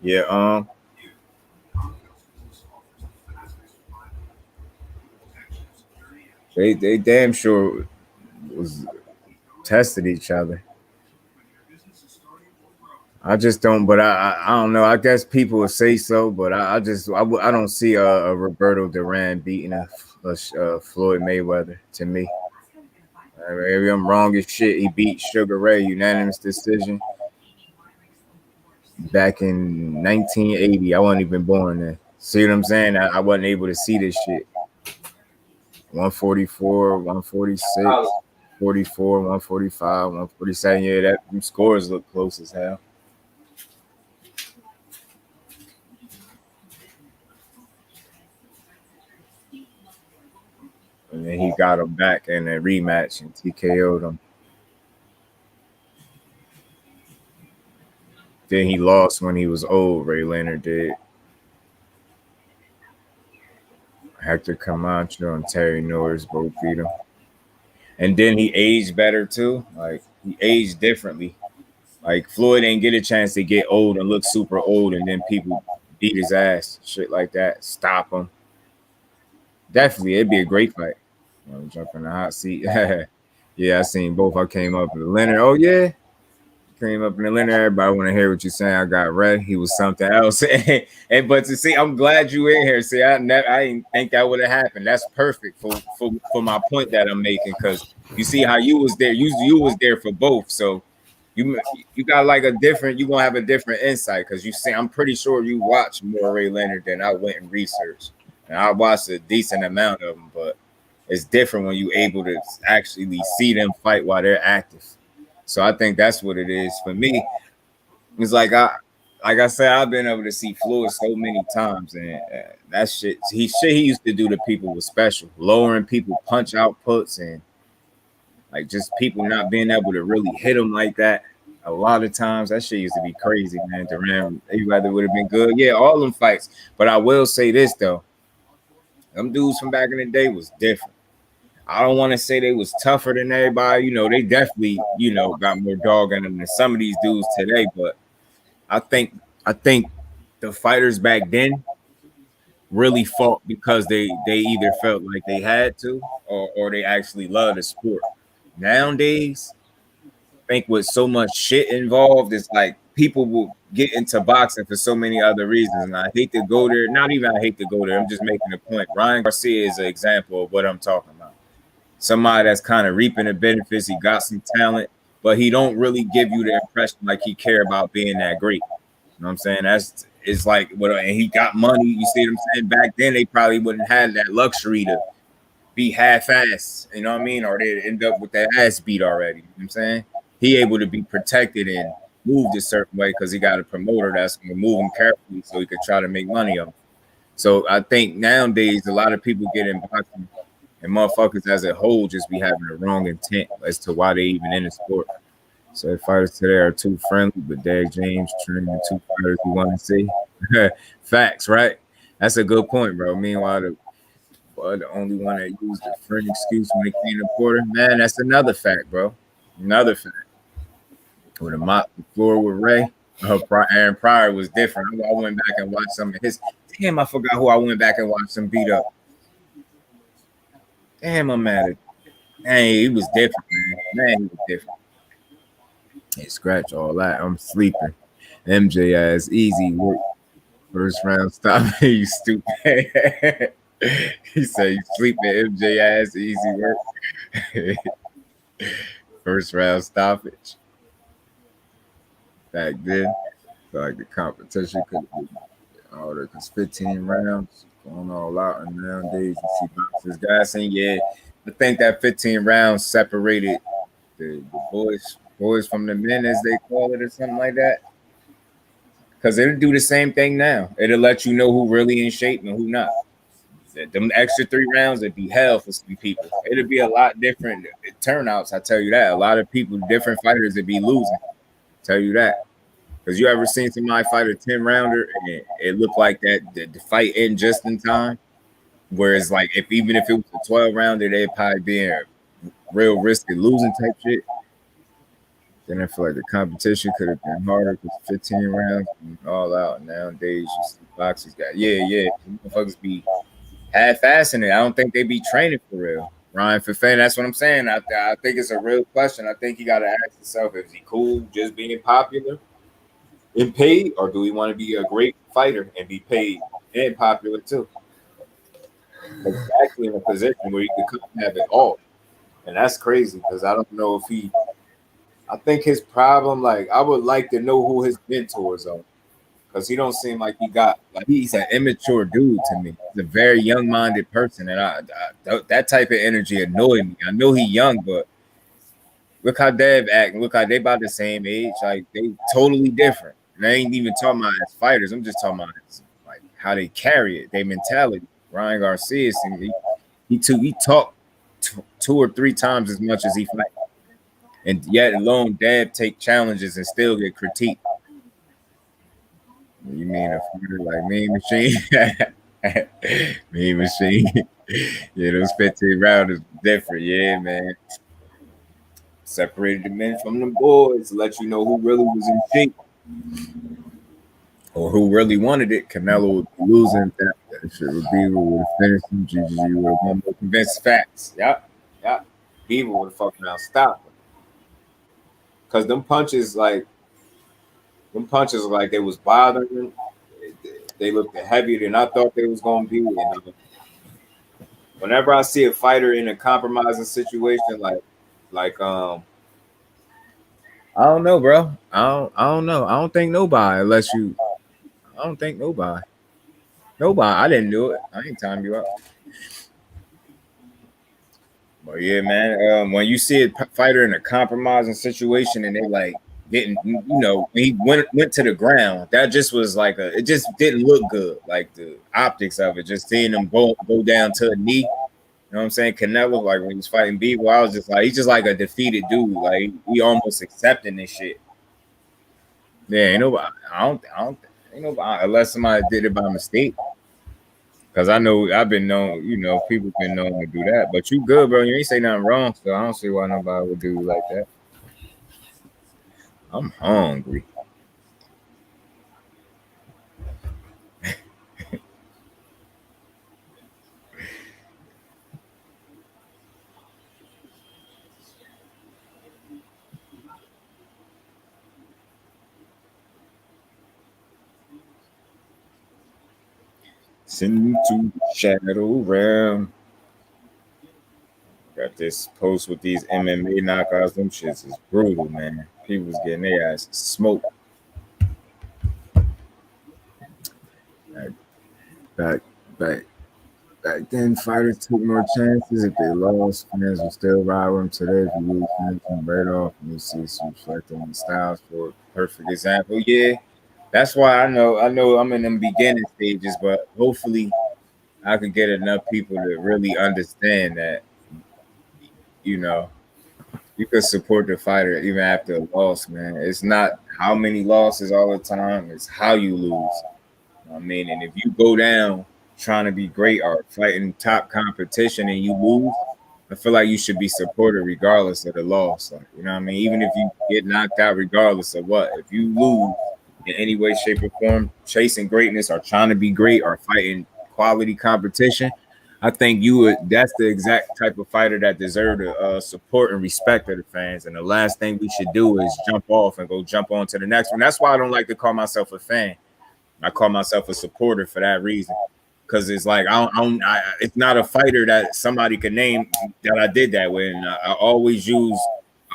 Yeah. They damn sure was tested each other. I just don't, but I don't know. I guess people would say so, but I don't see a Roberto Duran beating a Floyd Mayweather to me. Maybe I'm wrong as shit. He beat Sugar Ray unanimous decision back in 1980. I wasn't even born then. See what I'm saying? I wasn't able to see this shit. 144, 146, 44, 145, 147. Yeah, them scores look close as hell. And then he got him back in a rematch and TKO'd him. Then he lost when he was old, Ray Leonard did. Hector Camacho and Terry Norris both beat him. And then he aged better too. Like he aged differently. Like Floyd ain't get a chance to get old and look super old and then people beat his ass. Shit like that. Stop him. Definitely, it'd be a great fight. Jump in the hot seat. Yeah, Yeah, I seen both. I came up in the Leonard. Oh yeah, came up in the Leonard. Everybody want to hear what you're saying. I got Ray. He was something else. And but to see, I'm glad you in here. See, I didn't think that would have happened. That's perfect for my point that I'm making, because you see how you was there. You was there for both. So you got like a different. You gonna have a different insight, because you see, I'm pretty sure you watch more Ray Leonard than I went and researched. And I watched a decent amount of them, but it's different when you're able to actually see them fight while they're active. So I think that's what it is for me. It's like I said, I've been able to see Floyd so many times, and that shit he used to do to people was special, lowering people punch outputs, and like just people not being able to really hit him like that. A lot of times that shit used to be crazy, man. Duran, everybody would have been good. Yeah, all them fights. But I will say this though, them dudes from back in the day was different. I don't want to say they was tougher than everybody. You know, they definitely, got more dog in them than some of these dudes today. But I think the fighters back then really fought because they either felt like they had to, or they actually loved the sport. Nowadays, I think with so much shit involved, it's like people will get into boxing for so many other reasons. And I hate to go there. Not even I hate to go there. I'm just making a point. Ryan Garcia is an example of what I'm talking about. Somebody that's kind of reaping the benefits. He got some talent, but he don't really give you the impression like he care about being that great. You know what I'm saying? It's like, and he got money. You see what I'm saying? Back then, they probably wouldn't have that luxury to be half-assed, you know what I mean? Or they'd end up with their ass beat already. You know what I'm saying? He able to be protected and moved a certain way because he got a promoter that's going to move him carefully so he could try to make money off. So I think nowadays, a lot of people get in boxing, and motherfuckers as a whole just be having the wrong intent as to why they even in the sport. So the fighters today are too friendly, but Derek James training the two fighters we want to see. Facts, right? That's a good point, bro. Meanwhile, the only one that used the friend excuse when it came to Porter, man, that's another fact, bro. Another fact. With a mop the floor with Ray, Aaron Pryor was different. I went back and watched some of his. Damn, I forgot who I went back and watched him beat up. Damn, I'm mad at. Hey, he was different, man. He was different. Hey, scratch all that. I'm sleeping. MJ ass easy work. First round stop. You stupid. He said you sleeping. MJ ass easy work. First round stoppage. Back then, so like the competition could be harder because 15 rounds going all out, and nowadays you see boxers guys saying, yeah, I think that 15 rounds separated the boys from the men, as they call it, or something like that. Because it'll do the same thing now. It'll let you know who really in shape and who not. Them extra 3 rounds would be hell for some people. It'll be a lot different turnouts, I tell you that. A lot of people, different fighters would be losing. Tell you that. Because you ever seen somebody fight a 10-rounder and it looked like that the fight ended just in time? Whereas like even if it was a 12-rounder, they'd probably be in real risky losing type shit. Then I feel like the competition could have been harder because 15 rounds all out. Nowadays, you see boxers got motherfuckers be half-assing it. I don't think they be training for real. Ryan Fafan, that's what I'm saying. I think it's a real question. I think you got to ask yourself, is he cool just being popular and paid, or do we want to be a great fighter and be paid and popular too? He's actually in a position where he could have it all. And that's crazy because I don't know if I think his problem, like, I would like to know who his mentors are, because he don't seem like he's an immature dude to me. He's a very young-minded person, and that type of energy annoyed me. I know he's young, but look how Dev acting. Look how they about the same age. Like, they totally different. And I ain't even talking about as fighters. I'm just talking about like how they carry it, their mentality. Ryan Garcia, he talked 2 or 3 times as much as he fight. And yet alone, Dad take challenges and still get critiqued. You mean a fighter like Mean Machine? Mean Machine. Yeah, those 15 rounders different. Yeah, man. Separated the men from the boys, let you know who really was in shape or who really wanted it. Canelo would be losing. That shit would be, we would have finished him. GG would have won more convinced facts. Yep. Beaver would have fucking out stopped him. Cause them punches like they was bothering him. They looked heavier than I thought they was gonna be. And whenever I see a fighter in a compromising situation, I don't know, bro. I don't know. I don't think nobody unless you. I don't think nobody. Nobody. I didn't do it. I ain't time you up. But yeah, man. When you see a fighter in a compromising situation and they like getting, he went to the ground. That just was like it just didn't look good. Like the optics of it, just seeing him go down to a knee. You know what I'm saying? Canelo, like when he was fighting Bebo, I was just like, he's just like a defeated dude. Like he almost accepting this shit. Yeah, ain't nobody. Ain't nobody unless somebody did it by mistake. Cause I know I've been known, people been known to do that. But you good, bro. You ain't say nothing wrong, so I don't see why nobody would do like that. I'm hungry. Send me to the shadow realm. Got this post with these MMA knockouts. Them shits is brutal, man. People's getting their ass smoked. Back then, fighters took more chances. If they lost, fans would still ride with them today. If you lose, fans come right off. And you see some reflecting on styles for a perfect example. Yeah, that's why I know I'm in them beginning stages, but hopefully I can get enough people to really understand that, you could support the fighter even after a loss, man. It's not how many losses all the time, it's how you lose. I mean, and if you go down trying to be great or fighting top competition and you lose, I feel like you should be supported regardless of the loss. Like, you know what I mean? Even if you get knocked out regardless of what, if you lose in any way, shape, or form, chasing greatness or trying to be great or fighting quality competition, I think that's the exact type of fighter that deserve the support and respect of the fans. And the last thing we should do is jump off and go jump on to the next one. That's why I don't like to call myself a fan. I call myself a supporter for that reason. Because it's like it's not a fighter that somebody could name that I did that with. And I always use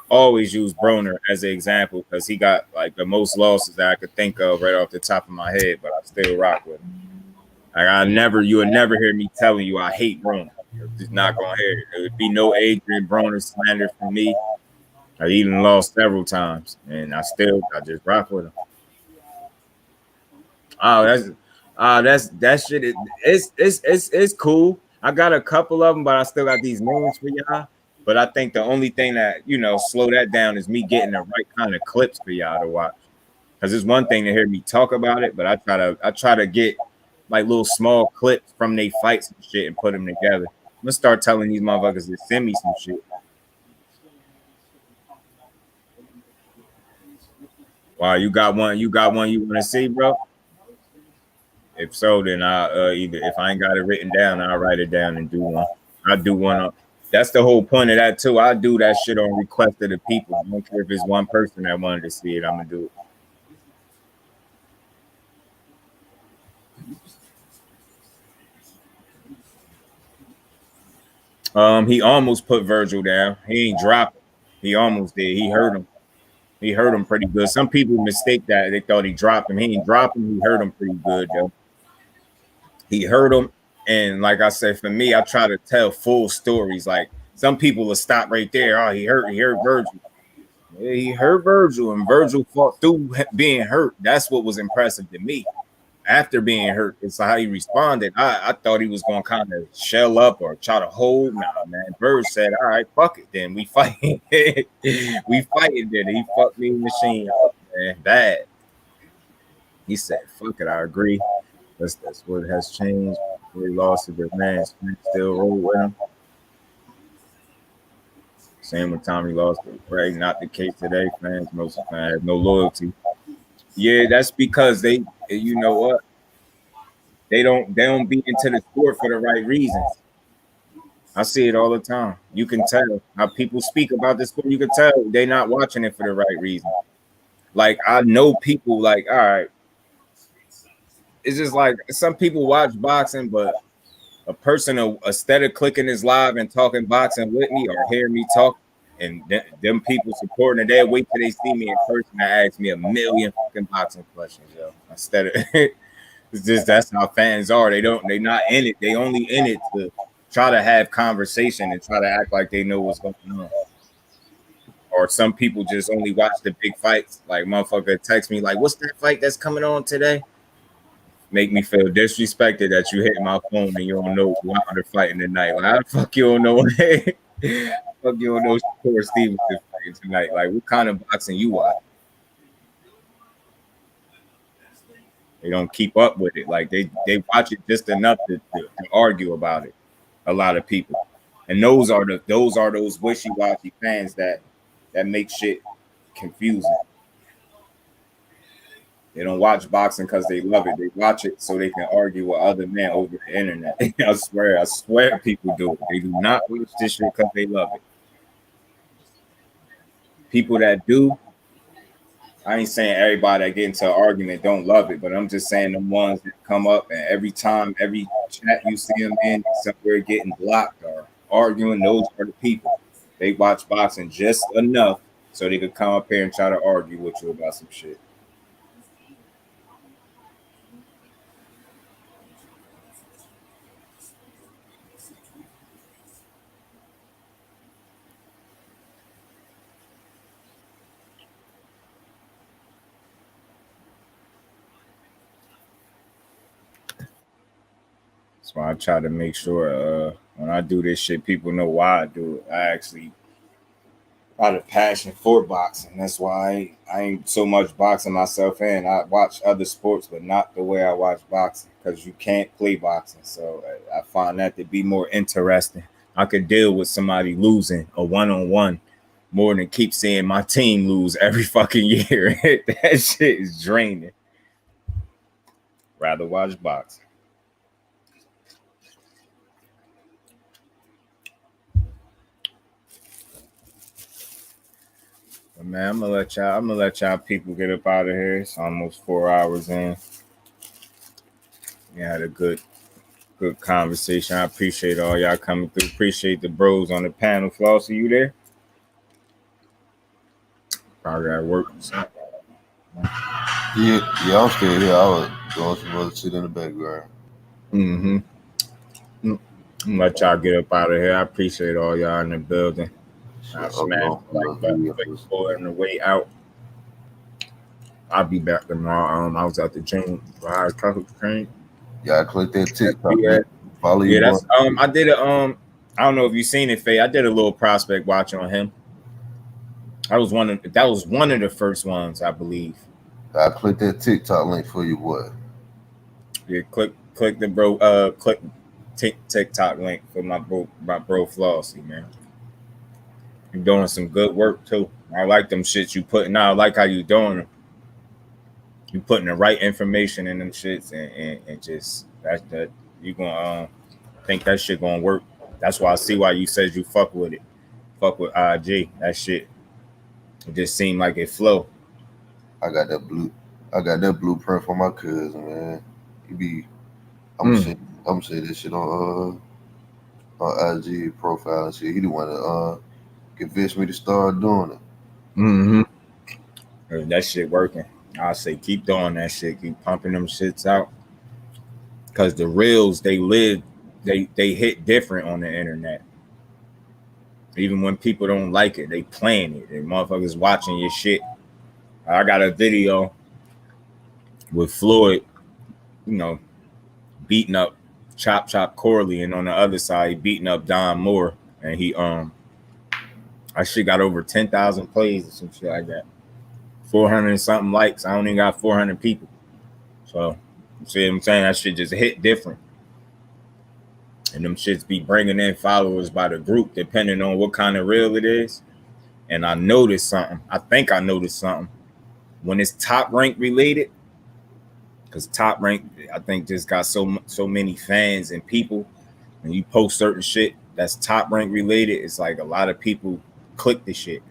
Broner as an example because he got like the most losses that I could think of right off the top of my head, but I still rock with him. Like you would never hear me telling you I hate Broner. You're just not gonna hear it. There would be no Adrian Broner slander from me. I even lost several times, and I just rock with him. Oh, that shit. It's cool. I got a couple of them, but I still got these names for y'all. But I think the only thing that slow that down is me getting the right kind of clips for y'all to watch. Because it's one thing to hear me talk about it, but I try to get like little small clips from their fights and shit and put them together. I'm gonna start telling these motherfuckers to send me some shit. Wow, you got one you want to see, bro? If so, then I either if I ain't got it written down, I'll write it down and do one. I'll do one up. That's the whole point of that too. I do that shit on request of the people. I don't care if it's one person that wanted to see it, I'm gonna do it. He almost put Virgil down. He ain't dropped him. He almost did. He hurt him. He hurt him pretty good. Some people mistake that. They thought he dropped him. He ain't dropped him. He hurt him pretty good though. He hurt him. And like I said, for me, I try to tell full stories. Like some people will stop right there. Oh, he hurt Virgil. Yeah, he hurt Virgil, and Virgil fought through being hurt. That's what was impressive to me. After being hurt, it's how he responded. I thought he was going to kind of shell up or try to hold. Nah, man. Bird said, all right, fuck it then. We fighting. We fighting then. He fucked me machine up, man. Bad. He said, fuck it, I agree. That's what has changed. He lost to the man. Still roll with him. Same with Tommy lost to Craig. Not the case today. Fans, most fans have no loyalty. Yeah, that's because they, you know what? They don't be into the sport for the right reasons. I see it all the time. You can tell how people speak about this sport. You can tell they're not watching it for the right reason. Like, I know people like, all right, it's just like some people watch boxing, but a person instead of clicking this live and talking boxing with me or hear me talk, and them people supporting it, they'll wait till they see me in person and ask me a million fucking boxing questions, yo. Instead of it's just that's how fans are. They're not in it. They only in it to try to have conversation and try to act like they know what's going on. Or some people just only watch the big fights. Like, motherfucker text me like, "What's that fight that's coming on today?" Make me feel disrespected that you hit my phone and you don't know Wilder fighting tonight. Like, how the fuck you don't know? Fuck you don't know Shakur Stevenson fighting tonight? Like, what kind of boxing you watch? They don't keep up with it. Like, they watch it just enough to argue about it. A lot of people, and those are those wishy-washy fans that make shit confusing. They don't watch boxing because they love it. They watch it so they can argue with other men over the internet. I swear people do it. They do not watch this shit because they love it. People that do, I ain't saying everybody that get into an argument don't love it, but I'm just saying the ones that come up and every chat you see them in, somewhere getting blocked or arguing, those are the people. They watch boxing just enough so they could come up here and try to argue with you about some shit. That's why I try to make sure when I do this shit, people know why I do it. I actually got a passion for boxing. That's why I ain't so much boxing myself in. I watch other sports, but not the way I watch boxing, because you can't play boxing. So I find that to be more interesting. I could deal with somebody losing a one-on-one more than keep seeing my team lose every fucking year. That shit is draining. Rather watch boxing. But man, I'm gonna let y'all people get up out of here. It's almost 4 hours in. We had a good conversation. I appreciate all y'all coming through. Appreciate the bros on the panel. Floss, are you there? Probably at work. Yeah, I'm still here. I was doing some other shit in the background. I'm gonna let y'all get up out of here. I appreciate all y'all in the building. I smashed like button on the way out. I'll be back tomorrow. I was at the gym. I talked to the train. Yeah, I clicked that TikTok. Yeah, follow you. That's I did a I don't know if you've seen it, Faye. I did a little prospect watch on him. That was one of the first ones, I believe. I clicked that TikTok link for you, boy. Yeah, click the bro click TikTok link for my bro Flossy, man. You're doing some good work too. I like them shits you putting out. I like how you doing them. You putting the right information in them shits and just that you gonna think that shit gonna work. That's why I see why you said you fuck with it. Fuck with IG. That shit. It just seemed like it flow. I got that blueprint for my cousin, man. I'm gonna say this shit on IG profile and shit. He the one to convince me to start doing it. That shit working. I say keep doing that shit. Keep pumping them shits out. Cause the reels they hit different on the internet. Even when people don't like it, they playing it. They motherfuckers watching your shit. I got a video with Floyd, beating up Chop Corley, and on the other side, beating up Don Moore. And he I shit got over 10,000 plays or some shit like that. 400 and something likes. I only got 400 people. So, you see what I'm saying? That shit just hit different. And them shits be bringing in followers by the group, depending on what kind of reel it is. And I noticed something. I think I noticed something. When it's Top Rank related, because Top Rank, I think, just got so many fans and people, and you post certain shit, that's Top Rank related, it's like a lot of people click the shit.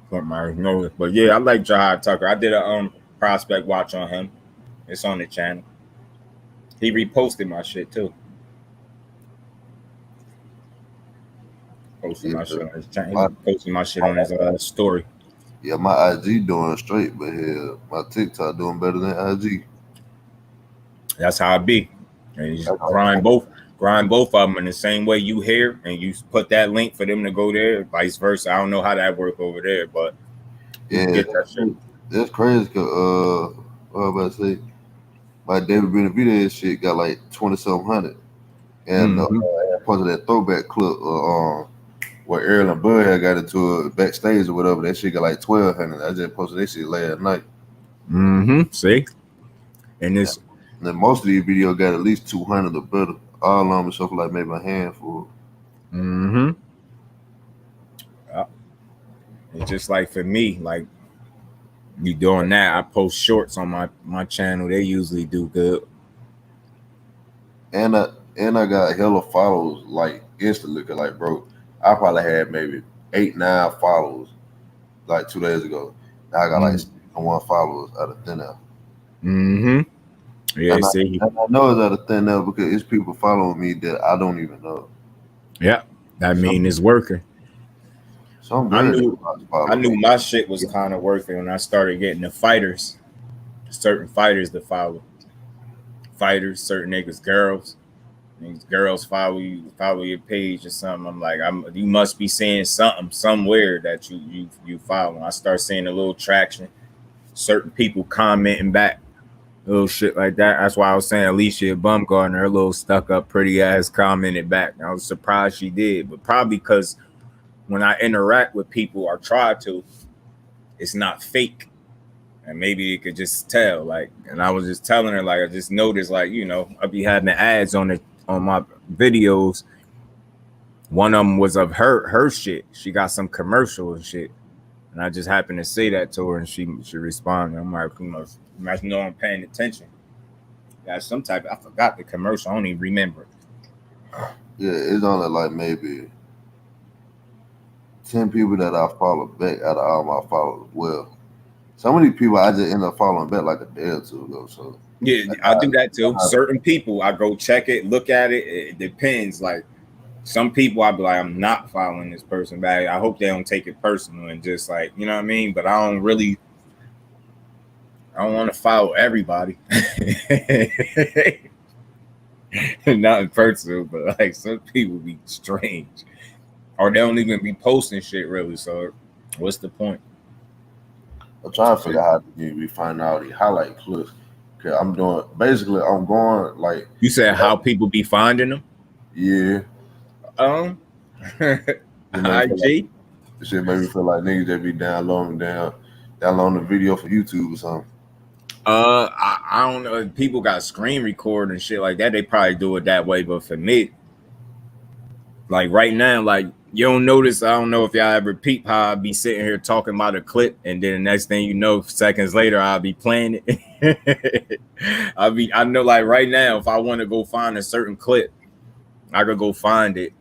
But yeah, I like Jahad Tucker. I did a prospect watch on him. It's on the channel. He reposted my shit too. Posted my shit on his channel. He posted my shit on his story. Yeah, my IG doing straight, but hell, my TikTok doing better than IG. That's how it be. And you just grind both of them in the same way you here, and you put that link for them to go there, vice versa. I don't know how that work over there, but yeah, get that shit. That's crazy. Cause what I about to say, my David Benavidez shit got like 20-something, and I posted that throwback clip where Earl and Bud had got into it backstage or whatever. That shit got like 1,200. I just posted that shit last night. See, and this. Then most of these videos got at least 200 or better. All of them stuff like maybe a handful. Yeah. It's just like for me, like you doing that, I post shorts on my channel. They usually do good. And I got hella followers like instantly. Cause like, bro, I probably had maybe 8-9 followers like 2 days ago. Now I got like 1 followers out of thin air. Yeah, and see, I know it's out of thin air because it's people following me that I don't even know. Yeah, that mean it's working. So I knew my shit was kind of working when I started getting the fighters, certain fighters to follow. Fighters, certain niggas, girls. These girls follow your page or something. I'm like, you must be seeing something somewhere that you follow. I start seeing a little traction. Certain people commenting back. Little shit like that. That's why I was saying Alicia Bumgarner, her little stuck up pretty ass commented back. I was surprised she did, but probably because when I interact with people or try to, it's not fake. And maybe you could just tell. Like, and I was just telling her, like, I just noticed, like, you know, I be having the ads on my videos. One of them was of her shit. She got some commercial and shit. And I just happened to say that to her, and she responded. I'm like, you know, I'm paying attention. Got some type of, I forgot the commercial. I don't even remember it. Yeah, it's only like maybe 10 people that I follow back out of all my followers. Well, some of these people I just end up following back like a day or two ago. So yeah, I do that too. Certain people, I go check it, look at it. It depends. Like some people, I be like, I'm not following this person back. I hope they don't take it personal and just like, you know what I mean? But I don't want to follow everybody. Not personal, but like some people be strange. Or they don't even be posting shit really. So what's the point? I'm trying to figure out how to be finding out the highlight clips. Cause I'm going like. You said how people be finding them? Yeah. IG? This shit made me feel like niggas that be downloading the video for YouTube or something. I don't know. People got screen record and shit like that. They probably do it that way. But for me, like right now, like you don't notice. I don't know if y'all ever peep how I be sitting here talking about a clip, and then the next thing you know, seconds later, I'll be playing it. I know, like right now, if I want to go find a certain clip, I could go find it.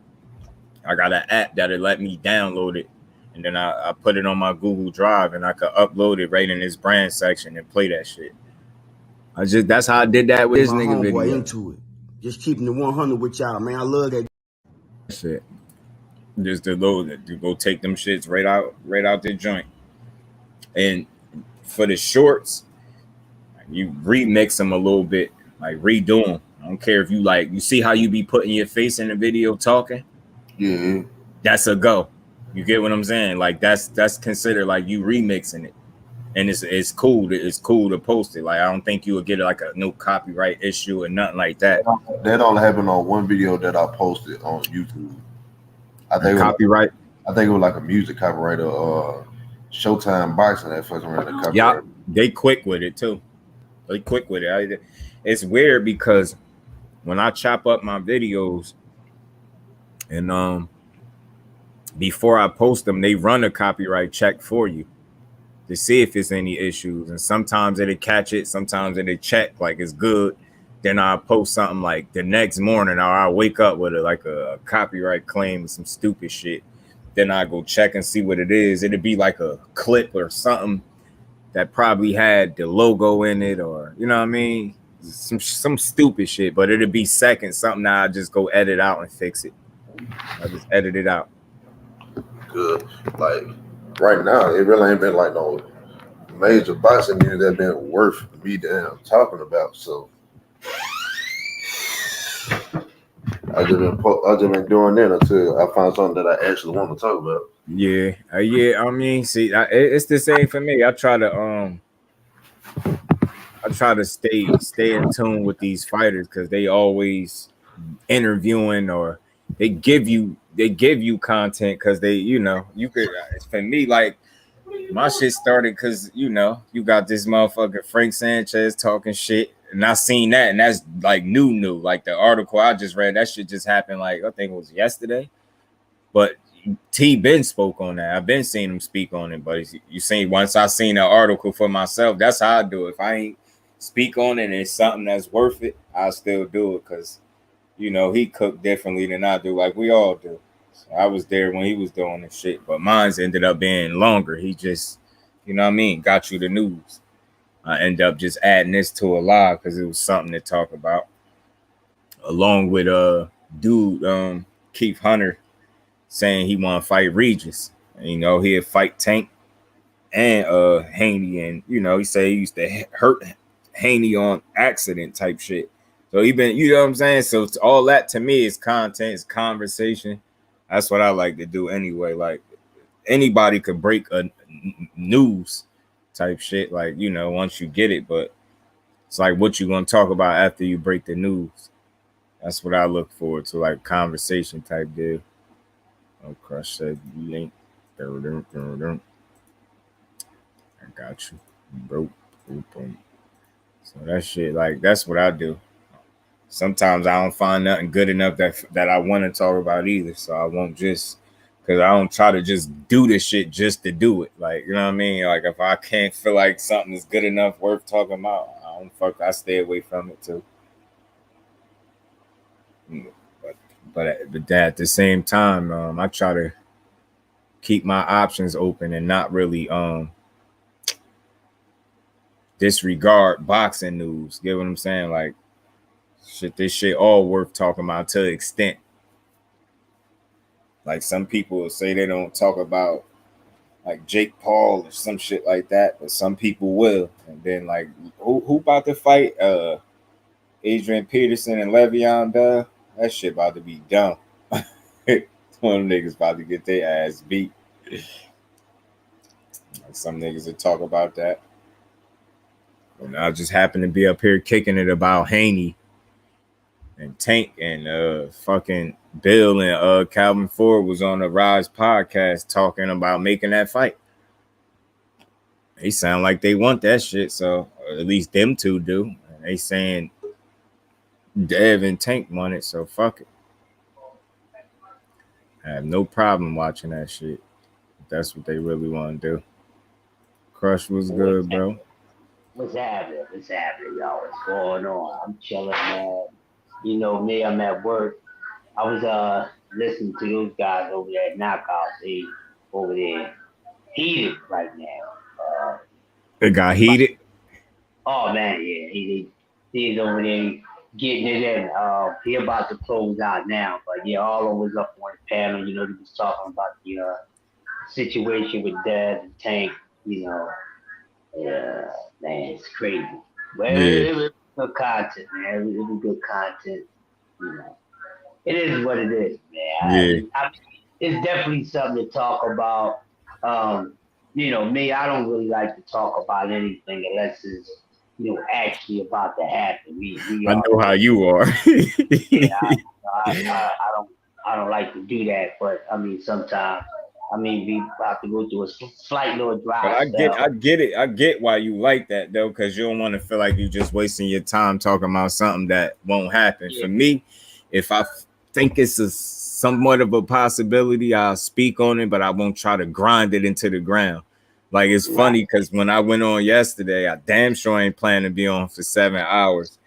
I got an app that'll let me download it, and then I put it on my Google Drive, and I could upload it right in this brand section and play that shit. That's how I did that with this nigga video. Into it. Just keeping the 100 with y'all, man. I love that shit. Just to load it, to go take them shits right out the joint. And for the shorts, you remix them a little bit, like redo them. I don't care if you see how you be putting your face in the video talking. Yeah, that's a go. You get what I'm saying? Like that's considered like you remixing it, and it's cool. It's cool to post it. Like I don't think you would get like a no copyright issue or nothing like that. That only happened on one video that I posted on YouTube. I think copyright. I think it was like a music copyright or Showtime Boxing that fucking ran the copyright. Yeah, they quick with it too. They quick with it. It's weird because when I chop up my videos and before I post them, they run a copyright check for you to see if it's any issues. And sometimes it'll catch it, sometimes it'll check like it's good. then I'll post something like the next morning, or I'll wake up with a copyright claim or some stupid shit. Then I go check and see what it is. It'd be like a clip or something that probably had the logo in it, or you know what I mean, some stupid shit. But it'd be seconds, something that I just go edit out and fix it. I just edit it out. Good. Like right now, it really ain't been like no major boxing news that been worth me damn talking about. So I just been doing that until I find something that I actually want to talk about. Yeah. I mean, see, it's the same for me. I try to stay in tune with these fighters because they always interviewing, or they give you content because they, you know, you could. For me, like my shit started because you know you got this motherfucker Frank Sanchez talking shit. And I seen that, and that's like new. Like the article I just read, that shit just happened. Like I think it was yesterday, but T Ben spoke on that. I've been seeing him speak on it, but you seen once I seen the article for myself. That's how I do it. If I ain't speak on it and it's something that's worth it, I still do it because you know he cooked differently than I do, like we all do. So I was there when he was doing this shit, but mine's ended up being longer. He just, you know what I mean, got you the news. I end up just adding this to a live because it was something to talk about, along with Keith Hunter saying he want to fight Regis. And, you know, he'd fight Tank and Haney, and you know he said he used to hurt Haney on accident type shit. So he been, you know what I'm saying. So it's all that to me is content, it's conversation. That's what I like to do anyway. Like anybody could break a news type shit, like, you know, once you get it, but it's like what you gonna talk about after you break the news. That's what I look forward to, like conversation type deal. Oh, Crush said link. I got you. Broke. So that shit, like that's what I do. Sometimes I don't find nothing good enough that I want to talk about either. So I won't just, because I don't try to just do this shit just to do it. Like, you know what I mean? Like, if I can't feel like something is good enough worth talking about, I stay away from it too. But at the same time, I try to keep my options open and not really disregard boxing news. Get what I'm saying? Like, this shit all worth talking about to an extent. Like some people say they don't talk about like Jake Paul or some shit like that, but some people will. And then like who about to fight Adrian Peterson and Le'Veon Bell? That shit about to be dumb. One of them niggas about to get their ass beat. Like some niggas will talk about that. And I just happen to be up here kicking it about Haney and Tank and fucking Bill and Calvin Ford was on the Rise podcast talking about making that fight. They sound like they want that shit, so or at least them two do. And they saying Dev and Tank want it, so fuck it. I have no problem watching that shit if that's what they really want to do. Crush was good, bro. What's happening? Y'all? What's going on? I'm chilling, man. You know me, I'm at work. I was listening to those guys over there at Knockout. They over there heated right now. It got heated? Oh man, yeah. He's over there getting it in. He about to close out now. But yeah, all over up on the panel, you know, they was talking about the situation with Dev and Tank, you know. Yeah, man, it's crazy. Well, it was good content, man. It was good content. You know, it is what it is, man. It's definitely something to talk about. You know, me, I don't really like to talk about anything unless it's, you know, actually about to happen. I know how you are. I don't like to do that, but I mean, sometimes. I mean, we have to go through a slight little drive. But I get it. I get why you like that though, because you don't want to feel like you're just wasting your time talking about something that won't happen. Yeah. For me, if I think it's somewhat of a possibility, I'll speak on it, but I won't try to grind it into the ground. Like it's funny because when I went on yesterday, I damn sure ain't planning to be on for 7 hours.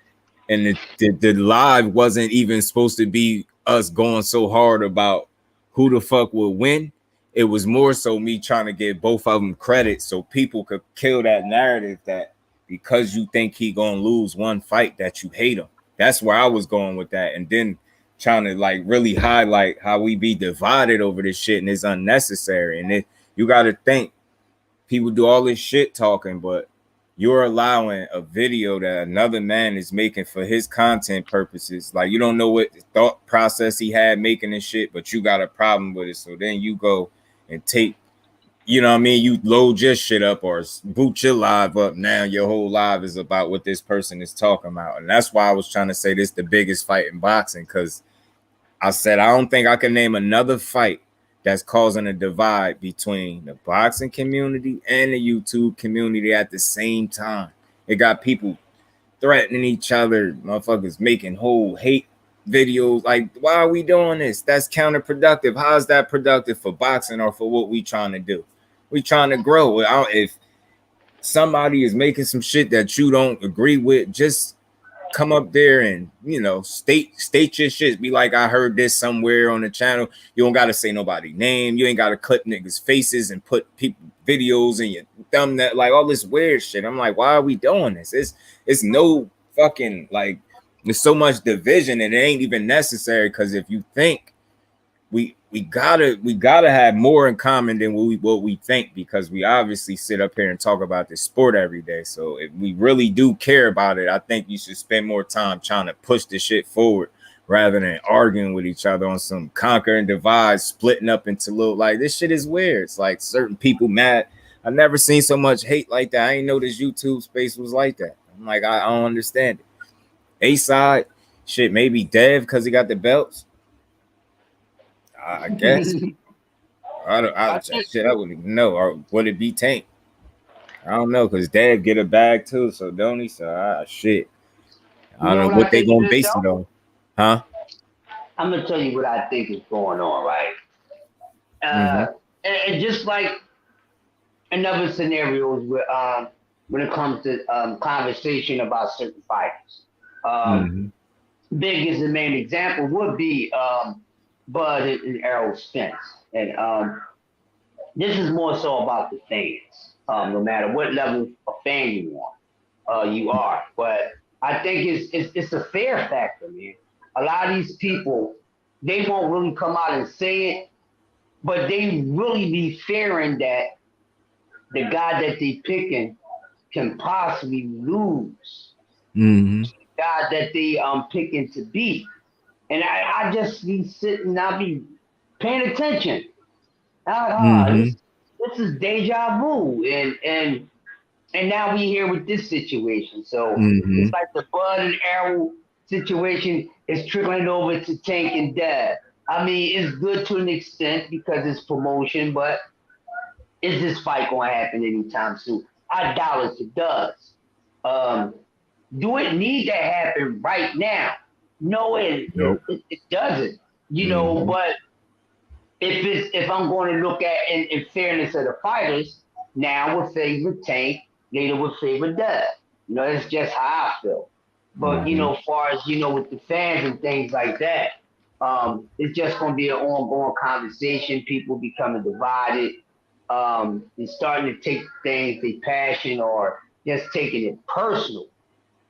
and the live wasn't even supposed to be us going so hard about who the fuck would win. It was more so me trying to give both of them credit so people could kill that narrative that because you think he gonna lose one fight that you hate him. That's where I was going with that, and then trying to like really highlight how we be divided over this shit and it's unnecessary. And you got to think people do all this shit talking, but you're allowing a video that another man is making for his content purposes. Like, you don't know what thought process he had making this shit, but you got a problem with it. So then you go and take, you know what I mean? You load your shit up or boot your live up. Now your whole live is about what this person is talking about. And that's why I was trying to say this the biggest fight in boxing, because I said I don't think I can name another fight that's causing a divide between the boxing community and the YouTube community at the same time. It got people threatening each other, motherfuckers making whole hate videos. Like, why are we doing this? That's counterproductive. How is that productive for boxing or for what we trying to do? We trying to grow. If somebody is making some shit that you don't agree with, just come up there and, you know, state your shit. Be like, I heard this somewhere on the channel. You don't got to say nobody's name. You ain't got to clip niggas' faces and put people videos in your thumbnail, like all this weird shit. I'm like, why are we doing this? It's no fucking, like, there's so much division and it ain't even necessary, because if you think we gotta have more in common than what we think, because we obviously sit up here and talk about this sport every day. So if we really do care about it, I think you should spend more time trying to push this shit forward rather than arguing with each other on some conquer and divide, splitting up into little, like, this shit is weird. It's like certain people mad. I've never seen so much hate like that. I ain't know this YouTube space was like that. I'm like, I don't understand it. A-side, shit, maybe Dev because he got the belts. I guess. I wouldn't even know. Or would it be Tank? I don't know, because Dad get a bag too, so don't he? So shit. I don't know what they gonna base it on. Huh? I'm gonna tell you what I think is going on, right? And just like in other scenarios where when it comes to conversation about certain fighters. Big is the main example would be Bud and Errol Spence. And this is more so about the fans, no matter what level of fan you are. But I think it's a fear factor, man. A lot of these people, they won't really come out and say it, but they really be fearing that the guy that they picking can possibly lose. The guy that they picking to beat. And I just be sitting, I be paying attention. This is deja vu, and now we here with this situation. So it's like the Bud and Errol situation is trickling over to Tank and Dev. I mean, it's good to an extent because it's promotion, but is this fight going to happen anytime soon? I doubt it does. Do it need to happen right now? No, it doesn't. You know, but if I'm going to look at in fairness of the fighters, now we're favoring Tank, later we're favoring Dev. You know, that's just how I feel. But you know, as far as with the fans and things like that, it's just going to be an ongoing conversation. People becoming divided, and starting to take things they passion or just taking it personal.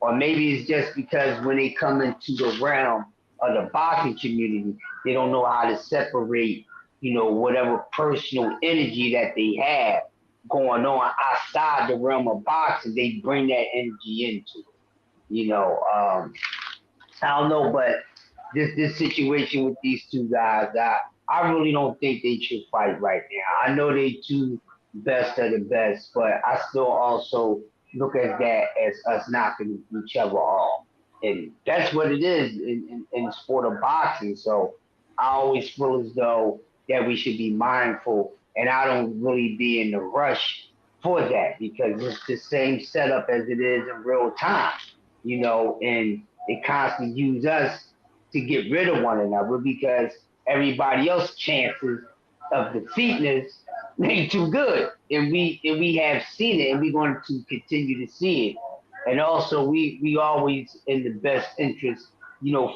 Or maybe it's just because when they come into the realm of the boxing community, they don't know how to separate, whatever personal energy that they have going on outside the realm of boxing. They bring that energy into it. I don't know, but this situation with these two guys, I really don't think they should fight right now. I know they two best of the best, but I still also look at that as us knocking each other off. And that's what it is in the sport of boxing. So I always feel as though that we should be mindful, and I don't really be in the rush for that because it's the same setup as it is in real time, and it constantly use us to get rid of one another because everybody else's chances of defeating us ain't too good. And we have seen it, and we're going to continue to see it And also, we always in the best interest,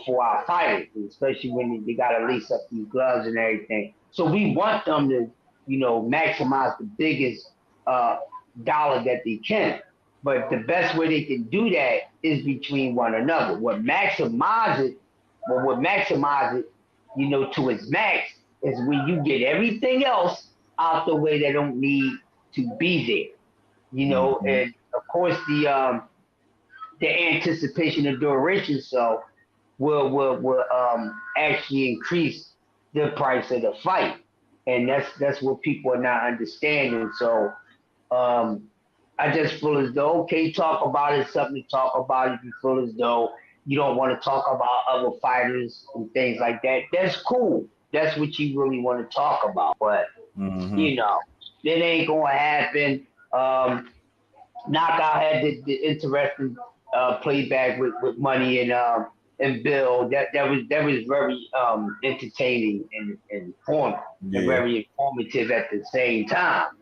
for our fighters, especially when they got to lace up these gloves and everything. So we want them to, maximize the biggest dollar that they can. But the best way they can do that is between one another. What maximize it, to its max is when you get everything else out the way that don't need to be there. And of course the anticipation and duration will actually increase the price of the fight. And that's what people are not understanding. So I just feel as though, okay, talk about it, something to talk about. If you feel as though you don't want to talk about other fighters and things like that, that's cool. That's what you really want to talk about. But, it ain't going to happen. Knockout had the interesting playback with Money and Bill. That was very entertaining and informative, and very informative at the same time.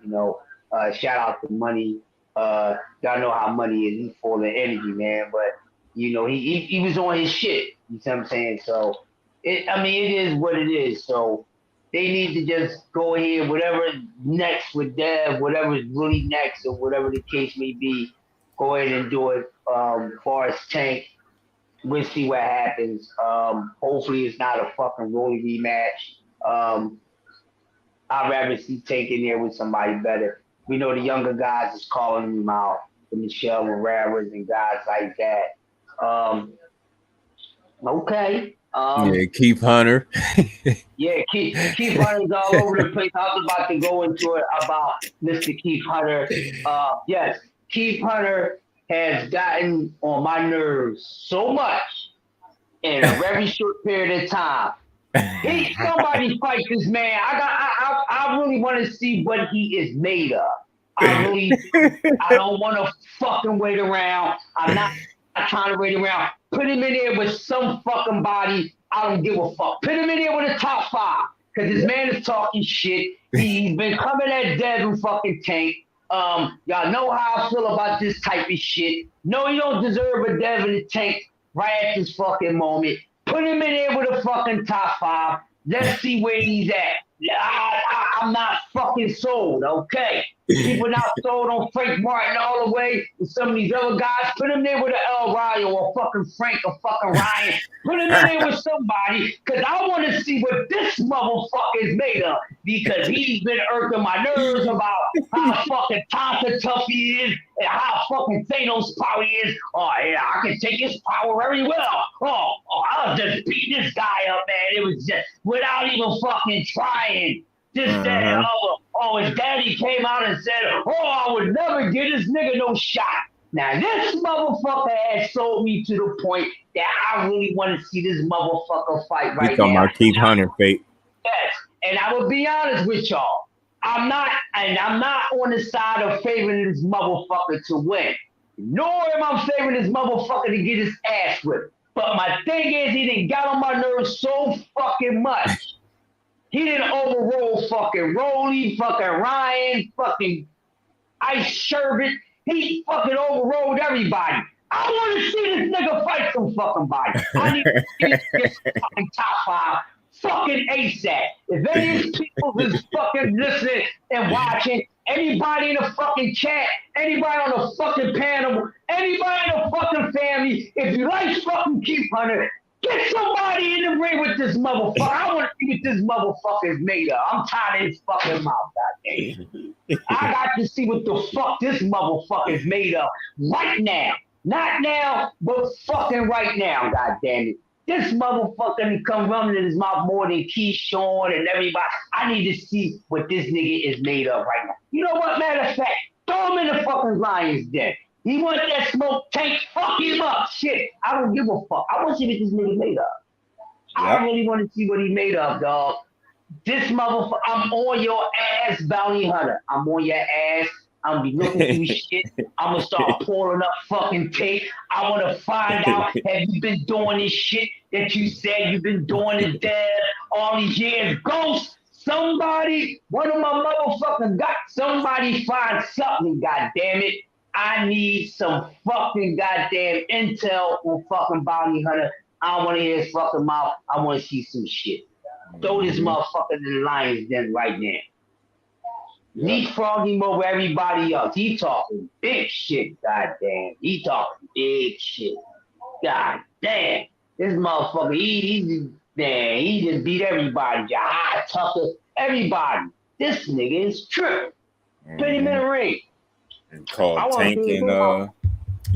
Shout out to Money. Y'all know how Money is. He's full of energy, man. But he was on his shit. You see what I'm saying? So it is what it is. So they need to just go ahead, whatever next with Dev, whatever is really next, or whatever the case may be, go ahead and do it. As far as Tank, we'll see what happens. Hopefully it's not a fucking Rolly rematch. I'd rather see Tank in there with somebody better. We know the younger guys is calling him out, the Michelle Herreras and guys like that. Okay. Keith Hunter. Keith Hunter's all over the place. I was about to go into it about Mr. Keith Hunter. Yes, Keith Hunter has gotten on my nerves so much in a very short period of time. Somebody fight this man. I really want to see what he is made of. I don't want to fucking wait around. I'm not trying to wait around. Put him in there with some fucking body. I don't give a fuck. Put him in there with a top 5. Because this man is talking shit. He's been coming at Devin fucking Tank. Y'all know how I feel about this type of shit. No, you don't deserve a Devin Tank right at this fucking moment. Put him in there with a fucking top 5. Let's see where he's at. I'm not fucking sold, okay? People not sold on Frank Martin all the way and some of these other guys. Put him there with an El Rayo or fucking Frank or fucking Ryan. Put him in there with somebody, because I want to see what this motherfucker is made of, because he's been irking my nerves about how fucking tough he is and how fucking Thanos power he is. Oh, yeah, I can take his power very well. Oh, I'll just beat this guy up, man. It was just without even fucking trying. This, that, and other. Oh, his daddy came out and said, I would never give this nigga no shot. Now, this motherfucker has sold me to the point that I really want to see this motherfucker fight right now. Talking about Keith Hunter fate. Yes, and I will be honest with y'all. I'm not on the side of favoring this motherfucker to win. Nor am I favoring this motherfucker to get his ass whipped. But my thing is, he done got on my nerves so fucking much. He didn't overrule fucking Rolly, fucking Ryan, fucking Ice Sherbet. He fucking overruled everybody. I want to see this nigga fight some fucking body. I need to see this fucking top 5 fucking ASAP. If any of these people is fucking listening and watching, anybody in the fucking chat, anybody on the fucking panel, anybody in the fucking family, if you like fucking Keith Hunter, get somebody in the ring with this motherfucker. I want to see what this motherfucker is made of. I'm tired of his fucking mouth, goddamn. I got to see what the fuck this motherfucker is made of right now. Not now, but fucking right now, goddamn it. This motherfucker can come running in his mouth more than Keyshawn and everybody. I need to see what this nigga is made of right now. You know what, matter of fact, throw him in the fucking lion's den. He want that smoke Tank, fuck him up. Shit, I don't give a fuck. I want to see what this nigga made of. I really want to see what he made of, dog. This motherfucker, I'm on your ass, bounty hunter. I'm on your ass. I'm gonna be looking through shit. I'm gonna start pouring up fucking tape. I want to find out, have you been doing this shit that you said you've been doing to Dev all these years? Ghost, somebody, one of my motherfuckers got somebody find something, goddamn it. I need some fucking goddamn intel on fucking Bounty Hunter. I don't want to hear his fucking mouth. I want to see some shit. Throw this motherfucker in the lion's den right now. Leapfrog him over everybody else. He talking big shit, goddamn. He talking big shit. God damn. This motherfucker, he just beat everybody. High Tucker, everybody. This nigga is tripping. 20-minute ring. He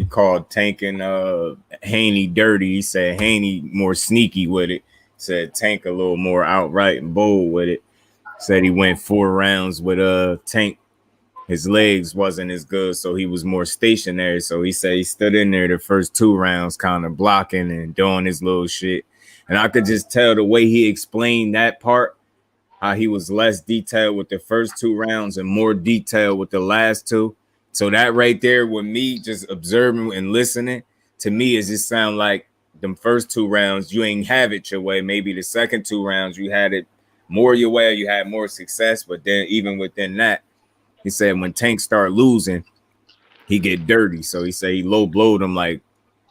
called Tank and Haney dirty. He said Haney more sneaky with it. Said Tank a little more outright and bold with it. Said he went 4 rounds with Tank. His legs wasn't as good, so he was more stationary. So he said he stood in there the first 2 rounds, kind of blocking and doing his little shit. And I could just tell the way he explained that part, how he was less detailed with the first 2 rounds and more detailed with the last 2. So that right there with me just observing and listening, to me, it just sound like them first 2 rounds, you ain't have it your way. Maybe the second 2 rounds, you had it more your way, you had more success. But then even within that, he said when Tank start losing, he get dirty. So he said he low blowed him like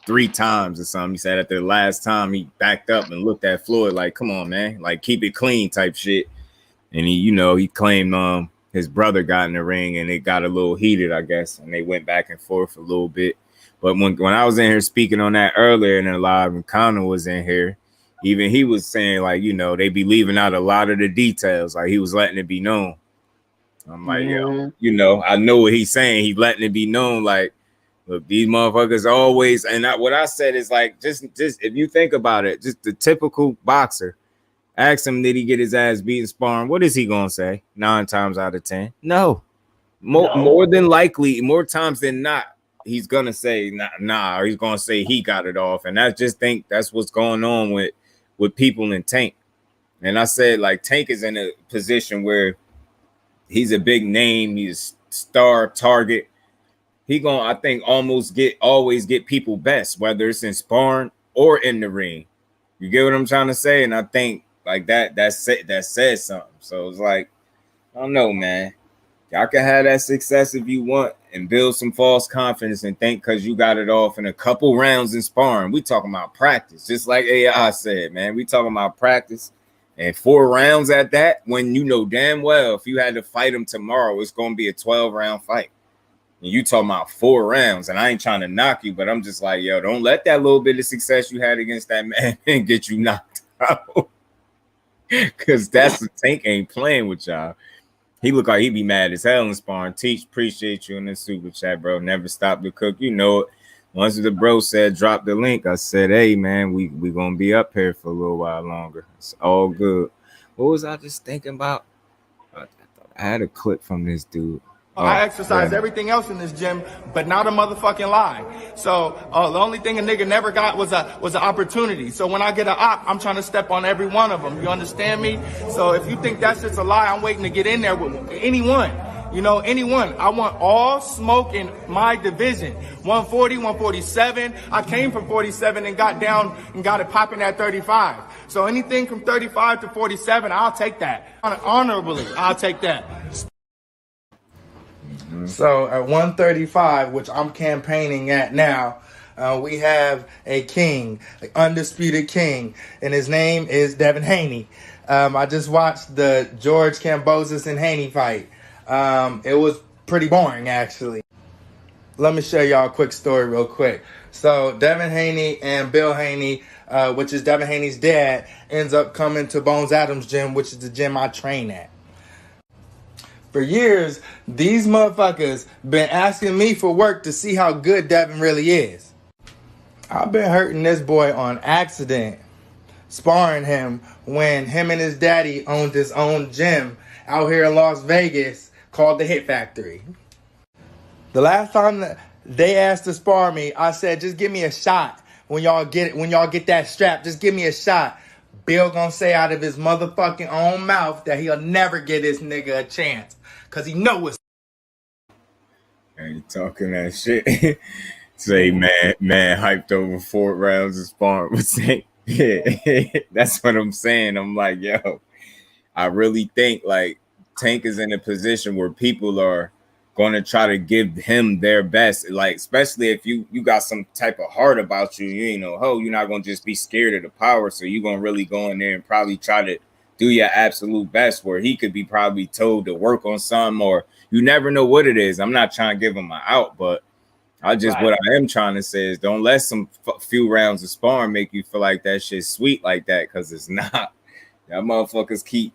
3 times or something. He said at the last time he backed up and looked at Floyd like, come on, man, like keep it clean type shit. And he claimed his brother got in the ring and it got a little heated, I guess, and they went back and forth a little bit. But when I was in here speaking on that earlier in the live and Connor was in here, even he was saying like, they be leaving out a lot of the details. Like he was letting it be known. I'm like, I know what he's saying. He's letting it be known. Like, look, these motherfuckers always. And what I said is like, just if you think about it, just the typical boxer. Ask him, did he get his ass beaten sparring? What is he gonna say? 9 times out of 10, no. More than likely, more times than not, he's gonna say nah, or he's gonna say he got it off. And I just think that's what's going on with people in Tank. And I said like Tank is in a position where he's a big name, he's a star target. He gonna, I think, always get people best, whether it's in sparring or in the ring. You get what I'm trying to say? And I think like that says something. So it's like, I don't know, man. Y'all can have that success if you want and build some false confidence and think because you got it off in a couple rounds in sparring. We talking about practice, just like AI said, man. We talking about practice. And 4 rounds at that, when you know damn well if you had to fight him tomorrow, it's going to be a 12-round fight. And you talking about 4 rounds, and I ain't trying to knock you, but I'm just like, yo, don't let that little bit of success you had against that man get you knocked out. Because that's the Tank ain't playing with y'all. He look like he be mad as hell in sparring. Teach, appreciate you in the super chat, bro. Never stop to cook. You know it. Once the bro said drop the link, I said, hey, man, we going to be up here for a little while longer. It's all good. What was I just thinking about? I had a clip from this dude. I exercise everything else in this gym, but not a motherfucking lie. So the only thing a nigga never got was an opportunity. So when I get an op, I'm trying to step on every one of them. You understand me? So if you think that's just a lie, I'm waiting to get in there with anyone. Anyone. I want all smoke in my division. 140, 147. I came from 47 and got down and got it popping at 35. So anything from 35 to 47, I'll take that. Honorably, I'll take that. So at 135, which I'm campaigning at now, we have a king, an undisputed king, and his name is Devin Haney. I just watched the George Kambosos and Haney fight. It was pretty boring, actually. Let me show y'all a quick story real quick. So Devin Haney and Bill Haney, which is Devin Haney's dad, ends up coming to Bones Adams gym, which is the gym I train at. For years, these motherfuckers been asking me for work to see how good Devin really is. I've been hurting this boy on accident, sparring him when him and his daddy owned his own gym out here in Las Vegas called the Hit Factory. The last time that they asked to spar me, I said, just give me a shot when y'all get that strap. Just give me a shot. Bill gonna say out of his motherfucking own mouth that he'll never get this nigga a chance. Cause he know it's. Ain't talking that shit. Say man hyped over 4 rounds of sparring. Yeah, that's what I'm saying. I'm like, yo, I really think like Tank is in a position where people are going to try to give him their best. Like, especially if you got some type of heart about you, you ain't no hoe. You're not going to just be scared of the power. So you're going to really go in there and probably try to do your absolute best, where he could be probably told to work on something, or you never know what it is. I'm not trying to give him an out, but what I am trying to say is don't let some few rounds of sparring make you feel like that shit's sweet like that, because it's not. Y'all motherfuckers keep,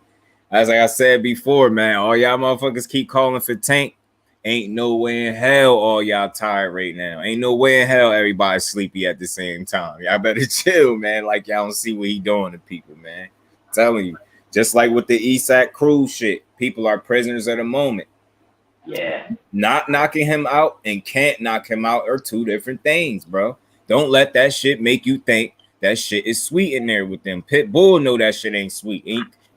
as like I said before, man, all y'all motherfuckers keep calling for Tank. Ain't no way in hell all y'all tired right now. Ain't no way in hell everybody's sleepy at the same time. Y'all better chill, man. Like y'all don't see what he doing to people, man. I'm telling you. Just like with the Isak Cruz shit, people are prisoners of the moment. Yeah. Not knocking him out and can't knock him out are two different things, bro. Don't let that shit make you think that shit is sweet in there with them. Pitbull know that shit ain't sweet.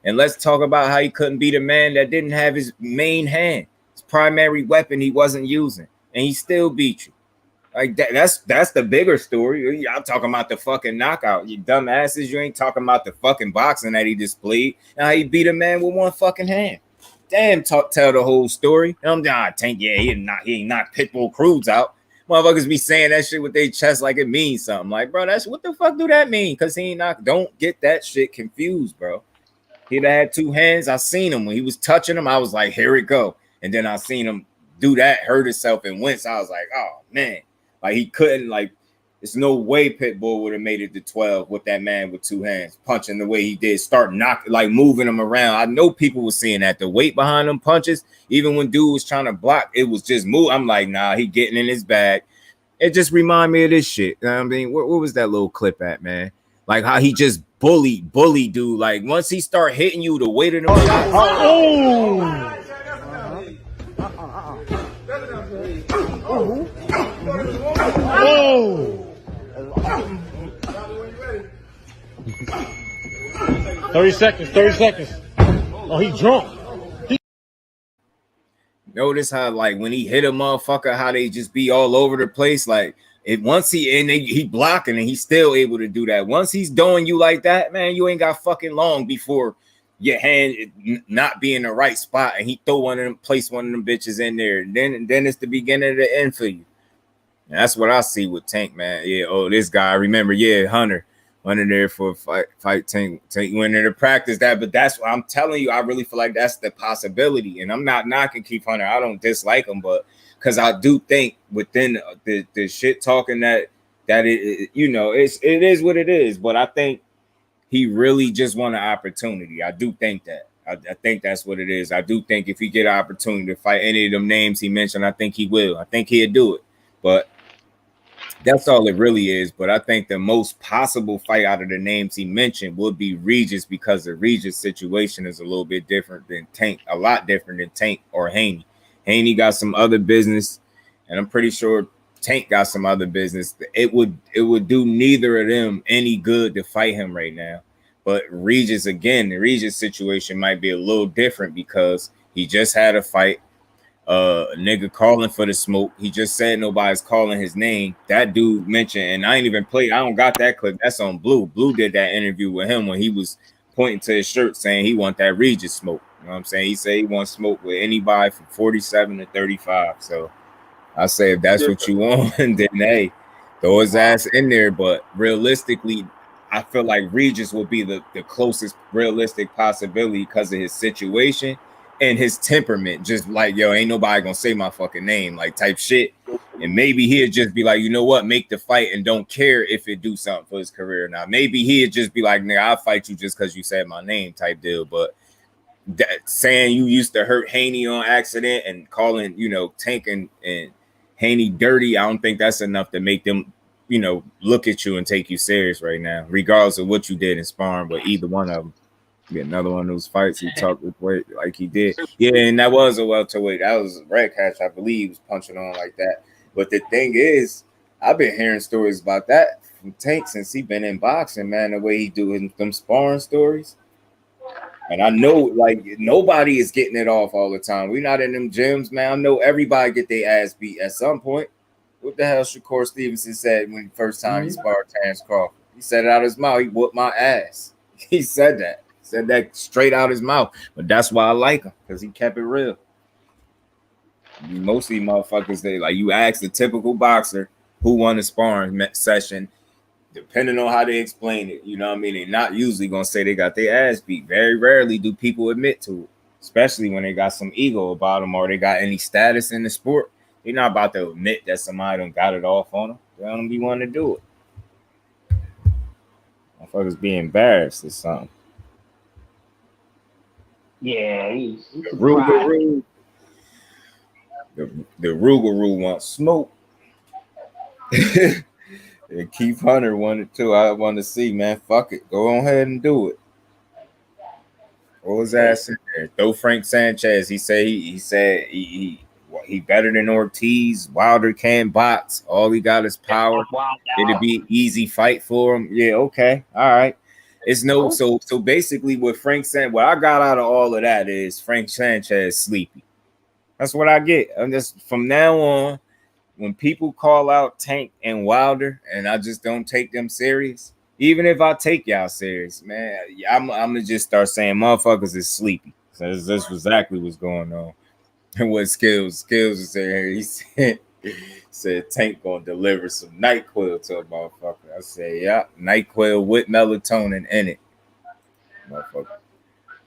And let's talk about how he couldn't beat a man that didn't have his main hand. His primary weapon he wasn't using. And he still beat you. Like that's the bigger story. Y'all talking about the fucking knockout. You dumbasses, you ain't talking about the fucking boxing that he displayed and how he beat a man with one fucking hand. Damn, tell the whole story. Tank, yeah, he ain't knocked Pitbull Cruz out. Motherfuckers be saying that shit with their chest like it means something. Like, bro, that's what the fuck do that mean? Because he ain't knocked. Don't get that shit confused, bro. He'd have had two hands. I seen him when he was touching him. I was like, here it go. And then I seen him do that, hurt himself and wince. I was like, oh man. Like he couldn't, like, there's no way Pitbull would have made it to 12 with that man with two hands, punching the way he did, start knocking, like moving him around. I know people were seeing that. The weight behind them punches, even when dude was trying to block, it was just move. I'm like, nah, he getting in his bag. It just remind me of this shit. You know what I mean, what was that little clip at, man? Like how he just bully dude. Like once he start hitting you, the weight of them. Oh! 30 seconds. Oh, he drunk. Notice how, like, when he hit a motherfucker, how they just be all over the place. Like, once he blocking and he's still able to do that. Once he's doing you like that, man, you ain't got fucking long before your hand not be in the right spot and he throw place one of them bitches in there. And then it's the beginning of the end for you. And that's what I see with Tank, man. Yeah, this guy, I remember, Hunter went in there for a fight. Tank went in there to practice that, but that's what I'm telling you. I really feel like that's the possibility. And I'm not knocking Keith Hunter. I don't dislike him, but because I do think within the shit talking that it is what it is. But I think he really just want an opportunity. I do think that. I think that's what it is. I do think if he get an opportunity to fight any of them names he mentioned, I think he will. I think he'll do it. But that's all it really is. But I think the most possible fight out of the names he mentioned would be Regis, because the Regis situation is a little bit different than Tank, a lot different than Tank or Haney. Haney got some other business, and I'm pretty sure Tank got some other business. It would do neither of them any good to fight him right now. But Regis, again, the Regis situation might be a little different because he just had a fight. A nigga calling for the smoke. He just said nobody's calling his name. That dude mentioned, and I ain't even played. I don't got that clip. That's on Blue. Blue did that interview with him when he was pointing to his shirt saying he want that Regis smoke. You know what I'm saying? He said he wants smoke with anybody from 47 to 35. So I say if that's what you want, then hey, throw his ass in there. But realistically, I feel like Regis will be the closest realistic possibility because of his situation and his temperament. Just like, yo, ain't nobody gonna say my fucking name, like type shit. And maybe he'd just be like, you know what, make the fight and don't care if it do something for his career. Now maybe he'd just be like, nigga, I'll fight you just because you said my name type deal. But saying you used to hurt Haney on accident and calling, Tank and Haney dirty, I don't think that's enough to make them, look at you and take you serious right now, regardless of what you did in sparring with either one of them. Get another one of those fights he talked with weight like he did. Yeah, and that was a welterweight. That was Red Catch, I believe, he was punching on like that. But the thing is, I've been hearing stories about that from Tank since he been in boxing, man, the way he doing them sparring stories. And I know, like, nobody is getting it off all the time. We're not in them gyms, man. I know everybody get their ass beat at some point. What the hell Shakur Stevenson said when the first time he sparred Terrence Crawford? He said it out of his mouth. He whooped my ass. He said that. Said that straight out his mouth. But that's why I like him, because he kept it real. Mostly motherfuckers, they like you ask the typical boxer who won the sparring session, depending on how they explain it, you know what I mean? They're not usually gonna say they got their ass beat. Very rarely do people admit to it, especially when they got some ego about them or they got any status in the sport. They're not about to admit that somebody done got it off on them. They don't be wanting to do it. Motherfuckers be embarrassed or something. Yeah, he's the Rougarou. The Rougarou wants smoke. And Keith Hunter wanted to. I want to see, man. Fuck it. Go on ahead and do it. What was that in there? Throw Frank Sanchez. He said he better than Ortiz. Wilder can't box. All he got is power. It'd be an easy fight for him. Yeah, okay. All right. It's no so basically what Frank said, what I got out of all of that is Frank Sanchez sleepy. That's what I get. I'm just from now on. When people call out Tank and Wilder and I just don't take them serious, even if I take y'all serious, man, I'm gonna just start saying motherfuckers is sleepy. So that's exactly what's going on. And what Skills was saying, he said Tank gonna deliver some NyQuil to a motherfucker. I say, yeah, NyQuil with melatonin in it. Motherfucker.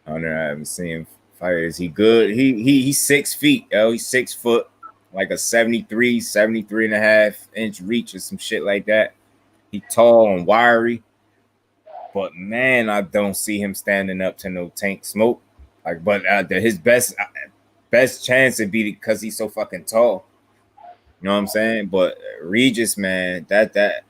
Hunter, I haven't seen him fight. Is he good? He's 6 feet, yo. He's 6 foot. Like a 73 and a half inch reach or some shit like that. He tall and wiry. But man, I don't see him standing up to no Tank smoke. Like, but his best chance would be because he's so fucking tall. You know what I'm saying? But Regis, man, that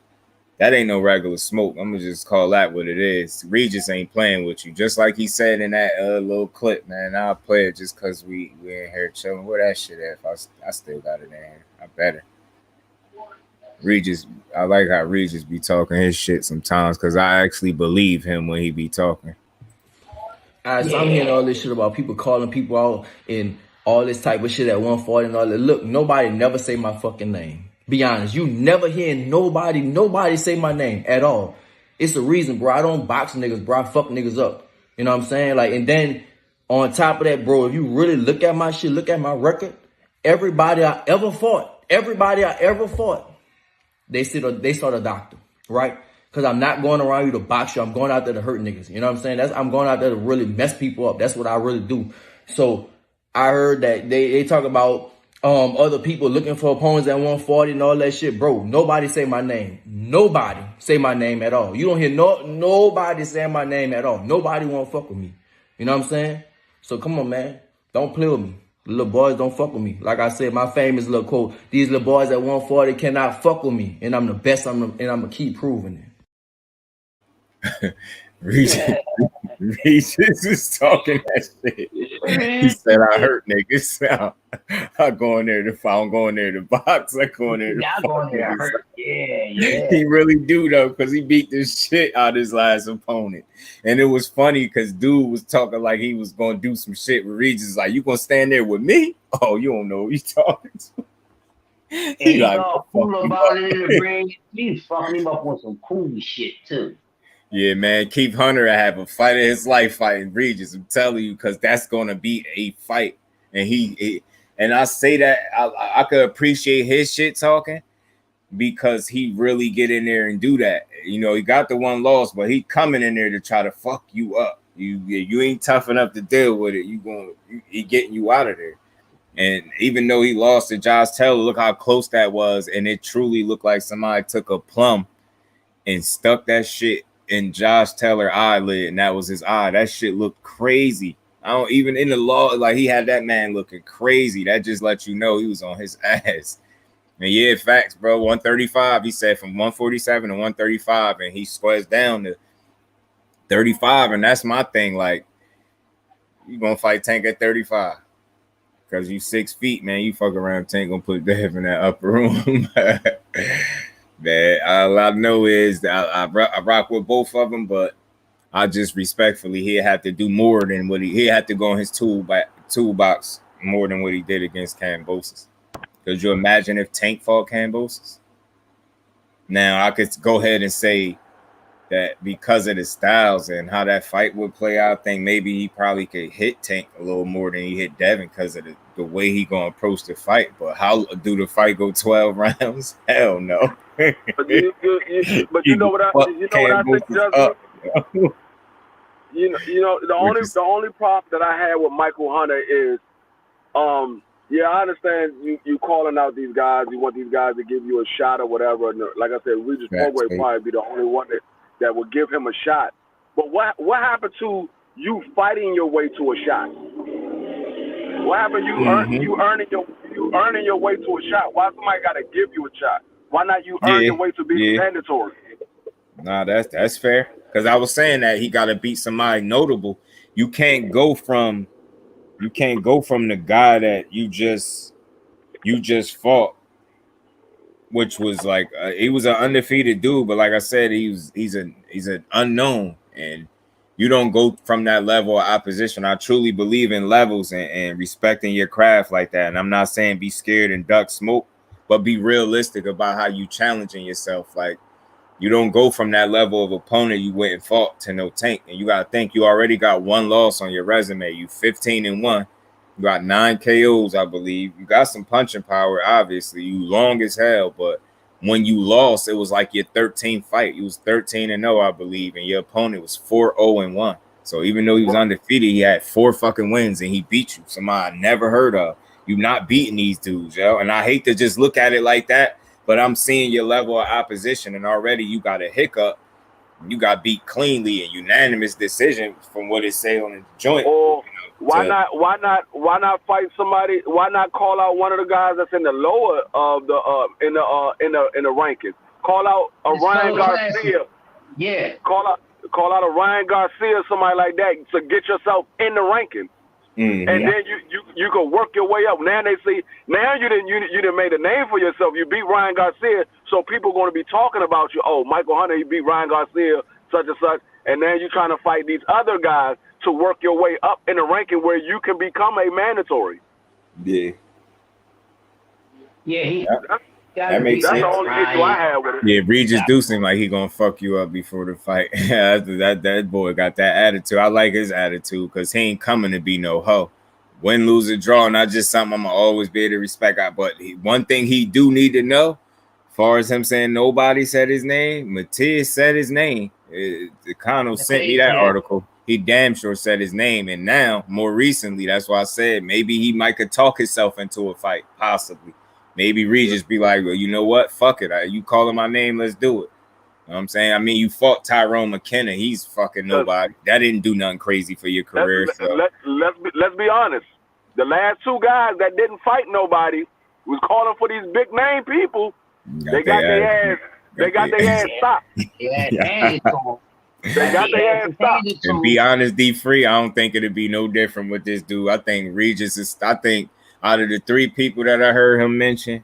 ain't no regular smoke. I'm gonna just call that what it is. Regis ain't playing with you. Just like he said in that little clip, man. I'll play it just because we in here chilling. Where that shit at? If I still got it in here. I better. Regis, I like how Regis be talking his shit sometimes because I actually believe him when he be talking. All right, so I'm hearing all this shit about people calling people out and all this type of shit at 140 and all that. Look, nobody never say my fucking name. Be honest, you never hear nobody say my name at all. It's a reason, bro. I don't box niggas, bro. I fuck niggas up. You know what I'm saying? Like, and then on top of that, bro, if you really look at my shit, look at my record, everybody I ever fought, they saw the doctor, right? Because I'm not going around you to box you. I'm going out there to hurt niggas. You know what I'm saying? I'm going out there to really mess people up. That's what I really do. So I heard that they talk about other people looking for opponents at 140 and all that shit. Bro, nobody say my name. Nobody say my name at all. You don't hear nobody saying my name at all. Nobody won't fuck with me. You know what I'm saying? So come on, man. Don't play with me. Little boys don't fuck with me. Like I said, my famous little quote, these little boys at 140 cannot fuck with me. And I'm the best, and I'm going to keep proving it. Regis is talking that shit. He said, I hurt niggas. I go in there if I don't go in there to box. I go in there to fuck niggas. Yeah. He really do, though, because he beat this shit out of his last opponent. And it was funny because dude was talking like he was going to do some shit with Regis. Like, you going to stand there with me? Oh, you don't know who he's talking to. He like, cool about it in the ring. He's fucking him up on some cool shit, too. Yeah, man, Keith Hunter have a fight of his life fighting Regis. I'm telling you, because that's going to be a fight. And and I say that I could appreciate his shit talking because he really get in there and do that. You know, he got the one loss, but he coming in there to try to fuck you up. You ain't tough enough to deal with it. He getting you out of there. And even though he lost to Josh Taylor, look how close that was. And it truly looked like somebody took a plum and stuck that shit in Josh Taylor eyelid, and that was his eye. That shit looked crazy. I don't even in the law, like he had that man looking crazy. That just lets you know he was on his ass. And yeah, facts, bro. 135. He said from 147 to 135, and he squares down to 35. And that's my thing. Like, you gonna fight Tank at 35 because you 6 feet, man. You fuck around, Tank gonna put Devin in that upper room. Man, all I know is that I rock with both of them, but I just respectfully he'd have to do more than what he had to go in his toolbox more than what he did against Kambosos. Could you imagine if Tank fought Kambosos? Now I could go ahead and say that because of the styles and how that fight would play out, I think maybe he probably could hit Tank a little more than he hit Devin because of the way he gonna approach the fight. But how do the fight go 12 rounds? Hell no. But you know what I think, Justin? You know the only problem that I had with Michael Hunter is, yeah, I understand you calling out these guys. You want these guys to give you a shot or whatever. And like I said, Regis Prograis probably be the only one that would give him a shot. But what happened to you fighting your way to a shot? What happened? You earning your way to a shot? Why somebody got to give you a shot? Why not you earn your way to be mandatory? Nah, that's fair. Because I was saying that he got to beat somebody notable. You can't go from the guy that you just fought, which was like he was an undefeated dude, but like I said, he's an unknown, and you don't go from that level of opposition. I truly believe in levels and respecting your craft like that. And I'm not saying be scared and duck smoke, but be realistic about how you challenging yourself. Like, you don't go from that level of opponent you went and fought to no Tank. And you got to think you already got one loss on your resume. You 15-1. You got 9 KOs, I believe. You got some punching power, obviously. You long as hell, but when you lost, it was like your 13th fight. You was 13-0, I believe, and your opponent was 4-0-1. So even though he was undefeated, he had 4 fucking wins, and he beat you. Somebody I never heard of. You not beating these dudes, yo. And I hate to just look at it like that, but I'm seeing your level of opposition, and already you got a hiccup. You got beat cleanly, a unanimous decision from what it say on the joint. Or why not fight somebody? Why not call out one of the guys that's in the lower of the in the rankings? Call out a Ryan Garcia. Yeah. Call out a Ryan Garcia, somebody like that, to get yourself in the rankings. Mm-hmm. And then you can work your way up. Now they see, now you didn't made a name for yourself. You beat Ryan Garcia, so people are going to be talking about you. Oh, Michael Hunter, he beat Ryan Garcia, such and such. And then you're trying to fight these other guys to work your way up in the ranking where you can become a mandatory. Yeah. Yeah, that makes sense. That's the only issue I have with it. Yeah, Regis do seem like he gonna fuck you up before the fight. that boy got that attitude. I like his attitude because he ain't coming to be no hoe. Win, lose, or draw, not just something I'm gonna always be able to respect. But one thing he do need to know, as far as him saying nobody said his name, Matias said his name. Econo sent me that article. He damn sure said his name, and now more recently, that's why I said maybe he might could talk himself into a fight, possibly. Maybe Regis be like, well, you know what? Fuck it. You calling my name, let's do it. You know what I'm saying? I mean, you fought Tyrone McKenna. He's fucking nobody. That didn't do nothing crazy for your career. Let's be honest. The last 2 guys that didn't fight nobody was calling for these big name people. They got their ass stopped. They got their ass stopped. And be honest, D-Free, I don't think it'd be no different with this dude. I think Regis is, out of the 3 people that I heard him mention,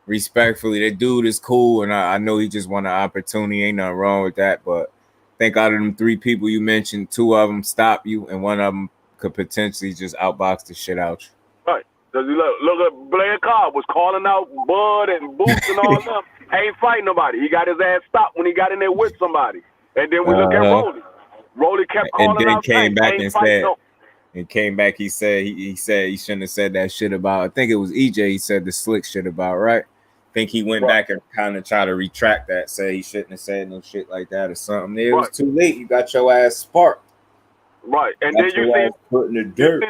respectfully, that dude is cool, and I know he just want an opportunity. Ain't nothing wrong with that, but I think out of them 3 people you mentioned, 2 of them stop you, and 1 of them could potentially just outbox the shit out you. Right. Because look at Blair Cobb was calling out Bud and Boots and all them. Ain't fighting nobody. He got his ass stopped when he got in there with somebody. And then we look at Rolly. Rolly kept calling out. And then came back and said, he said he shouldn't have said that shit about, I think it was EJ he said the slick shit about, right? I think he went back and kind of tried to retract that, say he shouldn't have said no shit like that or something. It was too late. You got your ass sparked. Right. And then you see put in the dirt.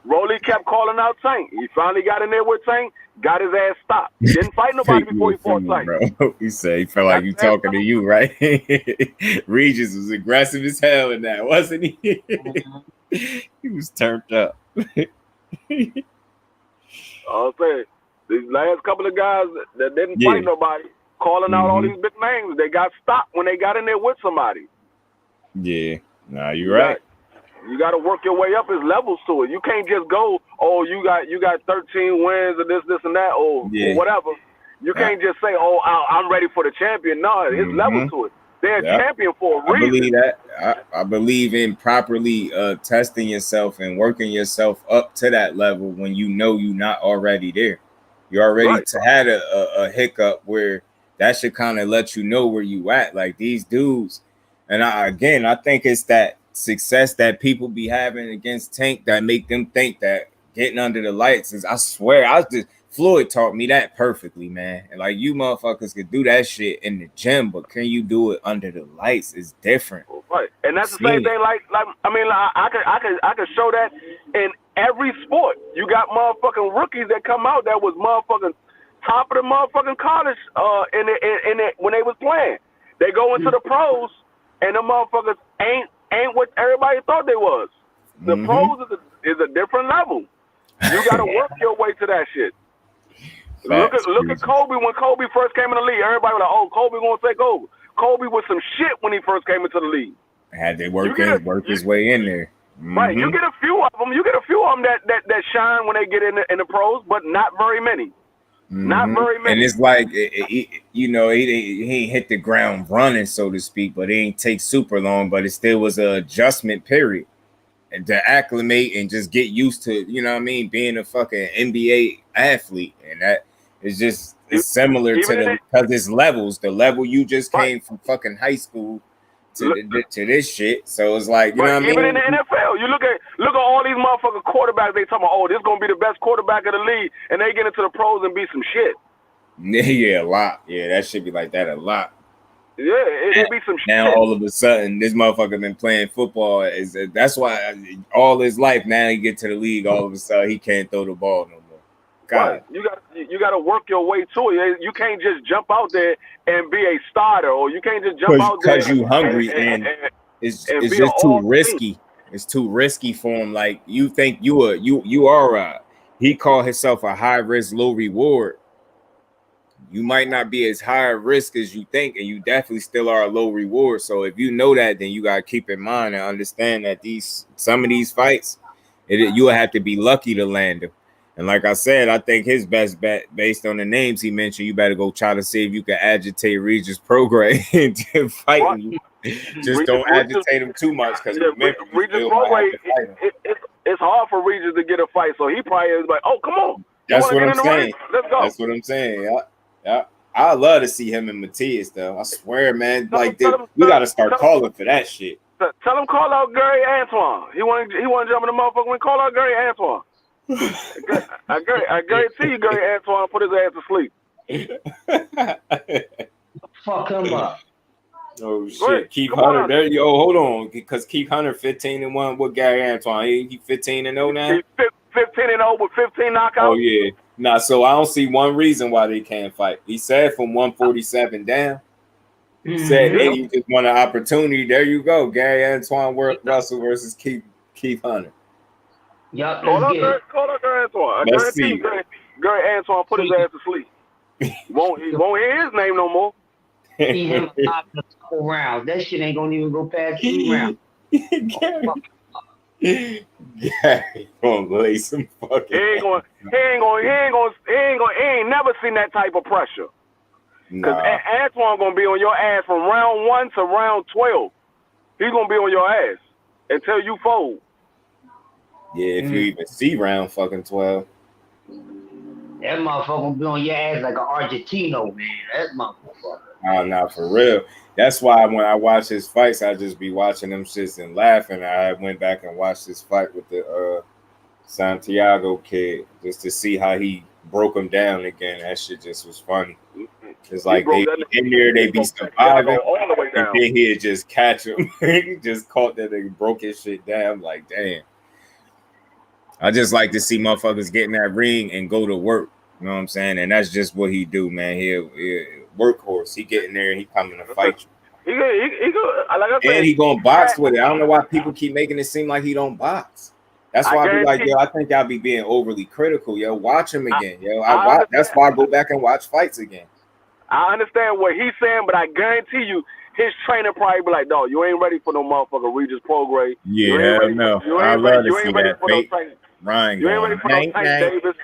Rolly kept calling out Tank. He finally got in there with Tank, got his ass stopped. He didn't fight nobody before he fought Tank. He said he felt like you talking to you, right? Regis was aggressive as hell in that, wasn't he? He was turned up. I'll say these last couple of guys that didn't fight nobody, calling out all these big names, they got stopped when they got in there with somebody. Yeah, nah, you're right. You got to work your way up. There's levels to it. You can't just go, oh, you got 13 wins or this and that or whatever. You can't just say, oh, I'm ready for the champion. No, it's levels to it. They're a champion for a reason. I believe that. I believe in properly testing yourself and working yourself up to that level when you know you're not already there. You already had a hiccup where that should kind of let you know where you at. Like these dudes, And I think it's that success that people be having against Tank that make them think that getting under the lights is. I swear, Floyd taught me that perfectly, man. And like you motherfuckers could do that shit in the gym, but can you do it under the lights? It's different. Right, and that's the same thing. Like I mean, like, I could show that in every sport. You got motherfucking rookies that come out that was motherfucking top of the motherfucking college in it when they was playing. They go into the pros, and the motherfuckers ain't what everybody thought they was. The pros is a different level. You got to work your way to that shit. Look at Kobe when Kobe first came in the league. Everybody was like, "Oh, Kobe gonna take over." Kobe was some shit when he first came into the league. Had to work his way in there. Right, you get a few of them. You get a few of them that shine when they get in the pros, but not very many. Not very many. And it's like, you know, he ain't hit the ground running, so to speak, but it ain't take super long. But it still was an adjustment period, and to acclimate and just get used to, you know what I mean, being a fucking NBA athlete, and that is just it's similar to the because it's levels. The level you just came from fucking high school to this shit. So it's like, you know what I mean? Even in the NFL, you look at all these motherfucking quarterbacks. They talking about, oh, this is gonna be the best quarterback of the league, and they get into the pros and be some shit. Yeah, a lot. Yeah, that should be like that a lot. Yeah, it be some shit. Now all of a sudden, this motherfucker been playing football. That's why all his life now he get to the league. All of a sudden, he can't throw the ball no more. Right. You got to work your way to it. You can't just jump out there and be a starter, or you can't just jump out there because you hungry and it's just too risky. It's too risky for him. Like you think you are he called himself a high risk, low reward. You might not be as high risk as you think, and you definitely still are a low reward. So if you know that, then you gotta keep in mind and understand that some of these fights, you will have to be lucky to land them. And like I said, I think his best bet, based on the names he mentioned, you better go try to see if you can agitate Regis Prograis into fighting you. Just don't agitate him too much, because Regis Prograis, it's hard for Regis to get a fight, so he probably is like, oh, come on. That's what I'm saying. Let's go. That's what I'm saying. Yeah. I love to see him and Matias, though. I swear, man. We got to start calling for that shit. Tell him call out Gary Antoine. He want to jump in the motherfucker when call out Gary Antoine. I guarantee you Gary Antoine put his ass to sleep. Fuck him up. Oh shit, Keith Hunter. There, yo, hold on, because Keith Hunter 15-1 with Gary Antoine. He 15-0 now. He's 15-0 with 15 knockouts. Oh yeah, nah. So I don't see one reason why they can't fight. He said from 147 down. He said he just want an opportunity. There you go, Gary Antoine Russell versus Keith Hunter. Yup, call out Gary Antoine. I guarantee you, Gary Antoine put his ass to sleep. He won't hear his name no more. He him a couple rounds. That shit ain't gonna even go past 3 rounds. Gary gonna lay some fucking. He ain't never seen that type of pressure. Because Antoine gonna be on your ass from round 1 to round 12. He's gonna be on your ass until you fold. Yeah, if you even see round fucking 12. That motherfucker gonna be on your ass like an Argentino, man. That motherfucker. Oh, no, for real. That's why when I watch his fights, I just be watching them shits and laughing. I went back and watched his fight with the Santiago kid just to see how he broke him down again. That shit just was funny. It's like they in there, they be surviving, and then he'd just catch him. He just caught that nigga, broke his shit down. Like, damn. I just like to see motherfuckers get in that ring and go to work. You know what I'm saying? And that's just what he do, man. He workhorse. He get in there and he coming to fight you. He like I said, and he gonna box with it. I don't know why people keep making it seem like he don't box. That's why I be like, yo, I think y'all be being overly critical. Yo, watch him again. Yo, that's why I go back and watch fights again. I understand what he's saying, but I guarantee you, his trainer probably be like, dog, you ain't ready for no motherfucker Regis Prograis. Yeah, no. I love to see that fake Ryan. You ain't ready for no Tank Davis.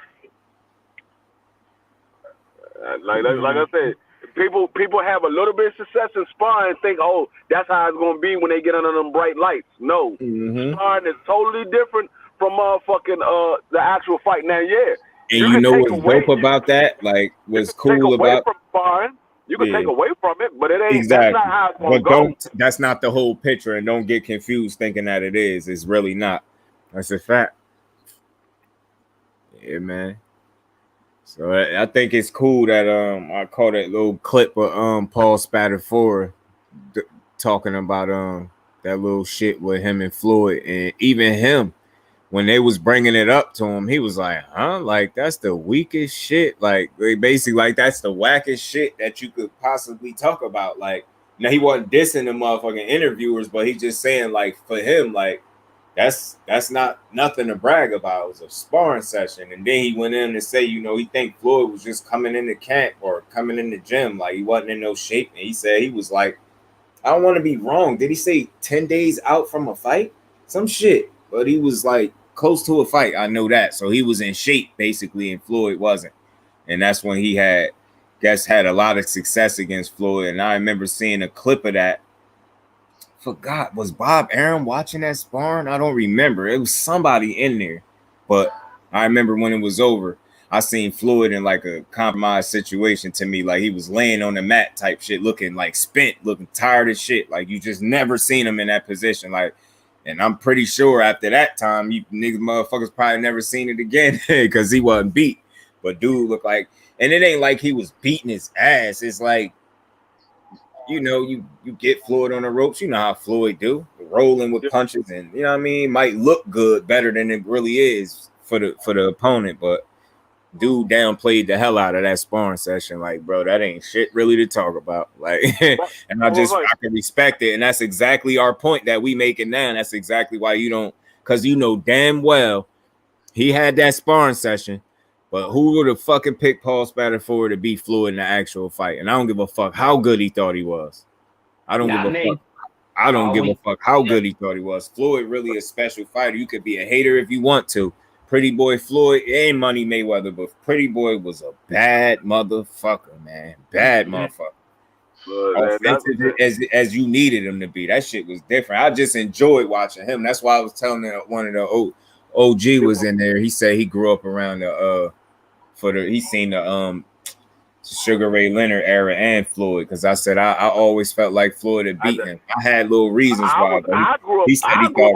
Like I said, people have a little bit of success in sparring and think, oh, that's how it's gonna be when they get under them bright lights. No, sparring is totally different from motherfucking the actual fight. Now, yeah. And you know what's dope about that? Like, what's cool about from sparring, You can take away from it, but it ain't. Exactly. That's not how it's gonna But go. that's not the whole picture, and don't get confused thinking that it is. It's really not. That's a fact. Yeah, man. So I think it's cool that I caught that little clip of Paul Spadafora talking about that little shit with him and Floyd, and even him when they was bringing it up to him, he was like, "Huh? Like that's the weakest shit. Like basically, like that's the wackest shit that you could possibly talk about." Like now he wasn't dissing the motherfucking interviewers, but he just saying like for him, like that's not nothing to brag about. It was a sparring session, and then he went in to say, you know, he think Floyd was just coming in the camp or coming in the gym, like he wasn't in no shape, and he said he was like, I don't want to be wrong. Did he say 10 days out from a fight? Some shit, but he was like close to a fight. I know that. So he was in shape basically, and Floyd wasn't. And that's when he had a lot of success against Floyd. And I remember seeing a clip of that. Forgot, was Bob Arum watching that sparring? I don't remember. It was somebody in there. But I remember when it was over, I seen Floyd in like a compromised situation to me. Like he was laying on the mat type shit, looking like spent, looking tired as shit. Like you just never seen him in that position. Like, and I'm pretty sure after that time, you niggas motherfuckers probably never seen it again because he wasn't beat. But dude looked like, and it ain't like he was beating his ass. It's like, you know, you get Floyd on the ropes. You know how Floyd do, rolling with punches, and you know what I mean. Might look good, better than it really is for the opponent, but dude downplayed the hell out of that sparring session. Like, bro, that ain't shit really to talk about. Like, and I can respect it, and that's exactly our point that we making now. And that's exactly why you don't, because you know damn well he had that sparring session. But who would have fucking picked Paul Spadafora to beat Floyd in the actual fight? And I don't give a fuck how good he thought he was. I don't give a fuck. I don't give a fuck how good he thought he was. Floyd really a special fighter. You could be a hater if you want to. Pretty Boy Floyd ain't Money Mayweather, but Pretty Boy was a bad motherfucker, man. Bad motherfucker. Offensive as you needed him to be. That shit was different. I just enjoyed watching him. That's why I was telling one of the OG was in there. He said he grew up around he seen the Sugar Ray Leonard era and Floyd, because I said I always felt like Floyd had beaten him. I had little reasons why. I grew up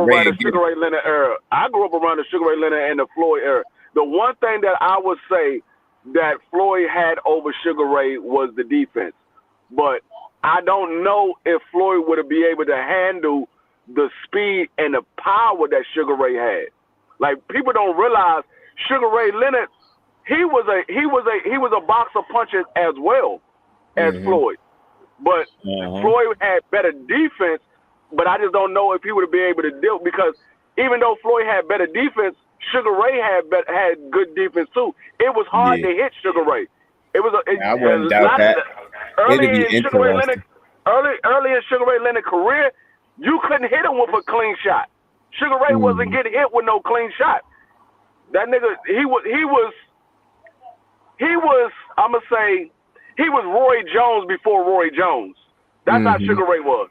around the Sugar Ray Leonard era. I grew up around the Sugar Ray Leonard and the Floyd era. The one thing that I would say that Floyd had over Sugar Ray was the defense. But I don't know if Floyd would be able to handle the speed and the power that Sugar Ray had. Like, people don't realize Sugar Ray Leonard, he was a box of punches as well as Floyd. But Floyd had better defense, but I just don't know if he would be able to deal, because even though Floyd had better defense, Sugar Ray had good defense too. It was hard to hit Sugar Ray. It was I wouldn't doubt that. Early in Sugar Ray Leonard's career, you couldn't hit him with a clean shot. Sugar Ray wasn't getting hit with no clean shot. That nigga, he was. I'm gonna say he was Roy Jones before Roy Jones. That's how Sugar Ray was.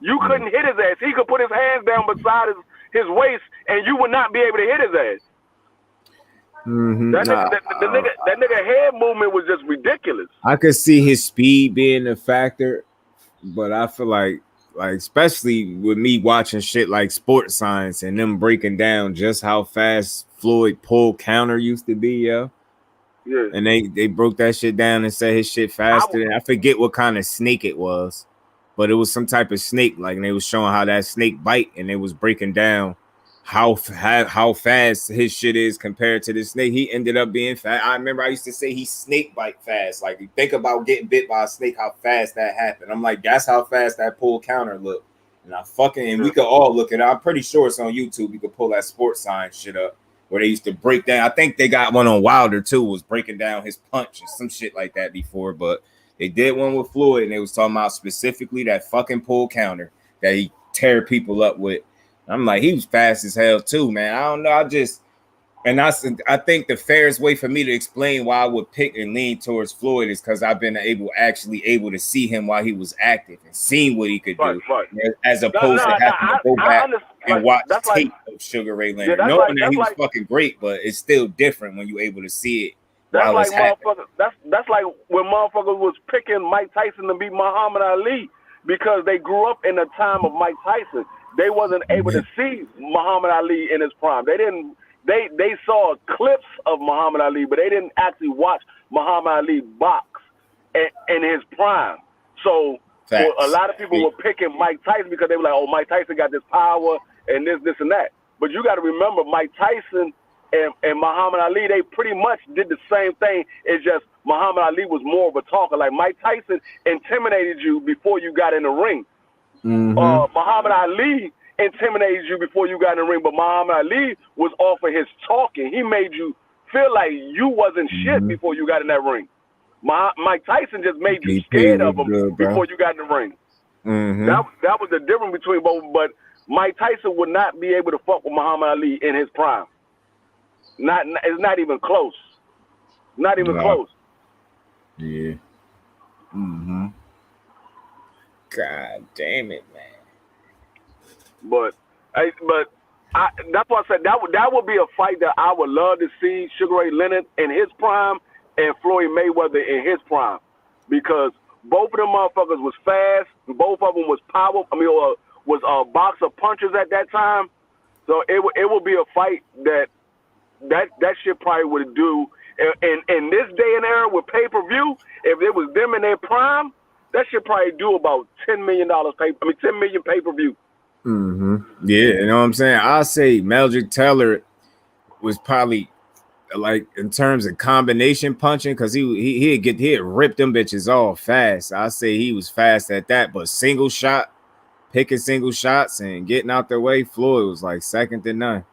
You couldn't hit his ass. He could put his hands down beside his waist, and you would not be able to hit his ass. That nigga head movement was just ridiculous. I could see his speed being a factor, but I feel like especially with me watching shit like Sports Science and them breaking down just how fast Floyd pull counter used to be, yo. Yeah. And they broke that shit down and said his shit faster. And I forget what kind of snake it was, but it was some type of snake. Like, and they was showing how that snake bite, and they was breaking down how fast his shit is compared to the snake. He ended up being fast. I remember I used to say he snake bite fast. Like, you think about getting bit by a snake, how fast that happened. I'm like, that's how fast that pull counter looked. And we could all look at it. I'm pretty sure it's on YouTube. You could pull that Sports Science shit up, where they used to break down. I think they got one on Wilder too, was breaking down his punch and some shit like that before. But they did one with Floyd, and they was talking about specifically that fucking pull counter that he tear people up with. I'm like, he was fast as hell too, man. I don't know. I think the fairest way for me to explain why I would pick and lean towards Floyd is because I've been able to see him while he was active and seeing what he could do, as opposed to having to go back and watch tape of Sugar Ray Leonard, knowing that he was fucking great, but it's still different when you're able to see it That's while like it's happening. motherfuckers. That's like when motherfuckers was picking Mike Tyson to beat Muhammad Ali because they grew up in the time of Mike Tyson. They wasn't able to see Muhammad Ali in his prime. They didn't. They saw clips of Muhammad Ali, but they didn't actually watch Muhammad Ali box in his prime. So a lot of people were picking Mike Tyson because they were like, "Oh, Mike Tyson got this power and this and that." But you got to remember, Mike Tyson and Muhammad Ali, they pretty much did the same thing. It's just Muhammad Ali was more of a talker. Like Mike Tyson intimidated you before you got in the ring. Muhammad Ali intimidated you before you got in the ring, but Muhammad Ali was off of his talking. He made you feel like you wasn't shit before you got in that ring. Mike Tyson just made you scared of him before you got in the ring. That was the difference between both. But Mike Tyson would not be able to fuck with Muhammad Ali in his prime. It's not even close. Not even close. Yeah. God damn it, man. But that's why I said that would be a fight that I would love to see Sugar Ray Leonard in his prime and Floyd Mayweather in his prime, because both of them motherfuckers was fast. Both of them was was boxer punchers at that time. So it would be a fight that shit probably would do in this day and era with pay-per-view. If it was them in their prime, that should probably do about $10 million $10 million pay-per-view. Yeah, you know what I'm saying? I'll say Meldrick Taylor was probably like in terms of combination punching, because he'd rip them bitches off fast. I say he was fast at that, but picking single shots and getting out their way, Floyd was like second to none.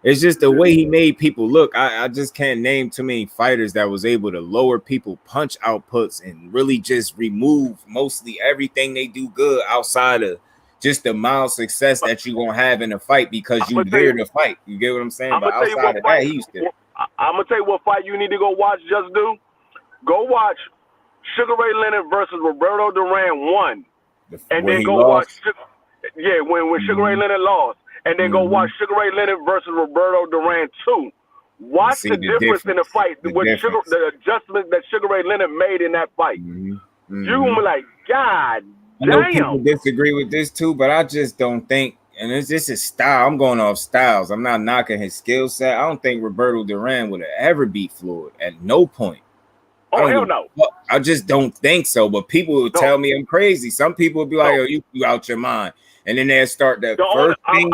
It's just the way he made people look. I just can't name too many fighters that was able to lower people punch outputs and really just remove mostly everything they do good outside of just the mild success that you're gonna have in a fight because you there to fight. You get what I'm saying? But outside of that, he used to. I'm gonna tell you what fight you need to go watch. JUSDUE. Go watch Sugar Ray Leonard versus Roberto Duran 1, and then go watch. When Sugar Ray Leonard lost, and then go watch Sugar Ray Leonard versus Roberto Duran 2. Watch the difference in the fight, the adjustments that Sugar Ray Leonard made in that fight. You're gonna be like, God. I know people disagree with this too, but I just don't think, and this is style. I'm going off styles. I'm not knocking his skill set. I don't think Roberto Duran would have ever beat Floyd at no point. Oh, hell no. I just don't think so. But people will tell me I'm crazy. Some people will be like, "Oh, you out your mind," and then they'll start that first thing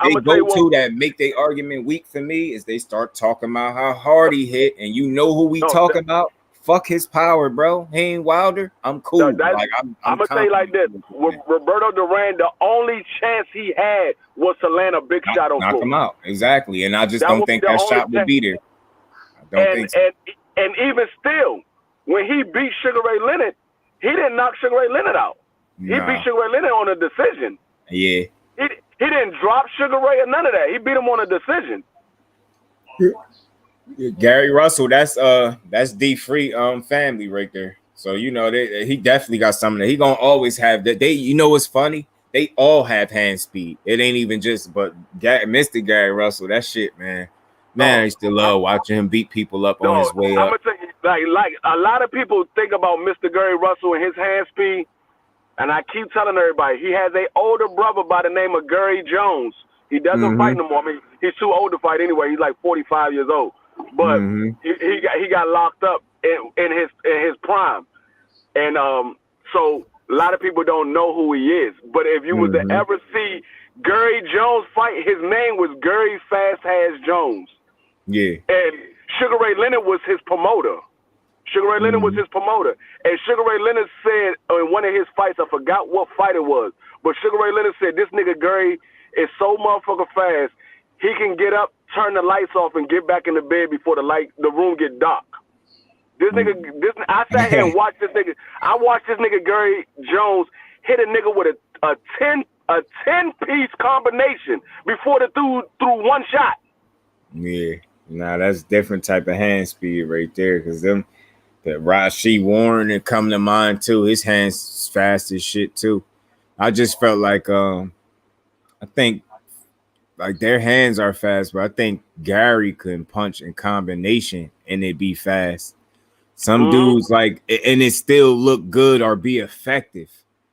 they go to that make their argument weak for me is they start talking about how hard he hit, and you know who we talking about. Fuck his power, bro. He ain't Wilder. I'm cool. I'm gonna tell you like this: with Roberto Duran, the only chance he had was to land a big shot on Floyd. Knock him out, exactly. And I just don't think that shot would be there. I don't think so. And even still, when he beat Sugar Ray Leonard, he didn't knock Sugar Ray Leonard out. He beat Sugar Ray Leonard on a decision. Yeah. He didn't drop Sugar Ray or none of that. He beat him on a decision. Gary Russell, that's D Free family right there. So you know he definitely got something that he gonna always have. That you know what's funny? They all have hand speed. It ain't even just Mr. Gary Russell. That shit, man. I used to love watching him beat people up on his way up. I'm gonna tell you, like a lot of people think about Mr. Gary Russell and his hand speed, and I keep telling everybody he has an older brother by the name of Gary Jones. He doesn't fight no more. I mean, he's too old to fight anyway. He's like 45 years old. But he got locked up in his prime, and so a lot of people don't know who he is. But if you was to ever see Gary Jones fight, his name was Gary Fast Ass Jones. Yeah, and Sugar Ray Leonard was his promoter. Sugar Ray Leonard was his promoter, and Sugar Ray Leonard said in one of his fights, I forgot what fight it was, but Sugar Ray Leonard said this nigga Gary is so motherfucker fast. He can get up, turn the lights off, and get back in the bed before the room get dark. I sat here and watched this nigga. I watched this nigga Gary Jones hit a nigga with a 10-piece combination before they threw one shot. Yeah, that's different type of hand speed right there. Because the Rashid Warren that come to mind too. His hands fast as shit too. I just felt like I think like their hands are fast, but I think Gary couldn't punch in combination and it be fast. Some dudes like, and it still look good or be effective,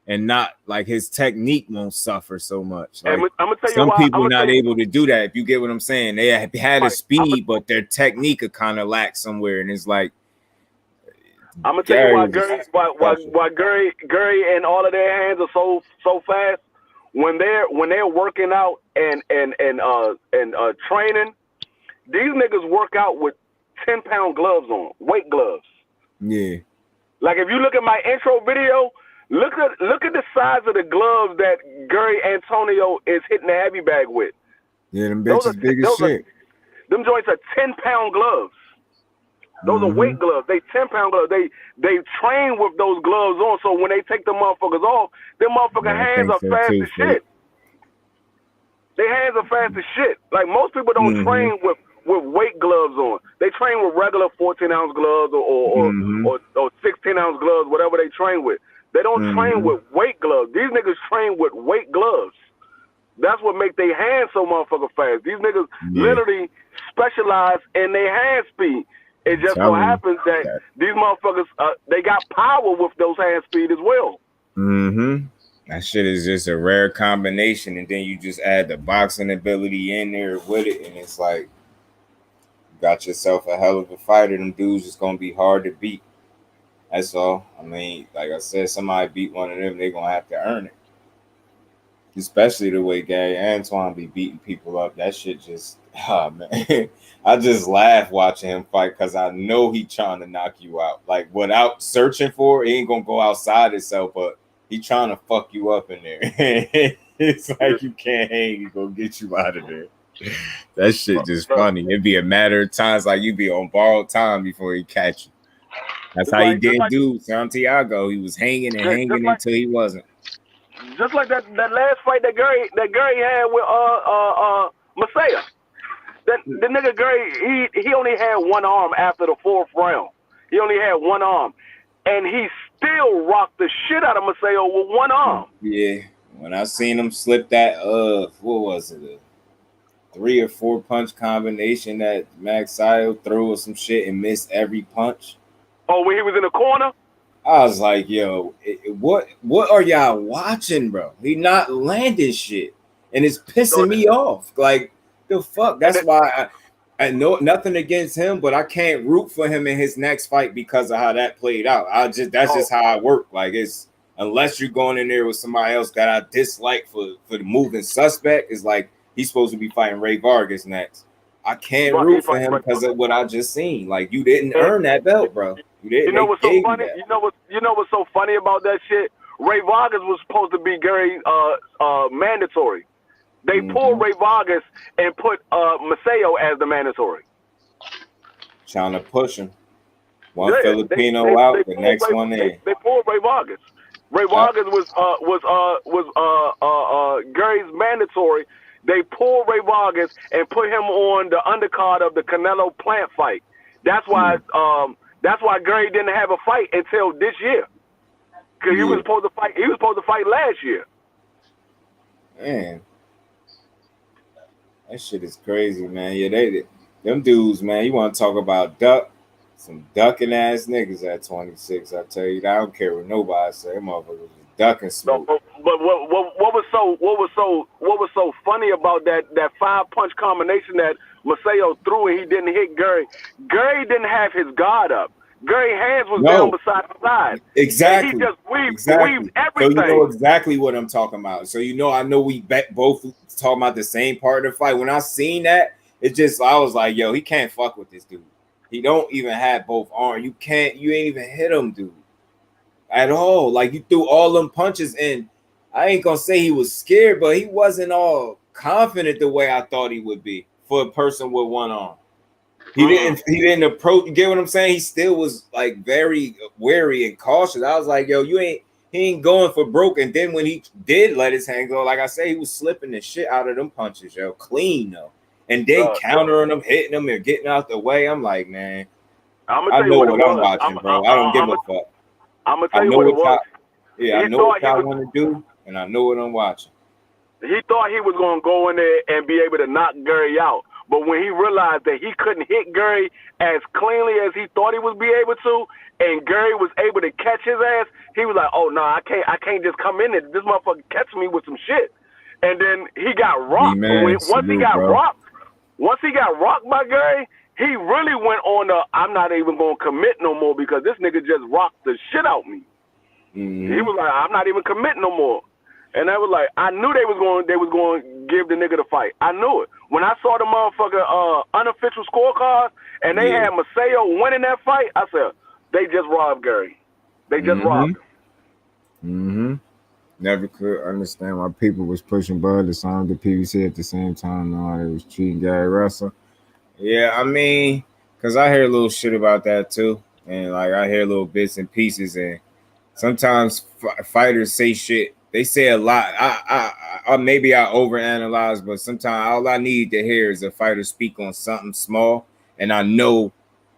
and not like his technique won't suffer so much. Like I'm gonna tell you some why. people not able to do that. If you get what I'm saying, they had a speed, but their technique could kind of lack somewhere, and it's like I'm gonna tell you why Gary and all of their hands are so fast. When they're working out and training, these niggas work out with 10-pound gloves on, weight gloves. Yeah. Like if you look at my intro video, look at the size of the gloves that Gary Antonio is hitting the heavy bag with. Yeah, them bitches big as shit. Them joints are 10-pound gloves. Those are weight gloves. They 10-pound gloves. They train with those gloves on, so when they take the motherfuckers off, them motherfucking hands are fast as shit. Their hands are fast as shit. Like most people don't train with weight gloves on. They train with regular 14-ounce gloves or 16-ounce gloves, whatever they train with. They don't train with weight gloves. These niggas train with weight gloves. That's what make their hands so motherfucking fast. These niggas literally specialize in their hand speed. It just so happens that these motherfuckers, they got power with those hand speed as well. That shit is just a rare combination, and then you just add the boxing ability in there with it, and it's like you got yourself a hell of a fighter. Them dudes is gonna be hard to beat. That's all. I mean, like I said, somebody beat one of them, they're gonna have to earn it. Especially the way Gary Antoine be beating people up. That shit just, oh man. I just laugh watching him fight because I know he trying to knock you out. Like without searching for it, he ain't gonna go outside himself, but he trying to fuck you up in there. It's like you can't hang, he gonna get you out of there. That shit just funny. It'd be a matter of times like you be on borrowed time before he catch you. That's how he did do Santiago. He was hanging and hanging until he wasn't. Just like that last fight that Gary had with Masaya. The nigga Gary, he only had one arm after the fourth round. He only had one arm. And he still rocked the shit out of Masaya with one arm. Yeah. When I seen him slip that what was it? A 3 or 4 punch combination that Max Sayo threw or some shit and missed every punch. Oh, when he was in the corner? I was like, yo, what are y'all watching, bro? He not landing shit. And it's pissing me off. Like, the fuck? That's why I know nothing against him, but I can't root for him in his next fight because of how that played out. That's just how I work. Like, it's unless you're going in there with somebody else that I dislike for the moving suspect, is like he's supposed to be fighting Ray Vargas next. I can't root for him because of what I just seen. Like, you didn't earn that belt, bro. You didn't. You know what's so funny? You know what's so funny about that shit? Ray Vargas was supposed to be Gary mandatory. They pulled Ray Vargas and put Maseo as the mandatory. Trying to push him. One Filipino out, the next one in. They pulled Ray Vargas. Ray Vargas was Gary's mandatory. They pulled Ray Vargas and put him on the undercard of the Canelo Plant fight. That's why Gary didn't have a fight until this year. Because he was supposed to fight. He was supposed to fight last year. Man, that shit is crazy, man. Yeah, them dudes, man. You want to talk about some ducking ass niggas at 26? I tell you, I don't care what nobody say. Them motherfuckers was ducking smoke. But what was so funny about that 5-punch combination that Maseo threw and he didn't hit Gary? Gary didn't have his guard up. Gary's hands was down beside the side. Exactly. And he just weaved everything. So you know exactly what I'm talking about. So I know we both talking about the same part of the fight. When I seen that, I was like, yo, he can't fuck with this dude. He don't even have both arms. You ain't even hit him, dude. At all. Like, you threw all them punches in. I ain't gonna say he was scared, but he wasn't all confident the way I thought he would be for a person with one arm. He didn't approach. You get what I'm saying? He still was like very wary and cautious. I was like, yo, he ain't going for broke. And then when he did let his hand go, like I say, he was slipping the shit out of them punches, yo, clean though. And then countering them, hitting them, and getting out the way. I'm like, man, I know what I'm watching, bro. I don't give a fuck. I'm gonna tell you what it was. I know what y'all want to do, and I know what I'm watching. He thought he was going to go in there and be able to knock Gary out. But when he realized that he couldn't hit Gary as cleanly as he thought he would be able to, and Gary was able to catch his ass, he was like, "Oh no, I can't just come in there. This motherfucker catch me with some shit." And then he got rocked. Once he got rocked by Gary, he really went on the I'm not even gonna commit no more because this nigga just rocked the shit out me. Mm-hmm. He was like, I'm not even committing no more. And I was like, I knew they was going to give the nigga the fight. I knew it. When I saw the motherfucker unofficial scorecards and they had Maseo winning that fight, I said, they just robbed Gary. They just robbed him. Never could understand why people was pushing Bud to sign the PBC at the same time. No, they was treating Gary Russell. Yeah, I mean, because I hear a little shit about that too. And like I hear little bits and pieces. And sometimes fighters say shit. They say a lot. I maybe I overanalyze, but sometimes all I need to hear is a fighter speak on something small. And I know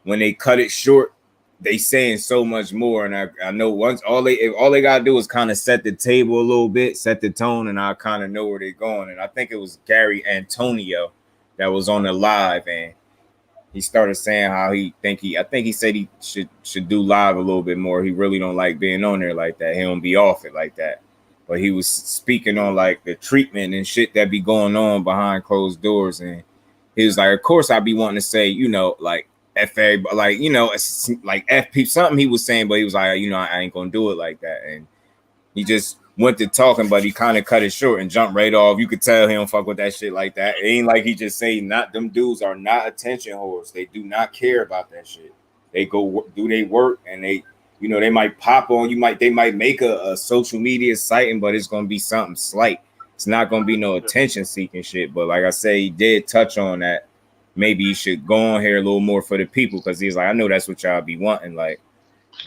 when they cut it short, they saying so much more. And I know once all they gotta do is kind of set the table a little bit, set the tone, and I kind of know where they're going. And I think it was Gary Antonio that was on the live, and he started saying how I think he said he should do live a little bit more. He really don't like being on there like that. He don't be off it like that. But he was speaking on like the treatment and shit that be going on behind closed doors. And he was like, of course I be wanting to say, like FA, like, like FP, something he was saying, but he was like, I ain't gonna do it like that. And he just went to talking, but he kind of cut it short and jumped right off. You could tell he don't fuck with that shit like that. It ain't like he just say not them dudes are not attention whores. They do not care about that shit. They go do they work and they they might pop on you. They might make a social media sighting, but it's gonna be something slight. It's not gonna be no attention seeking shit. But like I say, he did touch on that. Maybe he should go on here a little more for the people because he's like, I know that's what y'all be wanting. Like,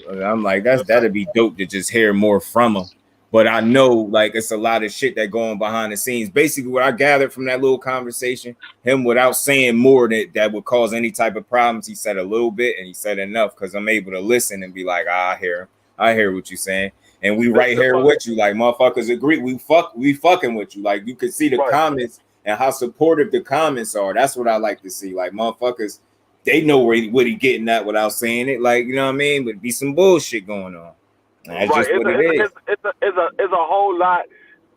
I'm like, that'd be dope to just hear more from him. But I know like it's a lot of shit that going behind the scenes. Basically, what I gathered from that little conversation, him without saying more that would cause any type of problems, he said a little bit and he said enough because I'm able to listen and be like, I hear what you're saying. And we right here with you. Like motherfuckers agree. We fucking with you. Like you could see the comments and how supportive the comments are. That's what I like to see. Like motherfuckers, they know what he getting at without saying it. Like, you know what I mean? But be some bullshit going on. That's just what it is. It's a whole lot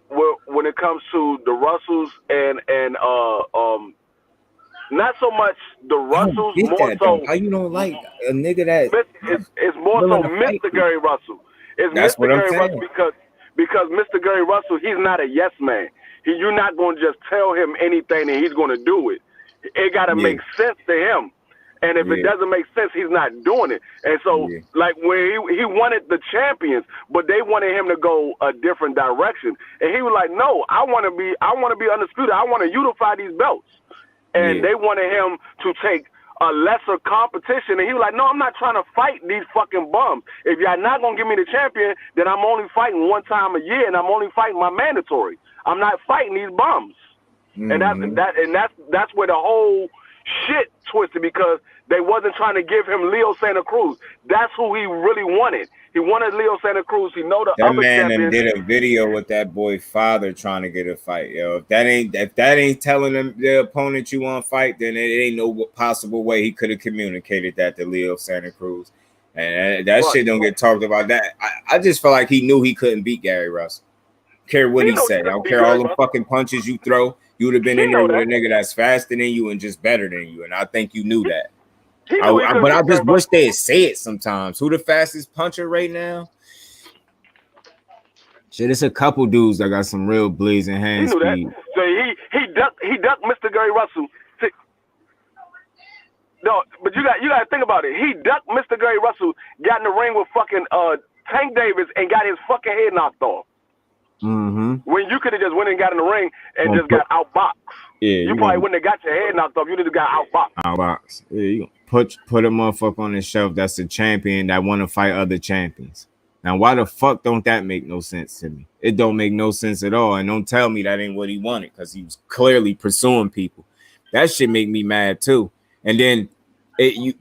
when it comes to the Russells and not so much the Russells, more so. How you don't like a nigga that? It's more so Mr. Gary Russell. It's Mr. Gary Russell because Mr. Gary Russell, he's not a yes man. You're not going to just tell him anything and he's going to do it. It got to make sense to him. And if it doesn't make sense, he's not doing it. And so, like when he wanted the champions, but they wanted him to go a different direction, and he was like, "No, I want to be undisputed. I want to unify these belts." And they wanted him to take a lesser competition, and he was like, "No, I'm not trying to fight these fucking bums. If y'all not gonna give me the champion, then I'm only fighting one time a year, and I'm only fighting my mandatory. I'm not fighting these bums." And that's where the whole shit twisted because they wasn't trying to give him Leo Santa Cruz. That's who he really wanted. He wanted Leo Santa Cruz. He know the that other man champions. Did a video with that boy father trying to get a fight. Yo, if that ain't telling him the opponent you want to fight, then it ain't no possible way he could have communicated that to Leo Santa Cruz. And that shit don't get talked about. That I just feel like he knew he couldn't beat Gary Russell. Care what he said. I don't care all them fucking punches you throw. You would have been in there with a nigga that's faster than you and just better than you. And I think you knew that. But I just wish they'd say it sometimes. Who the fastest puncher right now? Shit, it's a couple dudes that got some real blazing hand speed. So he ducked Mr. Gary Russell. No, but you got to think about it. He ducked Mr. Gary Russell, got in the ring with fucking Tank Davis and got his fucking head knocked off. Mm-hmm. When you could have just went and got in the ring and just got outboxed. Yeah, you probably wouldn't have got your head knocked off. You just got outboxed. Outboxed. Yeah, you put a motherfucker on the shelf that's a champion that want to fight other champions. Now, why the fuck don't that make no sense to me? It don't make no sense at all. And don't tell me that ain't what he wanted because he was clearly pursuing people. That shit make me mad too. And then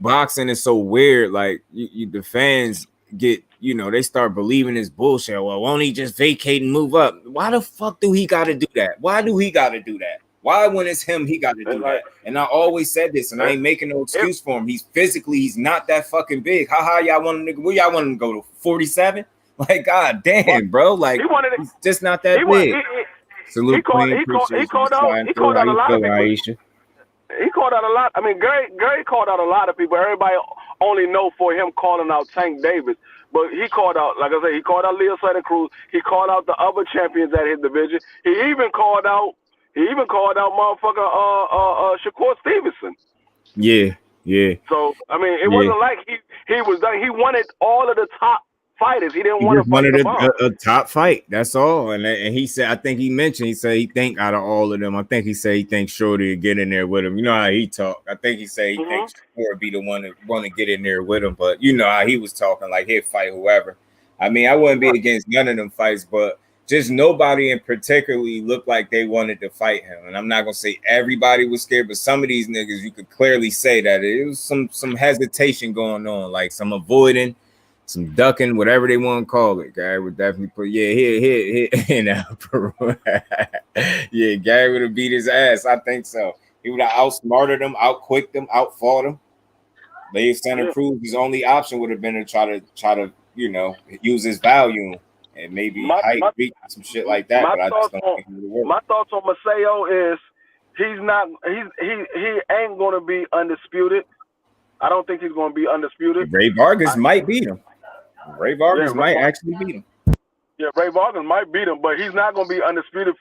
boxing is so weird. Like the fans get you know, they start believing this bullshit. Well, won't he just vacate and move up? Why the fuck do he got to do that? Why do he got to do that? Why, when it's him, he got to do that? And I always said this, and I ain't making no excuse for him. He's physically, he's not that fucking big. How y'all want him to? Where y'all want him to go to? 47? Like, god damn, bro. Like, he's just not that big. Salute, Queen. He called out a lot of people. He called out a lot. I mean, Gary called out a lot of people. Everybody only know for him calling out Tank Davis. But he called out, like I said, he called out Leo Santa Cruz. He called out the other champions at his division. He even called out motherfucker Shakur Stevenson. Yeah. So I mean, it wasn't like he was done. He wanted all of the top fighters. He didn't want to fight a top fight. That's all. And he said, I think he mentioned, he said he think out of all of them, I think he said he thinks Shorty would get in there with him. You know how he talk. I think he said he thinks Shakur would be the one that want to get in there with him. But you know how he was talking, like he'd fight whoever. I mean, I wouldn't be against none of them fights, but just nobody in particularly looked like they wanted to fight him. And I'm not gonna say everybody was scared, but some of these niggas, you could clearly say that it was some hesitation going on, like some avoiding, some ducking, whatever they want to call it. Gary would definitely put, here, yeah, Gary would have beat his ass. I think so. He would have outsmarted him, outquicked him, outfought him. Leo Santa Cruz, his only option would have been to try to, you know, use his value and maybe beat some shit like that. But I just don't think it would work. My thoughts on Maceo is he ain't gonna be undisputed. I don't think he's gonna be undisputed. Ray Vargas might beat him. Ray Vargas might actually beat him. Yeah, Ray Vargas might beat him, but he's not going to be undisputed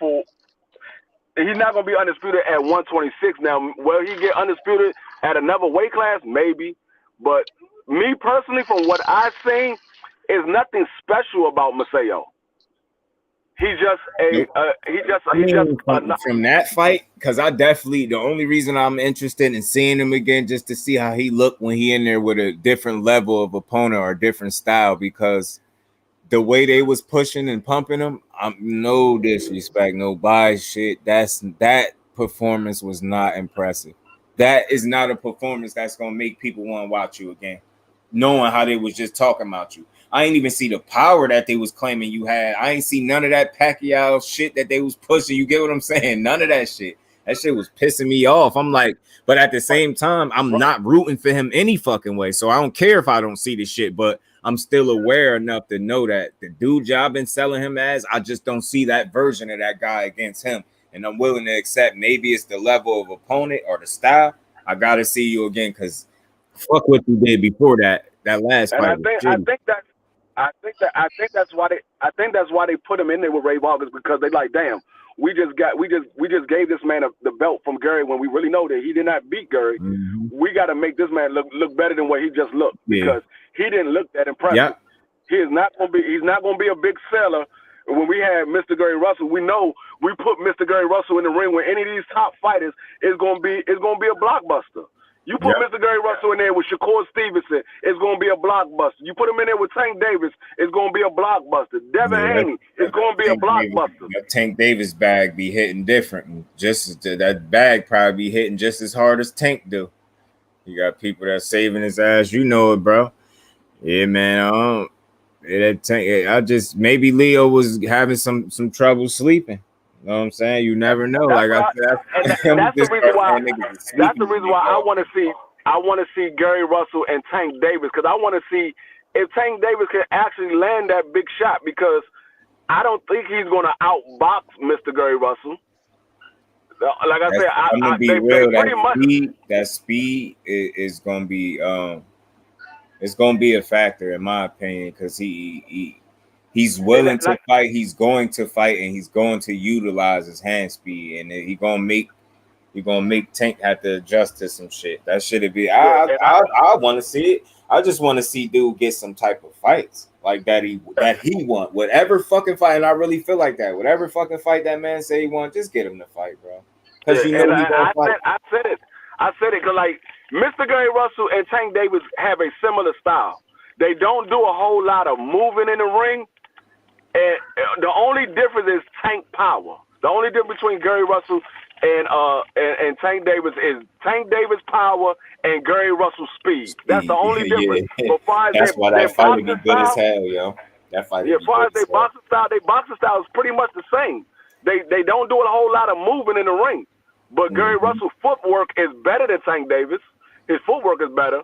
he's not going to be undisputed at 126. Now, will he get undisputed at another weight class? Maybe. But me personally, from what I've seen, is nothing special about Maceo. He's just from that fight, because I definitely, the only reason I'm interested in seeing him again just to see how he looked when he in there with a different level of opponent or a different style, because the way they was pushing and pumping him, no disrespect, no bias shit. That performance was not impressive. That is not a performance that's gonna make people want to watch you again, knowing how they was just talking about you. I ain't even see the power that they was claiming you had. I ain't see none of that Pacquiao shit that they was pushing. You get what I'm saying? None of that shit. That shit was pissing me off. I'm like, but at the same time, I'm not rooting for him any fucking way. So I don't care if I don't see the shit, but I'm still aware enough to know that the dude y'all been selling him as, I just don't see that version of that guy against him. And I'm willing to accept maybe it's the level of opponent or the style. I gotta see you again, because fuck what you did before that last fight. I think that's why they put him in there with Ray Vargas, because they like, damn, we just gave this man the belt from Gary when we really know that he did not beat Gary. Mm-hmm. We got to make this man look better than what he just looked, because he didn't look that impressive. Yep. He's not gonna be a big seller. When we had Mr. Gary Russell, we know we put Mr. Gary Russell in the ring with any of these top fighters, it's gonna be a blockbuster. You put Mr. Gary Russell in there with Shakur Stevenson, it's going to be a blockbuster. You put him in there with Tank Davis, it's going to be a blockbuster. Devin Haney, it's going to be a blockbuster. That Tank Davis bag be hitting different. That bag probably be hitting just as hard as Tank do. You got people that saving his ass. You know it, bro. Yeah, man. Maybe Leo was having some trouble sleeping. You know what I'm saying? You never know. That's the reason why I want to see Gary Russell and Tank Davis, because I want to see if Tank Davis can actually land that big shot, because I don't think he's going to outbox Mr. Gary Russell. Like I said, I'm gonna be real. That speed is going to be it's going to be a factor in my opinion, because he's willing to fight. He's going to fight, and he's going to utilize his hand speed, and he's gonna make Tank have to adjust to some shit. That should be. I want to see it. I just want to see dude get some type of fights like that. He want whatever fucking fight, and I really feel like that. Whatever fucking fight that man say he want, just get him to fight, bro. Because you know I said it because like Mr. Gary Russell and Tank Davis have a similar style. They don't do a whole lot of moving in the ring. And the only difference is Tank power. The only difference between Gary Russell and Tank Davis is Tank Davis power and Gary Russell speed. That's the only difference. Yeah. But far as That's why that fight would be boxing good as style, hell, yo. That fight yeah, would be far as good as hell. their boxing style is pretty much the same. They don't do a whole lot of moving in the ring. But Gary Russell's footwork is better than Tank Davis. His footwork is better,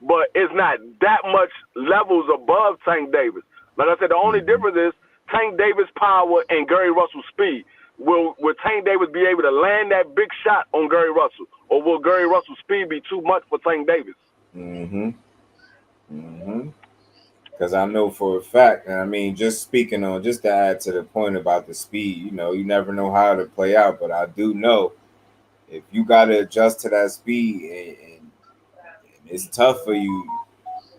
but it's not that much levels above Tank Davis. Like I said, the only difference is Tank Davis' power and Gary Russell's speed. Will Tank Davis be able to land that big shot on Gary Russell, or will Gary Russell's speed be too much for Tank Davis? Because I know for a fact, and I mean, just to add to the point about the speed, you know, you never know how to play out, but I do know if you got to adjust to that speed, and it's tough for you.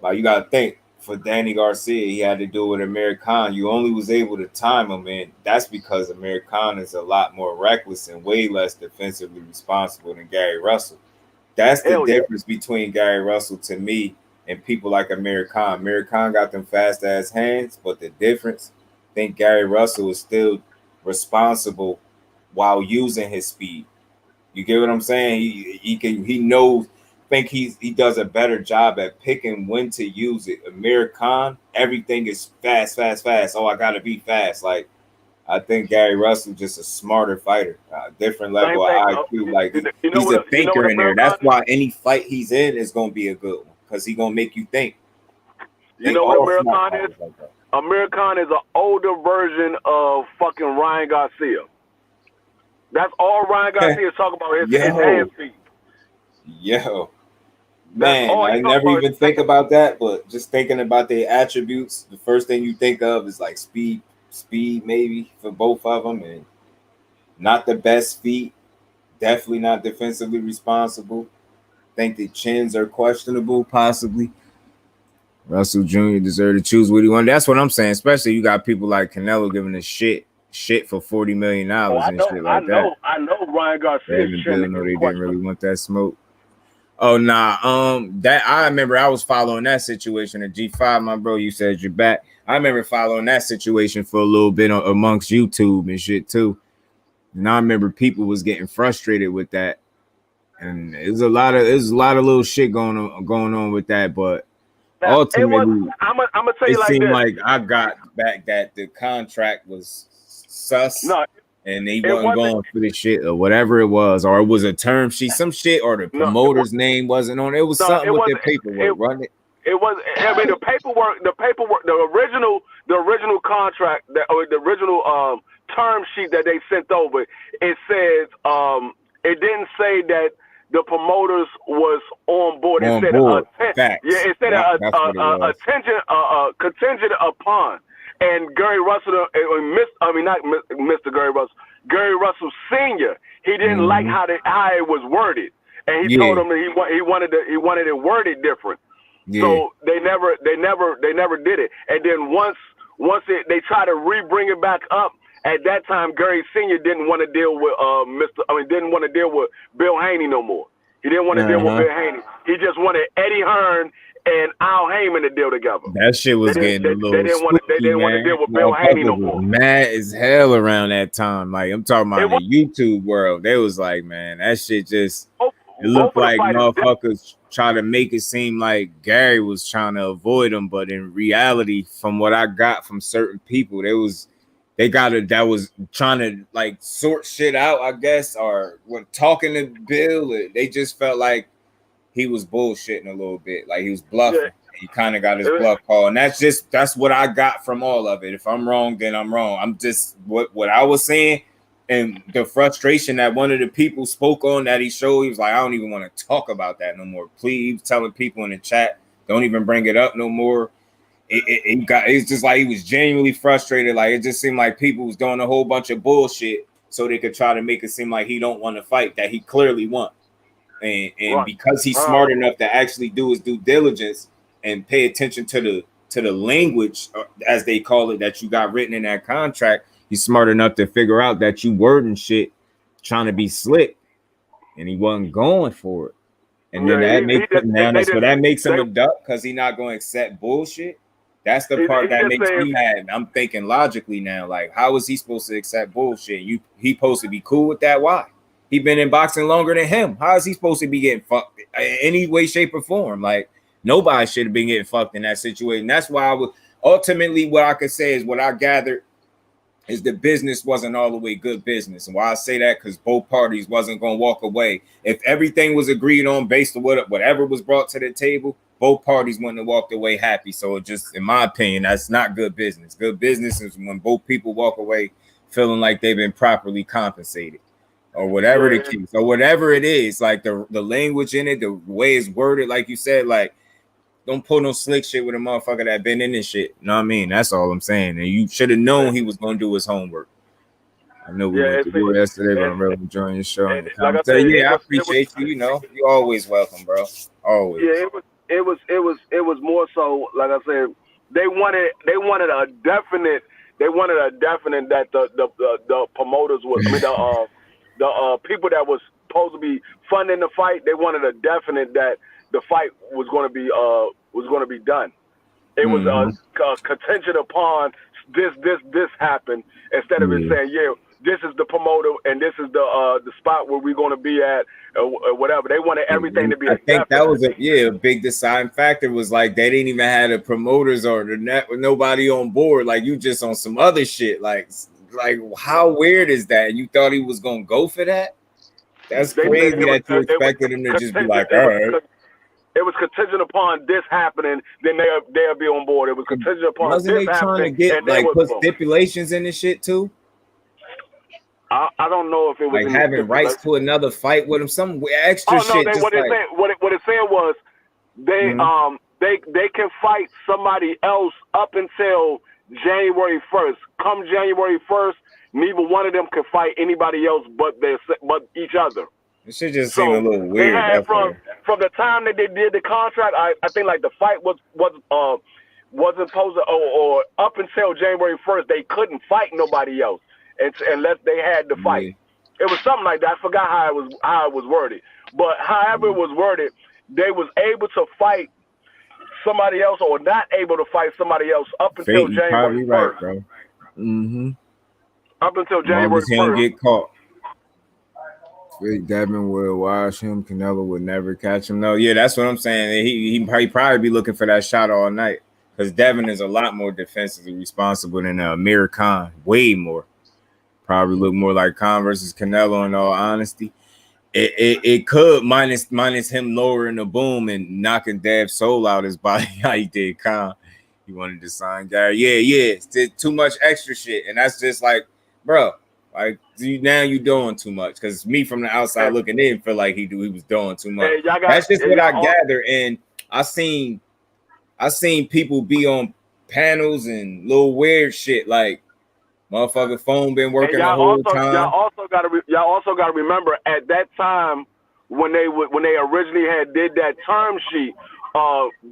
Like, you got to think, for Danny Garcia, he had to do it with Amir Khan. You only was able to time him, and that's because Amir Khan is a lot more reckless and way less defensively responsible than Gary Russell. That's the difference between Gary Russell to me and people like Amir Khan. Amir Khan got them fast-ass hands, but the difference, I think Gary Russell is still responsible while using his speed. You get what I'm saying? He knows. Think he does a better job at picking when to use it. Amir Khan, everything is fast. Oh, I gotta be fast. Like, I think Gary Russell just a smarter fighter, different level of IQ. Like, he's a thinker in there. That's why any fight he's in is gonna be a good one, because he's gonna make you think. You know what Amir Khan is? Amir Khan is an older version of fucking Ryan Garcia. That's all Ryan Garcia is talking about, his hand speed. Yo. Man, I never even think about that, but just thinking about their attributes, the first thing you think of is like speed maybe for both of them, and not the best feet, definitely not defensively responsible. Think the chins are questionable, possibly. Russell Jr. deserved to choose what he wanted. That's what I'm saying, especially you got people like Canelo giving a shit for $40 million and shit like that. I know Ryan Garcia. They didn't really want that smoke. Oh nah, that I remember I was following that situation at G5, my bro. You said you're back. I remember following that situation for a little bit amongst YouTube and shit too. And I remember people was getting frustrated with that, and there's a lot of little shit going on with that. But ultimately, I'm gonna tell you it like seemed this. like I got back that the contract was sus. No, and they wasn't going for the shit or whatever it was, or it was a term sheet, some shit, or the promoter's name wasn't on it. It was something with the paperwork, wasn't it? It was. I mean, the paperwork, the original contract, the original term sheet that they sent over. It says it didn't say that the promoters was on board. It said it said contingent upon. And Gary Russell, not Mr. Gary Russell, Gary Russell Sr. He didn't like how it was worded, and he told him that he wanted it worded different. Yeah. So they never did it. And then once they tried to bring it back up, at that time Gary Sr. didn't want to deal with didn't want to deal with Bill Haney no more. He didn't want to deal with Bill Haney. He just wanted Eddie Hearn and Al Heyman to deal together. That shit was getting a little. They didn't want to deal with Bill Haney no more. Mad as hell around that time. Like, I'm talking about the YouTube world. They was like, man, that shit just. It looked like motherfuckers try to make it seem like Gary was trying to avoid him, but in reality, from what I got from certain people, that was trying to like sort shit out, I guess, or when talking to Bill, they just felt like he was bullshitting a little bit, like he was bluffing. Yeah. He kind of got his bluff called, and that's what I got from all of it. If I'm wrong, then I'm wrong. I'm just what I was saying, and the frustration that one of the people spoke on that he showed. He was like, I don't even want to talk about that no more. Please, he was telling people in the chat, don't even bring it up no more. It's just like he was genuinely frustrated. Like, it just seemed like people was doing a whole bunch of bullshit so they could try to make it seem like he don't want to fight, that he clearly won. And because he's smart enough to actually do his due diligence and pay attention to the language, as they call it, that you got written in that contract, he's smart enough to figure out that you wording shit trying to be slick, and he wasn't going for it. And then that makes him a duck, because he's not going to accept bullshit. That's the part that makes me mad. I'm thinking logically now, like, how is he supposed to accept bullshit? He supposed to be cool with that? Why? He been in boxing longer than him. How is he supposed to be getting fucked in any way, shape, or form? Like, nobody should have been getting fucked in that situation. That's why I would ultimately, what I could say is what I gathered is the business wasn't all the way good business. And why I say that, because both parties wasn't going to walk away. If everything was agreed on based on whatever was brought to the table, both parties wouldn't have walked away happy. So it just, in my opinion, that's not good business. Good business is when both people walk away feeling like they've been properly compensated, or whatever the case, or whatever it is. Like the language in it, the way it's worded, like you said, like, don't pull no slick shit with a motherfucker that been in this shit. You know what I mean? That's all I'm saying. And you should have known he was going to do his homework. I know we went to war yesterday, but I'm really enjoying your show. Like I said, I appreciate you. You know, you're always welcome, bro. Always. Yeah, it was more so, like I said, they wanted a definite that the promoters was, I mean, the people that was supposed to be funding the fight, they wanted a definite that the fight was going to be done. It was contingent upon this happened, instead of it saying, yeah, this is the promoter and this is the spot where we're going to be at, or whatever. They wanted everything to be. I think that was a big deciding factor. Was like they didn't even have the promoters or the net with nobody on board. Like, you just on some other shit. Like how weird is that? You thought he was gonna go for that? That's crazy that you expected him to just be like, all right. It was contingent upon this happening, then they'll be on board. It was contingent upon Wasn't this they trying happening, to get and like put stipulations in this shit too? I don't know if it was like having rights to another fight with him, some extra shit. What it said was they can fight somebody else up until January 1st. Come January 1st, neither one of them can fight anybody else but each other. It should just seem a little weird. They had from the time that they did the contract, I think like the fight wasn't supposed to, or up until January 1st, they couldn't fight nobody else unless they had the fight. Yeah. It was something like that. I forgot how it was worded, but however it was worded, they was able to fight somebody else or not able to fight somebody else up until January 1st. Right, bro. Mm-hmm. Up until January 1st. He don't get caught. Devin will watch him. Canelo would never catch him. No, yeah, that's what I'm saying. He probably be looking for that shot all night, because Devin is a lot more defensively responsible than Amir Khan. Way more. Probably look more like Khan versus Canelo. In all honesty, it could minus him lowering the boom and knocking Dev's soul out his body. How he did Khan. He wanted to sign Gary. Yeah. Did too much extra shit, and that's just like, bro. Like, now you doing too much, because me from the outside looking in feel like he was doing too much. That's just what I gather. And I seen people be on panels and little weird shit, like motherfucking phone been working the whole time. Y'all also gotta remember, at that time when they originally did that term sheet,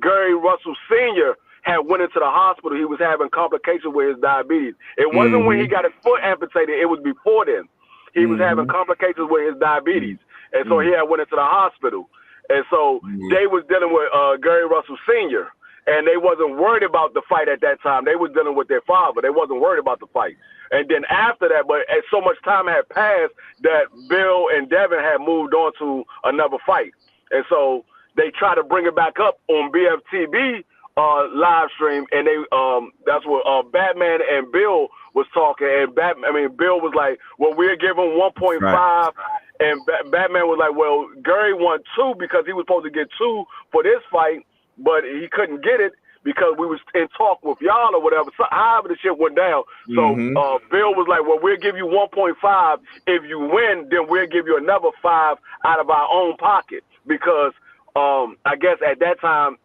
Gary Russell Sr. had went into the hospital. He was having complications with his diabetes. It wasn't when he got his foot amputated. It was before then. He was having complications with his diabetes. And so he had went into the hospital. And so they was dealing with Gary Russell Sr. And they wasn't worried about the fight at that time. They was dealing with their father. They wasn't worried about the fight. And then after that, but so much time had passed that Bill and Devin had moved on to another fight. And so they tried to bring it back up on BFTB live stream, and they that's what Batman and Bill was talking, and Bill was like, well, we're giving 1.5, right. And Batman was like, well, Gary won 2 because he was supposed to get 2 for this fight, but he couldn't get it because we was in talk with y'all or whatever. So however the shit went down. So Bill was like, well, we'll give you 1.5. If you win, then we'll give you another 5 out of our own pocket, because I guess at that time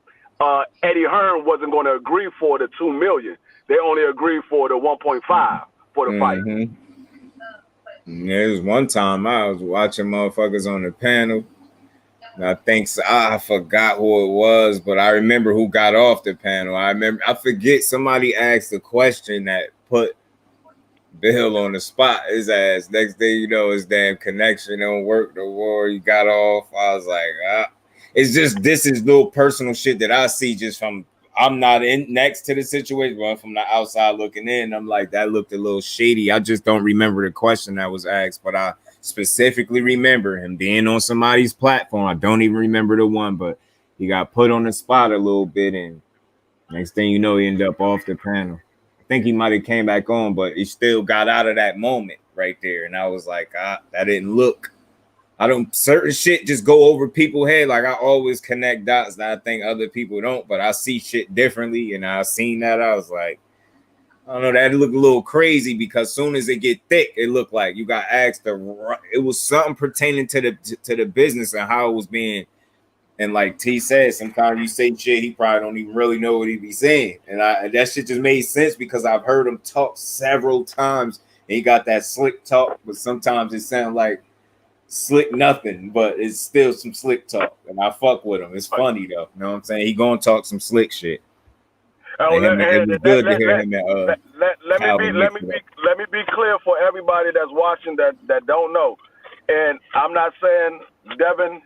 Eddie Hearn wasn't going to agree for the $2 million. They only agreed for the 1.5 for the fight. There was one time I was watching motherfuckers on the panel. And I think I forgot who it was, but I remember who got off the panel. I forget somebody asked a question that put Bill on the spot. His ass. Next thing you know, his damn connection don't work. The war, he got off. I was like, it's just, this is little personal shit that I see just from, I'm not in next to the situation, but from the outside looking in, I'm like, that looked a little shady. I just don't remember the question that was asked, but I specifically remember him being on somebody's platform. I don't even remember the one, but he got put on the spot a little bit, and next thing you know, he ended up off the panel. I think he might have came back on, but he still got out of that moment right there. And I was like, that didn't look. I don't, certain shit just go over people's head. Like, I always connect dots that I think other people don't, but I see shit differently. And I seen that. I was like, I don't know, that looked a little crazy, because as soon as it get thick, it looked like you got asked to, it was something pertaining to the business and how it was being. And like T said, sometimes you say shit, he probably don't even really know what he be saying. And that shit just made sense, because I've heard him talk several times, and he got that slick talk, but sometimes it sounds like slick nothing, but it's still some slick talk. And I fuck with him. It's funny though. You know what I'm saying? He gonna talk some slick shit. It was good to hear him. Let me be clear for everybody that's watching that don't know. And I'm not saying Devin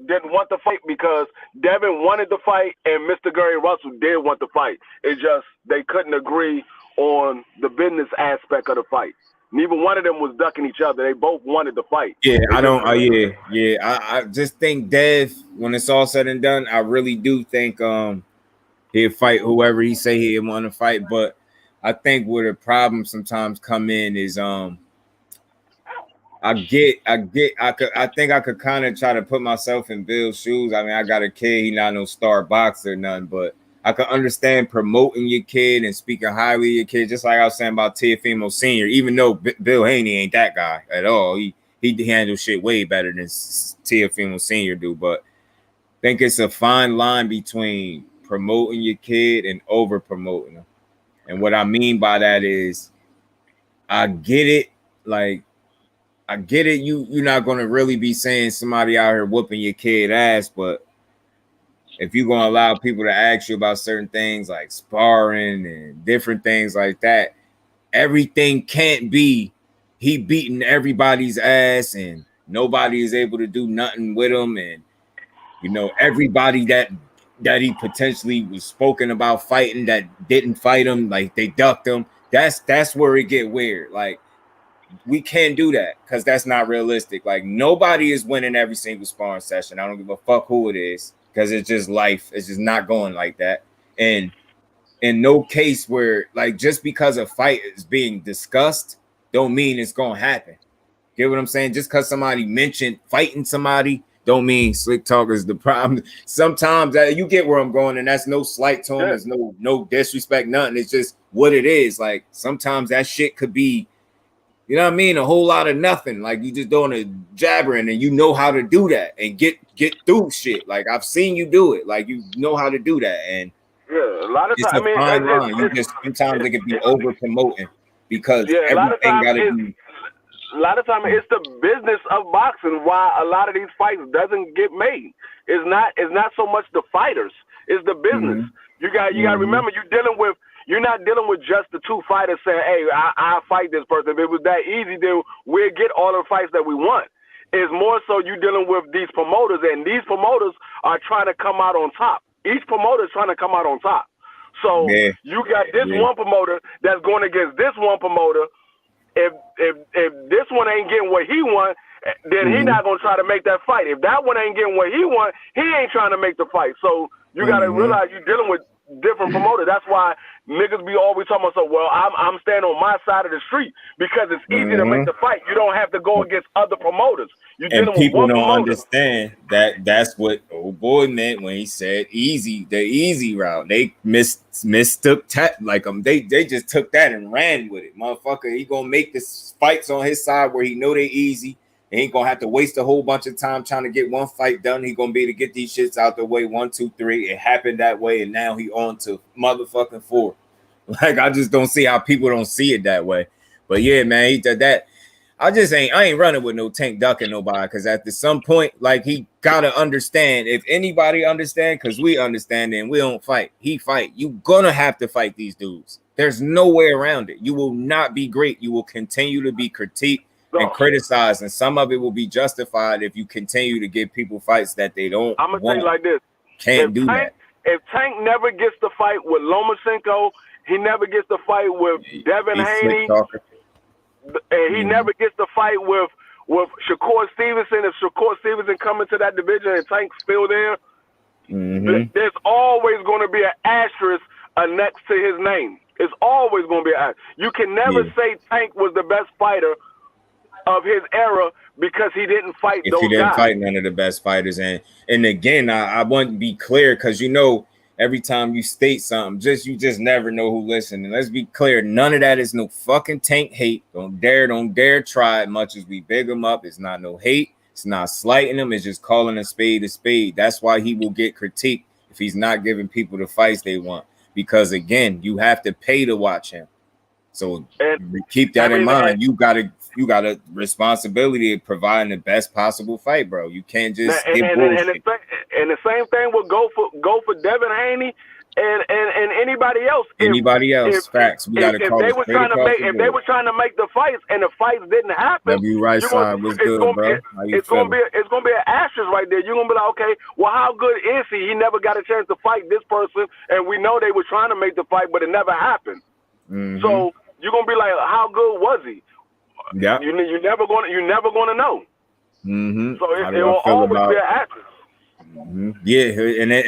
didn't want the fight, because Devin wanted the fight and Mr. Gary Russell did want the fight. It's just they couldn't agree on the business aspect of the fight. Neither one of them was ducking each other. They both wanted the fight. Yeah, I don't. I just think Dev, when it's all said and done, I really do think he'll fight whoever he say he want to fight. But I think where the problem sometimes come in is I think I could kind of try to put myself in Bill's shoes. I mean, I got a kid, he not no star boxer or nothing, but I could understand promoting your kid and speaking highly of your kid, just like I was saying about Teofimo Sr., even though Bill Haney ain't that guy at all. He handles shit way better than Teofimo Sr. do, but I think it's a fine line between promoting your kid and over promoting them. And what I mean by that is, I get it, like, I get it. You're not going to really be saying somebody out here whooping your kid ass, but if you're going to allow people to ask you about certain things like sparring and different things like that, everything can't be he beating everybody's ass and nobody is able to do nothing with him. And, you know, everybody that he potentially was spoken about fighting that didn't fight him, like they ducked him. That's where it get weird. Like, we can't do that, because that's not realistic. Like, nobody is winning every single sparring session. I don't give a fuck who it is, because it's just life. It's just not going like that. And in no case where, like, just because a fight is being discussed don't mean it's gonna happen. Get what I'm saying? Just because somebody mentioned fighting somebody don't mean slick talk is the problem. Sometimes you get where I'm going, and that's no slight to him. Yeah. There's no disrespect, nothing. It's just what it is. Like, sometimes that shit could be, you know what I mean, a whole lot of nothing. Like, you just doing a jabbering, and you know how to do that and get through shit. Like, I've seen you do it. Like, you know how to do that. And yeah, a lot of times, fine line. You just sometimes it can be over promoting, because everything got to be. A lot of times it's the business of boxing why a lot of these fights doesn't get made. It's not so much the fighters, it's the business. Mm-hmm. You got to remember, you're not dealing with just the two fighters saying, hey, I fight this person. If it was that easy, then we'll get all the fights that we want. It's more so you dealing with these promoters, and these promoters are trying to come out on top. Each promoter is trying to come out on top. So you got this one promoter that's going against this one promoter. If this one ain't getting what he want, then he not going to try to make that fight. If that one ain't getting what he want, he ain't trying to make the fight. So you got to realize you're dealing with different promoters. That's why niggas be always talking about, so, well, I'm standing on my side of the street, because it's easy to make the fight. You don't have to go against other promoters. You're and dealing people with one don't promoter. understand that's what old boy meant when he said easy, the easy route. They mistook they just took that and ran with it. Motherfucker, he gonna make this fights on his side where he know they easy. He ain't gonna have to waste a whole bunch of time trying to get one fight done. He gonna be able to get these shits out the way 1, 2, 3. It happened that way, and now he on to motherfucking 4. Like, I just don't see how people don't see it that way. But yeah, man, he did that. I ain't running with no Tank ducking nobody, because at some point, like, he gotta understand. If anybody understand, because we understand, and we don't fight, he fight. You gonna have to fight these dudes. There's no way around it. You will not be great. You will continue to be critiqued and criticized, and some of it will be justified if you continue to give people fights that they don't. I'm gonna tell you like this: that. If Tank never gets the fight with Lomachenko, he never gets the fight with Devin Haney, and he never gets the fight with with Shakur Stevenson, if Shakur Stevenson come into that division and Tank's still there, there's always going to be an asterisk next to his name. It's always going to be an asterisk. You can never say Tank was the best fighter of his era because he didn't fight if those he didn't guys. fight none of the best fighters. And again, I want to be clear because every time you state something, you just never know who listening. Let's be clear, none of that is no fucking Tank hate. Don't dare try it. Much as we big him up, it's not no hate. It's not slighting him. It's just calling a spade a spade. That's why he will get critiqued if he's not giving people the fights they want. Because again, you have to pay to watch him. So keep that in mind. You got a responsibility of providing the best possible fight, bro. You can't just and the same thing will go for Devin Haney and anybody else. Facts. We gotta call if they were trying to make the fights and the fights didn't happen. Right side was good, bro. It's gonna be an asterisk right there. You're gonna be like, okay, well, how good is he? He never got a chance to fight this person, and we know they were trying to make the fight, but it never happened. So you're gonna be like, how good was he? Yeah, you're never gonna know. So it will always be an asterisk. Yeah,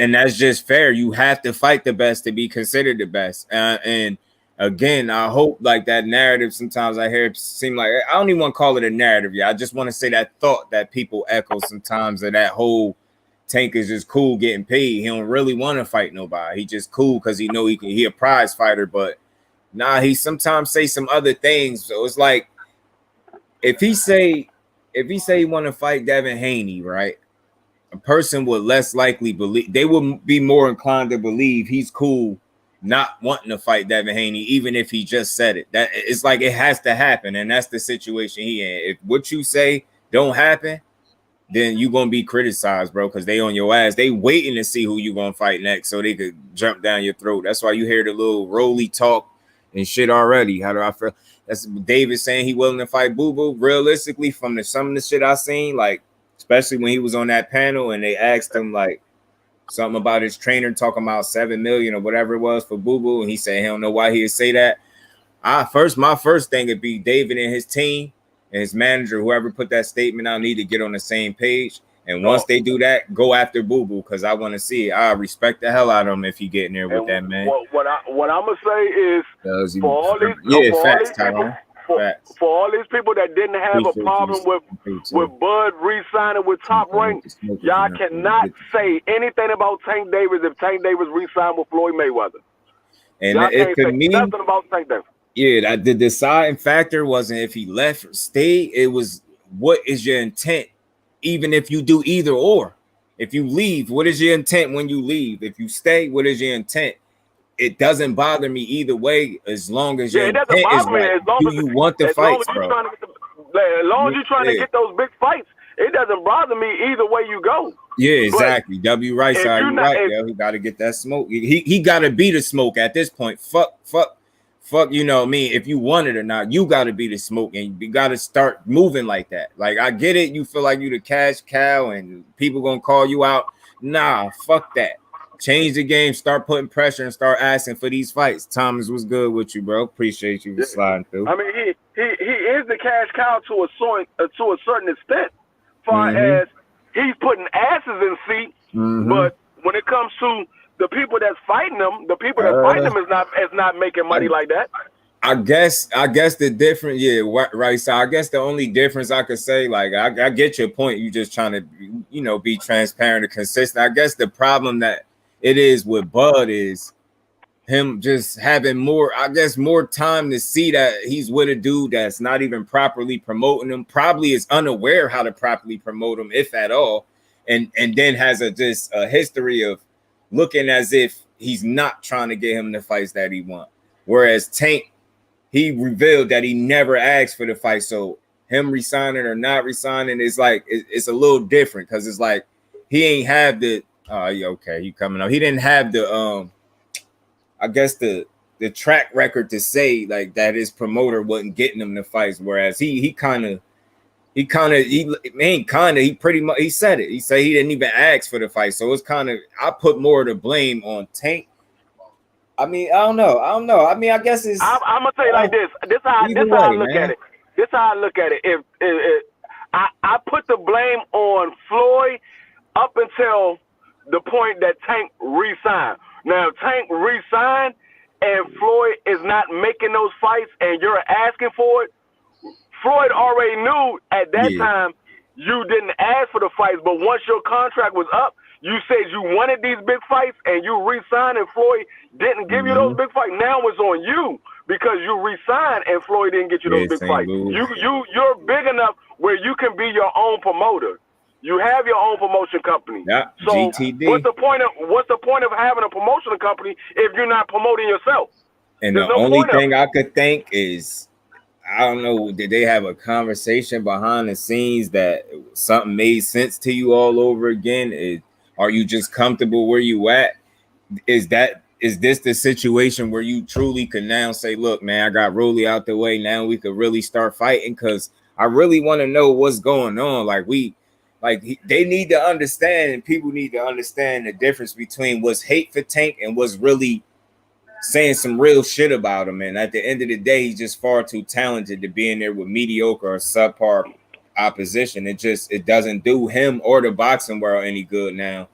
and that's just fair. You have to fight the best to be considered the best. And again, I hope like that narrative. Sometimes I hear it seem like I don't even want to call it a narrative. Yeah, I just want to say that thought that people echo sometimes of that whole Tank is just cool getting paid. He don't really want to fight nobody. He just cool because he know he a prize fighter. But nah, he sometimes say some other things. So it's like if he say he want to fight Devin Haney, right? A person would less likely believe, they would be more inclined to believe he's cool not wanting to fight Devin Haney, even if he just said it. That it's like it has to happen, and that's the situation he in. If what you say don't happen, then you're gonna be criticized, bro, because they on your ass. They waiting to see who you gonna fight next so they could jump down your throat. That's why you hear the little roly talk and shit already. How do I feel? That's David saying he willing to fight Boo Boo. Realistically, from some of the shit I seen, like especially when he was on that panel and they asked him like something about his trainer talking about 7 million or whatever it was for Boo Boo, and he said he don't know why he would say that. My first thing would be David and his team and his manager, whoever put that statement out, need to get on the same page. And once they do that, go after Boo Boo because I want to see it. I respect the hell out of him if he get in there with that man. What I'm gonna say is for all these people that didn't have a problem with Bud re-signing with Top Rank, y'all cannot say anything about Tank Davis if Tank Davis re-signed with Floyd Mayweather. And y'all it can't say to me, nothing about Tank Davis. Yeah, the deciding factor wasn't if he left or stayed. It was what is your intent, even if you do either or. If you leave, what is your intent when you leave? If you stay, what is your intent? It doesn't bother me either way as long as your intent is right. Do you want the fights, bro? As long as you're trying to get those big fights, it doesn't bother me either way you go. Yeah, exactly. W. Right side, you're right. Yo, he got to get that smoke. He got to be the smoke at this point. Fuck, you know me. If you want it or not, you got to be the smoke, and you got to start moving like that. Like I get it. You feel like you the cash cow, and people gonna call you out. Nah, fuck that. Change the game. Start putting pressure and start asking for these fights. Thomas, was good with you, bro. Appreciate you sliding through. I mean, he is the cash cow to a certain extent, far as he's putting asses in seats. But when it comes to the people that's fighting him, is not making money like that. I guess the difference, right. So I guess the only difference I could say, like, I get your point. You just trying to, be transparent and consistent. I guess the problem that it is with Bud is him just having more time to see that he's with a dude that's not even properly promoting him, probably is unaware how to properly promote him, if at all, and then has a history of looking as if he's not trying to get him the fights that he wants. Whereas Tank, he revealed that he never asked for the fight. So him resigning or not resigning is like it's a little different because it's like he ain't have the you coming up. He didn't have the I guess the track record to say like that his promoter wasn't getting him the fights. Whereas he pretty much he said it. He said he didn't even ask for the fight. So it's kind of I put more of the blame on Tank. I mean, I don't know. I mean, I guess it's. I'm gonna tell you like this. This how I look at it. This how I look at it. If I put the blame on Floyd up until the point that Tank re-signed. Now, Tank re-signed and Floyd is not making those fights and you're asking for it, Floyd already knew at that time you didn't ask for the fights, but once your contract was up, you said you wanted these big fights and you re-signed and Floyd didn't give you those big fights. Now it's on you because you re-signed and Floyd didn't get you those big fights. You're big enough where you can be your own promoter. You have your own promotion company. Yeah, so GTD. what's the point of having a promotion company if you're not promoting yourself? And the only thing I could think is, I don't know, did they have a conversation behind the scenes that something made sense to you all over again? Are you just comfortable where you at? Is this the situation where you truly can now say, look, man, I got Rolly out the way. Now we could really start fighting? Because I really want to know what's going on. They need to understand, and people need to understand the difference between what's hate for Tank and what's really saying some real shit about him. And at the end of the day, he's just far too talented to be in there with mediocre or subpar opposition. It doesn't do him or the boxing world any good now.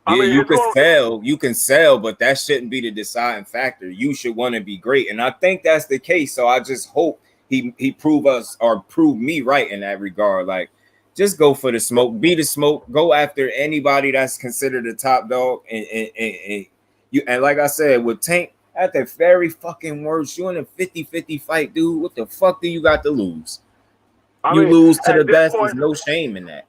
You can sell, but that shouldn't be the deciding factor. You should want to be great, and I think that's the case. So I just hope he prove me right in that regard. Like, just go for the smoke, be the smoke, go after anybody that's considered a top dog, and like I said with Tank, at the very fucking worst, you in a 50-50 fight, dude. What the fuck do you got to lose? You lose to the best. There's no shame in that.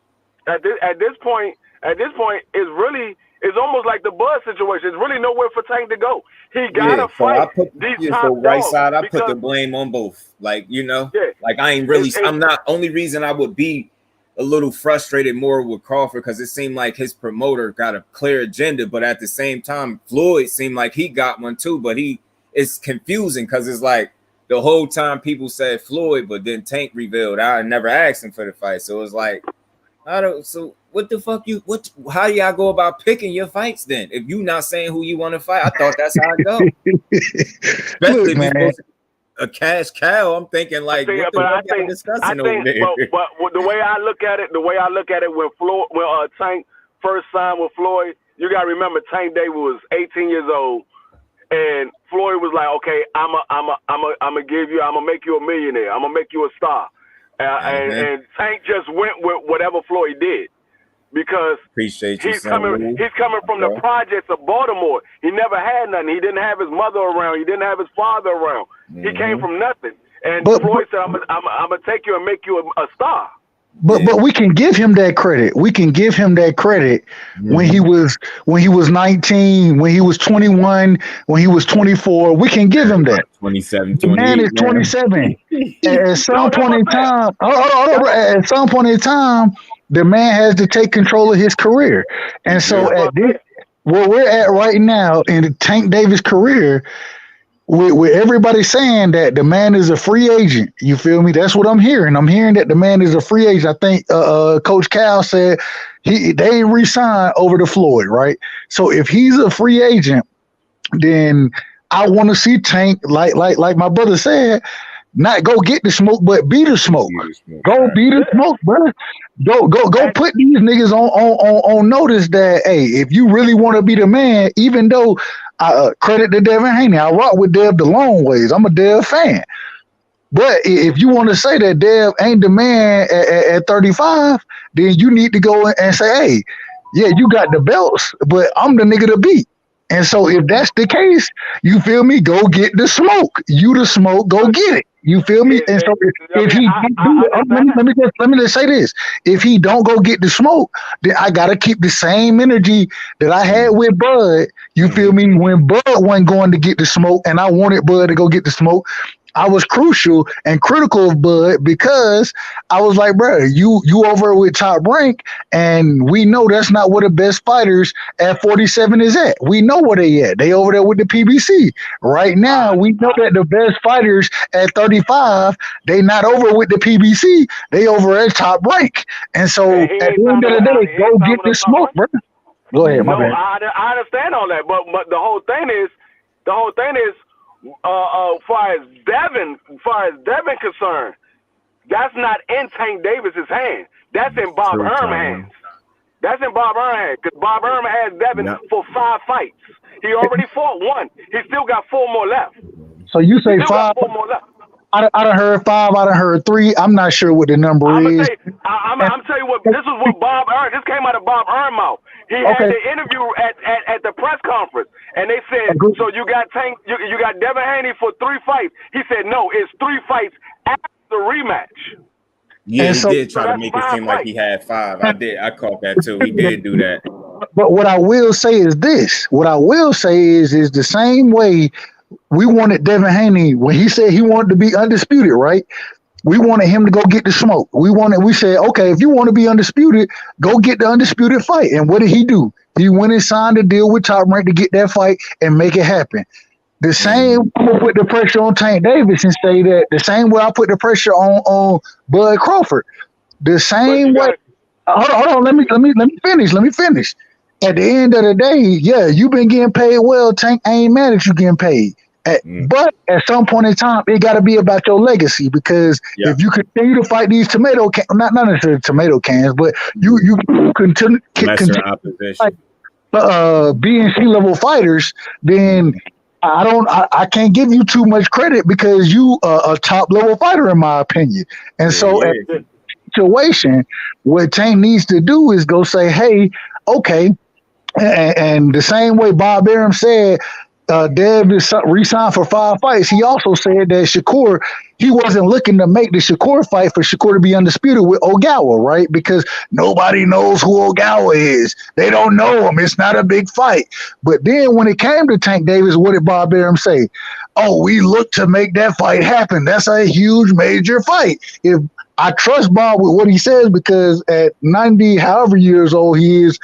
At this point, it's almost like the Bud situation. There's really nowhere for Tank to go. He gotta fight these top dogs. Right side, I put the blame on both. Like, like I ain't really. I'm not. Only reason I would be a little frustrated more with Crawford because it seemed like his promoter got a clear agenda, but at the same time, Floyd seemed like he got one too. But it's confusing because it's like the whole time people said Floyd, but then Tank revealed I never asked him for the fight. So it's like, so what the fuck how do y'all go about picking your fights then? If you not saying who you want to fight, I thought that's how it go. Especially man. A cash cow. I'm thinking like, what the fuck y'all discussing over there? But the way I look at it, when Tank first signed with Floyd, you gotta remember Tank Davis was 18 years old, and Floyd was like, okay, I'm gonna make you a millionaire. I'm gonna make you a star. And Tank just went with whatever Floyd did. Because he's coming from the projects of Baltimore. He never had nothing. He didn't have his mother around. He didn't have his father around. He came from nothing. And Floyd said, I'm gonna take you and make you a star. But we can give him that credit. We can give him that credit when he was 19, when he was 21, when he was 24. We can give him that. 27, the man is 27. At some point in time, at some point in time, the man has to take control of his career. And so where we're at right now in Tank Davis' career, with everybody saying that the man is a free agent. You feel me? That's what I'm hearing. I'm hearing that the man is a free agent. I think Coach Cal said they ain't re-signed over to Floyd, right? So if he's a free agent, then I want to see Tank, like my brother said, not go get the smoke, but be the smoke. Go be the smoke, brother. Go put these niggas on notice that, hey, if you really want to be the man, even though I credit to Devin Haney, I rock with Dev the long ways. I'm a Dev fan. But if you want to say that Dev ain't the man at 35, then you need to go and say, hey, yeah, you got the belts, but I'm the nigga to beat. And so if that's the case, you feel me? Go get the smoke. You the smoke, go get it. You feel me? And so if he let me just say this. If he don't go get the smoke, then I gotta keep the same energy that I had with Bud. You feel me? When Bud wasn't going to get the smoke and I wanted Bud to go get the smoke, I was crucial and critical of Bud because I was like, bro, you over with Top Rank, and we know that's not where the best fighters at 47 is at. We know where they at. They over there with the PBC. Right now, we know that the best fighters at 35, they not over with the PBC. They over at Top Rank. And so at the end of the day, go get the smoke, bro. Go ahead, my bad. I understand all that, but the whole thing is, far as Devin concerned, That's not in Tank Davis's hand. That's in Bob Erm's hands. That's in Bob Erm's hands because Bob Erm has Devin for 5 fights. He already fought 1. He still got 4 more left. So you say Still 5? got 4 more left. I done heard 5. I done heard 3. I'm not sure what the number is. I'm telling you what. This is what Bob Erm. This came out of Bob Erm's mouth. He had the interview at the press conference, and they said, "So you got Tank, you got Devin Haney for 3 fights." He said, "No, it's 3 fights after the rematch." Yeah, he did try to make it seem like he had 5. I caught that too. He did do that. But what I will say is this. What I will say is the same way we wanted Devin Haney when he said he wanted to be undisputed, right? We wanted him to go get the smoke. We said, okay, if you want to be undisputed, go get the undisputed fight. And what did he do? He went and signed a deal with Top Rank to get that fight and make it happen. The same way I put the pressure on Tank Davis and say that the same way I put the pressure on Bud Crawford. The same way. Hold on. Let me finish. At the end of the day, yeah, you've been getting paid well. Tank, I ain't mad at you getting paid. But at some point in time, it got to be about your legacy because if you continue to fight these tomato cans, not necessarily tomato cans, but you continue to fight BNC level fighters, then I can't give you too much credit because you a top level fighter in my opinion. And so at the situation, what Tank needs to do is go say, hey, okay, and the same way Bob Arum said. Dev is re-signed for 5 fights. He also said that Shakur, he wasn't looking to make the Shakur fight for Shakur to be undisputed with Ogawa, right? Because nobody knows who Ogawa is. They don't know him. It's not a big fight. But then when it came to Tank Davis, what did Bob Arum say? Oh, we look to make that fight happen. That's a huge, major fight. If I trust Bob with what he says because at 90, however years old he is,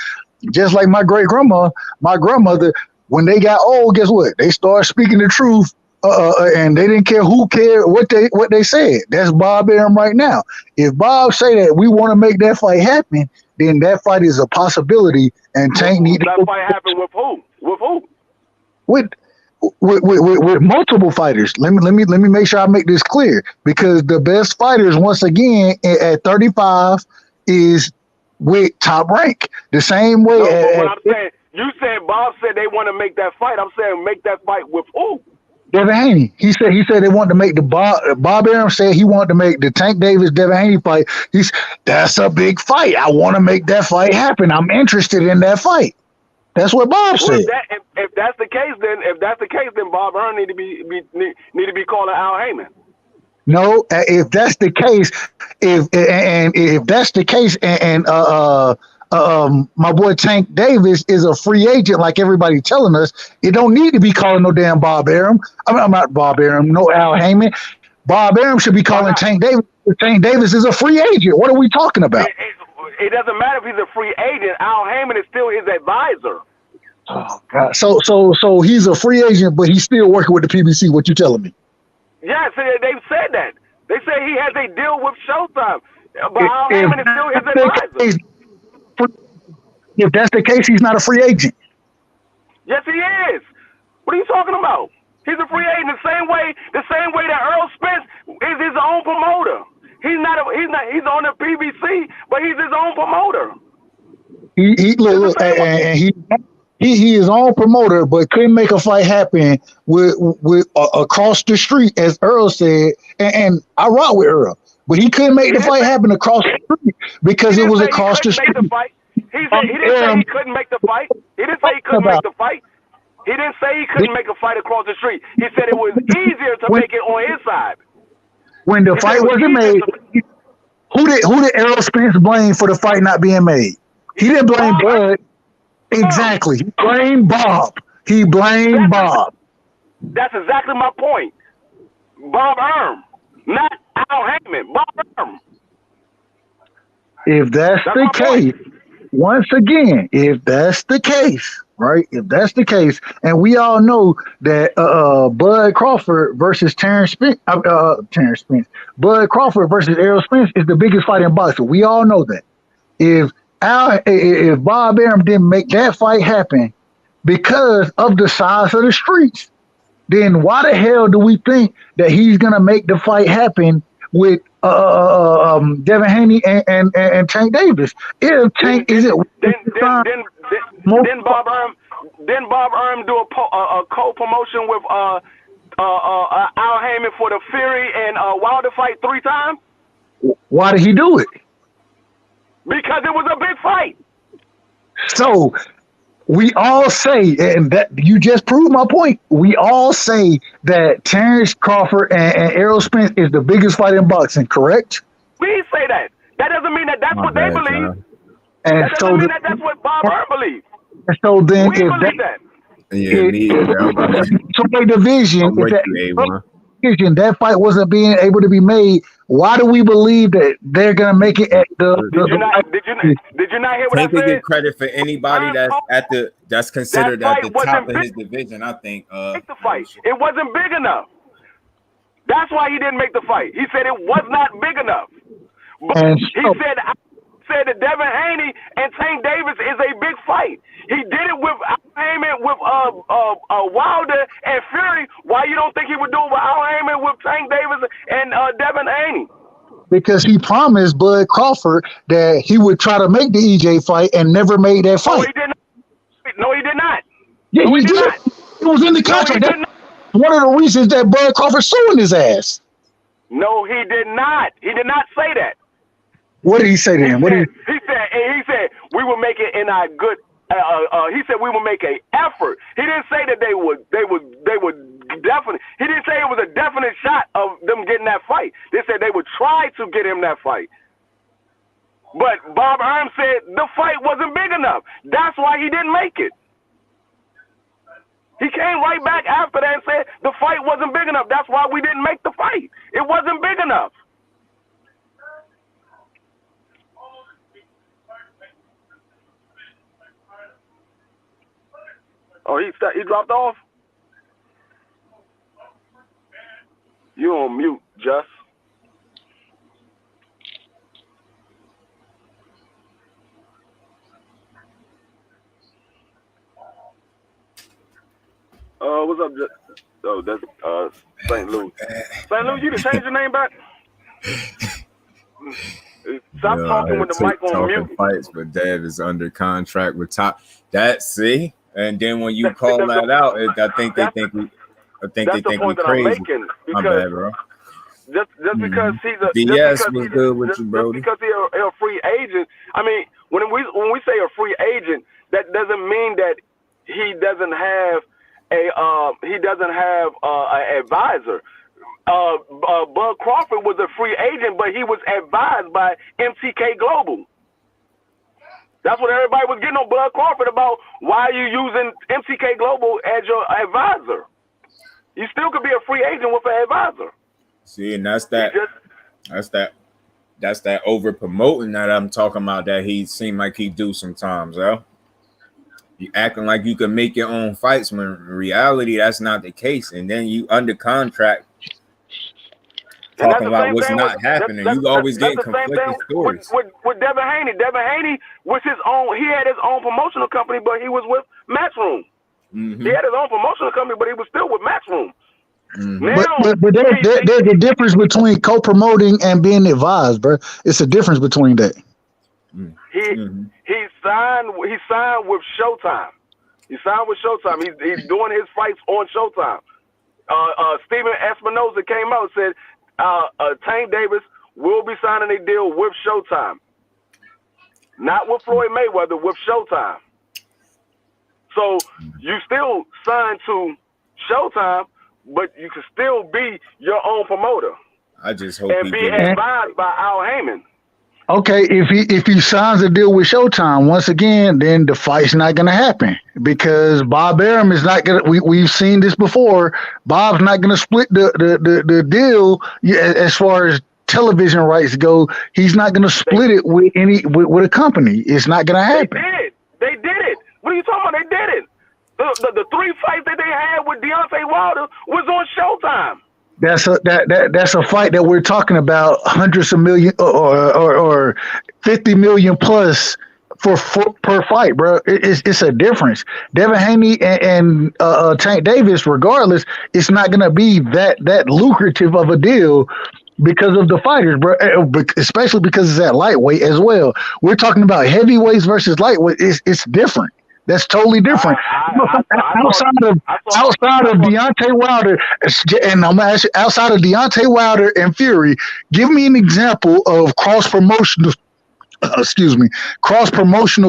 just like my great-grandma, my grandmother, when they got old, guess what? They started speaking the truth, and they didn't care who cared what they said. That's Bob Arum right now. If Bob say that we want to make that fight happen, then that fight is a possibility. And Tank need that fight happen with who? With who? With multiple fighters. Let me make sure I make this clear because the best fighters, once again, at 35, is with Top Rank. The same way. What I'm saying. You said Bob said they want to make that fight. I'm saying make that fight with who? Devin Haney. He said they wanted to make the Bob Arum said he wanted to make the Tank Davis Devin Haney fight. That's a big fight. I want to make that fight happen. I'm interested in that fight. That's what Bob said. If that's the case, then Bob Arum need to be calling Al Heyman. No, if that's the case, if that's the case, my boy Tank Davis is a free agent, like everybody telling us. It don't need to be calling no damn Bob Arum. I'm not Bob Arum, no Al Heyman. Bob Arum should be calling Tank Davis. Tank Davis is a free agent. What are we talking about? It doesn't matter if he's a free agent. Al Heyman is still his advisor. Oh God. So he's a free agent, but he's still working with the PBC. What you telling me? Yes, they've said that. They say he has a deal with Showtime, but Al Heyman is still his advisor. If that's the case, he's not a free agent. Yes, he is. What are you talking about? He's a free agent the same way that Earl Spence is his own promoter. He's on the PBC, but he's his own promoter. He is own promoter, but couldn't make a fight happen with across the street, as Earl said. And I rock with Earl, but he couldn't make the fight happen across the street because it was across the street. He didn't say he couldn't make the fight. He didn't say he couldn't make the fight. He didn't say he couldn't make a fight across the street. He said it was easier to make it on his side. When the fight wasn't made, who did Errol Spence blame for the fight not being made? He didn't blame Bud. Exactly. He blamed Bob. Bob. That's exactly my point. Bob Arum, not Al Heyman. Bob Arum. If that's the case, once again, if that's the case, right? If that's the case, and we all know that Bud Crawford versus Terrence Spence, Bud Crawford versus Errol Spence is the biggest fight in boxing. We all know that. If Bob Arum didn't make that fight happen because of the size of the streets, then why the hell do we think that he's gonna make the fight happen with Devin Haney and Tank Davis. If Tank then Bob Arum do a co-promotion with Al Heyman for the Fury and Wilder fight 3 times? Why did he do it? Because it was a big fight. So we all say, and that you just proved my point. We all say that Terrence Crawford and Errol Spence is the biggest fight in boxing. Correct? We say that. That doesn't mean that that's what they believe. And that doesn't mean that that's what Bob Arum believes. And so then, we believe that. Division, that fight wasn't being able to be made. Why do we believe that they're gonna make it at the? Did you not hear what I Tank can said? get credit for anybody that's considered at the top of his division. I think. The fight. It wasn't big enough. That's why he didn't make the fight. He said it was not big enough. But I said that Devin Haney and Tank Davis is a big fight. He did it with Al Heyman, with Wilder and Fury. Why you don't think he would do it with Al Heyman, with Tank Davis and Devin Haney? Because he promised Bud Crawford that he would try to make the EJ fight and never made that fight. No, he did not. Yeah, he did. It was in the contract. That's one of the reasons that Bud Crawford suing his ass. No, he did not. He did not say that. What did he say to him? He said we will make it in our good. He said we will make an effort. He didn't say that they would definitely. He didn't say it was a definite shot of them getting that fight. They said they would try to get him that fight. But Bob Arum said the fight wasn't big enough. That's why he didn't make it. He came right back after that and said the fight wasn't big enough. That's why we didn't make the fight. It wasn't big enough. Oh, he dropped off? You on mute, Just. What's up, Just? Oh, that's St. Louis. St. Louis, you done changed your name back? Stop talking with the mic on mute. Fights, but Dev is under contract with Top. See? And then when you call that out, I think they think we crazy. My bad, bro. Just because he's a DS was good with you, bro. Because he's a free agent. I mean, when we say a free agent, that doesn't mean that he doesn't have an advisor. Bud Crawford was a free agent, but he was advised by MTK Global. That's what everybody was getting on Bud Crawford about. Why are you using MTK Global as your advisor? You still could be a free agent with an advisor. See, and that's that over promoting that I'm talking about that he seemed like he do sometimes, yo. You acting like you can make your own fights when in reality that's not the case. And then you under contract talking about what's not happening. You always getting conflicting stories. With Devin Haney. Devin Haney was his own. He had his own promotional company, but he was with Matchroom. Mm-hmm. He had his own promotional company, but he was still with Matchroom. Mm-hmm. But there's a difference between co-promoting and being advised, bro. It's a difference between that. He signed with Showtime. He's doing his fights on Showtime. Steven Espinoza came out and said Tank Davis will be signing a deal with Showtime. Not with Floyd Mayweather, with Showtime. So you still signed to Showtime, but you can still be your own promoter. I just hope and be advised by Al Heyman. Okay, if he signs a deal with Showtime once again, then the fight's not going to happen because Bob Arum is not going to. We've seen this before. Bob's not going to split the deal as far as television rights go. He's not going to split it with with a company. It's not going to happen. They did it. What are you talking about? They did it. The 3 fights that they had with Deontay Wilder was on Showtime. That's a fight that we're talking about hundreds of million or 50 million plus per fight, bro. It's a difference. Devin Haney and Tank Davis, regardless, it's not going to be that lucrative of a deal because of the fighters, bro. Especially because it's at lightweight as well. We're talking about heavyweights versus lightweight. It's different. That's totally different. Outside of Deontay Wilder, and I'm gonna ask you, outside of Deontay Wilder and Fury, give me an example of cross promotional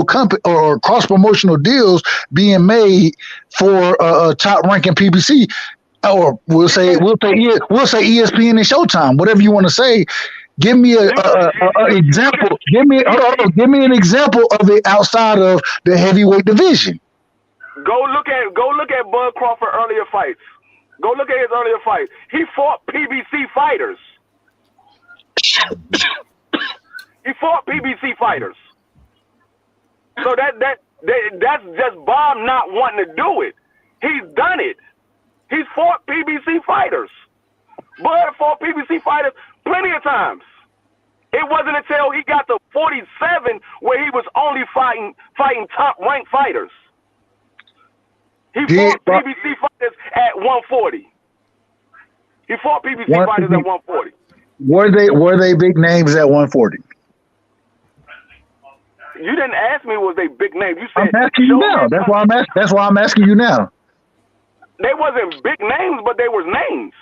company or cross promotional deals being made for top ranking PBC, or we'll say ESPN and Showtime, whatever you want to say. Give me an example. Give me an example of it outside of the heavyweight division. Go look at Bud Crawford earlier fights. Go look at his earlier fights. He fought PBC fighters. He fought PBC fighters. So that's just Bob not wanting to do it. He's done it. He's fought PBC fighters. Bud fought PBC fighters plenty of times. It wasn't until he got to 47 where he was only fighting top ranked fighters. He fought PBC fighters at 140. He fought PBC fighters at 140. Were they big names at 140? You didn't ask me was they big names. You said I'm asking you now. That's why I'm asking you now. They wasn't big names, but they was names.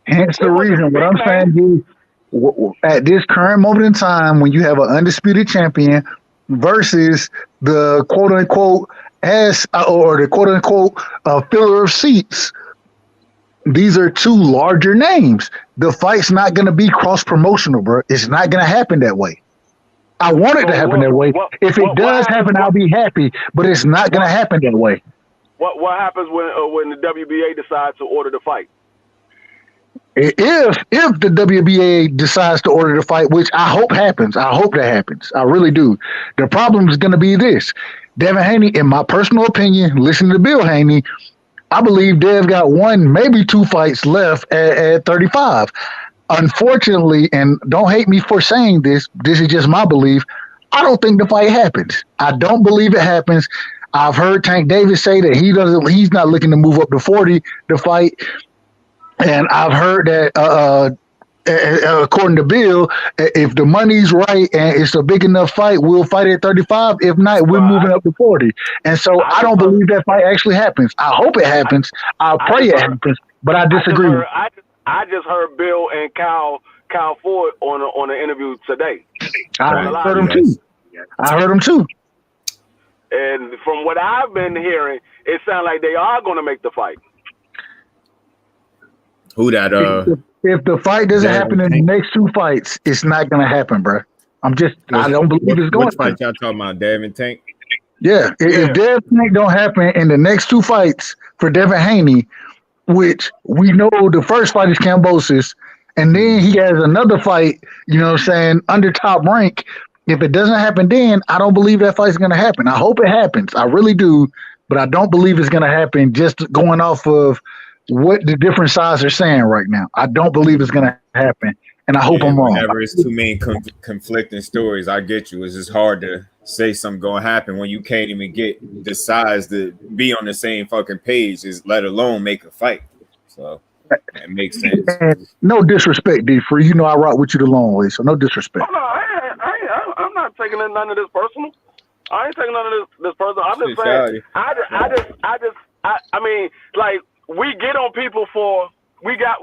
Hence the reason. What I'm saying is, at this current moment in time, when you have an undisputed champion versus the quote unquote or the quote unquote filler of seats, these are two larger names. The fight's not going to be cross promotional, bro. It's not going to happen that way. I want it to happen that way. If it does happen, I'll be happy. But it's not going to happen that way. What happens when the WBA decides to order the fight? If the WBA decides to order the fight, which I hope happens, I hope that happens. I really do. The problem is going to be this. Devin Haney, in my personal opinion, listening to Bill Haney, I believe Dev got one, maybe two fights left at 35. Unfortunately, and don't hate me for saying this, this is just my belief, I don't think the fight happens. I don't believe it happens. I've heard Tank Davis say that he's not looking to move up to 40 to fight. And I've heard that according to Bill, if the money's right and it's a big enough fight, we'll fight at 35. If not, we're moving up to 40. And so I don't believe that fight actually happens. I hope it happens. I'll pray it happens, but I disagree. I just heard Bill and Kyle Ford on an interview today. I heard him too. I heard him too. And from what I've been hearing, it sounds like they are going to make the fight. Who that? If the fight doesn't happen in the next two fights, it's not going to happen, bro. I don't believe it's going to. Which fight y'all talking about? Devin Tank? Yeah. If Devin Tank don't happen in the next two fights for Devin Haney, which we know the first fight is Cambosis, and then he has another fight, you know what I'm saying, under top rank. If it doesn't happen then, I don't believe that fight's going to happen. I hope it happens. I really do, but I don't believe it's going to happen just going off of what the different sides are saying right now. I don't believe it's going to happen, and I hope I'm wrong. Whenever it's too many conflicting stories, I get you. It's just hard to say something going to happen when you can't even get the sides to be on the same fucking page, let alone make a fight. So it makes sense. No disrespect, D. Free. You know I rock with you the long way, so no disrespect. Oh, no, I'm not taking none of this personal. I ain't taking none of this personal. I'm just saying. I mean, like, we get on people for we got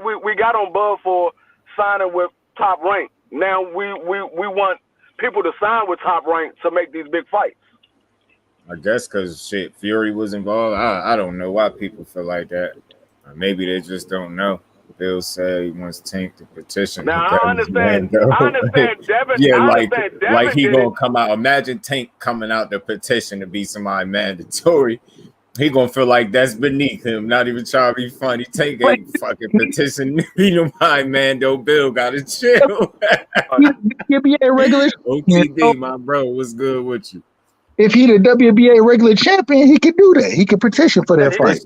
on Bud for signing with Top Rank. Now we want people to sign with Top Rank to make these big fights. I guess because Fury was involved. I don't know why people feel like that. Maybe they just don't know. Bill said he wants Tank to petition. Now I understand. Devin. Yeah, Devin like he gonna come out. Imagine Tank coming out to petition to be somebody mandatory. He gonna feel like that's beneath him. Not even trying to be funny. Tank ain't fucking petition to be nobody. Mando Bill gotta chill. WBA regular OTD, my bro. What's good with you? If he the WBA regular champion, he could do that. He could petition for that fight.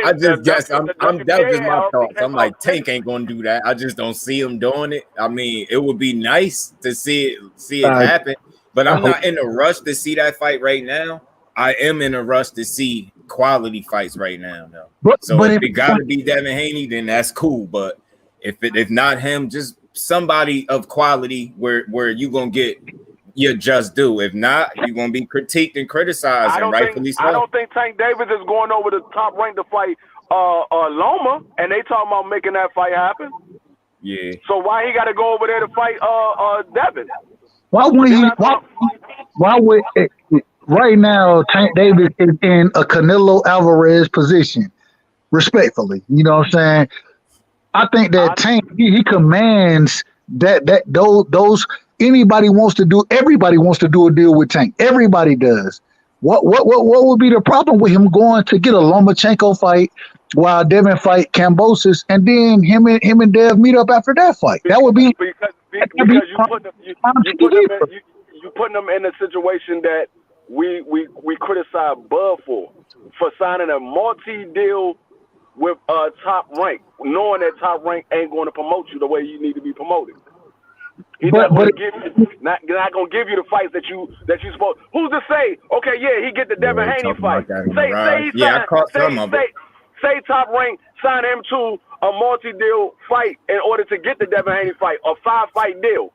I just guess that was just my thoughts. I'm like, Tank ain't gonna do that. I just don't see him doing it. I mean, it would be nice to see it happen, but I'm not in a rush to see that fight right now. I am in a rush to see quality fights right now, though. So if it gotta be Devin Haney, then that's cool. But if not him, just somebody of quality where you gonna get your just due. If not, you're gonna be critiqued and criticized, and rightfully so. I don't think Tank Davis is going over the top rank to fight Loma, and they talking about making that fight happen. Yeah. So why he got to go over there to fight Devin? Why would he? Why would right now Tank Davis is in a Canelo Alvarez position? Respectfully, you know what I'm saying? I think that Tank he commands those everybody wants to do a deal with Tank. Everybody does. What would be the problem with him going to get a Lomachenko fight while Devin fight Kambosos, and then him and Dev meet up after that fight? That would be because you putting them in a situation that we criticize Bud for signing a multi-deal with Top Rank, knowing that Top Rank ain't going to promote you the way you need to be promoted. He's not going to give you the fights that you supposed. Who's to say? Okay, yeah, he get the Devin Haney fight. Say Top Rank sign him to a multi-deal fight in order to get the Devin Haney fight, a 5-fight deal,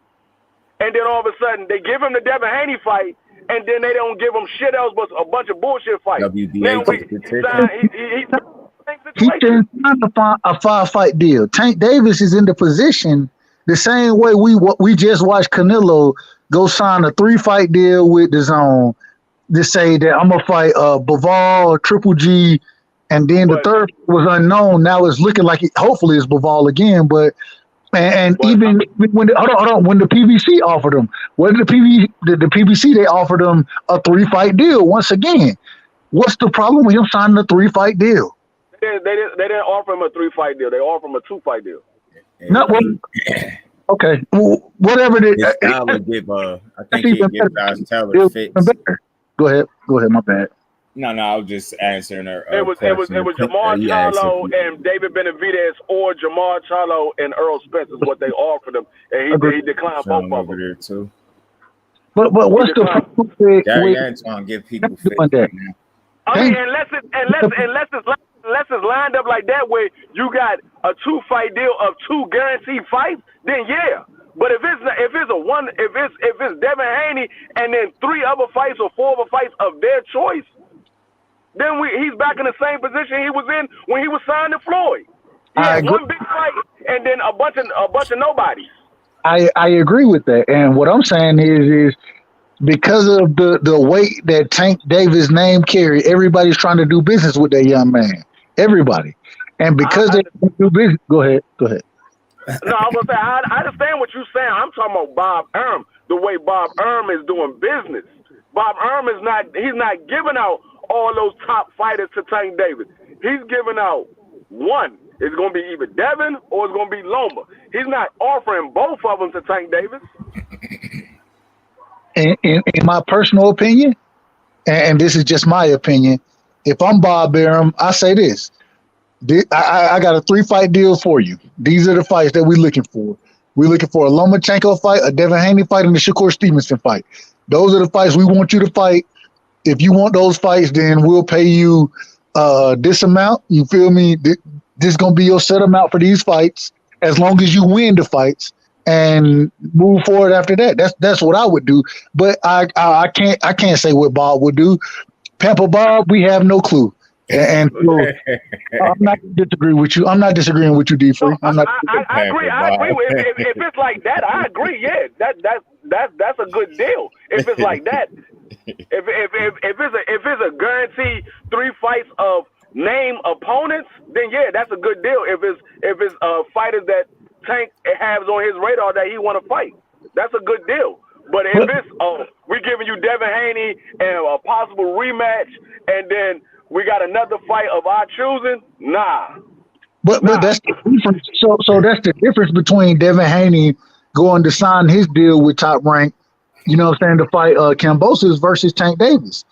and then all of a sudden they give him the Devin Haney fight, and then they don't give him shit else but a bunch of bullshit fights. He didn't sign a 5-fight deal. Tank Davis is in the position the same way we just watched Canelo go sign a 3-fight deal with DAZN to say that I'm gonna fight Bivol, Triple G, and then the third was unknown. Now it's looking like hopefully it's Bivol again. But even when the PBC offered him, the PBC they offered him a 3-fight deal once again. What's the problem with him signing a 3-fight deal? They didn't offer him a 3-fight deal. They offered him a 2-fight deal. Okay. Whatever it is. I think he gives guys Taylor fits. Go ahead. My bad. No, I was just answering her. It was Jamar Charlo and David Benavidez, or Jamar Charlo and Earl Spence is what they offered him, and he declined both of them. There too. But what's the problem with Gary Antoine give people fits? I mean, unless it's lined up like that, where you got a 2-fight deal of 2 guaranteed fights, then yeah. But if it's Devin Haney and then 3 other fights or 4 other fights of their choice, then he's back in the same position he was in when he was signed to Floyd. He had one big fight and then a bunch of nobodies. I agree with that, and what I'm saying is because of the weight that Tank Davis' name carry, everybody's trying to do business with that young man. Everybody, and because they do business, go ahead. No, I was gonna say I understand what you're saying. I'm talking about Bob Erm, the way Bob Erm is doing business. Bob Erm he's not giving out all those top fighters to Tank Davis. He's giving out one. It's gonna be either Devin or it's gonna be Loma. He's not offering both of them to Tank Davis. In my personal opinion, and this is just my opinion, if I'm Bob Arum, I say this. I got a 3-fight deal for you. These are the fights that we're looking for. We're looking for a Lomachenko fight, a Devin Haney fight, and a Shakur Stevenson fight. Those are the fights we want you to fight. If you want those fights, then we'll pay you this amount. You feel me? This is going to be your set amount for these fights as long as you win the fights. And move forward after that. That's what I would do. But I can't say what Bob would do. Pamper Bob, we have no clue. And so, I'm not disagreeing with you. I'm not disagreeing with you, D3. I agree. If it's like that, I agree. Yeah, that's a good deal. If it's like that, if it's a guaranteed 3 fights of name opponents, then yeah, that's a good deal. If it's fighters that Tank has on his radar that he want to fight, that's a good deal. But if it's we're giving you Devin Haney and a possible rematch, and then we got another fight of our choosing, nah. But that's the difference. So that's the difference between Devin Haney going to sign his deal with Top Rank, you know what I'm saying, to fight Kambosos versus Tank Davis.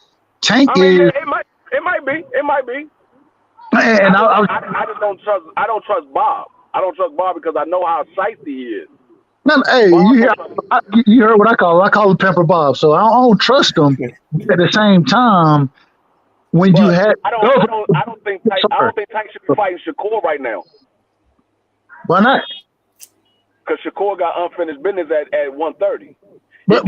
It might be. And I just don't trust. I don't trust Bob. I don't trust Bob because I know how feisty he is. No, hey, you heard what I call him. I call him Pepper Bob. So I don't trust him. At the same time, when you had, I don't think Tank should be fighting Shakur right now. Why not? because Shakur got unfinished business at 130. But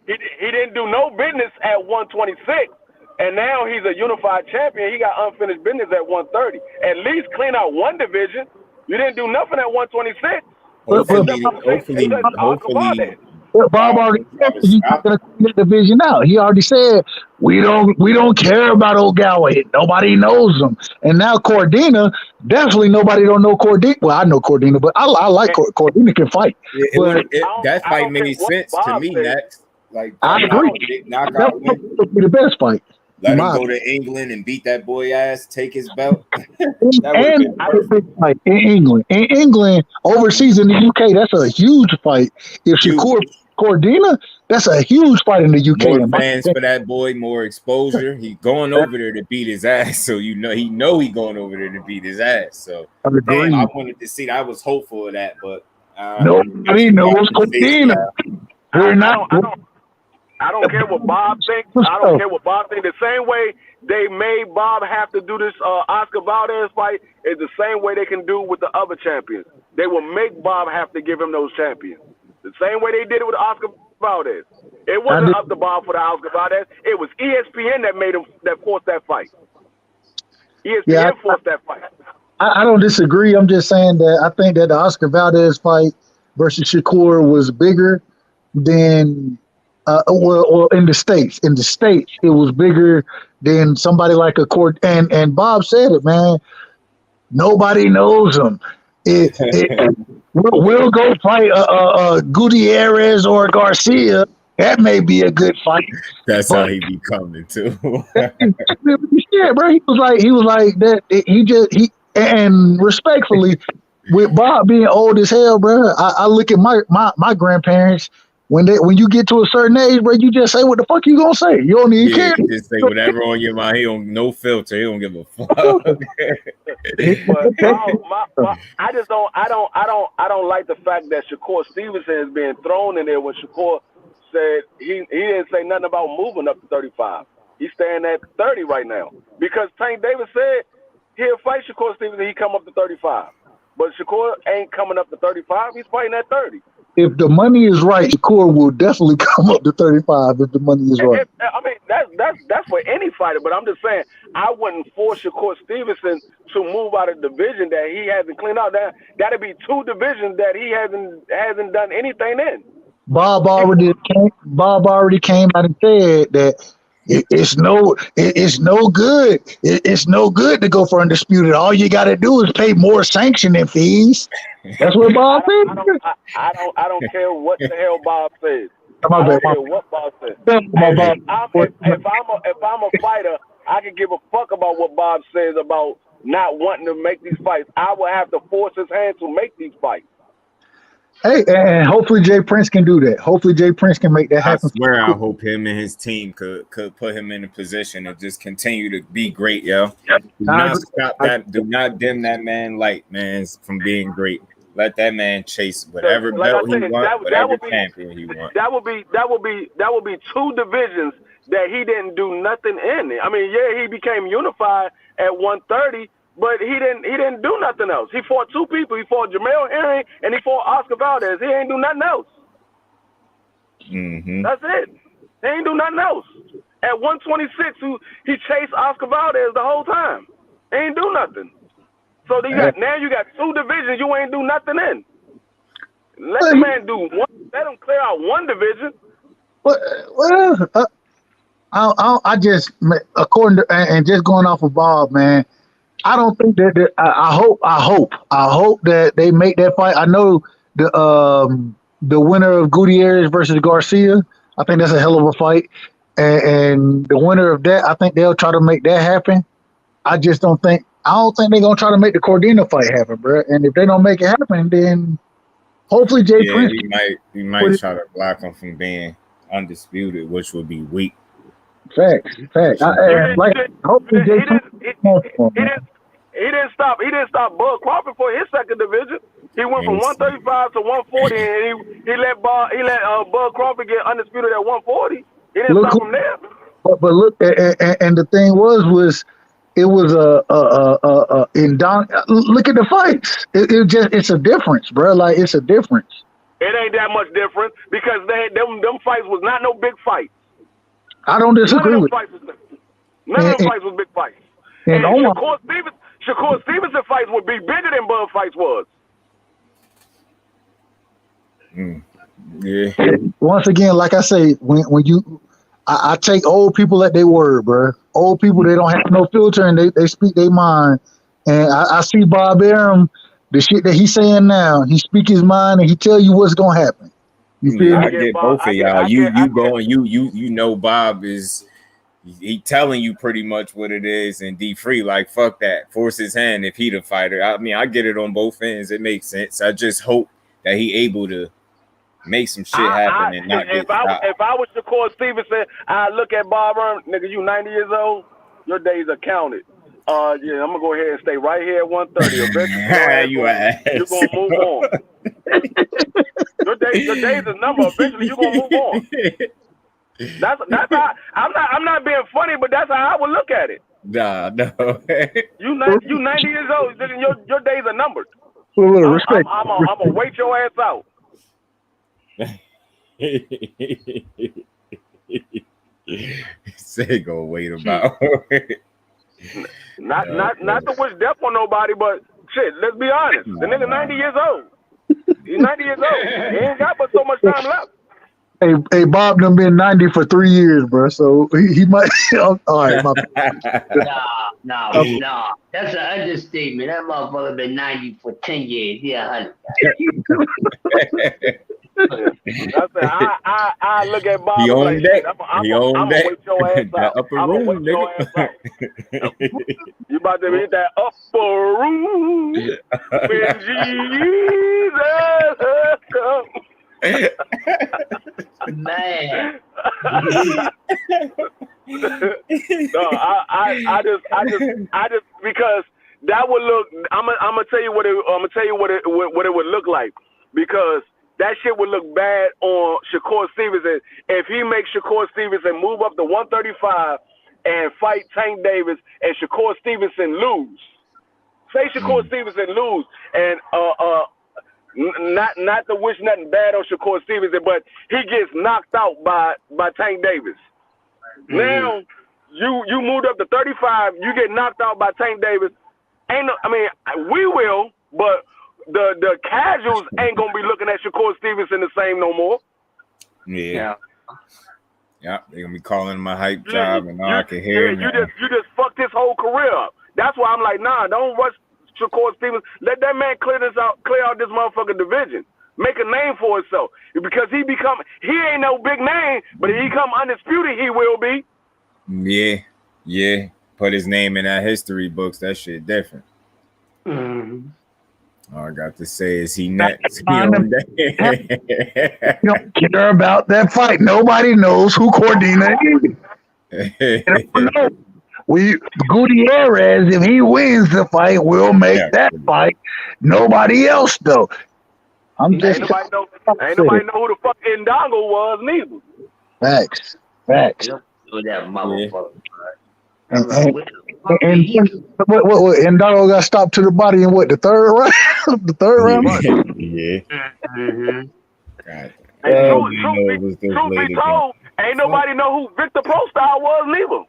He didn't do no business at 126, and now he's a unified champion. He got unfinished business at 130. At least clean out one division. You didn't do nothing at 126. Hopefully. Bob already said he's not going to clean the division out. He already said we don't care about Ogawa. Nobody knows him. And now Cordina, definitely nobody don't know Cordina. Well, I know Cordina, but I like Cordina can fight. That fight made sense to me. Next, like I agree. Knockout win. That would be the best fight. Let him go to England and beat that boy ass, take his belt. Fight in England, overseas in the UK, that's a huge fight. If Shakur Cordina, that's a huge fight in the UK. More fans for that boy, more exposure. He going over there to beat his ass, so he going over there to beat his ass. So I wanted to see that. I was hopeful of that, but nobody knows Cordina. We're not. I don't care what Bob thinks. I don't care what Bob thinks. The same way they made Bob have to do this Oscar Valdez fight is the same way they can do with the other champions. They will make Bob have to give him those champions. The same way they did it with Oscar Valdez. It wasn't up to Bob for the Oscar Valdez. It was ESPN that forced that fight. ESPN forced that fight. I don't disagree. I'm just saying that I think that the Oscar Valdez fight versus Shakur was bigger than well, in the States. In the States, it was bigger than somebody like a court. And Bob said it, man. Nobody knows him. We'll go fight Gutierrez or Garcia. That may be a good fight. That's how he be coming too. Yeah, bro. He was like that. And respectfully, with Bob being old as hell, bro. I look at my grandparents. When you get to a certain age, bro, you just say what the fuck you gonna say. You don't even care. Just say whatever on your mind. He don't no filter. He don't give a fuck. I don't like the fact that Shakur Stevenson is being thrown in there when Shakur said he didn't say nothing about moving up to 35. He's staying at 30 right now because Tank Davis said he'll fight Shakur Stevenson. He come up to 35, but Shakur ain't coming up to 35. He's fighting at 30. If the money is right, Shakur will definitely come up to 35 if the money is right. I mean, that's for any fighter, but I'm just saying I wouldn't force Shakur Stevenson to move out of the division that he hasn't cleaned out. That'd be two divisions that he hasn't done anything in. Bob already came out and said that it's no good. It's no good to go for undisputed. All you got to do is pay more sanctioning fees. That's what Bob said. I don't care what the hell Bob says. I don't care what Bob says. If I'm a fighter, I can give a fuck about what Bob says about not wanting to make these fights. I will have to force his hand to make these fights. Hey, and hopefully Jay Prince can do that. Hopefully Jay Prince can make that happen. I swear I hope him and his team could put him in a position to just continue to be great, yo. Do not stop that. Do not dim that man light, man, from being great. Let that man chase whatever belt he wants, whatever champion he wants. That would be two divisions that he didn't do nothing in. I mean, yeah, he became unified at 130. But he didn't do nothing else. He fought two people. He fought Jamel Herring and he fought Oscar Valdez. He ain't do nothing else. Mm-hmm. That's it. He ain't do nothing else. At 126, he chased Oscar Valdez the whole time. He ain't do nothing. So now you got two divisions you ain't do nothing in. Let the man do one. Let him clear out one division. Well, I just, according to, and just going off of Bob, man, I don't think that. I hope that they make that fight. I know the winner of Gutierrez versus Garcia. I think that's a hell of a fight, and the winner of that, I think they'll try to make that happen. I don't think they're gonna try to make the Cordina fight happen, bro. And if they don't make it happen, then hopefully Jay Prince. He might try to block him from being undisputed, which would be weak. Facts. Hopefully Jay Prince. He didn't stop Bud Crawford for his second division. He went from 135 to 140, and he let Bud Crawford get undisputed at 140. He didn't stop him there. But look, and the thing was it was in Don. Look at the fights. It's a difference, bro. Like it's a difference. It ain't that much difference because them fights was not no big fights. I don't disagree with. None of them fights was big fights. And Shakur Stevenson fights would be bigger than Bud fights was. Yeah. Once again, like I say, when you, I take old people at their word, bro. Old people, they don't have no filter and they speak their mind. And I see Bob Arum, the shit that he's saying now, he speak his mind and he tell you what's gonna happen. You feel me? I get both of y'all. You know Bob is he telling you pretty much what it is, and D Free like fuck that. Force his hand if he the fighter. I mean, I get it on both ends. It makes sense. I just hope that he able to make some shit happen and not if I was Shakur Stevenson, I look at Bob Arum, nigga, you 90 years old, your days are counted. Yeah, I'm gonna go ahead and stay right here at 130. Eventually, you're gonna move on. Your days is number. Eventually, you're gonna move on. That's how I'm not being funny, but that's how I would look at it. Nah, no. You 90 years old, your days are numbered. Respect. I'm gonna wait your ass out. Say go wait about. Not to wish death on nobody, but shit, let's be honest. The nigga 90 years old. He's 90 years old. He ain't got but so much time left. Hey, Bob done been 90 for 3 years, bro. So he might. All right, No. That's an understatement. That motherfucker been 90 for 10 years. Yeah, 100. I look at Bob. He on deck. I'm gonna wait your ass out. Upper room, nigga. You about to hit that upper room when Jesus comes. Man. No, I just because that would look. I'm gonna tell you what it would look like, because that shit would look bad on Shakur Stevenson if he makes Shakur Stevenson move up to 135 and fight Tank Davis and Shakur Stevenson lose. Say Shakur Stevenson lose and not to wish nothing bad on Shakur Stevenson, but he gets knocked out by Tank Davis. Now you moved up to 35, you get knocked out by Tank Davis. We will, but the casuals ain't gonna be looking at Shakur Stevenson the same no more. Yeah, they're gonna be calling him a hype job, and I can hear him. You just fucked his whole career up. That's why I'm like, nah, don't rush Shakur Stevenson. Let that man clear out this motherfucking division. Make a name for himself, because he ain't no big name, but if he come undisputed, he will be. Yeah. Put his name in that history books. That shit different. All I got to say is he next. You don't care about that fight. Nobody knows who Cordina is. Gutierrez, if he wins the fight, will make that fight. Nobody else though. Ain't nobody know who the fuck Ndongo was neither. Facts. That motherfucker. And what Ndongo got stopped to the body in what, the third round? The third round? Truth be told, ain't nobody know who Victor Prostar was neither.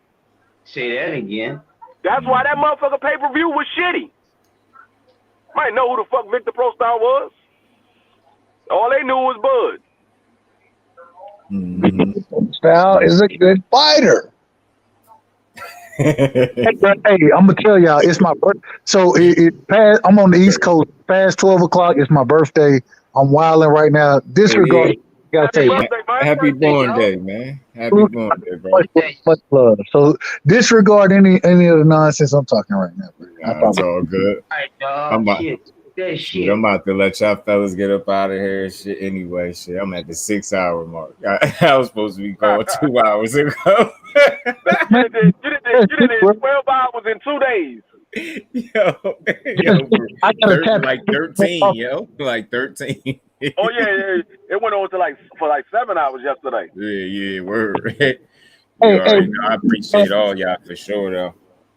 Say that again. That's why that motherfucker pay-per-view was shitty. Might know who the fuck Victor Prostar was. All they knew was Bud. Style is a good fighter. Hey, I'm gonna tell y'all, it's my birthday. So I'm on the East Coast. Past 12 o'clock. It's my birthday. I'm wilding right now. Disregard. Happy born day, man. Happy born day, bro. Much love. So disregard any of the nonsense I'm talking right now. It's all good. I'm about to let y'all fellas get up out of here and shit anyway. Shit, I'm at the 6 hour mark. I was supposed to be going 2 hours ago. You did 12 hours in 2 days. I got like 13, yo. Like 13. Oh yeah, it went on to for 7 hours yesterday. Yeah, word. I appreciate all y'all for sure though.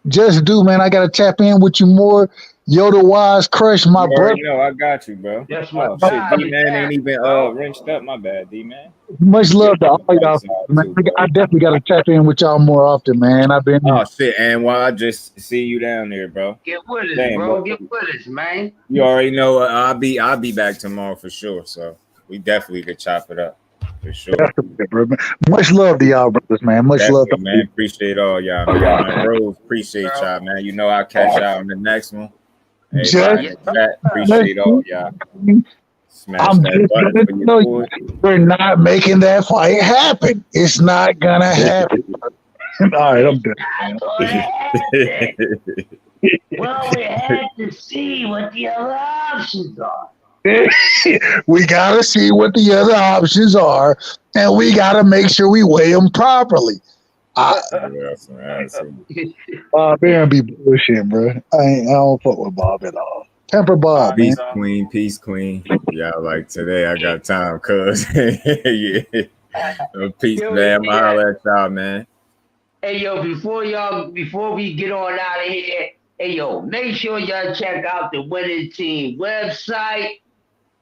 Just do, man. I gotta tap in with you more. Yoda Wise Crush, my You brother. already know I got you, bro. That's my Oh shit, guy. D-Man ain't even wrenched up. My bad, D-Man. Much love to all y'all, Too, man. bro. I definitely gotta tap in with y'all more often, man. I've been Oh shit, and while I just see you down there, bro. Get with us, Damn, bro. Get with us, man. You already know I'll be back tomorrow for sure. So we definitely could chop it up for sure. definitely, bro. Much love to y'all, brothers, man. Much Definitely, love, man. Appreciate all y'all, man. My bros, appreciate y'all, man. You know I'll catch y'all on the next one. Everybody in the chat, appreciate all y'all. Smash I'm that just button gonna for your tell boy. you, we're not making that fight happen. It's not gonna happen. All right, I'm done. Well, we had to see what the other options are. We gotta see what the other options are, and we gotta make sure we weigh them properly. Bob Aaron be bullshitting, bro. I don't fuck with Bob at all. Temper Bob, man. Peace, queen. Yeah, like today I got time, cuz. Yeah. Peace, man. I'ma holler at y'all, man. Hey, yo, before we get on out of here, hey, yo, make sure y'all check out the Winning Team website.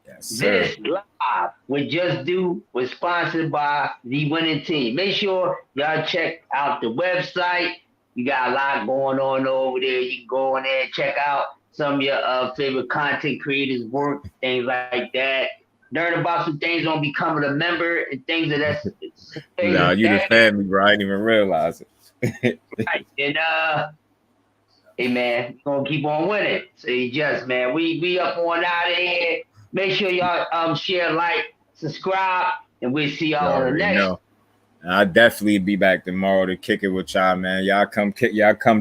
Yes, sir. This live with JUSDUE was sponsored by the Winning Team. Make sure y'all check out the website. You got a lot going on over there. You can go in there and check out some of your favorite content creators' work, things like that. Learn about some things on becoming a member and things of that. Nah, you the family, bro. I didn't even realize it. Right. And hey man, we're gonna keep on winning. So you just, man, we up on out of here. Make sure y'all share, like, subscribe, and we'll see y'all on the next. Know. I'll definitely be back tomorrow to kick it with y'all, man. Y'all come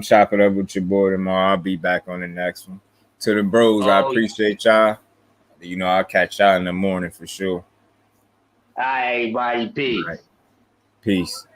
chop it up with your boy tomorrow. I'll be back on the next one. To the bros, I appreciate y'all. You know, I'll catch y'all in the morning for sure. All right, everybody. Peace. All right. Peace.